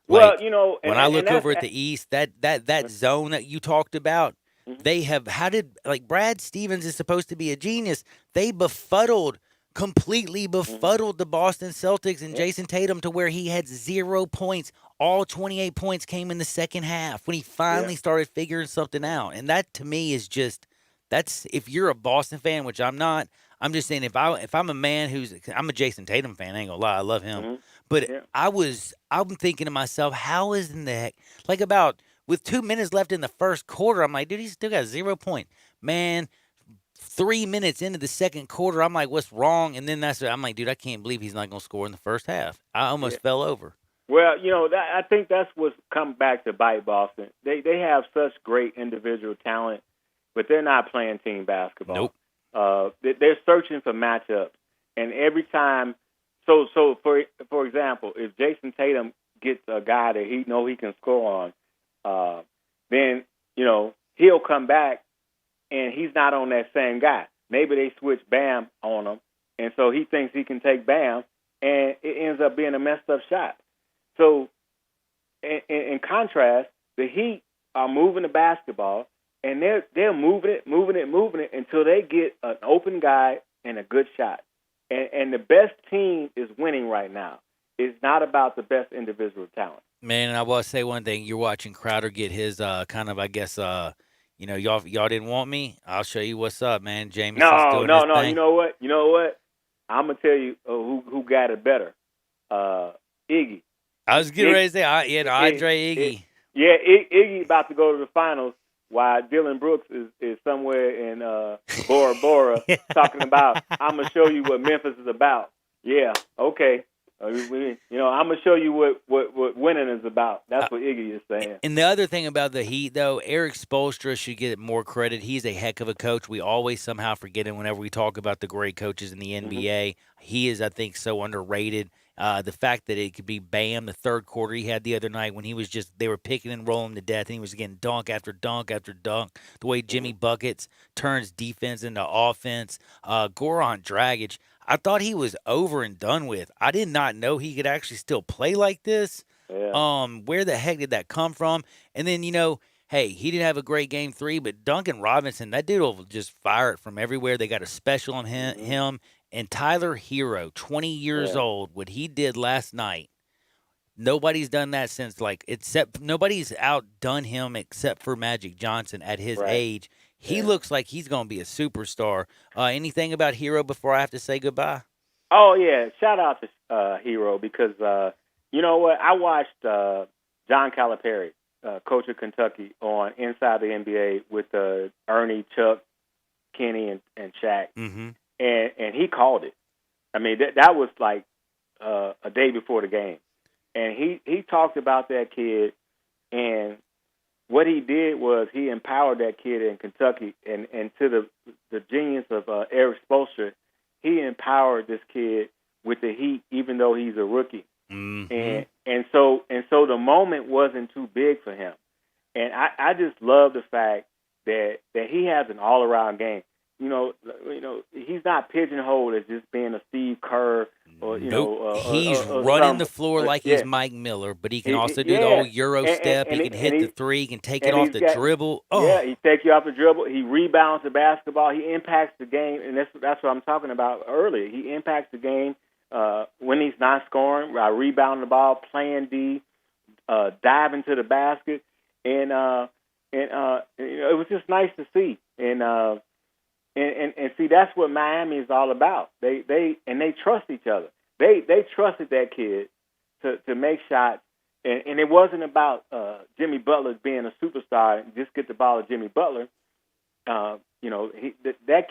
Well, when I look over at the East, that zone that you talked about, they have Brad Stevens is supposed to be a genius. They completely befuddled the Boston Celtics and Jason Tatum to where he had 0 points. All 28 points came in the second half when he finally started figuring something out. And that to me is that's if you're a Boston fan, which I'm not. I'm just saying if I'm a man I'm a Jason Tatum fan, I ain't gonna lie, I love him. But I'm thinking to myself, how is in the heck with 2 minutes left in the first quarter, I'm like, dude, he's still got 0 point. Man, 3 minutes into the second quarter, I'm like, what's wrong? And then I'm like, dude, I can't believe he's not gonna score in the first half. I almost fell over. Well, I think that's what's come back to bite Boston. They have such great individual talent, but they're not playing team basketball. Nope. They're searching for matchups, and every time. So for example, if Jason Tatum gets a guy that he can score on, then he'll come back, and he's not on that same guy. Maybe they switch Bam on him, and so he thinks he can take Bam, and it ends up being a messed up shot. So, in contrast, the Heat are moving the basketball, and they're moving it until they get an open guy and a good shot. And the best team is winning right now. It's not about the best individual talent. Man, and I will say one thing: you're watching Crowder get his y'all didn't want me. I'll show you what's up, man. Jameson's doing his thing. You know what? I'm gonna tell you who got it better. Iggy. I was getting ready to say, Andre Iggy. Yeah, Iggy about to go to the finals, while Dylan Brooks is somewhere in Bora Bora talking about, I'm going to show you what Memphis is about. Yeah, okay. I'm going to show you what winning is about. That's what Iggy is saying. And the other thing about the Heat, though, Eric Spoelstra should get more credit. He's a heck of a coach. We always somehow forget him whenever we talk about the great coaches in the NBA. He is, I think, so underrated. The fact that it could be Bam, the third quarter he had the other night when they were picking and rolling to death, and he was getting dunk after dunk after dunk. The way Jimmy Buckets turns defense into offense. Goran Dragic, I thought he was over and done with. I did not know he could actually still play like this. Yeah. Where the heck did that come from? And then, hey, he didn't have a great game 3, but Duncan Robinson, that dude will just fire it from everywhere. They got a special on him. And Tyler Hero, 20 years old, what he did last night, nobody's done that since, nobody's outdone him except for Magic Johnson at his age. He looks like he's going to be a superstar. Anything about Hero before I have to say goodbye? Oh, yeah. Shout out to Hero because, you know what? I watched John Calipari, coach of Kentucky, on Inside the NBA with Ernie, Chuck, Kenny, and Shaq. Mm-hmm. And he called it. I mean, that was like a day before the game. And he talked about that kid, and what he did was he empowered that kid in Kentucky. And to the genius of Eric Spoelstra, he empowered this kid with the Heat, even though he's a rookie. Mm-hmm. And so the moment wasn't too big for him. And I just love the fact that he has an all-around game. He's not pigeonholed as just being a Steve Kerr or he's running the floor like he's Mike Miller, but he can also do the old Euro step. He can hit the three. He can take it off the dribble. Oh. Yeah, he takes you off the dribble. He rebounds the basketball. He impacts the game, and that's what I'm talking about earlier. He impacts the game when he's not scoring, rebounding the ball, playing D, diving to the basket, and it was just nice to see. And see, that's what Miami is all about. They trust each other. They trusted that kid to make shots, and it wasn't about Jimmy Butler being a superstar. Just get the ball to Jimmy Butler. That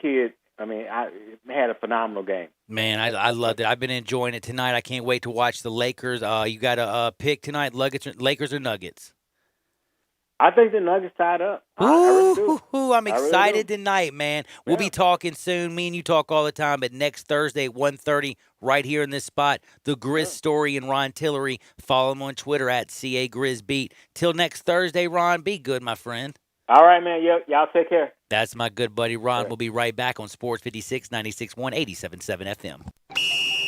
kid. I mean, had a phenomenal game. Man, I loved it. I've been enjoying it tonight. I can't wait to watch the Lakers. You got a pick tonight: Lakers or Nuggets? I think the Nuggets tied up. I'm excited tonight, man. We'll be talking soon. Me and you talk all the time, but next Thursday at 1:30, right here in this spot, the Grizz Story and Ron Tillery. Follow him on Twitter at CAGrizzBeat. Till next Thursday, Ron, be good, my friend. All right, man. Y'all take care. That's my good buddy, Ron. We'll be right back on Sports 56, 96.1, 87.7 FM.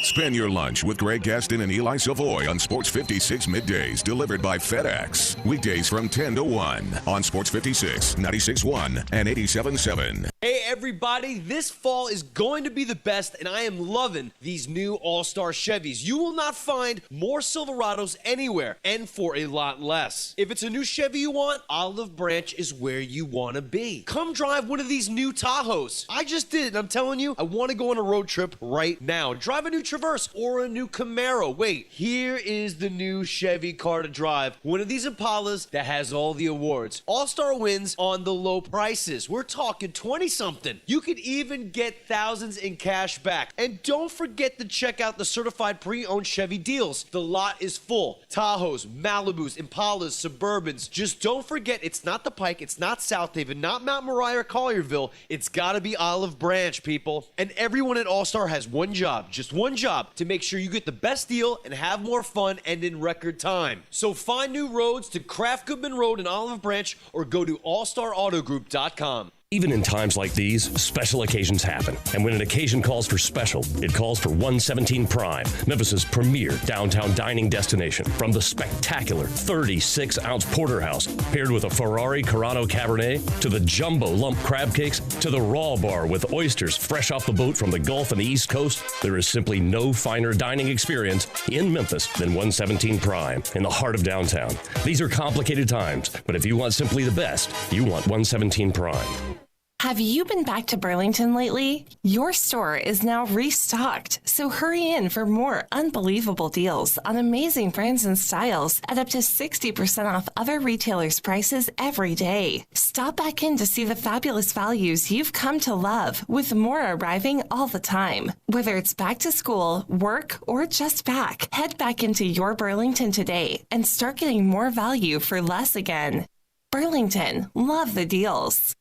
Spend your lunch with Greg Gaston and Eli Savoy on Sports 56 Middays, delivered by FedEx. Weekdays from 10 to 1 on Sports 56, 96.1, and 87.7. Hey, everybody. This fall is going to be the best, and I am loving these new All-Star Chevys. You will not find more Silverados anywhere, and for a lot less. If it's a new Chevy you want, Olive Branch is where you want to be. Come drive one of these new Tahoes. I just did it, and I'm telling you, I want to go on a road trip right now. Drive a new Traverse or a new Camaro. Wait, here is the new Chevy car to drive. One of these Impalas that has all the awards. All-Star wins on the low prices. We're talking 20-something. You could even get thousands in cash back. And don't forget to check out the certified pre-owned Chevy deals. The lot is full. Tahoes, Malibus, Impalas, Suburbans. Just don't forget, it's not the Pike, it's not South Haven, not Mount Moriah or Collierville. It's gotta be Olive Branch, people. And everyone at All-Star has one job, just one job, to make sure you get the best deal and have more fun and in record time. So find new roads to Kraft Goodman Road in Olive Branch or go to allstarautogroup.com. Even in times like these, special occasions happen. And when an occasion calls for special, it calls for 117 Prime, Memphis's premier downtown dining destination. From the spectacular 36-ounce porterhouse, paired with a Ferrari Carano Cabernet, to the jumbo lump crab cakes, to the raw bar with oysters fresh off the boat from the Gulf and the East Coast, there is simply no finer dining experience in Memphis than 117 Prime, in the heart of downtown. These are complicated times, but if you want simply the best, you want 117 Prime. Have you been back to Burlington lately? Your store is now restocked, so hurry in for more unbelievable deals on amazing brands and styles at up to 60% off other retailers' prices every day. Stop back in to see the fabulous values you've come to love, with more arriving all the time. Whether it's back to school, work, or just back, head back into your Burlington today and start getting more value for less again. Burlington, love the deals.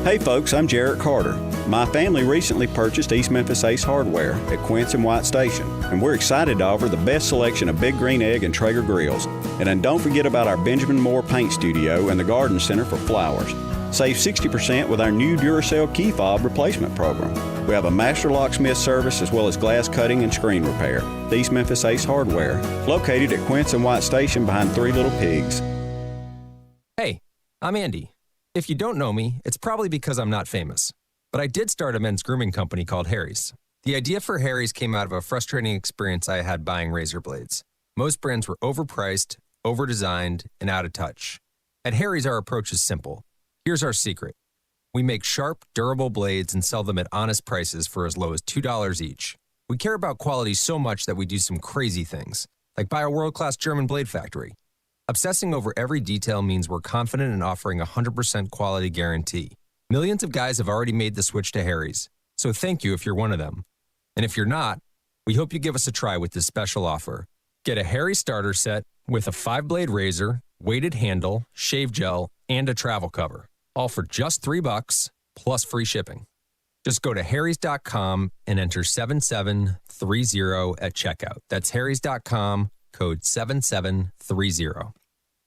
Hey folks, I'm Jarrett Carter. My family recently purchased East Memphis Ace Hardware at Quince and White Station, and we're excited to offer the best selection of Big Green Egg and Traeger grills. And then don't forget about our Benjamin Moore Paint Studio and the Garden Center for flowers. Save 60% with our new Duracell key fob replacement program. We have a master locksmith service as well as glass cutting and screen repair. The East Memphis Ace Hardware, located at Quince and White Station behind Three Little Pigs. Hey, I'm Andy. If you don't know me, it's probably because I'm not famous. But I did start a men's grooming company called Harry's. The idea for Harry's came out of a frustrating experience I had buying razor blades. Most brands were overpriced, overdesigned, and out of touch. At Harry's, our approach is simple. Here's our secret. We make sharp, durable blades and sell them at honest prices for as low as $2 each. We care about quality so much that we do some crazy things, like buy a world-class German blade factory. Obsessing over every detail means we're confident in offering a 100% quality guarantee. Millions of guys have already made the switch to Harry's, so thank you if you're one of them. And if you're not, we hope you give us a try with this special offer. Get a Harry's starter set with a 5-blade razor, weighted handle, shave gel, and a travel cover, all for just $3 plus free shipping. Just go to harrys.com and enter 7730 at checkout. That's harrys.com, code 7730.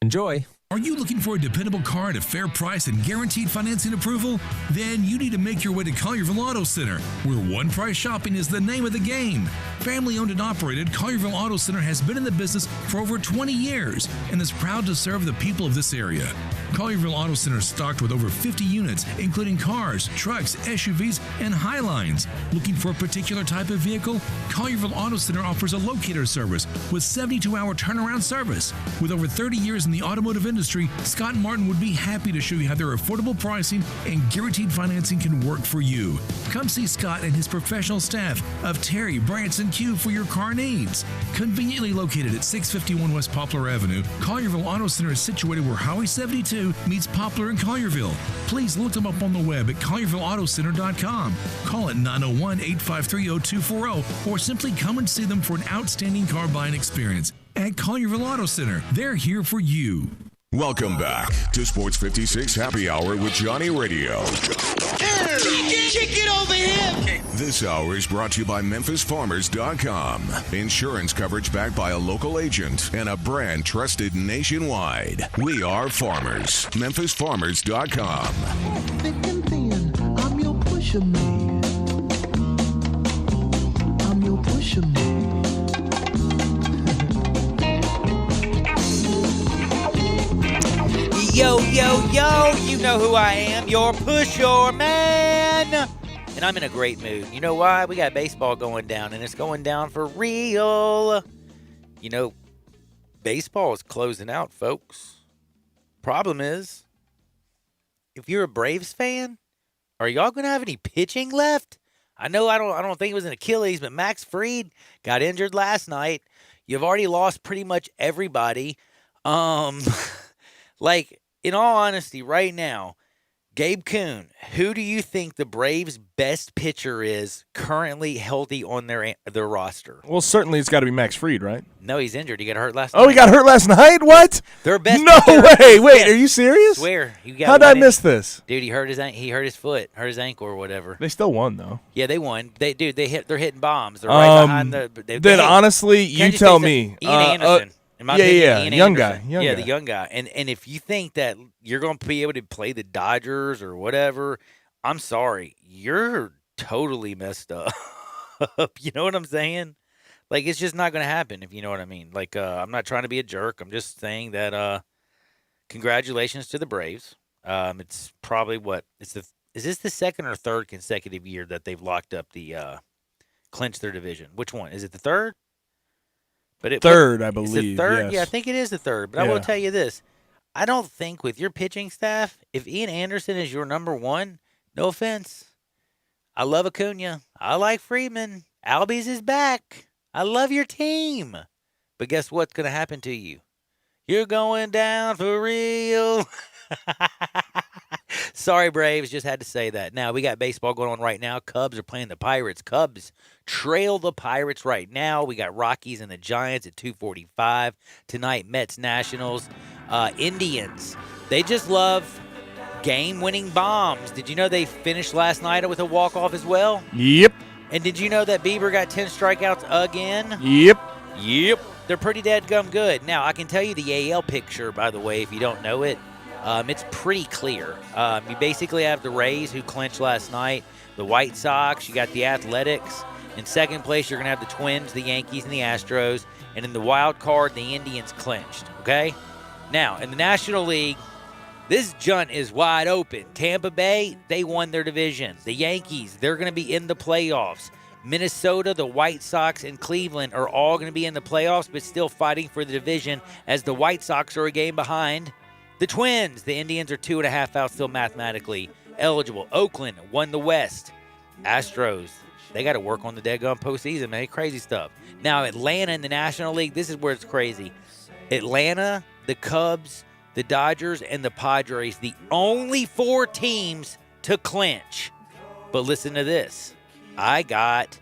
Enjoy. Are you looking for a dependable car at a fair price and guaranteed financing approval? Then you need to make your way to Collierville Auto Center, where one price shopping is the name of the game. Family owned and operated, Collierville Auto Center has been in the business for over 20 years and is proud to serve the people of this area. Collierville Auto Center is stocked with over 50 units, including cars, trucks, SUVs, and Highlines. Looking for a particular type of vehicle? Collierville Auto Center offers a locator service with 72-hour turnaround service. With over 30 years in the automotive industry, Scott and Martin would be happy to show you how their affordable pricing and guaranteed financing can work for you. Come see Scott and his professional staff of Terry, Branson, Q for your car needs. Conveniently located at 651 West Poplar Avenue, Collierville Auto Center is situated where Highway 72 meets Poplar and Collierville. Please look them up on the web at colliervilleautocenter.com. Call at 901-853-0240 or simply come and see them for an outstanding car buying experience. at Collierville Auto Center. They're here for you. Welcome back to Sports 56 Happy Hour with Johnny Radio. Kick it over here. This hour is brought to you by MemphisFarmers.com. Insurance coverage backed by a local agent and a brand trusted nationwide. We are farmers. MemphisFarmers.com. Thick and thin, I'm your pusher man. I'm your pusher man. Yo, yo, yo, you know who I am, your pusher man. And I'm in a great mood. You know why? We got baseball going down, and it's going down for real. You know, baseball is closing out, folks. Problem is, if you're a Braves fan, are y'all going to have any pitching left? I know I don't think it was an Achilles, but Max Fried got injured last night. You've already lost pretty much everybody. Like, in all honesty, right now, Gabe Kuhn, who do you think the Braves' best pitcher is currently healthy on their roster? Well, certainly it's got to be Max Fried, right? No, he's injured. He got hurt last night. Oh, he got hurt last night? What? Their best No pitcher, way. Wait, yes. are you serious? Swear. How did I miss this? Dude, he hurt his foot, hurt his ankle or whatever. They still won, though. Yeah, they won. They're hitting bombs. They're right behind the. Then honestly, you tell me. Ian Anderson. In my opinion, Ian young Anderson. guy. The young guy. And if you think that you're going to be able to play the Dodgers or whatever, I'm sorry. You're totally messed up. You know what I'm saying? Like, it's just not going to happen, if you know what I mean. Like, I'm not trying to be a jerk. I'm just saying that congratulations to the Braves. It's probably is this the second or third consecutive year that they've locked up the clinched their division? Which one? Is it the third? Third, I believe. Is it third? Yes. Yeah, I think it is the third. But I will tell you this. I don't think with your pitching staff, if Ian Anderson is your number one, no offense. I love Acuna. I like Freeman. Albies is back. I love your team. But guess what's going to happen to you? You're going down for real. Sorry, Braves. Just had to say that. Now, we got baseball going on right now. Cubs are playing the Pirates. Cubs trail the Pirates right now. We got Rockies and the Giants at 2:45. Tonight, Mets, Nationals. Indians. They just love game-winning bombs. Did you know they finished last night with a walk-off as well? Yep. And did you know that Bieber got 10 strikeouts again? Yep. They're pretty dadgum good. Now, I can tell you the AL picture, by the way, if you don't know it. It's pretty clear. You basically have the Rays, who clinched last night, the White Sox, you got the Athletics. In second place, you're going to have the Twins, the Yankees, and the Astros. And in the wild card, the Indians clinched, okay? Now, in the National League, this junt is wide open. Tampa Bay, they won their division. The Yankees, they're going to be in the playoffs. Minnesota, the White Sox, and Cleveland are all going to be in the playoffs, but still fighting for the division, as the White Sox are a game behind. The Twins, the Indians are 2.5 out still mathematically eligible. Oakland won the West. Astros, they got to work on the daggone postseason, man. Crazy stuff. Now, Atlanta in the National League, this is where it's crazy. Atlanta, the Cubs, the Dodgers, and the Padres, the only 4 teams to clinch. But listen to this. I got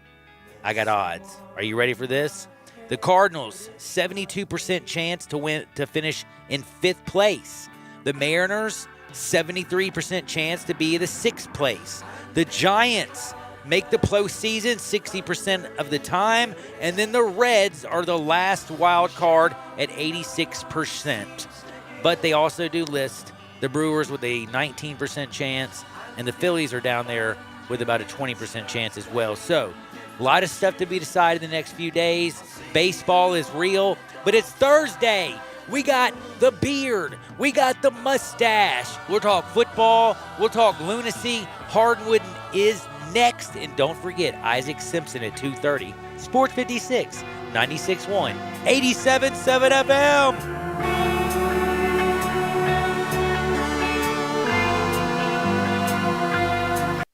odds. Are you ready for this? The Cardinals, 72% chance to finish in 5th place. The Mariners, 73% chance to be the 6th place. The Giants make the postseason 60% of the time. And then the Reds are the last wild card at 86%. But they also do list the Brewers with a 19% chance, and the Phillies are down there with about a 20% chance as well. So, a lot of stuff to be decided in the next few days. Baseball is real, but it's Thursday. We got the beard. We got the mustache. We'll talk football. We'll talk lunacy. Hardwood is next. And don't forget, Isaac Simpson at 2:30. Sports 56, 96.1, 87.7 FM.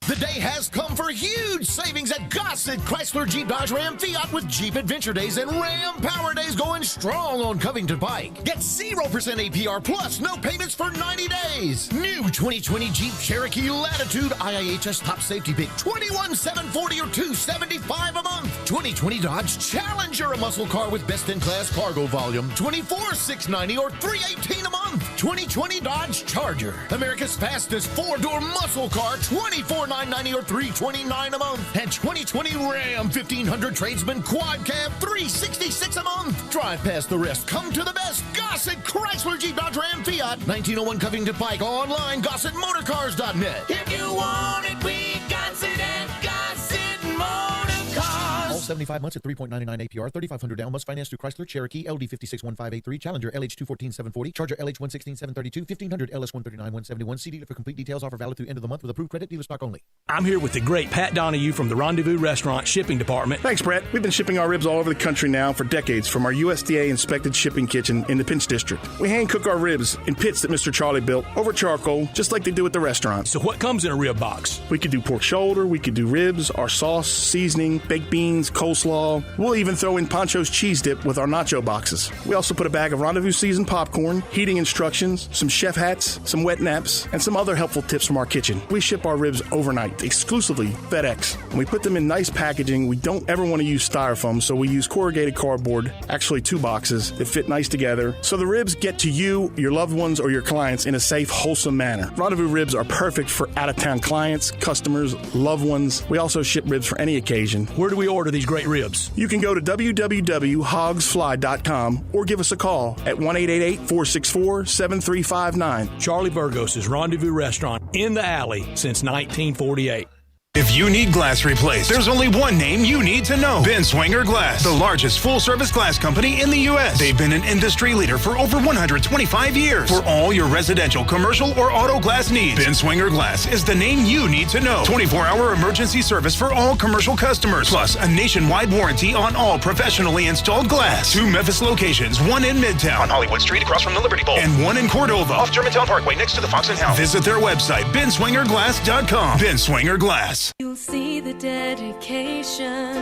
The day has come for for huge savings at Gossett Chrysler Jeep Dodge Ram Fiat with Jeep Adventure Days and Ram Power Days going strong on Covington Pike. Get 0% APR plus no payments for 90 days. New 2020 Jeep Cherokee Latitude IIHS top safety pick, $21,740 or $275 a month. 2020 Dodge Challenger, a muscle car with best-in-class cargo volume, $24,690 or $318 a month. 2020 Dodge Charger, America's fastest four-door muscle car, $24,990 or $329 a month. And 2020 Ram 1500 Tradesman Quad Cab, $366 a month. Drive past the rest. Come to the best. Gossett Chrysler Jeep Dodge Ram Fiat, 1901 Covington Pike. Online, GossettMotorCars.net. If you want it, we got it at Gossett Motor Cars. All 75 months at 3.99 APR, 3,500 down. Must finance through Chrysler, Cherokee, LD 561583, Challenger LH 214,740, Charger LH 116,732, 1500 LS 139,171. See dealer for complete details. Offer valid through end of the month with approved credit. Dealer stock only. I'm here with the great Pat Donahue from the Rendezvous Restaurant Shipping Department. Thanks, Brett. We've been shipping our ribs all over the country now for decades from our USDA-inspected shipping kitchen in the Pinch District. We hand-cook our ribs in pits that Mr. Charlie built over charcoal, just like they do at the restaurant. So what comes in a rib box? We could do pork shoulder, we could do ribs, our sauce, seasoning, baked beans, coleslaw. We'll even throw in Pancho's cheese dip with our nacho boxes. We also put a bag of Rendezvous seasoned popcorn, heating instructions, some chef hats, some wet naps, and some other helpful tips from our kitchen. We ship our ribs overnight, exclusively FedEx. And we put them in nice packaging. We don't ever want to use styrofoam, so we use corrugated cardboard, actually 2 boxes that fit nice together. So the ribs get to you, your loved ones, or your clients in a safe, wholesome manner. Rendezvous ribs are perfect for out-of-town clients, customers, loved ones. We also ship ribs for any occasion. Where do we order these great ribs? You can go to www.hogsfly.com or give us a call at 1-888-464-7359. Charlie Burgos' Rendezvous Restaurant in the alley since 1948. If you need glass replaced, there's only one name you need to know. Ben Swinger Glass, the largest full-service glass company in the U.S. They've been an industry leader for over 125 years. For all your residential, commercial, or auto glass needs, Ben Swinger Glass is the name you need to know. 24-hour emergency service for all commercial customers, plus a nationwide warranty on all professionally installed glass. 2 Memphis locations, one in Midtown, on Hollywood Street across from the Liberty Bowl, and one in Cordova, off Germantown Parkway next to the Fox and Hound. Visit their website, benswingerglass.com. Ben Swinger Glass. You'll see the dedication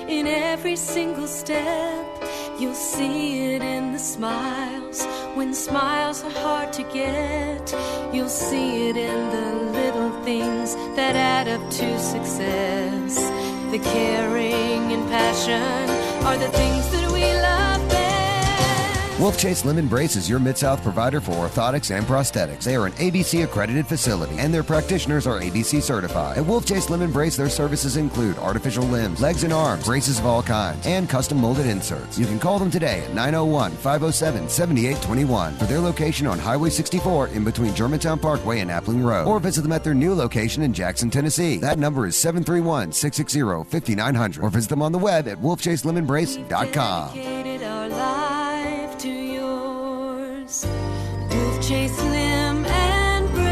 in every single step. You'll see it in the smiles when smiles are hard to get. You'll see it in the little things that add up to success. The caring and passion are the things that we love best. Wolf Chase Lemon Brace is your Mid-South provider for orthotics and prosthetics. They are an ABC-accredited facility, and their practitioners are ABC certified. At Wolf Chase Lemon Brace, their services include artificial limbs, legs and arms, braces of all kinds, and custom molded inserts. You can call them today at 901-507-7821 for their location on Highway 64 in between Germantown Parkway and Appling Road, or visit them at their new location in Jackson, Tennessee. That number is 731-660-5900, or visit them on the web at wolfchaselemonbrace.com. Dedicated our life to yours. Wolf Chase Limb and Brace.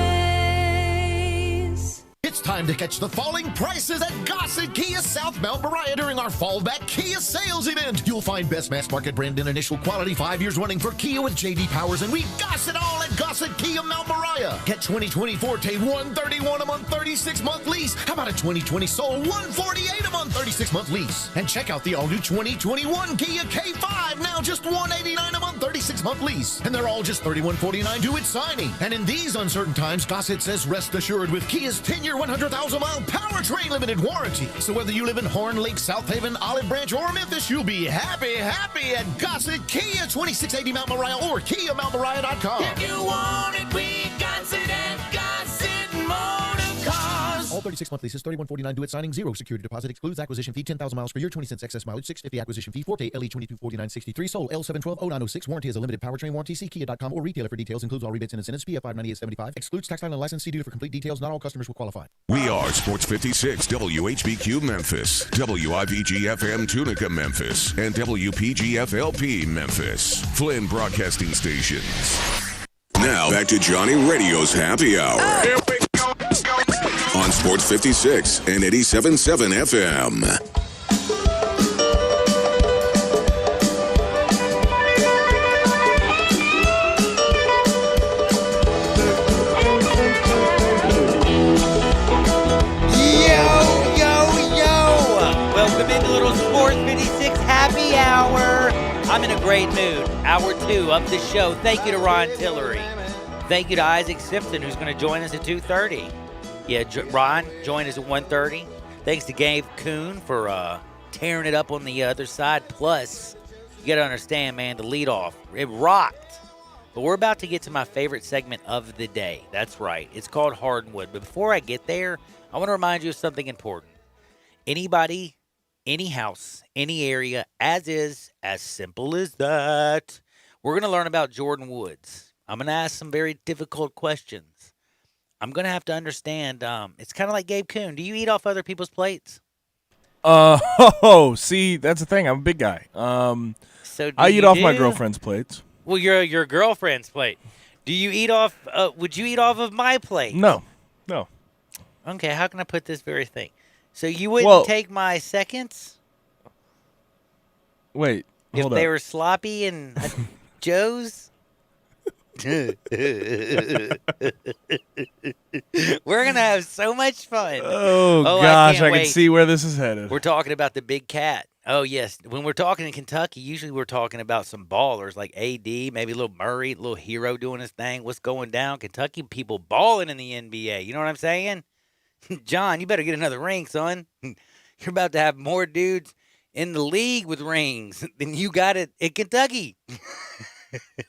It's time to catch the falling prices at Gossett Kia South Mount Moriah during our Fallback Kia sales event. You'll find best mass market brand and initial quality 5 years running for Kia with J.D. Powers, and we Gossett all at Gossett Kia Mount Moriah. Get 2020 Forte $131 a month, 36-month lease. How about a 2020 Soul $148 a month, 36-month lease? And check out the all-new 2021 Kia K5, now just $189 a month, 36-month lease. And they're all just $3149 due at signing. And in these uncertain times, Gossett says rest assured with Kia's 10-year 100,000-mile powertrain limited warranty. So whether you live in Horn Lake, South Haven, Olive Branch, or Memphis, you'll be happy at Gossett Kia, 2680 Mount Moriah, or KiaMountMoriah.com. If you want it, we got it at Gossett Motor Cars. All 36-month leases, $3149 due at signing, 0 security deposit, excludes acquisition fee, 10,000 miles per year, 20 cents excess mileage, $650 acquisition fee, Forte LE 2249.63, Soul L7120906, warranty is a limited powertrain warranty, see Kia.com or retailer for details, includes all rebates and incentives, PF 598.75, excludes tax line and license, see dealer for complete details, not all customers will qualify. We are Sports 56, WHBQ Memphis, WIVG-FM Tunica Memphis, and WPG-FLP Memphis, Flynn Broadcasting Stations. Now back to Johnny Radio's Happy Hour. Here we go. On Sports 56 and 87.7 FM. Yo, I'm in a great mood. Hour 2 of the show. Thank you to Ron Tillery. Thank you to Isaac Simpson, who's going to join us at 2:30. Yeah, Ron, join us at 1:30. Thanks to Gabe Kuhn for tearing it up on the other side. Plus, you got to understand, man, the leadoff, it rocked. But we're about to get to my favorite segment of the day. That's right. It's called Hardwood. But before I get there, I want to remind you of something important. Anybody, any house, any area, as is, as simple as that. We're going to learn about Jordan Woods. I'm going to ask some very difficult questions. I'm going to have to understand. It's kind of like Gabe Kuhn. Do you eat off other people's plates? See, that's the thing. I'm a big guy. So I eat off my girlfriend's plates. Well, your girlfriend's plate. Do you eat off? Would you eat off of my plate? No. Okay, how can I put this very thing? So you wouldn't take my seconds? Wait, if they were sloppy and Joe's? We're gonna have so much fun. Oh gosh, I can see where this is headed. We're talking about the big cat. Oh yes, when we're talking in Kentucky, usually we're talking about some ballers like AD, maybe a little Murray, a little Hero doing his thing. What's going down? Kentucky people balling in the NBA. You know what I'm saying? John, you better get another ring, son. You're about to have more dudes in the league with rings than you got it in Kentucky.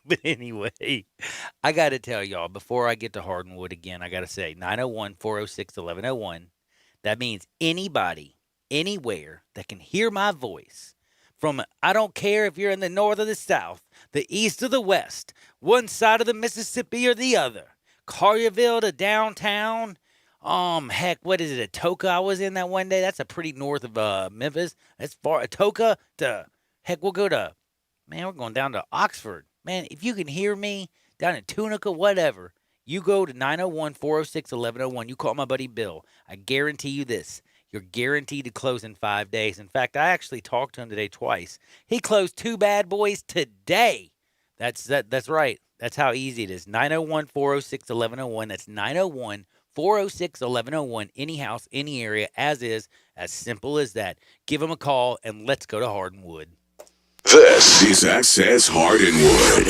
But anyway, I got to tell y'all, before I get to Hardwood again, I got to say 901-406-1101. That means anybody, anywhere that can hear my voice from, I don't care if you're in the north or the south, the east or the west, one side of the Mississippi or the other, Collierville to downtown, heck, what is it, Atoka I was in that one day? That's a pretty north of Memphis. That's far. Atoka to, heck, we're going down to Oxford. Man, if you can hear me down in Tunica, whatever, you go to 901-406-1101. You call my buddy Bill. I guarantee you this. You're guaranteed to close in 5 days. In fact, I actually talked to him today twice. He closed 2 bad boys today. That's right. That's how easy it is. 901-406-1101. That's 901-406-1101. Any house, any area, as is, as simple as that. Give him a call, and let's go to Hardwood. This is Access Hardwood.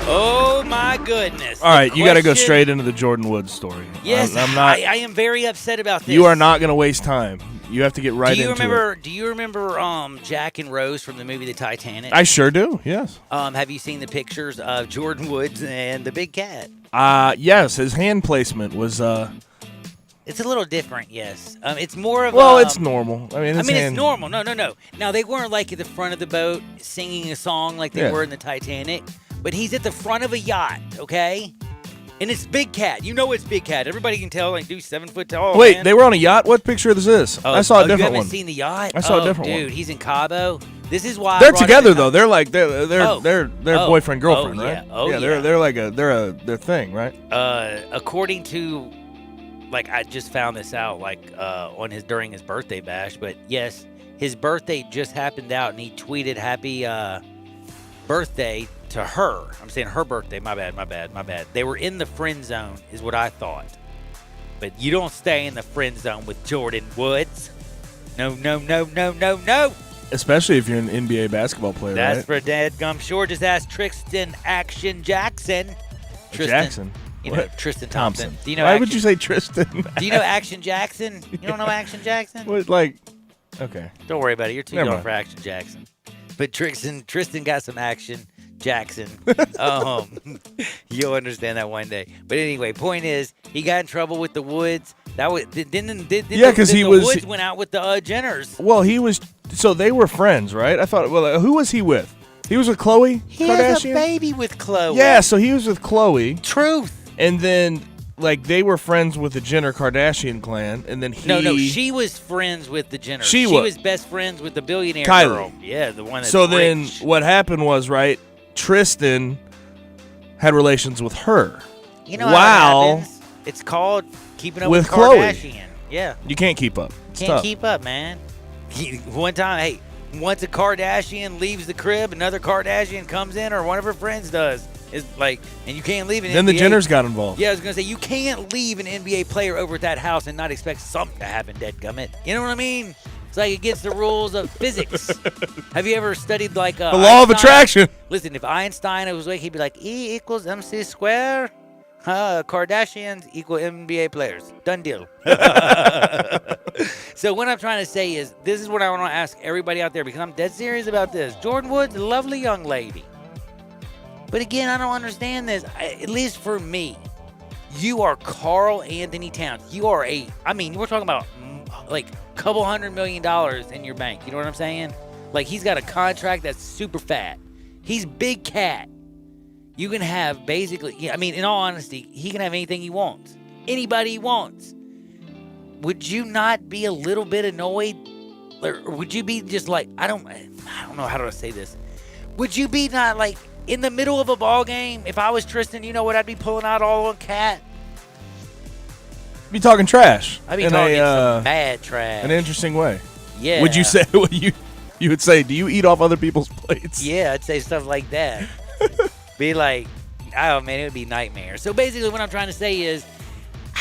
Oh, my goodness. All right, you got to go straight into the Jordan Woods story. Yes, I'm not. I am very upset about this. You are not going to waste time. You have to get right into it. Do you remember Jack and Rose from the movie The Titanic? I sure do, yes. Have you seen the pictures of Jordan Woods and the big cat? Yes, his hand placement was... It's a little different, yes. It's more of it's normal. It's normal. No. Now, they weren't like at the front of the boat singing a song like they were in the Titanic, but he's at the front of a yacht, okay? And it's Big Cat. You know it's Big Cat. Everybody can tell, like, dude, 7 foot tall. Wait, man. They were on a yacht? What picture is this? I saw a different one. You haven't seen the yacht? I saw a different one. Dude, he's in Cabo. This is why they're together though. They're like they're boyfriend girlfriend, right? Yeah. They're like their thing, right? According to, like, I just found this out during his birthday bash, but yes, his birthday just happened out, and he tweeted happy birthday to her. I'm saying her birthday. My bad. They were in the friend zone, is what I thought. But you don't stay in the friend zone with Jordan Woods. No. Especially if you're an NBA basketball player, That's right? for dadgum sure. Just ask Tristan Action Jackson. Jackson? You know, Tristan Thompson. Do you know Why would you say Tristan? Do you know Action Jackson? You don't know Action Jackson? Okay. Don't worry about it. You're too Never young mind. for Action Jackson. But Tristan got some action. Jackson. You'll understand that one day. But anyway, point is, he got in trouble with the Woods. Because he was. Woods went out with the Jenners. Well, he was. So they were friends, right? I thought. Well, who was he with? He was with Khloe He Kardashian. has a baby with Khloe. Yeah, so he was with Khloe. Truth. And then, they were friends with the Jenner Kardashian clan, and then he. No, she was friends with the Jenners. She was best friends with the billionaire Kylie. girl. Yeah, the one that's So rich. then, what happened was, right? Tristan had relations with her. You know how it happens. It's called keeping up with Khloe. Kardashian. Yeah. You can't keep up. It's Can't tough. keep up, man. One time, once a Kardashian leaves the crib, another Kardashian comes in, or one of her friends does. It's like, and you can't leave an Then NBA. the Jenners got involved. Yeah, I was going to say, you can't leave an NBA player over at that house and not expect something to happen, dadgummit. You know what I mean? It's like against the rules of physics. Have you ever studied like the law of attraction? Listen, if Einstein was awake, he'd be like, E equals MC square. Kardashians equal NBA players. Done deal. So what I'm trying to say is, this is what I want to ask everybody out there, because I'm dead serious about this. Jordan Woods, a lovely young lady. But again, I don't understand this. At least for me, you are Carl Anthony Towns. You are we're talking about like a couple $100 million in your bank. You know what I'm saying? Like, he's got a contract that's super fat. He's big cat. You can have basically, in all honesty, he can have anything he wants. Anybody he wants. Would you not be a little bit annoyed? Or would you be just like, I don't know how to say this. Would you be not like in the middle of a ball game? If I was Tristan, you know what I'd be pulling out all on Cat? Be talking trash. I'd be talking some mad trash. An interesting way. Yeah. Would you say you would say, do you eat off other people's plates? Yeah, I'd say stuff like that. Be like, oh man, it would be nightmare. So basically what I'm trying to say is,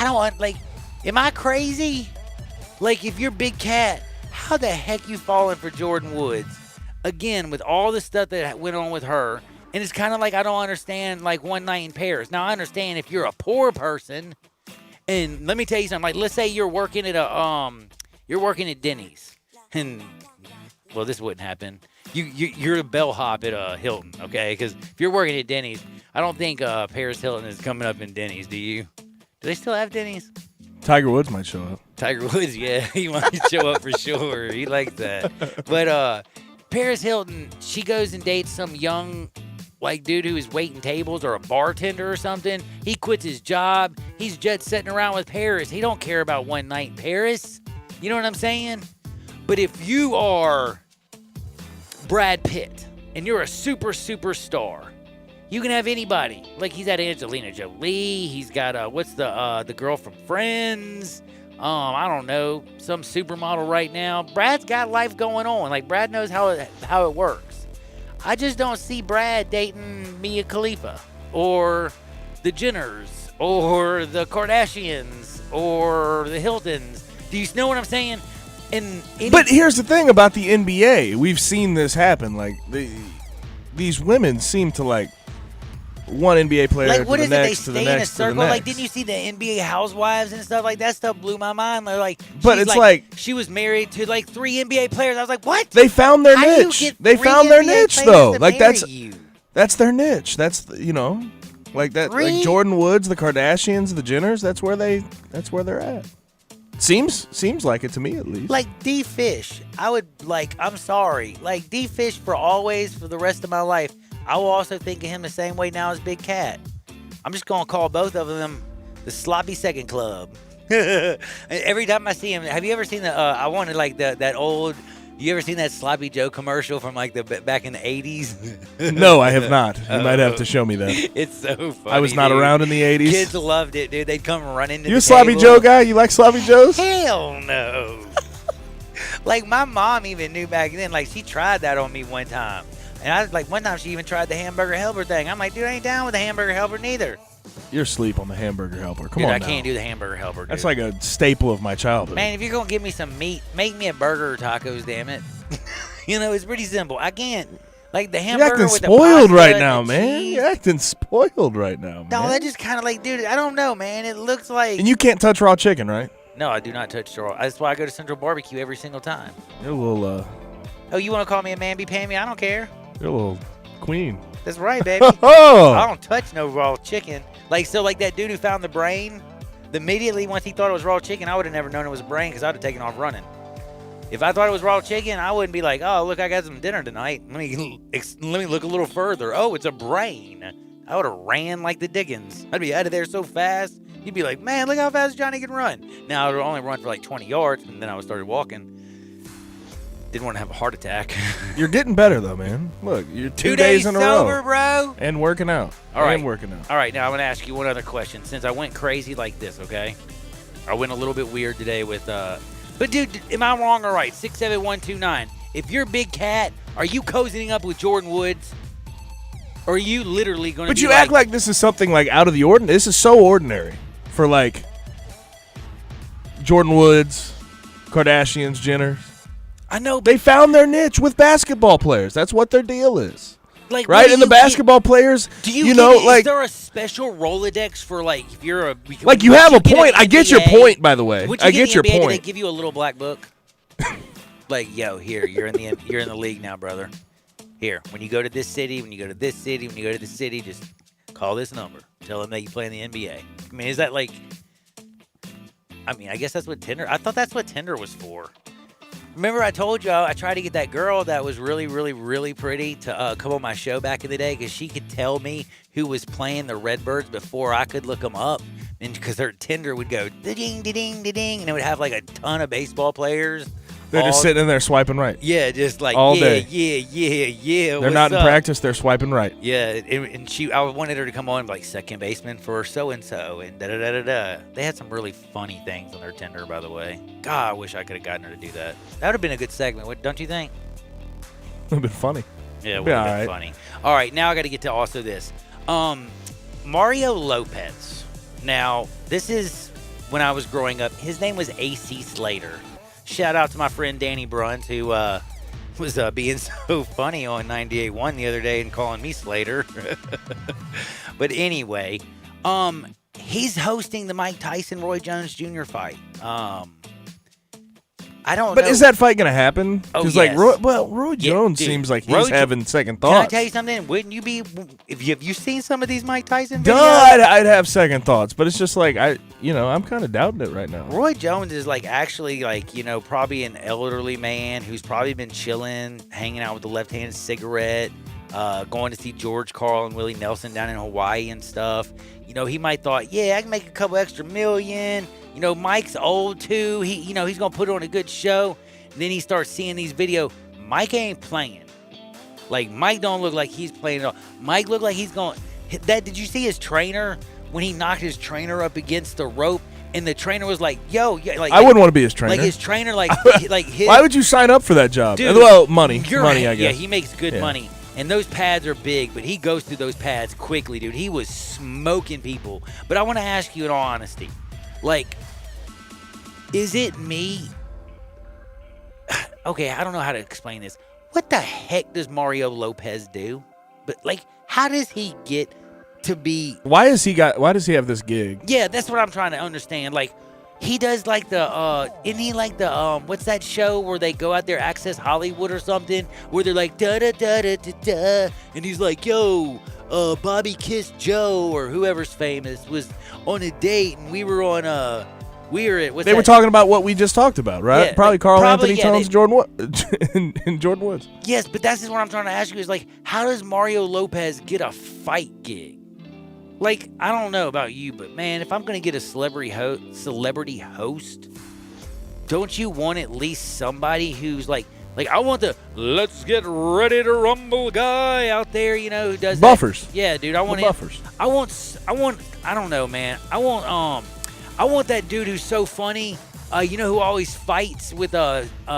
I don't want, like, am I crazy? Like, if you're Big Cat, how the heck you falling for Jordan Woods? Again, with all the stuff that went on with her. And it's kind of like, I don't understand, like, one night in Paris. Now, I understand if you're a poor person, and let me tell you something. Like, let's say you're working at Denny's, and well, this wouldn't happen. You're a bellhop at a Hilton, okay? Because if you're working at Denny's, I don't think Paris Hilton is coming up in Denny's. Do you? Do they still have Denny's? Tiger Woods might show up. Tiger Woods, yeah, he might show up for sure. He likes that. But Paris Hilton, she goes and dates some young, like, dude who is waiting tables or a bartender or something. He quits his job. He's just sitting around with Paris. He don't care about one night in Paris. You know what I'm saying? But if you are Brad Pitt and you're a superstar, you can have anybody. Like, he's had Angelina Jolie. He's got what's the girl from Friends? I don't know, some supermodel right now. Brad's got life going on. Like, Brad knows how it works. I just don't see Brad dating Mia Khalifa or the Jenners or the Kardashians or the Hiltons. Do you know what I'm saying? But here's the thing about the NBA. We've seen this happen. Like, these women seem to, like, one NBA player like, what to is the it? next, They to the stay in a next, to the circle. next. Like, didn't you see the NBA housewives and stuff like that? Stuff blew my mind. They're like, but it's like she was married to like 3 NBA players. I was like, what? They found their How do you niche. get They 3 found their NBA niche players though. to Like, marry that's you? That's their niche. That's, you know, like that. Really? Like Jordan Woods, the Kardashians, the Jenners. That's where they're at. Seems like it to me, at least. Like D Fish, I'm sorry. Like D Fish for always, for the rest of my life. I will also think of him the same way now as Big Cat. I'm just gonna call both of them the Sloppy Second Club. Every time I see him, have you ever seen I wanted like that old. You ever seen that Sloppy Joe commercial from like back in the 80s? No, I have not. You might have to show me that. It's so funny. I was not dude. around in the 80s. Kids loved it, dude. They'd come running to You the a Sloppy table. Joe guy? You like Sloppy Joes? Hell no. Like, my mom even knew back then. Like, she tried that on me one time. And I like, one time she even tried the hamburger helper thing. I'm like, dude, I ain't down with the hamburger helper neither. You're asleep on the hamburger helper. Come Dude, on I now. can't do the hamburger helper, dude. That's like a staple of my childhood. Man, if you're going to give me some meat, make me a burger or tacos, damn it. You know, it's pretty simple. I can't. Like, the You're hamburger acting with spoiled the right pasta now, and the man. cheese. You're acting spoiled right now, man. No, that just kind of like, dude, I don't know, man. It looks like. And you can't touch raw chicken, right? No, I do not touch raw. That's why I go to Central Barbecue every single time. You're a little, Oh, you want to call me a mamby-pamby? I don't care. you're a little queen. That's right, baby. Oh! I don't touch no raw chicken. Like, so like that dude who found the brain, immediately once he thought it was raw chicken, I would have never known it was a brain because I would have taken off running. If I thought it was raw chicken, I wouldn't be like, oh, look, I got some dinner tonight. Let me look a little further. Oh, it's a brain. I would have ran like the Dickens. I'd be out of there so fast. You'd be like, man, look how fast Johnny can run. Now, I would only run for like 20 yards, and then I would started walking. Didn't want to have a heart attack. You're getting better, though, man. Look, you're 2 days in a sober, row. bro. And working out. All right. And working out. All right, now I'm going to ask you one other question. Since I went crazy like this, okay? I went a little bit weird today with, but dude, am I wrong or right? 67129. If you're Big Cat, are you cozying up with Jordan Woods? Or are you literally going to But you act like this is something, like, out of the ordinary. This is so ordinary for, like, Jordan Woods, Kardashians, Jenners. I know. They found their niche with basketball players. That's what their deal is. Like, right? And the basketball players, is there a special Rolodex for, like, if you're a... Like, you have a point. I get your point, by the way. I get your NBA, point. Do they give you a little black book? Like, yo, here, you're in the league now, brother. Here, when you go to this city, when you go to this city, when you go to this city, just call this number. Tell them that you play in the NBA. I mean, is that like... I mean, I guess that's what Tinder... I thought that's what Tinder was for. Remember I told you I tried to get that girl that was really, really, really pretty to come on my show back in the day because she could tell me who was playing the Redbirds before I could look them up. And because her Tinder would go da-ding, da-ding, da-ding, and it would have like a ton of baseball players. They're just sitting in there swiping right. Yeah, just like, all yeah, day. Yeah. They're not in practice. They're swiping right. Yeah, and I wanted her to come on like second baseman for so-and-so and da-da-da-da-da. They had some really funny things on their Tinder, by the way. God, I wish I could have gotten her to do that. That would have been a good segment, don't you think? It would have been funny. Yeah, it would have been funny. All right, now I got to get to also this. Mario Lopez. Now, this is when I was growing up. His name was A.C. Slater. Shout out to my friend Danny Bruns, who was being so funny on 98.1 the other day and calling me Slater. But anyway, he's hosting the Mike Tyson-Roy Jones Jr. fight. I don't know. But is that fight going to happen? Oh, Because, yes. Roy Jones seems like he's having second thoughts. Can I tell you something? Wouldn't you be... Have you seen some of these Mike Tyson videos? Duh, I'd have second thoughts. But it's just like, I'm kind of doubting it right now. Roy Jones is like actually like, probably an elderly man who's probably been chilling, hanging out with the left-handed cigarette, going to see George Carl and Willie Nelson down in Hawaii and stuff. He might thought, yeah, I can make a couple extra million. Mike's old too. He's going to put on a good show. And then he starts seeing these videos. Mike ain't playing. Like, Mike don't look like he's playing at all. Mike look like he's going... Did you see his trainer when he knocked his trainer up against the rope? And the trainer was like, yo. Like, I wouldn't want to be his trainer. Like, his trainer, like his... Why would you sign up for that job? Dude, well, money, I guess. Yeah, he makes good money. And those pads are big, but he goes through those pads quickly, dude. He was smoking people. But I want to ask you in all honesty, like, is it me? Okay, I don't know how to explain this. What the heck does Mario Lopez do? But, like, how does he get to be... Why does he have this gig? Yeah, that's what I'm trying to understand. Like, he does like isn't he like the, what's that show where they go out there, Access Hollywood or something, where they're like, da-da-da-da-da-da, and he's like, yo, Bobby kissed Joe, or whoever's famous, was on a date, and we were on, They were talking about what we just talked about, right? Yeah, probably Carl probably, Anthony Towns, and Jordan Woods. Yes, but that's what I'm trying to ask you is, like, how does Mario Lopez get a fight gig? Like, I don't know about you, but man, if I'm going to get a celebrity host, don't you want at least somebody who's like I want the let's get ready to rumble guy out there, who does buffers. That. Yeah, dude, I want buffers. I want I don't know, man. I want that dude who's so funny. Who always fights with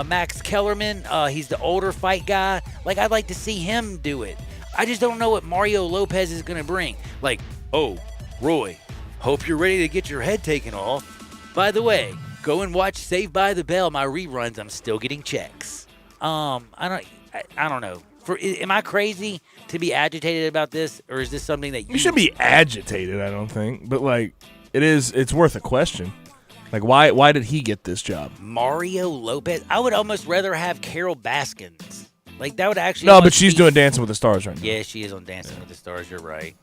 Max Kellerman. He's the older fight guy. Like, I'd like to see him do it. I just don't know what Mario Lopez is going to bring. Like, oh, Roy, hope you're ready to get your head taken off. By the way, go and watch Saved by the Bell, my reruns. I'm still getting checks. I don't know. Am I crazy to be agitated about this, or is this something that you should be agitated? I don't think, but like, it's worth a question. Like, why did he get this job? Mario Lopez. I would almost rather have Carol Baskins. Like, that would actually... No, but she's doing Dancing with the Stars right now. Yeah, she is on Dancing with the Stars. You're right.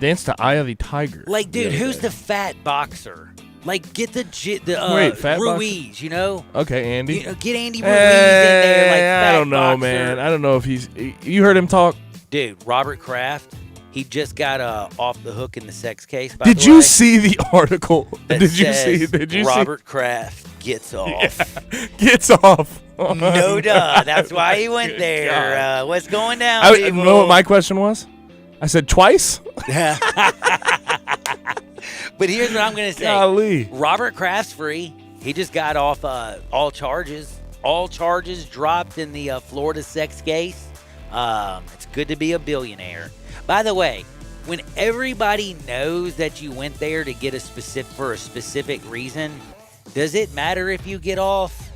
Dance to Eye of the Tiger. Like, dude, who's the fat boxer? Like, get the fat Ruiz, boxer? Okay, Andy. Get Andy Ruiz in there, like, fat I don't know, boxer. man. I don't know if he's... You heard him talk? Dude, Robert Kraft, he just got off the hook in the sex case, by Did the you way, see the article? that Did you says see Robert Kraft gets off. Yeah, gets off. No duh. That's why he went there. What's going down, You people? know what my question was? I said twice? But here's what I'm going to say. Golly. Robert Kraft's free. He just got off all charges. All charges dropped in the Florida sex case. It's good to be a billionaire. By the way, when everybody knows that you went there to get for a specific reason, does it matter if you get off?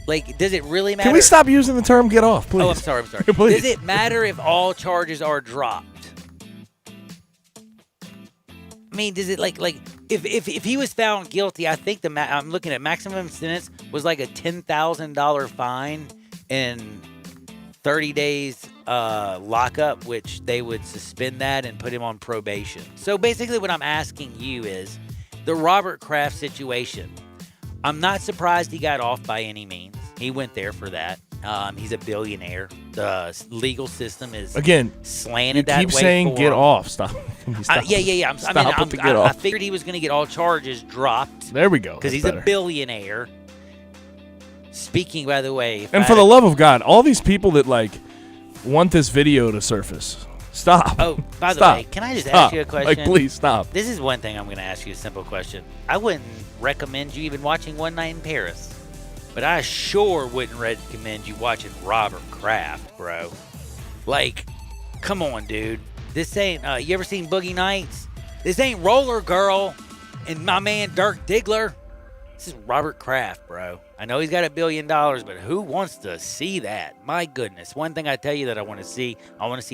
Like, does it really matter? Can we stop using the term "get off," please? Oh, I'm sorry. Please. Does it matter if all charges are dropped? I mean, does it like if he was found guilty? I think I'm looking at maximum sentence was like a $10,000 fine and 30 days lockup, which they would suspend that and put him on probation. So basically, what I'm asking you is the Robert Kraft situation. I'm not surprised he got off by any means. He went there for that. He's a billionaire. The legal system is slanted that way. Keep saying "get off." Stop. Stop. Yeah. I figured he was going to get all charges dropped. There we go. Because he's a billionaire. Speaking, by the way, and for the love of God, all these people that want this video to surface, stop. Oh, by the way, can I just ask you a question? Please stop. This is one thing I'm going to ask you, a simple question. I wouldn't recommend you even watching One Night in Paris, but I sure wouldn't recommend you watching Robert Kraft, bro. Like, come on, dude. This ain't, you ever seen Boogie Nights? This ain't Roller Girl and my man Dirk Diggler. This is Robert Kraft, bro. I know he's got $1 billion, but who wants to see that? My goodness. One thing I tell you that I want to see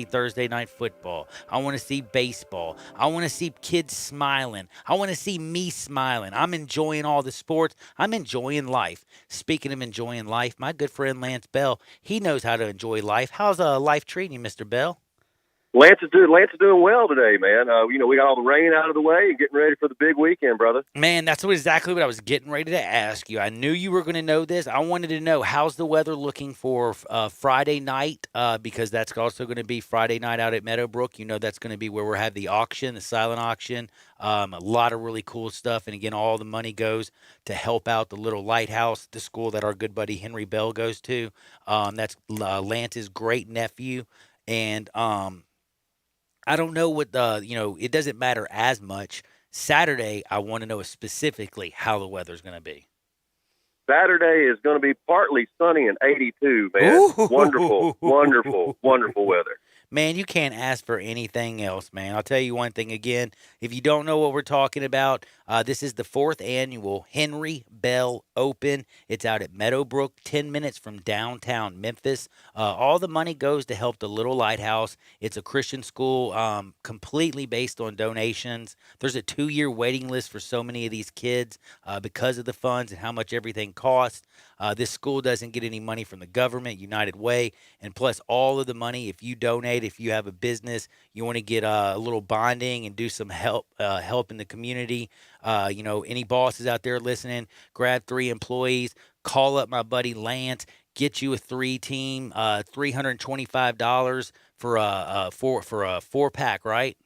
Thursday night football. I want to see baseball. I want to see kids smiling. I want to see me smiling. I'm enjoying all the sports. I'm enjoying life. Speaking of enjoying life, my good friend Lance Bell, he knows how to enjoy life. How's life treating you, Mr. Bell? Lance is doing well today, man. We got all the rain out of the way and getting ready for the big weekend, brother. Man, that's exactly what I was getting ready to ask you. I knew you were going to know this. I wanted to know, how's the weather looking for Friday night, because that's also going to be Friday night out at Meadowbrook. You know that's going to be where we'll have the auction, the silent auction, a lot of really cool stuff. And, again, all the money goes to help out the little lighthouse, the school that our good buddy Henry Bell goes to. That's Lance's great nephew. And I don't know what it doesn't matter as much. Saturday, I want to know specifically how the weather's going to be. Saturday is going to be partly sunny and 82, man. Ooh. Wonderful, wonderful, wonderful weather. Man, you can't ask for anything else, man. I'll tell you one thing again. If you don't know what we're talking about, this is the 4th annual Henry Bell Open. It's out at Meadowbrook, 10 minutes from downtown Memphis. All the money goes to help the Little Lighthouse. It's a Christian school completely based on donations. There's a 2-year waiting list for so many of these kids because of the funds and how much everything costs. This school doesn't get any money from the government, United Way, and plus all of the money, if you donate, if you have a business, you want to get a little bonding and do some help in the community. Any bosses out there listening, grab 3 employees, call up my buddy Lance, get you a 3-team, $325 for a 4-pack, right?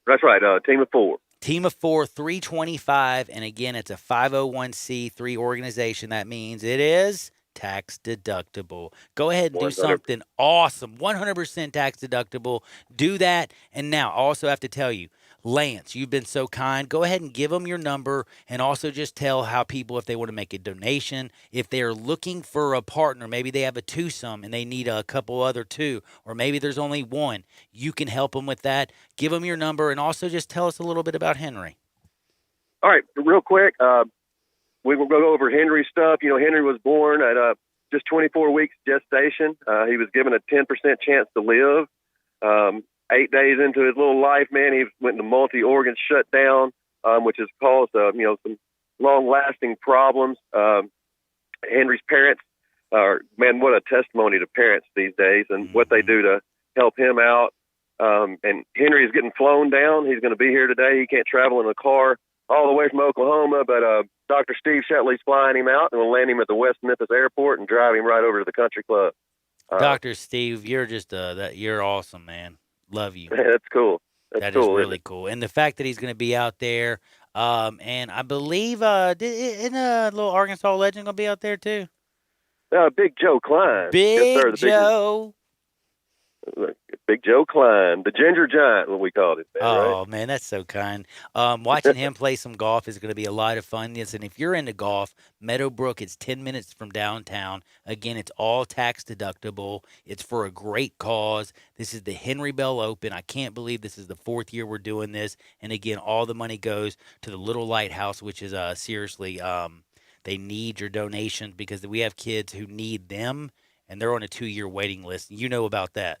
That's right, team of 4. Team of 4, $325, and again, it's a 501c3 organization. That means it is tax deductible. Go ahead and do 100%. something awesome. 100% tax deductible. Do that. And now, I also have to tell you, Lance, you've been so kind. Go ahead and give them your number, and also just tell how people, if they want to make a donation, if they're looking for a partner, maybe they have a twosome and they need a couple other 2, or maybe there's only 1, you can help them with that. Give them your number, and also just tell us a little bit about Henry. All right, real quick, we will go over Henry's stuff. Henry was born at just 24 weeks gestation. He was given a 10% chance to live. 8 days into his little life, man, he went into multi-organ shutdown, which has caused, some long-lasting problems. Henry's parents man, what a testimony to parents these days and what they do to help him out. And Henry is getting flown down. He's going to be here today. He can't travel in a car all the way from Oklahoma, but Dr. Steve Shetley's flying him out, and we'll land him at the West Memphis Airport and drive him right over to the country club. Dr. Steve, you're just you're awesome, man. Love you. That's cool. That is really cool. And the fact that he's going to be out there, and I believe, isn't a little Arkansas legend going to be out there too? Big Joe Klein. Big Joe. Big Joe Klein, the Ginger Giant, what we called it. Oh, man, that's so kind. Watching him play some golf is going to be a lot of fun. Yes, and if you're into golf, Meadowbrook, it's 10 minutes from downtown. Again, it's all tax deductible. It's for a great cause. This is the Henry Bell Open. I can't believe this is the 4th year we're doing this. And again, all the money goes to the Little Lighthouse, which is seriously They need your donations because we have kids who need them, and they're on a 2-year waiting list. You know about that.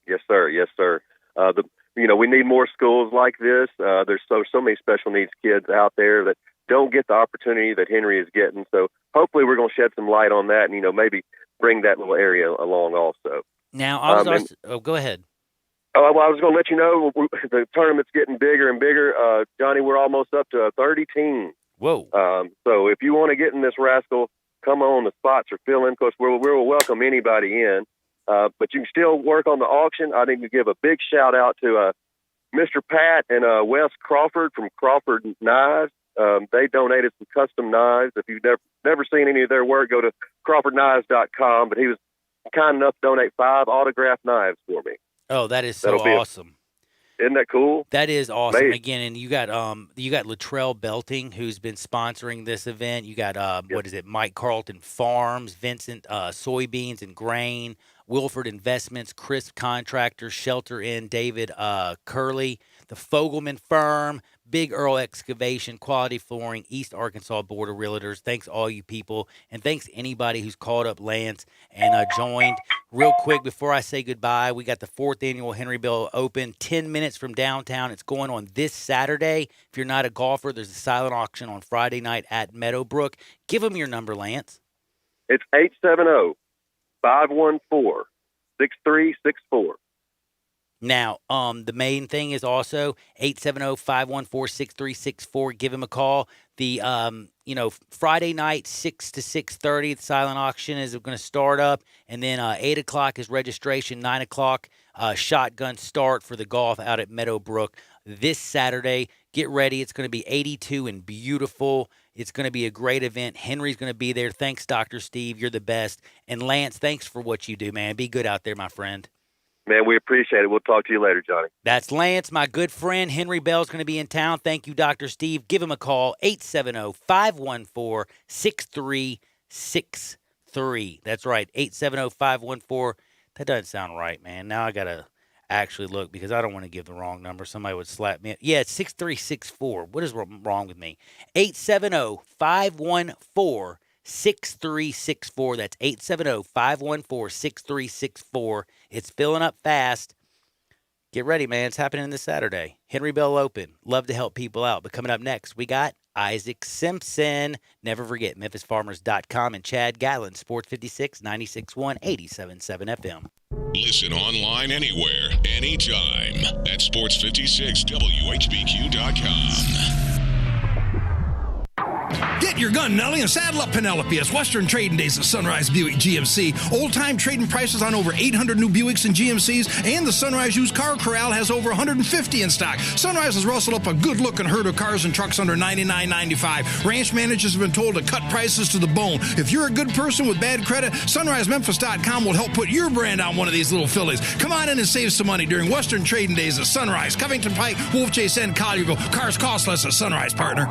Yes, sir. Yes, sir. We need more schools like this. There's so many special needs kids out there that don't get the opportunity that Henry is getting. So hopefully we're going to shed some light on that and, maybe bring that little area along also. Now, I was go ahead. Oh, well, I was going to let you know the tournament's getting bigger and bigger. Johnny, we're almost up to 30 teams. Whoa. So if you want to get in this rascal, come on. The spots are filling. Of course, we'll welcome anybody in. But you can still work on the auction. I need to give a big shout out to Mr. Pat and Wes Crawford from Crawford Knives. They donated some custom knives. If you've never seen any of their work, go to crawfordknives.com. But he was kind enough to donate 5 autographed knives for me. Oh, that is so awesome. Isn't that cool? That is awesome. Amazing. Again, and you got Latrell Belting, who's been sponsoring this event. You got Mike Carlton Farms, Vincent Soybeans and Grain, Wilford Investments, Chris Contractors, Shelter Inn, David Curley, the Fogelman Firm, Big Earl Excavation, Quality Flooring, East Arkansas Board of Realtors. Thanks all you people, and thanks anybody who's called up Lance and joined. Real quick before I say goodbye, we got the 4th annual Henry Bell Open, 10 minutes from downtown. It's going on this Saturday. If you're not a golfer, there's a silent auction on Friday night at Meadowbrook. Give them your number, Lance. It's 870-514-6364. Now, the main thing is also 870-514-6364. Give him a call. The, Friday night, 6 to 6:30, the silent auction is going to start up. And then 8 o'clock is registration, 9 o'clock, shotgun start for the golf out at Meadowbrook this Saturday. Get ready. It's going to be 82 and beautiful. It's going to be a great event. Henry's going to be there. Thanks, Dr. Steve. You're the best. And Lance, thanks for what you do, man. Be good out there, my friend. Man, we appreciate it. We'll talk to you later, Johnny. That's Lance, my good friend. Henry Bell's going to be in town. Thank you, Dr. Steve. Give him a call, 870-514-6363. That's right, 870-514. That doesn't sound right, man. Now I got to actually look because I don't want to give the wrong number. Somebody would slap me. Yeah, it's 6364. What is wrong with me? 870-514-6364. That's 870-514-6364. It's filling up fast. Get ready, man. It's happening this Saturday. Henry Bell Open. Love to help people out. But coming up next, we got Isaac Simpson. Never forget, MemphisFarmers.com and Chad Gatlin, Sports 56, 96.1, 87.7 FM. Listen online anywhere, anytime at sports56whbq.com. Get your gun, Nelly, and saddle up Penelope. It's Western Trading Days at Sunrise Buick GMC. Old-time trading prices on over 800 new Buicks and GMCs, and the Sunrise Used Car Corral has over 150 in stock. Sunrise has rustled up a good-looking herd of cars and trucks under $99.95. Ranch managers have been told to cut prices to the bone. If you're a good person with bad credit, SunriseMemphis.com will help put your brand on one of these little fillies. Come on in and save some money during Western Trading Days at Sunrise, Covington Pike, Wolf Chase, and Collierville. Cars cost less at Sunrise, partner.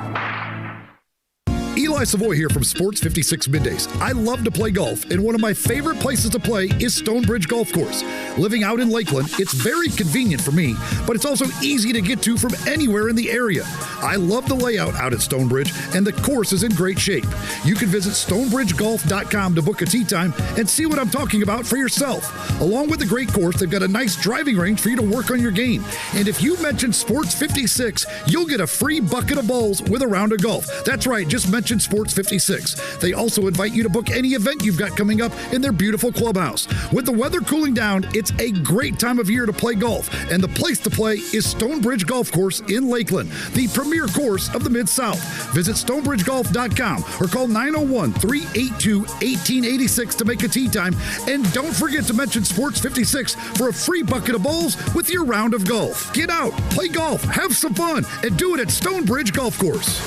Eli Savoy here from Sports 56 Middays. I love to play golf, and one of my favorite places to play is Stonebridge Golf Course. Living out in Lakeland, it's very convenient for me, but it's also easy to get to from anywhere in the area. I love the layout out at Stonebridge, and the course is in great shape. You can visit stonebridgegolf.com to book a tee time and see what I'm talking about for yourself. Along with the great course, they've got a nice driving range for you to work on your game. And if you mention Sports 56, you'll get a free bucket of balls with a round of golf. That's right, just mention Sports 56. They also invite you to book any event you've got coming up in their beautiful clubhouse. With the weather cooling down, it's a great time of year to play golf, and the place to play is Stonebridge Golf Course in Lakeland, the premier course of the Mid-South. Visit stonebridgegolf.com or call 901-382-1886 to make a tee time, and don't forget to mention Sports 56 for a free bucket of balls with your round of golf. Get out, play golf, have some fun, and do it at Stonebridge Golf Course.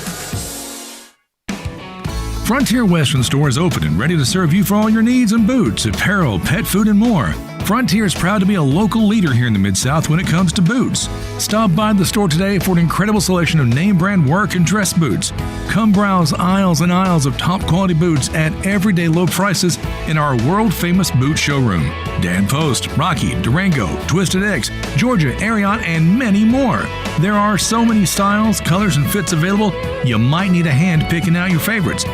Frontier Western Store is open and ready to serve you for all your needs in boots, apparel, pet food, and more. Frontier is proud to be a local leader here in the Mid-South when it comes to boots. Stop by the store today for an incredible selection of name brand work and dress boots. Come browse aisles and aisles of top quality boots at everyday low prices in our world famous boot showroom. Dan Post, Rocky, Durango, Twisted X, Georgia, Ariat, and many more. There are so many styles, colors, and fits available, you might need a hand picking out your favorites.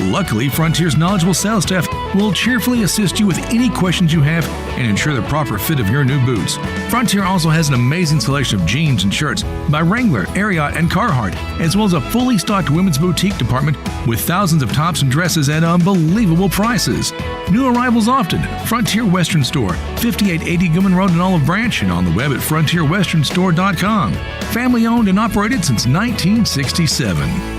Luckily, Frontier's knowledgeable sales staff will cheerfully assist you with any questions you have and ensure the proper fit of your new boots. Frontier also has an amazing selection of jeans and shirts by Wrangler, Ariat, and Carhartt, as well as a fully stocked women's boutique department with thousands of tops and dresses at unbelievable prices. New arrivals often. Frontier Western Store, 5880 Gilman Road in Olive Branch, and on the web at frontierwesternstore.com. Family owned and operated since 1967.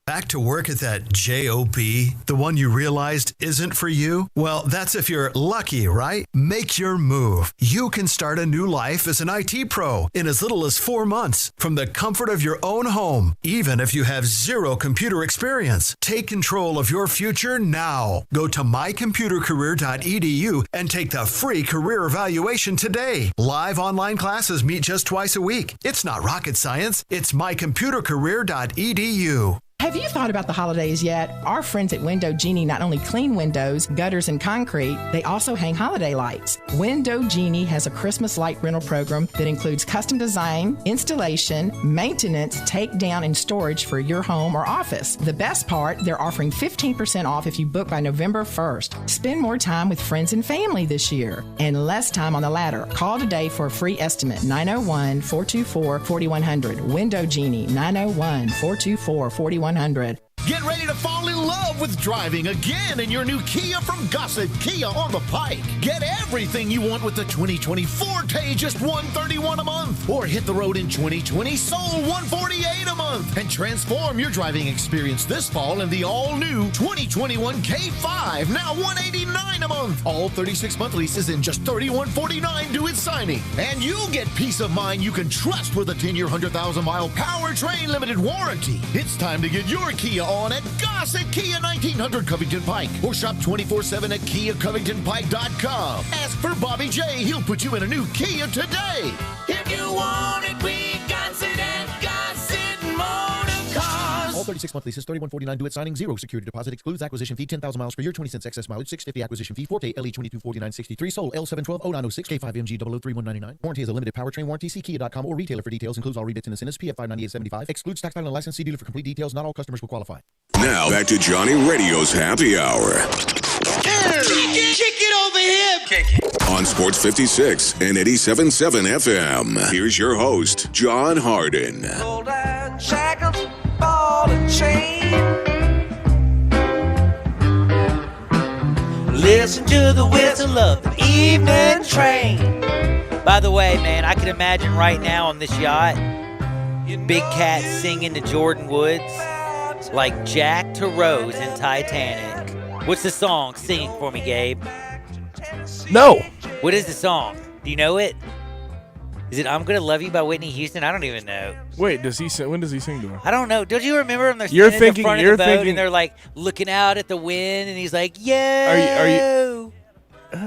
Back to work at that job, the one you realized isn't for you? Well, that's if you're lucky, right? Make your move. You can start a new life as an IT pro in as little as 4 months from the comfort of your own home, even if you have zero computer experience. Take control of your future now. Go to mycomputercareer.edu and take the free career evaluation today. Live online classes meet just twice a week. It's not rocket science. It's mycomputercareer.edu. Have you thought about the holidays yet? Our friends at Window Genie not only clean windows, gutters, and concrete, they also hang holiday lights. Window Genie has a Christmas light rental program that includes custom design, installation, maintenance, takedown, and storage for your home or office. The best part, they're offering 15% off if you book by November 1st. Spend more time with friends and family this year and less time on the ladder. Call today for a free estimate, 901-424-4100. Window Genie, 901-424-4100. Get ready to fall in love with driving again in your new Kia from Gossett Kia on the Pike. Get everything you want with the 2020 Forte, just $131 a month. Or hit the road in 2020 Soul, $148 a month. And transform your driving experience this fall in the all-new 2021 K5, now $189 a month. All 36-month leases in just $3149 due at signing. And you'll get peace of mind you can trust with a 10-year, 100,000-mile powertrain limited warranty. It's time to get your Kia on at Gossett Kia 1900 Covington Pike, or shop 24/7 at KiaCovingtonPike.com. Ask for Bobby J. He'll put you in a new Kia today. If you want it, we got it at Gossett Motor Cars. All 36-month leases, $3149 due at signing, 0 security deposit, excludes acquisition fee, 10,000 miles per year, 20 cents excess mileage, $650 acquisition fee, Forte LE 224963, Soul L7120906, K5MG 003199. Warranty is a limited powertrain warranty. See Kia.com or retailer for details. Includes all rebates and incentives. PF 598.75. Excludes tax title and license. See dealer for complete details. Not all customers will qualify. Now back to Johnny Radio's Happy Hour Kick it over here. Kick it. on Sports 56 and 87.7 FM. Here's your host, John Harden. Gold and shackles, ball and chain. Listen to the whistle of the evening train. By the way, man, I can imagine right now on this yacht, Big Cat singing to Jordan Woods like Jack to Rose in Titanic. What's the song? Sing it for me, Gabe. No. What is the song? Do you know it? Is it "I'm Gonna Love You" by Whitney Houston? I don't even know. Wait, does he sing? When does he sing to her? I don't know. Don't you remember him? They're You're standing thinking- in the front you're of the boat thinking- and they're like looking out at the wind, and he's like, "Yo." Are you?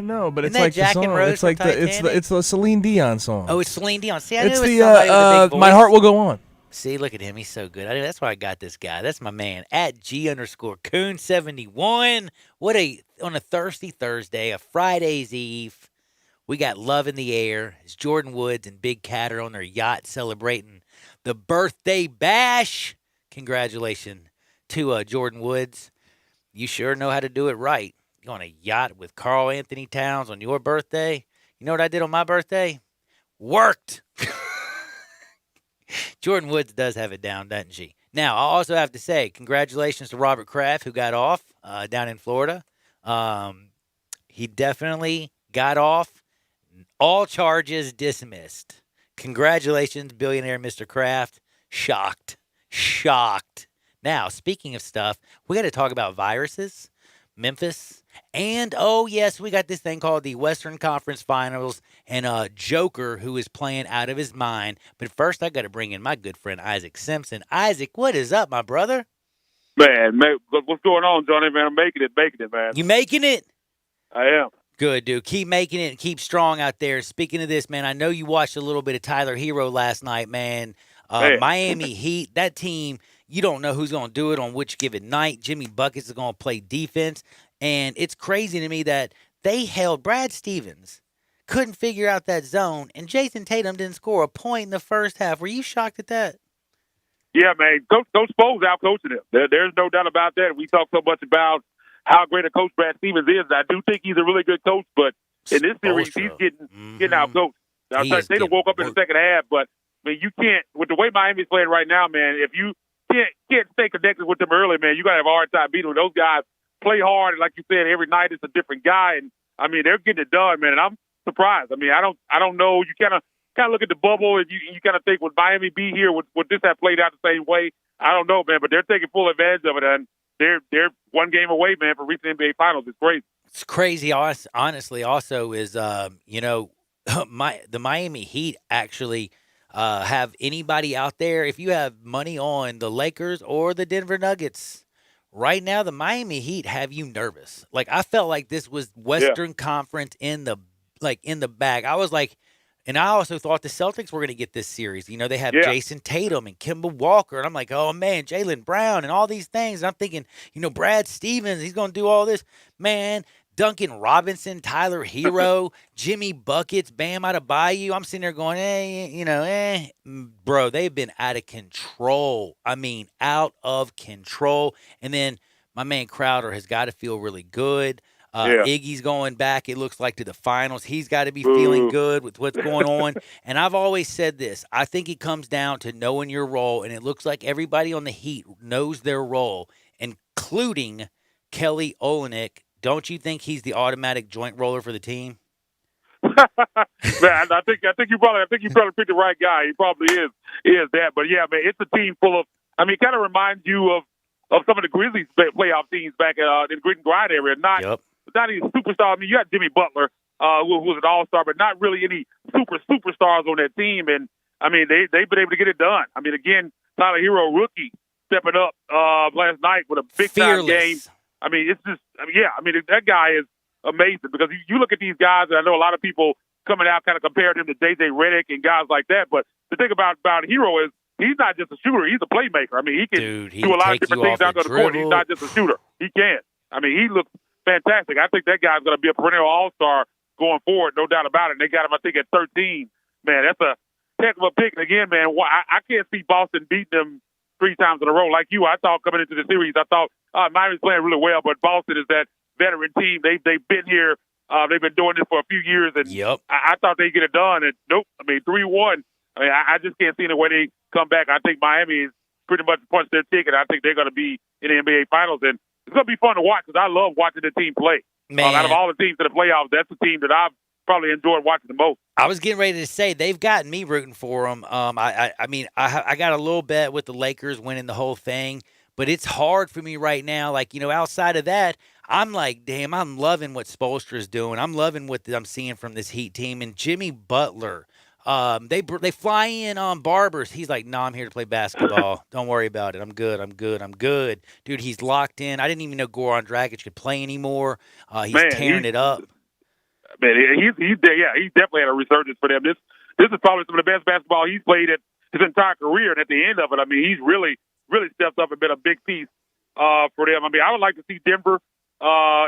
No, but Isn't it's that like Jack the and song. Rose It's like from it's the Celine Dion song. Oh, it's Celine Dion. See, I knew It's it was the somebody with a big voice. My Heart Will Go On. See, look at him. He's so good. That's why I got this guy. That's my man. At G_Coon71. On a thirsty Thursday, a Friday's Eve. We got love in the air as Jordan Woods and Big Cat are on their yacht celebrating the birthday bash. Congratulations to Jordan Woods. You sure know how to do it right. You're on a yacht with Carl Anthony Towns on your birthday. You know what I did on my birthday? Worked. Jordan Woods does have it down, doesn't she? Now, I also have to say congratulations to Robert Kraft, who got off down in Florida. He definitely got off. All charges dismissed. Congratulations, billionaire Mr. Kraft. Shocked. Now, speaking of stuff, we got to talk about viruses, Memphis, and, oh, yes, we got this thing called the Western Conference Finals and Joker, who is playing out of his mind. But first, I got to bring in my good friend Isaac Simpson. Isaac, what is up, my brother? Man, what's going on, Johnny, man? I'm making it, man. You making it? I am. Good, dude. Keep making it and keep strong out there. Speaking of this, man, I know you watched a little bit of Tyler Hero last night, man. Miami Heat, that team, you don't know who's going to do it on which given night. Jimmy Buckets is going to play defense. And it's crazy to me that they held Brad Stevens, couldn't figure out that zone, and Jason Tatum didn't score a point in the first half. Were you shocked at that? Yeah, man. Coach Spo's out coaching him. There's no doubt about that. We talk so much about how great a coach Brad Stevens is. I do think he's a really good coach, but in this series, he's getting out coached. Tatum woke up in the second half, but I mean, you can't with the way Miami's playing right now, man. If you can't stay connected with them early, man, you gotta have a hard time beating them. Those guys play hard, and like you said, every night it's a different guy, and I mean they're getting it done, man. And I'm surprised. I mean, I don't know. You kind of look at the bubble, and you kind of think, would Miami be here? Would this have played out the same way? I don't know, man. But they're taking full advantage of it, and they're one game away, man, for reaching the NBA Finals. It's crazy. It's crazy. Honestly, also is the Miami Heat actually have anybody out there. If you have money on the Lakers or the Denver Nuggets. Right now, the Miami Heat have you nervous. Like, I felt like this was Western Conference in the bag. I was like, and I also thought the Celtics were going to get this series. You know, they have Jason Tatum and Kemba Walker, and I'm like, oh, man, Jaylen Brown and all these things. And I'm thinking, Brad Stevens, he's going to do all this. Man, Duncan Robinson, Tyler Hero, Jimmy Buckets, Bam Adebayo. I'm sitting there going, bro, they've been out of control. I mean, out of control. And then my man Crowder has got to feel really good. Iggy's going back, it looks like, to the finals. He's got to be feeling good with what's going on. And I've always said this. I think it comes down to knowing your role, and it looks like everybody on the Heat knows their role, including Kelly Olynyk. Don't you think he's the automatic joint roller for the team? Man, I think you probably picked the right guy. He probably is that. But yeah, man, it's a team full of. I mean, it kind of reminds you of some of the Grizzlies playoff teams back in the Grit and Grind area. Not any superstar. I mean, you had Jimmy Butler, who was an all-star, but not really any superstars on that team. And I mean, they've been able to get it done. I mean, again, Tyler Hero, rookie, stepping up last night with a big-time game. I mean, it's just, that guy is amazing because you look at these guys, and I know a lot of people coming out kind of comparing him to J.J. Redick and guys like that, but the thing about Hero is he's not just a shooter, he's a playmaker. I mean, he can do a lot of different things out on the court. He's not just a shooter. He can. I mean, he looks fantastic. I think that guy's going to be a perennial all-star going forward, no doubt about it. And they got him, I think, at 13. Man, that's a heck of a pick. And again, man, I can't see Boston beating them 3 times in a row. Like you, I thought coming into the series, I thought Miami's playing really well, but Boston is that veteran team. They've been here. They've been doing this for a few years, and I thought they'd get it done. And nope. I mean, 3-1. I mean, I just can't see the way they come back. I think Miami is pretty much punched their ticket. I think they're going to be in the NBA Finals, and it's going to be fun to watch because I love watching the team play. Out of all the teams in the playoffs, that's the team that I've probably enjoyed watching the most. I was getting ready to say they've gotten me rooting for them. I got a little bet with the Lakers winning the whole thing, but it's hard for me right now. Like, outside of that, I'm like, damn, I'm loving what Spoelstra's doing. I'm loving what I'm seeing from this Heat team. And Jimmy Butler, they fly in on Barbers. He's like, no, I'm here to play basketball. Don't worry about it. I'm good. Dude, he's locked in. I didn't even know Goran Dragic could play anymore. He's tearing it up. Man, he's definitely had a resurgence for them. This is probably some of the best basketball he's played at his entire career. And at the end of it, I mean, he's really stepped up and been a big piece for them. I mean, I would like to see Denver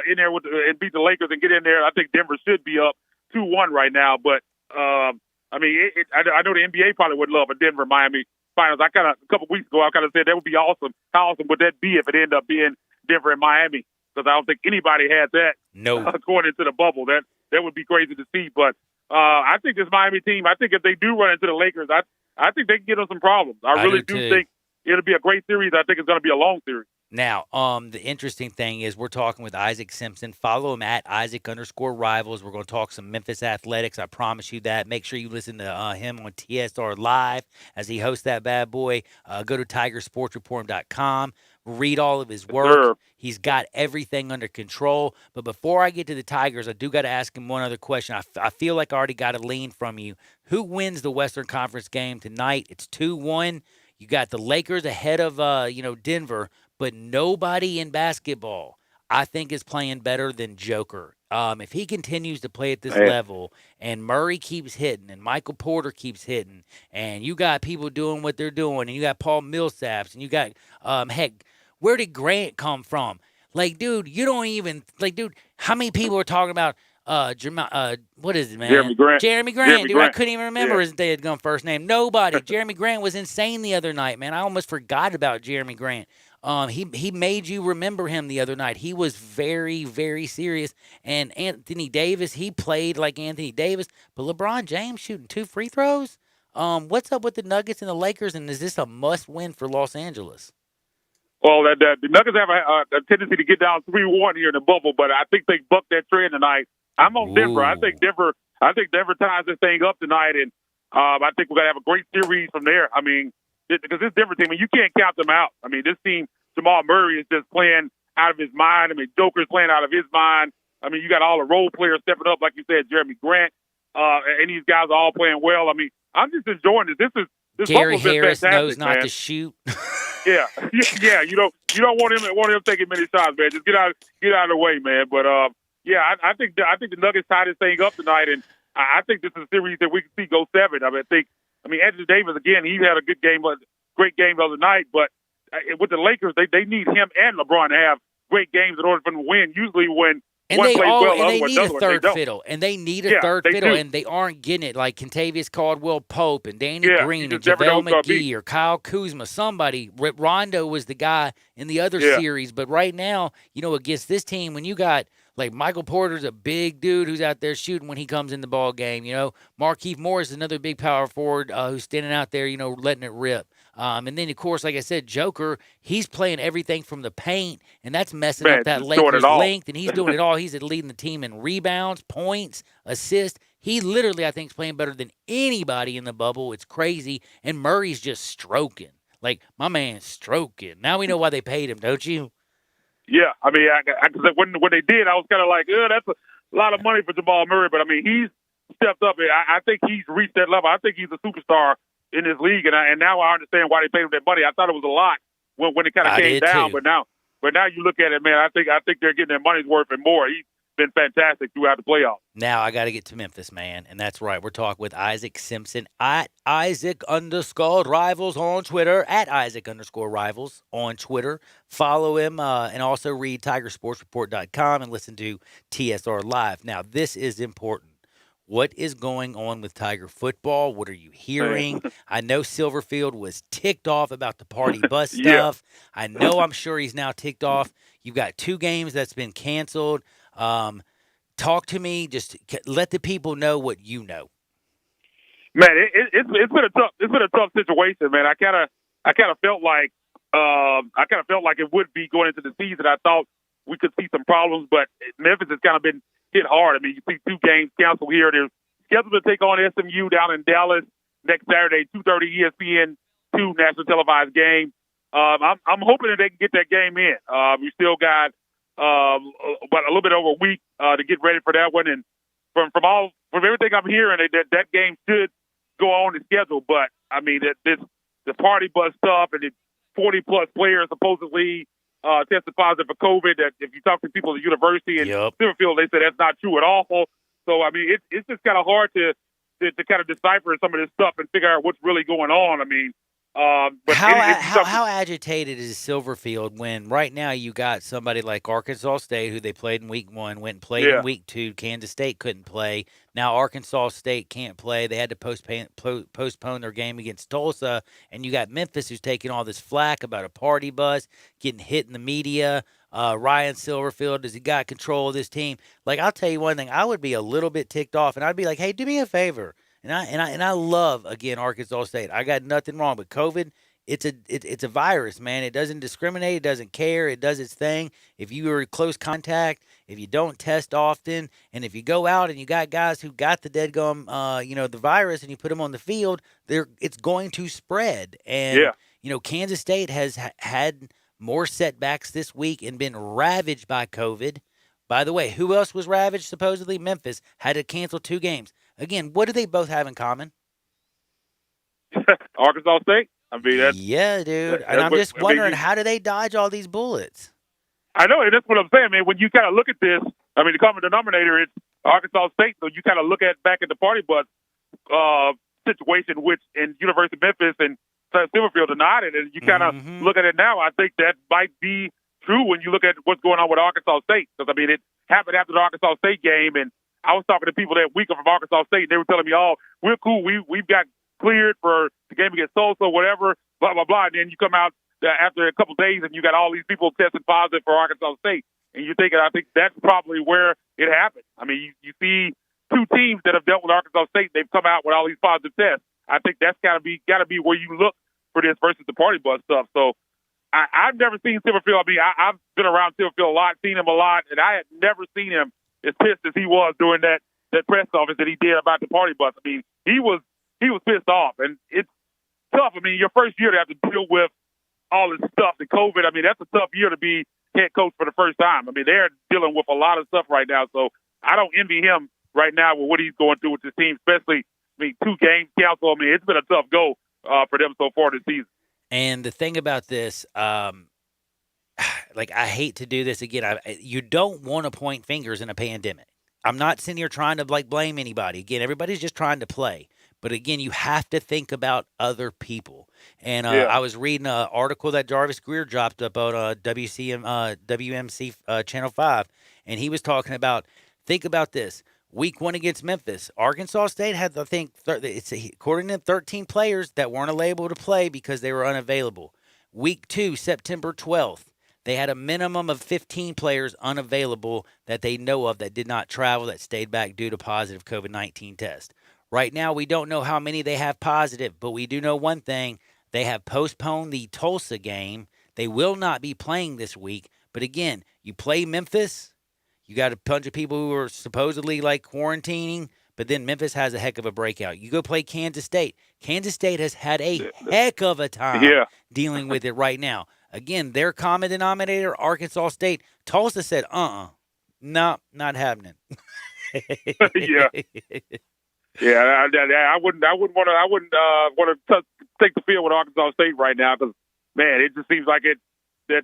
in there and beat the Lakers and get in there. I think Denver should be up 2-1 right now. But, I know the NBA probably would love a Denver-Miami Finals. A couple weeks ago, I kind of said that would be awesome. How awesome would that be if it ended up being Denver and Miami? Because I don't think anybody had that going into the bubble. That would be crazy to see. But I think this Miami team, I think if they do run into the Lakers, I think they can get them some problems. I really do think it'll be a great series. I think it's going to be a long series. Now, the interesting thing is we're talking with Isaac Simpson. Follow him at Isaac_Rivals. We're going to talk some Memphis athletics. I promise you that. Make sure you listen to him on TSR Live as he hosts that bad boy. Go to TigerSportsReport.com. Read all of his work. Sure. He's got everything under control. But before I get to the Tigers, I do got to ask him one other question. I feel like I already got a lean from you. Who wins the Western Conference game tonight? It's 2-1. You got the Lakers ahead of Denver, but nobody in basketball I think is playing better than Joker. If he continues to play at this level and Murray keeps hitting and Michael Porter keeps hitting and you got people doing what they're doing and you got Paul Millsaps and you got, where did Grant come from? Like, dude, how many people are talking about, what is it, man? Jeremy Grant. Jeremy Grant, Jeremy dude. Grant. I couldn't even remember his dead-gum first name. Nobody. Jeremy Grant was insane the other night, man. I almost forgot about Jeremy Grant. He made you remember him the other night. He was very, very serious. And Anthony Davis, he played like Anthony Davis. But LeBron James shooting 2 free throws? What's up with the Nuggets and the Lakers, and is this a must-win for Los Angeles? Well, the Nuggets have a tendency to get down 3-1 here in the bubble, but I think they bucked that trend tonight. I'm on Denver. I think Denver ties this thing up tonight, and I think we're gonna have a great series from there. I mean, because this Denver team, you can't count them out. I mean, this team, Jamal Murray is just playing out of his mind. I mean, Joker's playing out of his mind. I mean, you got all the role players stepping up, like you said, Jeremy Grant, and these guys are all playing well. I mean, I'm just enjoying this. This Gary Bubble's been Harris fantastic, knows not man. to shoot. Yeah. You don't want him taking many shots, man. Just get out of the way, man. But I think the Nuggets tie this thing up tonight, and I think this is a series that we can see go 7. I mean, Anthony Davis again. He had a good game, great game the other night. But with the Lakers, they need him and LeBron to have great games in order for them to win. Usually when And one they plays all well, and they the need other a one, third they don't. fiddle, and they need a Yeah, third they fiddle, do. and they aren't getting it. Like Contavious Caldwell-Pope and Danny Yeah, Green you and just never know JaVale who's gonna be. McGee or Kyle Kuzma. Somebody. Rondo was the guy in the other Yeah. series, but right now, against this team, when you got like Michael Porter's a big dude who's out there shooting when he comes in the ball game. Markieff Morris is another big power forward who's standing out there, letting it rip. And then, of course, like I said, Joker, he's playing everything from the paint, and that's messing up that he's doing it Lakers all. length, and he's doing it all. He's leading the team in rebounds, points, assists. He literally, I think, is playing better than anybody in the bubble. It's crazy. And Murray's just stroking. Like, my man's stroking. Now we know why they paid him, don't you? Yeah, I mean, when they did, I was kind of like, that's a lot of money for Jamal Murray. But I mean, he's stepped up. I think he's reached that level. I think he's a superstar in this league, and now I understand why they paid him that money. I thought it was a lot when it kind of came down, too. but now you look at it, man. I think they're getting their money's worth and more. He's been fantastic throughout the playoffs. Now I got to get to Memphis, man. And that's right. We're talking with Isaac Simpson at Isaac_Rivals on Twitter, at Isaac_Rivals on Twitter. Follow him and also read TigerSportsReport.com and listen to TSR Live. Now, this is important. What is going on with Tiger football? What are you hearing? I know Silverfield was ticked off about the party bus stuff. I know I'm sure he's now ticked off. You've got 2 games that's been canceled. Talk to me. Just let the people know what you know. Man, it's been a tough situation, man. I kind of felt like it would be going into the season. I thought we could see some problems, but Memphis has kind of been hit hard. I mean, you see 2 games canceled here. They're scheduled to take on SMU down in Dallas next Saturday, 2:30 ESPN 2 national televised game. I'm hoping that they can get that game in. We still got about a little bit over a week to get ready for that one, and from everything I'm hearing, that game should go on the schedule. But I mean, the party bus stuff and the 40+ players supposedly tested positive for COVID. That if you talk to people at the university and Silverfield, they say that's not true at all. So I mean, it's just kind of hard to kind of decipher some of this stuff and figure out what's really going on. I mean, but how agitated is Silverfield when right now you got somebody like Arkansas State, who they played in week 1, went and played in week 2. Kansas State couldn't play. Now Arkansas State can't play. They had to postpone their game against Tulsa. And you got Memphis, who's taking all this flack about a party bus, getting hit in the media. Ryan Silverfield, does he got control of this team? Like, I'll tell you one thing, I would be a little bit ticked off, and I'd be like, hey, do me a favor. And I love, again, Arkansas State. I got nothing wrong, but COVID, it's a virus, man. It doesn't discriminate. It doesn't care. It does its thing. If you are in close contact, if you don't test often, and if you go out and you got guys who got the deadgum, the virus, and you put them on the field, it's going to spread. And Kansas State has had more setbacks this week and been ravaged by COVID. By the way, who else was ravaged? Supposedly Memphis had to cancel 2 games. Again, what do they both have in common? Arkansas State. I mean, dude. And I'm just wondering, how do they dodge all these bullets? I know, and that's what I'm saying, man. When you kind of look at this, I mean, the common denominator is Arkansas State. So you kind of look back at the party bus situation, which in University of Memphis and Silverfield denied it, and you kind of look at it now. I think that might be true when you look at what's going on with Arkansas State, because I mean, it happened after the Arkansas State game, and I was talking to people that week from Arkansas State. They were telling me, "Oh, we're cool. We've got cleared for the game against Tulsa, whatever, blah blah blah." And then you come out after a couple of days and you got all these people testing positive for Arkansas State, and you're thinking, I think that's probably where it happened. I mean, you see two teams that have dealt with Arkansas State. They've come out with all these positive tests. I think that's got to be where you look for this versus the party bus stuff. So I've never seen Silverfield. I mean, I've been around Silverfield a lot, seen him a lot, and I had never seen him as pissed as he was during that press conference that he did about the party bus. I mean, he was pissed off, and it's tough. I mean, your first year to have to deal with all this stuff, the COVID. I mean, that's a tough year to be head coach for the first time. I mean, they're dealing with a lot of stuff right now, so I don't envy him right now with what he's going through with his team, especially, 2 games council. I mean, it's been a tough go for them so far this season. And the thing about this, I hate to do this again. You don't want to point fingers in a pandemic. I'm not sitting here trying to blame anybody. Again, everybody's just trying to play. But again, you have to think about other people. And I was reading an article that Jarvis Greer dropped up on WMC Channel 5, and he was talking about, think about this. Week 1 against Memphis, Arkansas State had, I think, according to 13 players that weren't able to play because they were unavailable. Week 2, September 12th, they had a minimum of 15 players unavailable that they know of that did not travel, that stayed back due to positive COVID-19 test. Right now, we don't know how many they have positive, but we do know one thing. They have postponed the Tulsa game. They will not be playing this week. But again, you play Memphis, you got a bunch of people who are supposedly quarantining, but then Memphis has a heck of a breakout. You go play Kansas State. Kansas State has had a heck of a time dealing with it right now. Again, their common denominator, Arkansas State. Tulsa said, no, not happening. Yeah. Yeah, I wouldn't want to take the field with Arkansas State right now because, man, it just seems like they're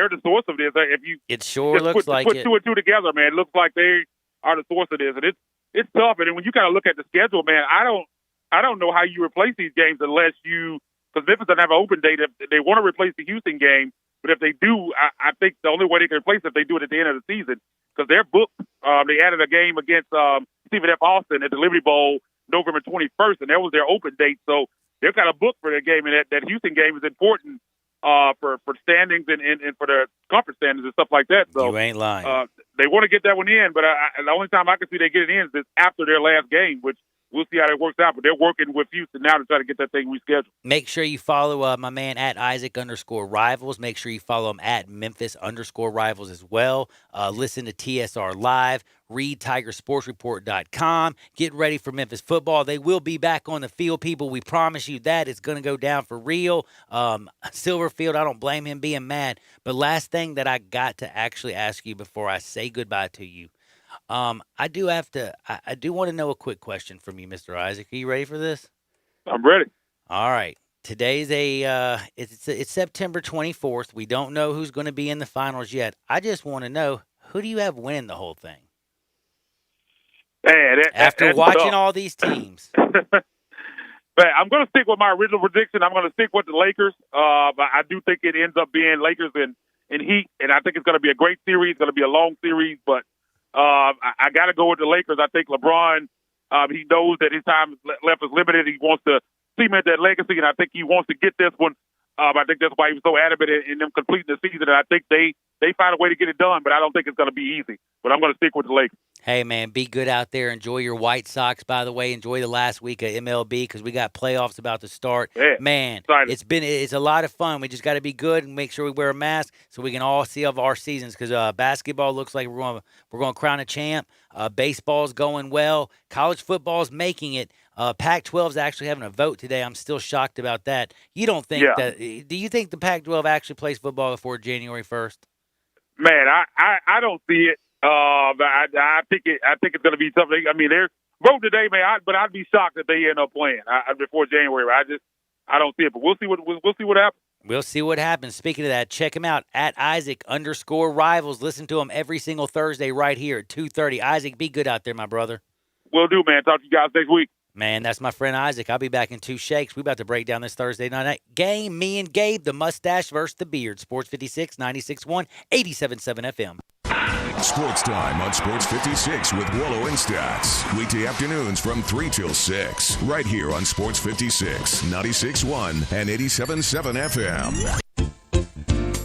the source of this. If you it sure looks like put it. 2 and 2 together, man, it looks like they are the source of this, and it's tough. And when you kind of look at the schedule, man, I don't know how you replace these games unless because Memphis doesn't have an open date. If they want to replace the Houston game, but if they do, I think the only way they can replace it if they do it at the end of the season because they're booked. They added a game against Stephen F. Austin at the Liberty Bowl November 21st, and that was their open date. So they're kind of booked for their game, and that Houston game is important for standings and for the conference standings and stuff like that. So you ain't lying. They want to get that one in, but the only time I can see they get it in is after their last game, which we'll see how that works out. But they're working with Houston now to try to get that thing rescheduled. Make sure you follow my man at Isaac_Rivals. Make sure you follow him at Memphis_Rivals as well. Listen to TSR Live. Read TigerSportsReport.com. Get ready for Memphis football. They will be back on the field, people. We promise you that. It's going to go down for real. Silverfield, I don't blame him being mad. But last thing that I got to actually ask you before I say goodbye to you, I do want to know a quick question from you, Mr. Isaac. Are you ready for this? I'm ready. All right. Today's it's September 24th. We don't know who's going to be in the finals yet. I just want to know, who do you have winning the whole thing? Man, after watching all these teams. But I'm going to stick with my original prediction. I'm going to stick with the Lakers. But I do think it ends up being Lakers and Heat, and I think it's going to be a great series. It's going to be a long series, but I got to go with the Lakers. I think LeBron, he knows that his time left is limited. He wants to cement that legacy, and I think he wants to get this one. I think that's why he was so adamant in them completing the season, and I think they find a way to get it done, but I don't think it's going to be easy. But I'm going to stick with the Lakers. Hey, man, be good out there. Enjoy your White Sox, by the way. Enjoy the last week of MLB because we got playoffs about to start. Yeah, man, excited. It's a lot of fun. We just got to be good and make sure we wear a mask so we can all see of our seasons because basketball looks like we're going to crown a champ. Baseball's going well. College football's making it. Pac-12 is actually having a vote today. I'm still shocked about that. You don't think that? Do you think the Pac-12 actually plays football before January 1st? Man, I don't see it. I think it's going to be something. I mean, they're voting today, man. But I'd be shocked if they end up playing before January. I don't see it. But we'll see what happens. We'll see what happens. Speaking of that, check him out at Isaac_Rivals. Listen to him every single Thursday right here at 2:30. Isaac, be good out there, my brother. Will do, man. Talk to you guys next week. Man, that's my friend Isaac. I'll be back in 2 shakes. We about to break down this Thursday night game. Me and Gabe, the mustache versus the beard. Sports 56, 96.1, 87.7 FM. Sports Time on Sports 56 with Wallow and Stats. Weekday afternoons from 3 till 6. Right here on Sports 56, 96.1 and 87.7 FM.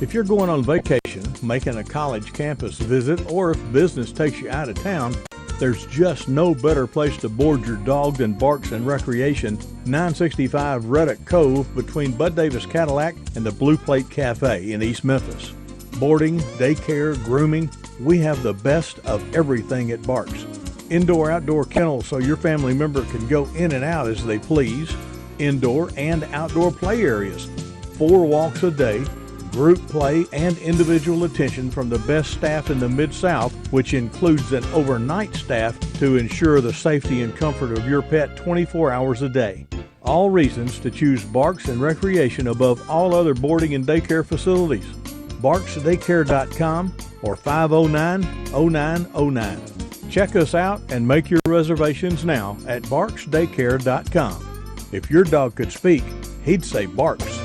If you're going on vacation, making a college campus visit, or if business takes you out of town, there's just no better place to board your dog than Barks and Recreation, 965 Reddick Cove between Bud Davis Cadillac and the Blue Plate Cafe in East Memphis. Boarding, daycare, grooming, we have the best of everything at Barks. Indoor-outdoor kennels so your family member can go in and out as they please. Indoor and outdoor play areas. 4 walks a day. Group play and individual attention from the best staff in the Mid-South, which includes an overnight staff to ensure the safety and comfort of your pet 24 hours a day. All reasons to choose Barks and Recreation above all other boarding and daycare facilities. BarksDaycare.com or 509-0909. Check us out and make your reservations now at BarksDaycare.com. If your dog could speak, he'd say Barks.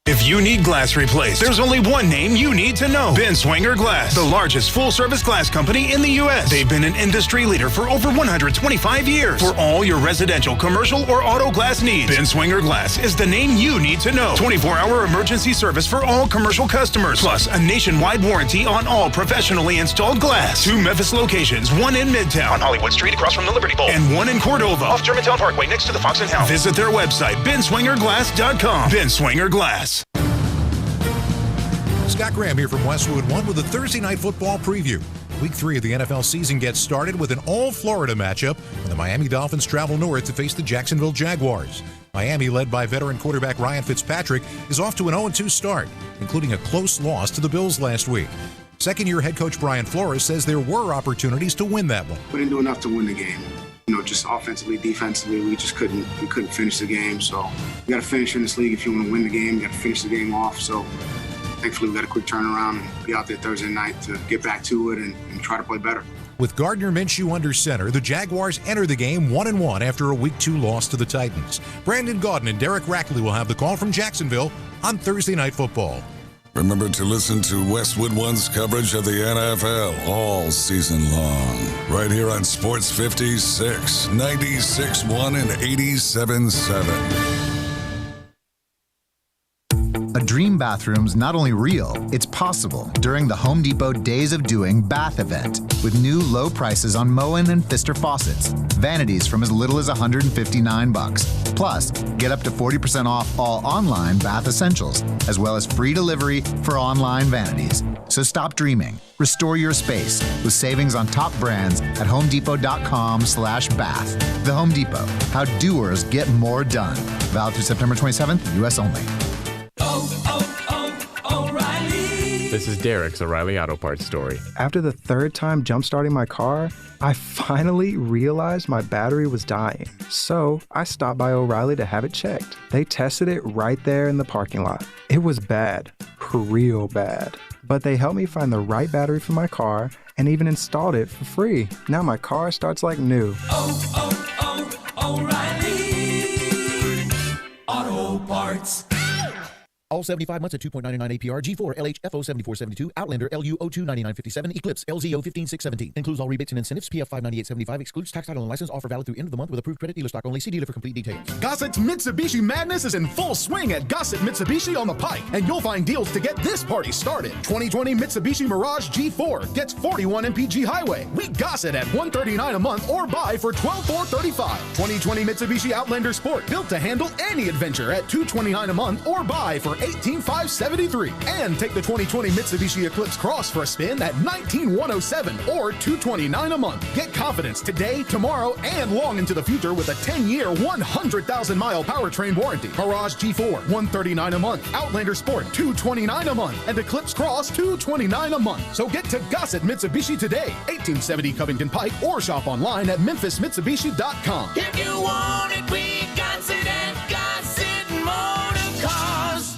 If you need glass replaced, there's only one name you need to know. Ben Swinger Glass, the largest full-service glass company in the U.S. They've been an industry leader for over 125 years. For all your residential, commercial, or auto glass needs, Ben Swinger Glass is the name you need to know. 24-hour emergency service for all commercial customers, plus a nationwide warranty on all professionally installed glass. 2 Memphis locations, one in Midtown, on Hollywood Street across from the Liberty Bowl, and one in Cordova, off Germantown Parkway next to the Fox and Hound. Visit their website, benswingerglass.com. Ben Swinger Glass. Scott Graham here from Westwood One with a Thursday night football preview. Week 3 of the NFL season gets started with an all-Florida matchup when the Miami Dolphins travel north to face the Jacksonville Jaguars. Miami, led by veteran quarterback Ryan Fitzpatrick, is off to an 0-2 start, including a close loss to the Bills last week. Second-year head coach Brian Flores says there were opportunities to win that one. We didn't do enough to win the game. Just offensively, defensively, we couldn't finish the game. So you got to finish in this league if you want to win the game. You got to finish the game off. So thankfully, we got a quick turnaround and be out there Thursday night to get back to it and try to play better. With Gardner Minshew under center, the Jaguars enter the game 1-1 after a Week 2 loss to the Titans. Brandon Gaudin and Derek Rackley will have the call from Jacksonville on Thursday Night Football. Remember to listen to Westwood One's coverage of the NFL all season long. Right here on Sports 56, 96.1 and 87.7. A dream bathroom's not only real, it's possible during the Home Depot Days of Doing Bath event with new low prices on Moen and Pfister faucets. Vanities from as little as $159. Plus, get up to 40% off all online bath essentials, as well as free delivery for online vanities. So stop dreaming. Restore your space with savings on top brands at homedepot.com/bath. The Home Depot. How doers get more done. Valid through September 27th, U.S. only. O'Reilly. This is Derek's O'Reilly Auto Parts story. After the 3rd time jump-starting my car, I finally realized my battery was dying. So I stopped by O'Reilly to have it checked. They tested it right there in the parking lot. It was bad, real bad. But they helped me find the right battery for my car and even installed it for free. Now my car starts like new. O'Reilly Auto Parts. All 75 months at 2.99 APR, G4, LH, FO 7472, Outlander, LU 02 9957, Eclipse, LZO 15617. Includes all rebates and incentives, PF 59875, excludes tax, title, and license. Offer valid through end of the month with approved credit dealer stock only. See dealer for complete details. Gossett's Mitsubishi Madness is in full swing at Gossett Mitsubishi on the Pike, and you'll find deals to get this party started. 2020 Mitsubishi Mirage G4 gets 41 MPG Highway. We Gossett at $139 a month or buy for $12,435. 2020 Mitsubishi Outlander Sport, built to handle any adventure at $229 a month or buy for $18,573. And take the 2020 Mitsubishi Eclipse Cross for a spin at $19,107 or $229 a month. Get confidence today, tomorrow, and long into the future with a 10-year, 100,000-mile powertrain warranty. Mirage G4, $139 a month. Outlander Sport, $229 a month. And Eclipse Cross, $229 a month. So get to Gossett Mitsubishi today, 1870 Covington Pike, or shop online at memphismitsubishi.com. If you want it, we got it at Gossett Motor Cars.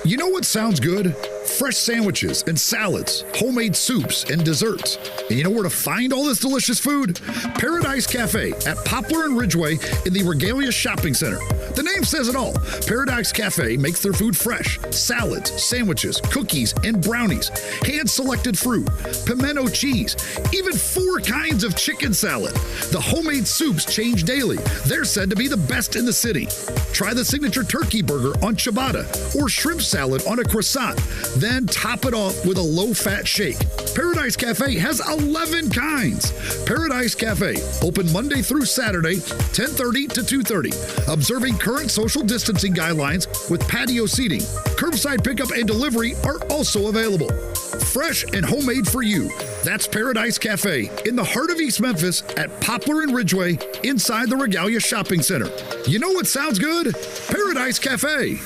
You know what sounds good? Fresh sandwiches and salads, homemade soups and desserts. And you know where to find all this delicious food? Paradise Cafe at Poplar and Ridgeway in the Regalia Shopping Center. The name says it all. Paradise Cafe makes their food fresh. Salads, sandwiches, cookies, and brownies. Hand-selected fruit, pimento cheese, even 4 kinds of chicken salad. The homemade soups change daily. They're said to be the best in the city. Try the signature turkey burger on ciabatta or shrimp salad on a croissant. Then top it off with a low-fat shake. Paradise Cafe has 11 kinds. Paradise Cafe, open Monday through Saturday, 10:30 to 2:30. Observing current social distancing guidelines with patio seating. Curbside pickup and delivery are also available. Fresh and homemade for you. That's Paradise Cafe in the heart of East Memphis at Poplar and Ridgeway inside the Regalia Shopping Center. You know what sounds good? Paradise Cafe.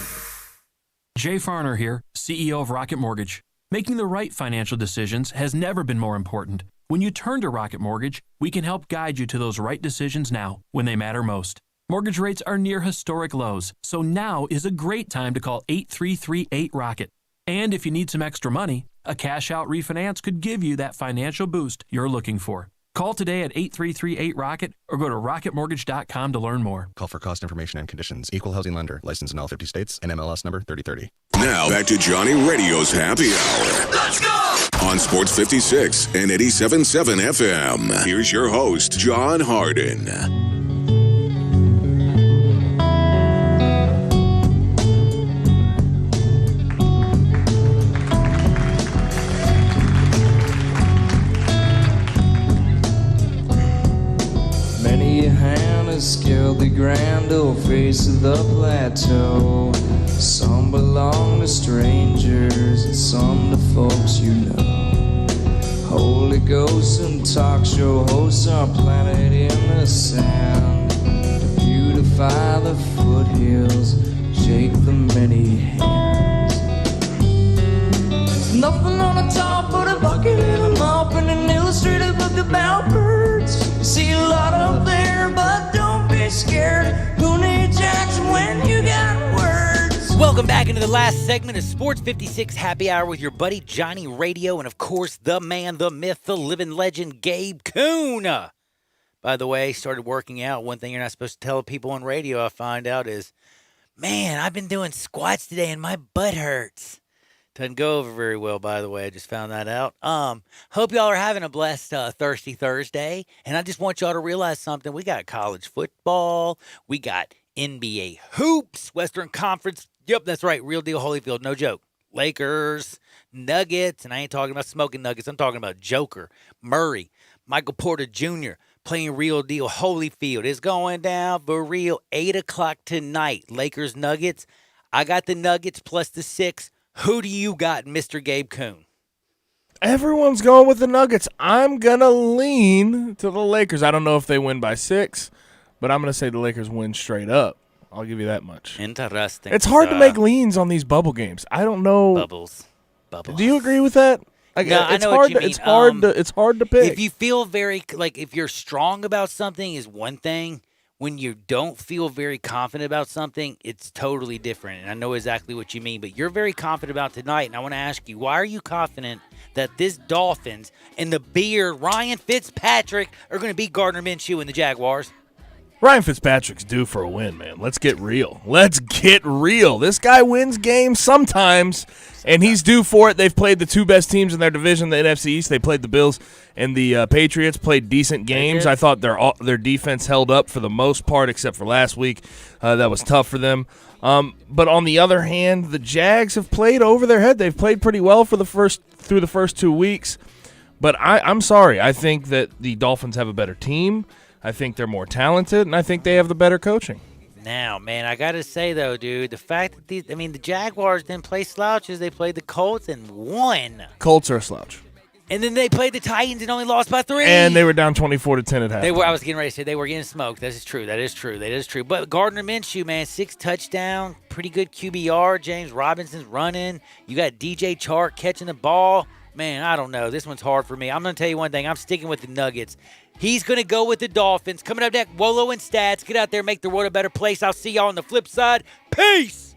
Jay Farner here, CEO of Rocket Mortgage. Making the right financial decisions has never been more important. When you turn to Rocket Mortgage, we can help guide you to those right decisions now, when they matter most. Mortgage rates are near historic lows, so now is a great time to call 8338-ROCKET. And if you need some extra money, a cash-out refinance could give you that financial boost you're looking for. Call today at 8338-ROCKET or go to rocketmortgage.com to learn more. Call for cost information and conditions. Equal housing lender. Licensed in all 50 states. NMLS number 3030. Now back to Johnny Radio's Happy Hour. Let's go! On Sports 56 and 87.7 FM. Here's your host, John Harden. Scaled the grand old face of the plateau. Some belong to strangers and some to folks you know. Holy ghosts and talk show hosts are planted in the sand to beautify the foothills, shake the many hands. There's nothing on the top but a bucket and a mop and an illustrated book about birds. You see a lot up there, but don't be scared. Who needs Jackson when you got words? Welcome back into the last segment of Sports 56 Happy Hour with your buddy Johnny Radio and, of course, the man, the myth, the living legend, Gabe Kuhn. By the way, started working out. One thing you're not supposed to tell people on radio, I find out, is, man, I've been doing squats today and my butt hurts. Doesn't go over very well, by the way. I just found that out. Hope y'all are having a blessed Thirsty Thursday. And I just want y'all to realize something. We got college football. We got NBA hoops, Western Conference. Yep, that's right. Real deal Holyfield. No joke. Lakers, Nuggets. And I ain't talking about smoking Nuggets. I'm talking about Joker, Murray, Michael Porter Jr. playing real deal Holyfield. It's going down for real. 8 o'clock tonight. Lakers, Nuggets. I got the Nuggets plus the 6. Who do you got, Mr. Gabe Kuhn? Everyone's going with the Nuggets. I'm going to lean to the Lakers. I don't know if they win by 6, but I'm going to say the Lakers win straight up. I'll give you that much. Interesting. It's hard to make leans on these bubble games. I don't know. Bubbles. Do you agree with that? No, I know hard what you mean. It's hard to pick. If you feel very, if you're strong about something is one thing. When you don't feel very confident about something, it's totally different. And I know exactly what you mean, but you're very confident about tonight. And I want to ask you, why are you confident that this Dolphins and the beard Ryan Fitzpatrick are going to beat Gardner Minshew and the Jaguars? Ryan Fitzpatrick's due for a win, man. Let's get real. This guy wins games sometimes, and he's due for it. They've played the 2 best teams in their division, the NFC East. They played the Bills, and the Patriots played decent games. I thought their defense held up for the most part, except for last week. That was tough for them. But on the other hand, the Jags have played over their head. They've played pretty well through the first 2 weeks. But I'm sorry. I think that the Dolphins have a better team. I think they're more talented, and I think they have the better coaching. Now, man, I got to say, though, dude, the fact that the Jaguars didn't play slouches. They played the Colts and won. Colts are a slouch. And then they played the Titans and only lost by 3. And they were down 24-10 at half. I was getting ready to say they were getting smoked. That is true. But Gardner Minshew, man, 6 touchdowns, pretty good QBR. James Robinson's running. You got DJ Chark catching the ball. Man, I don't know. This one's hard for me. I'm going to tell you one thing. I'm sticking with the Nuggets. He's going to go with the Dolphins. Coming up next, Wolo and Stats. Get out there, make the world a better place. I'll see y'all on the flip side. Peace!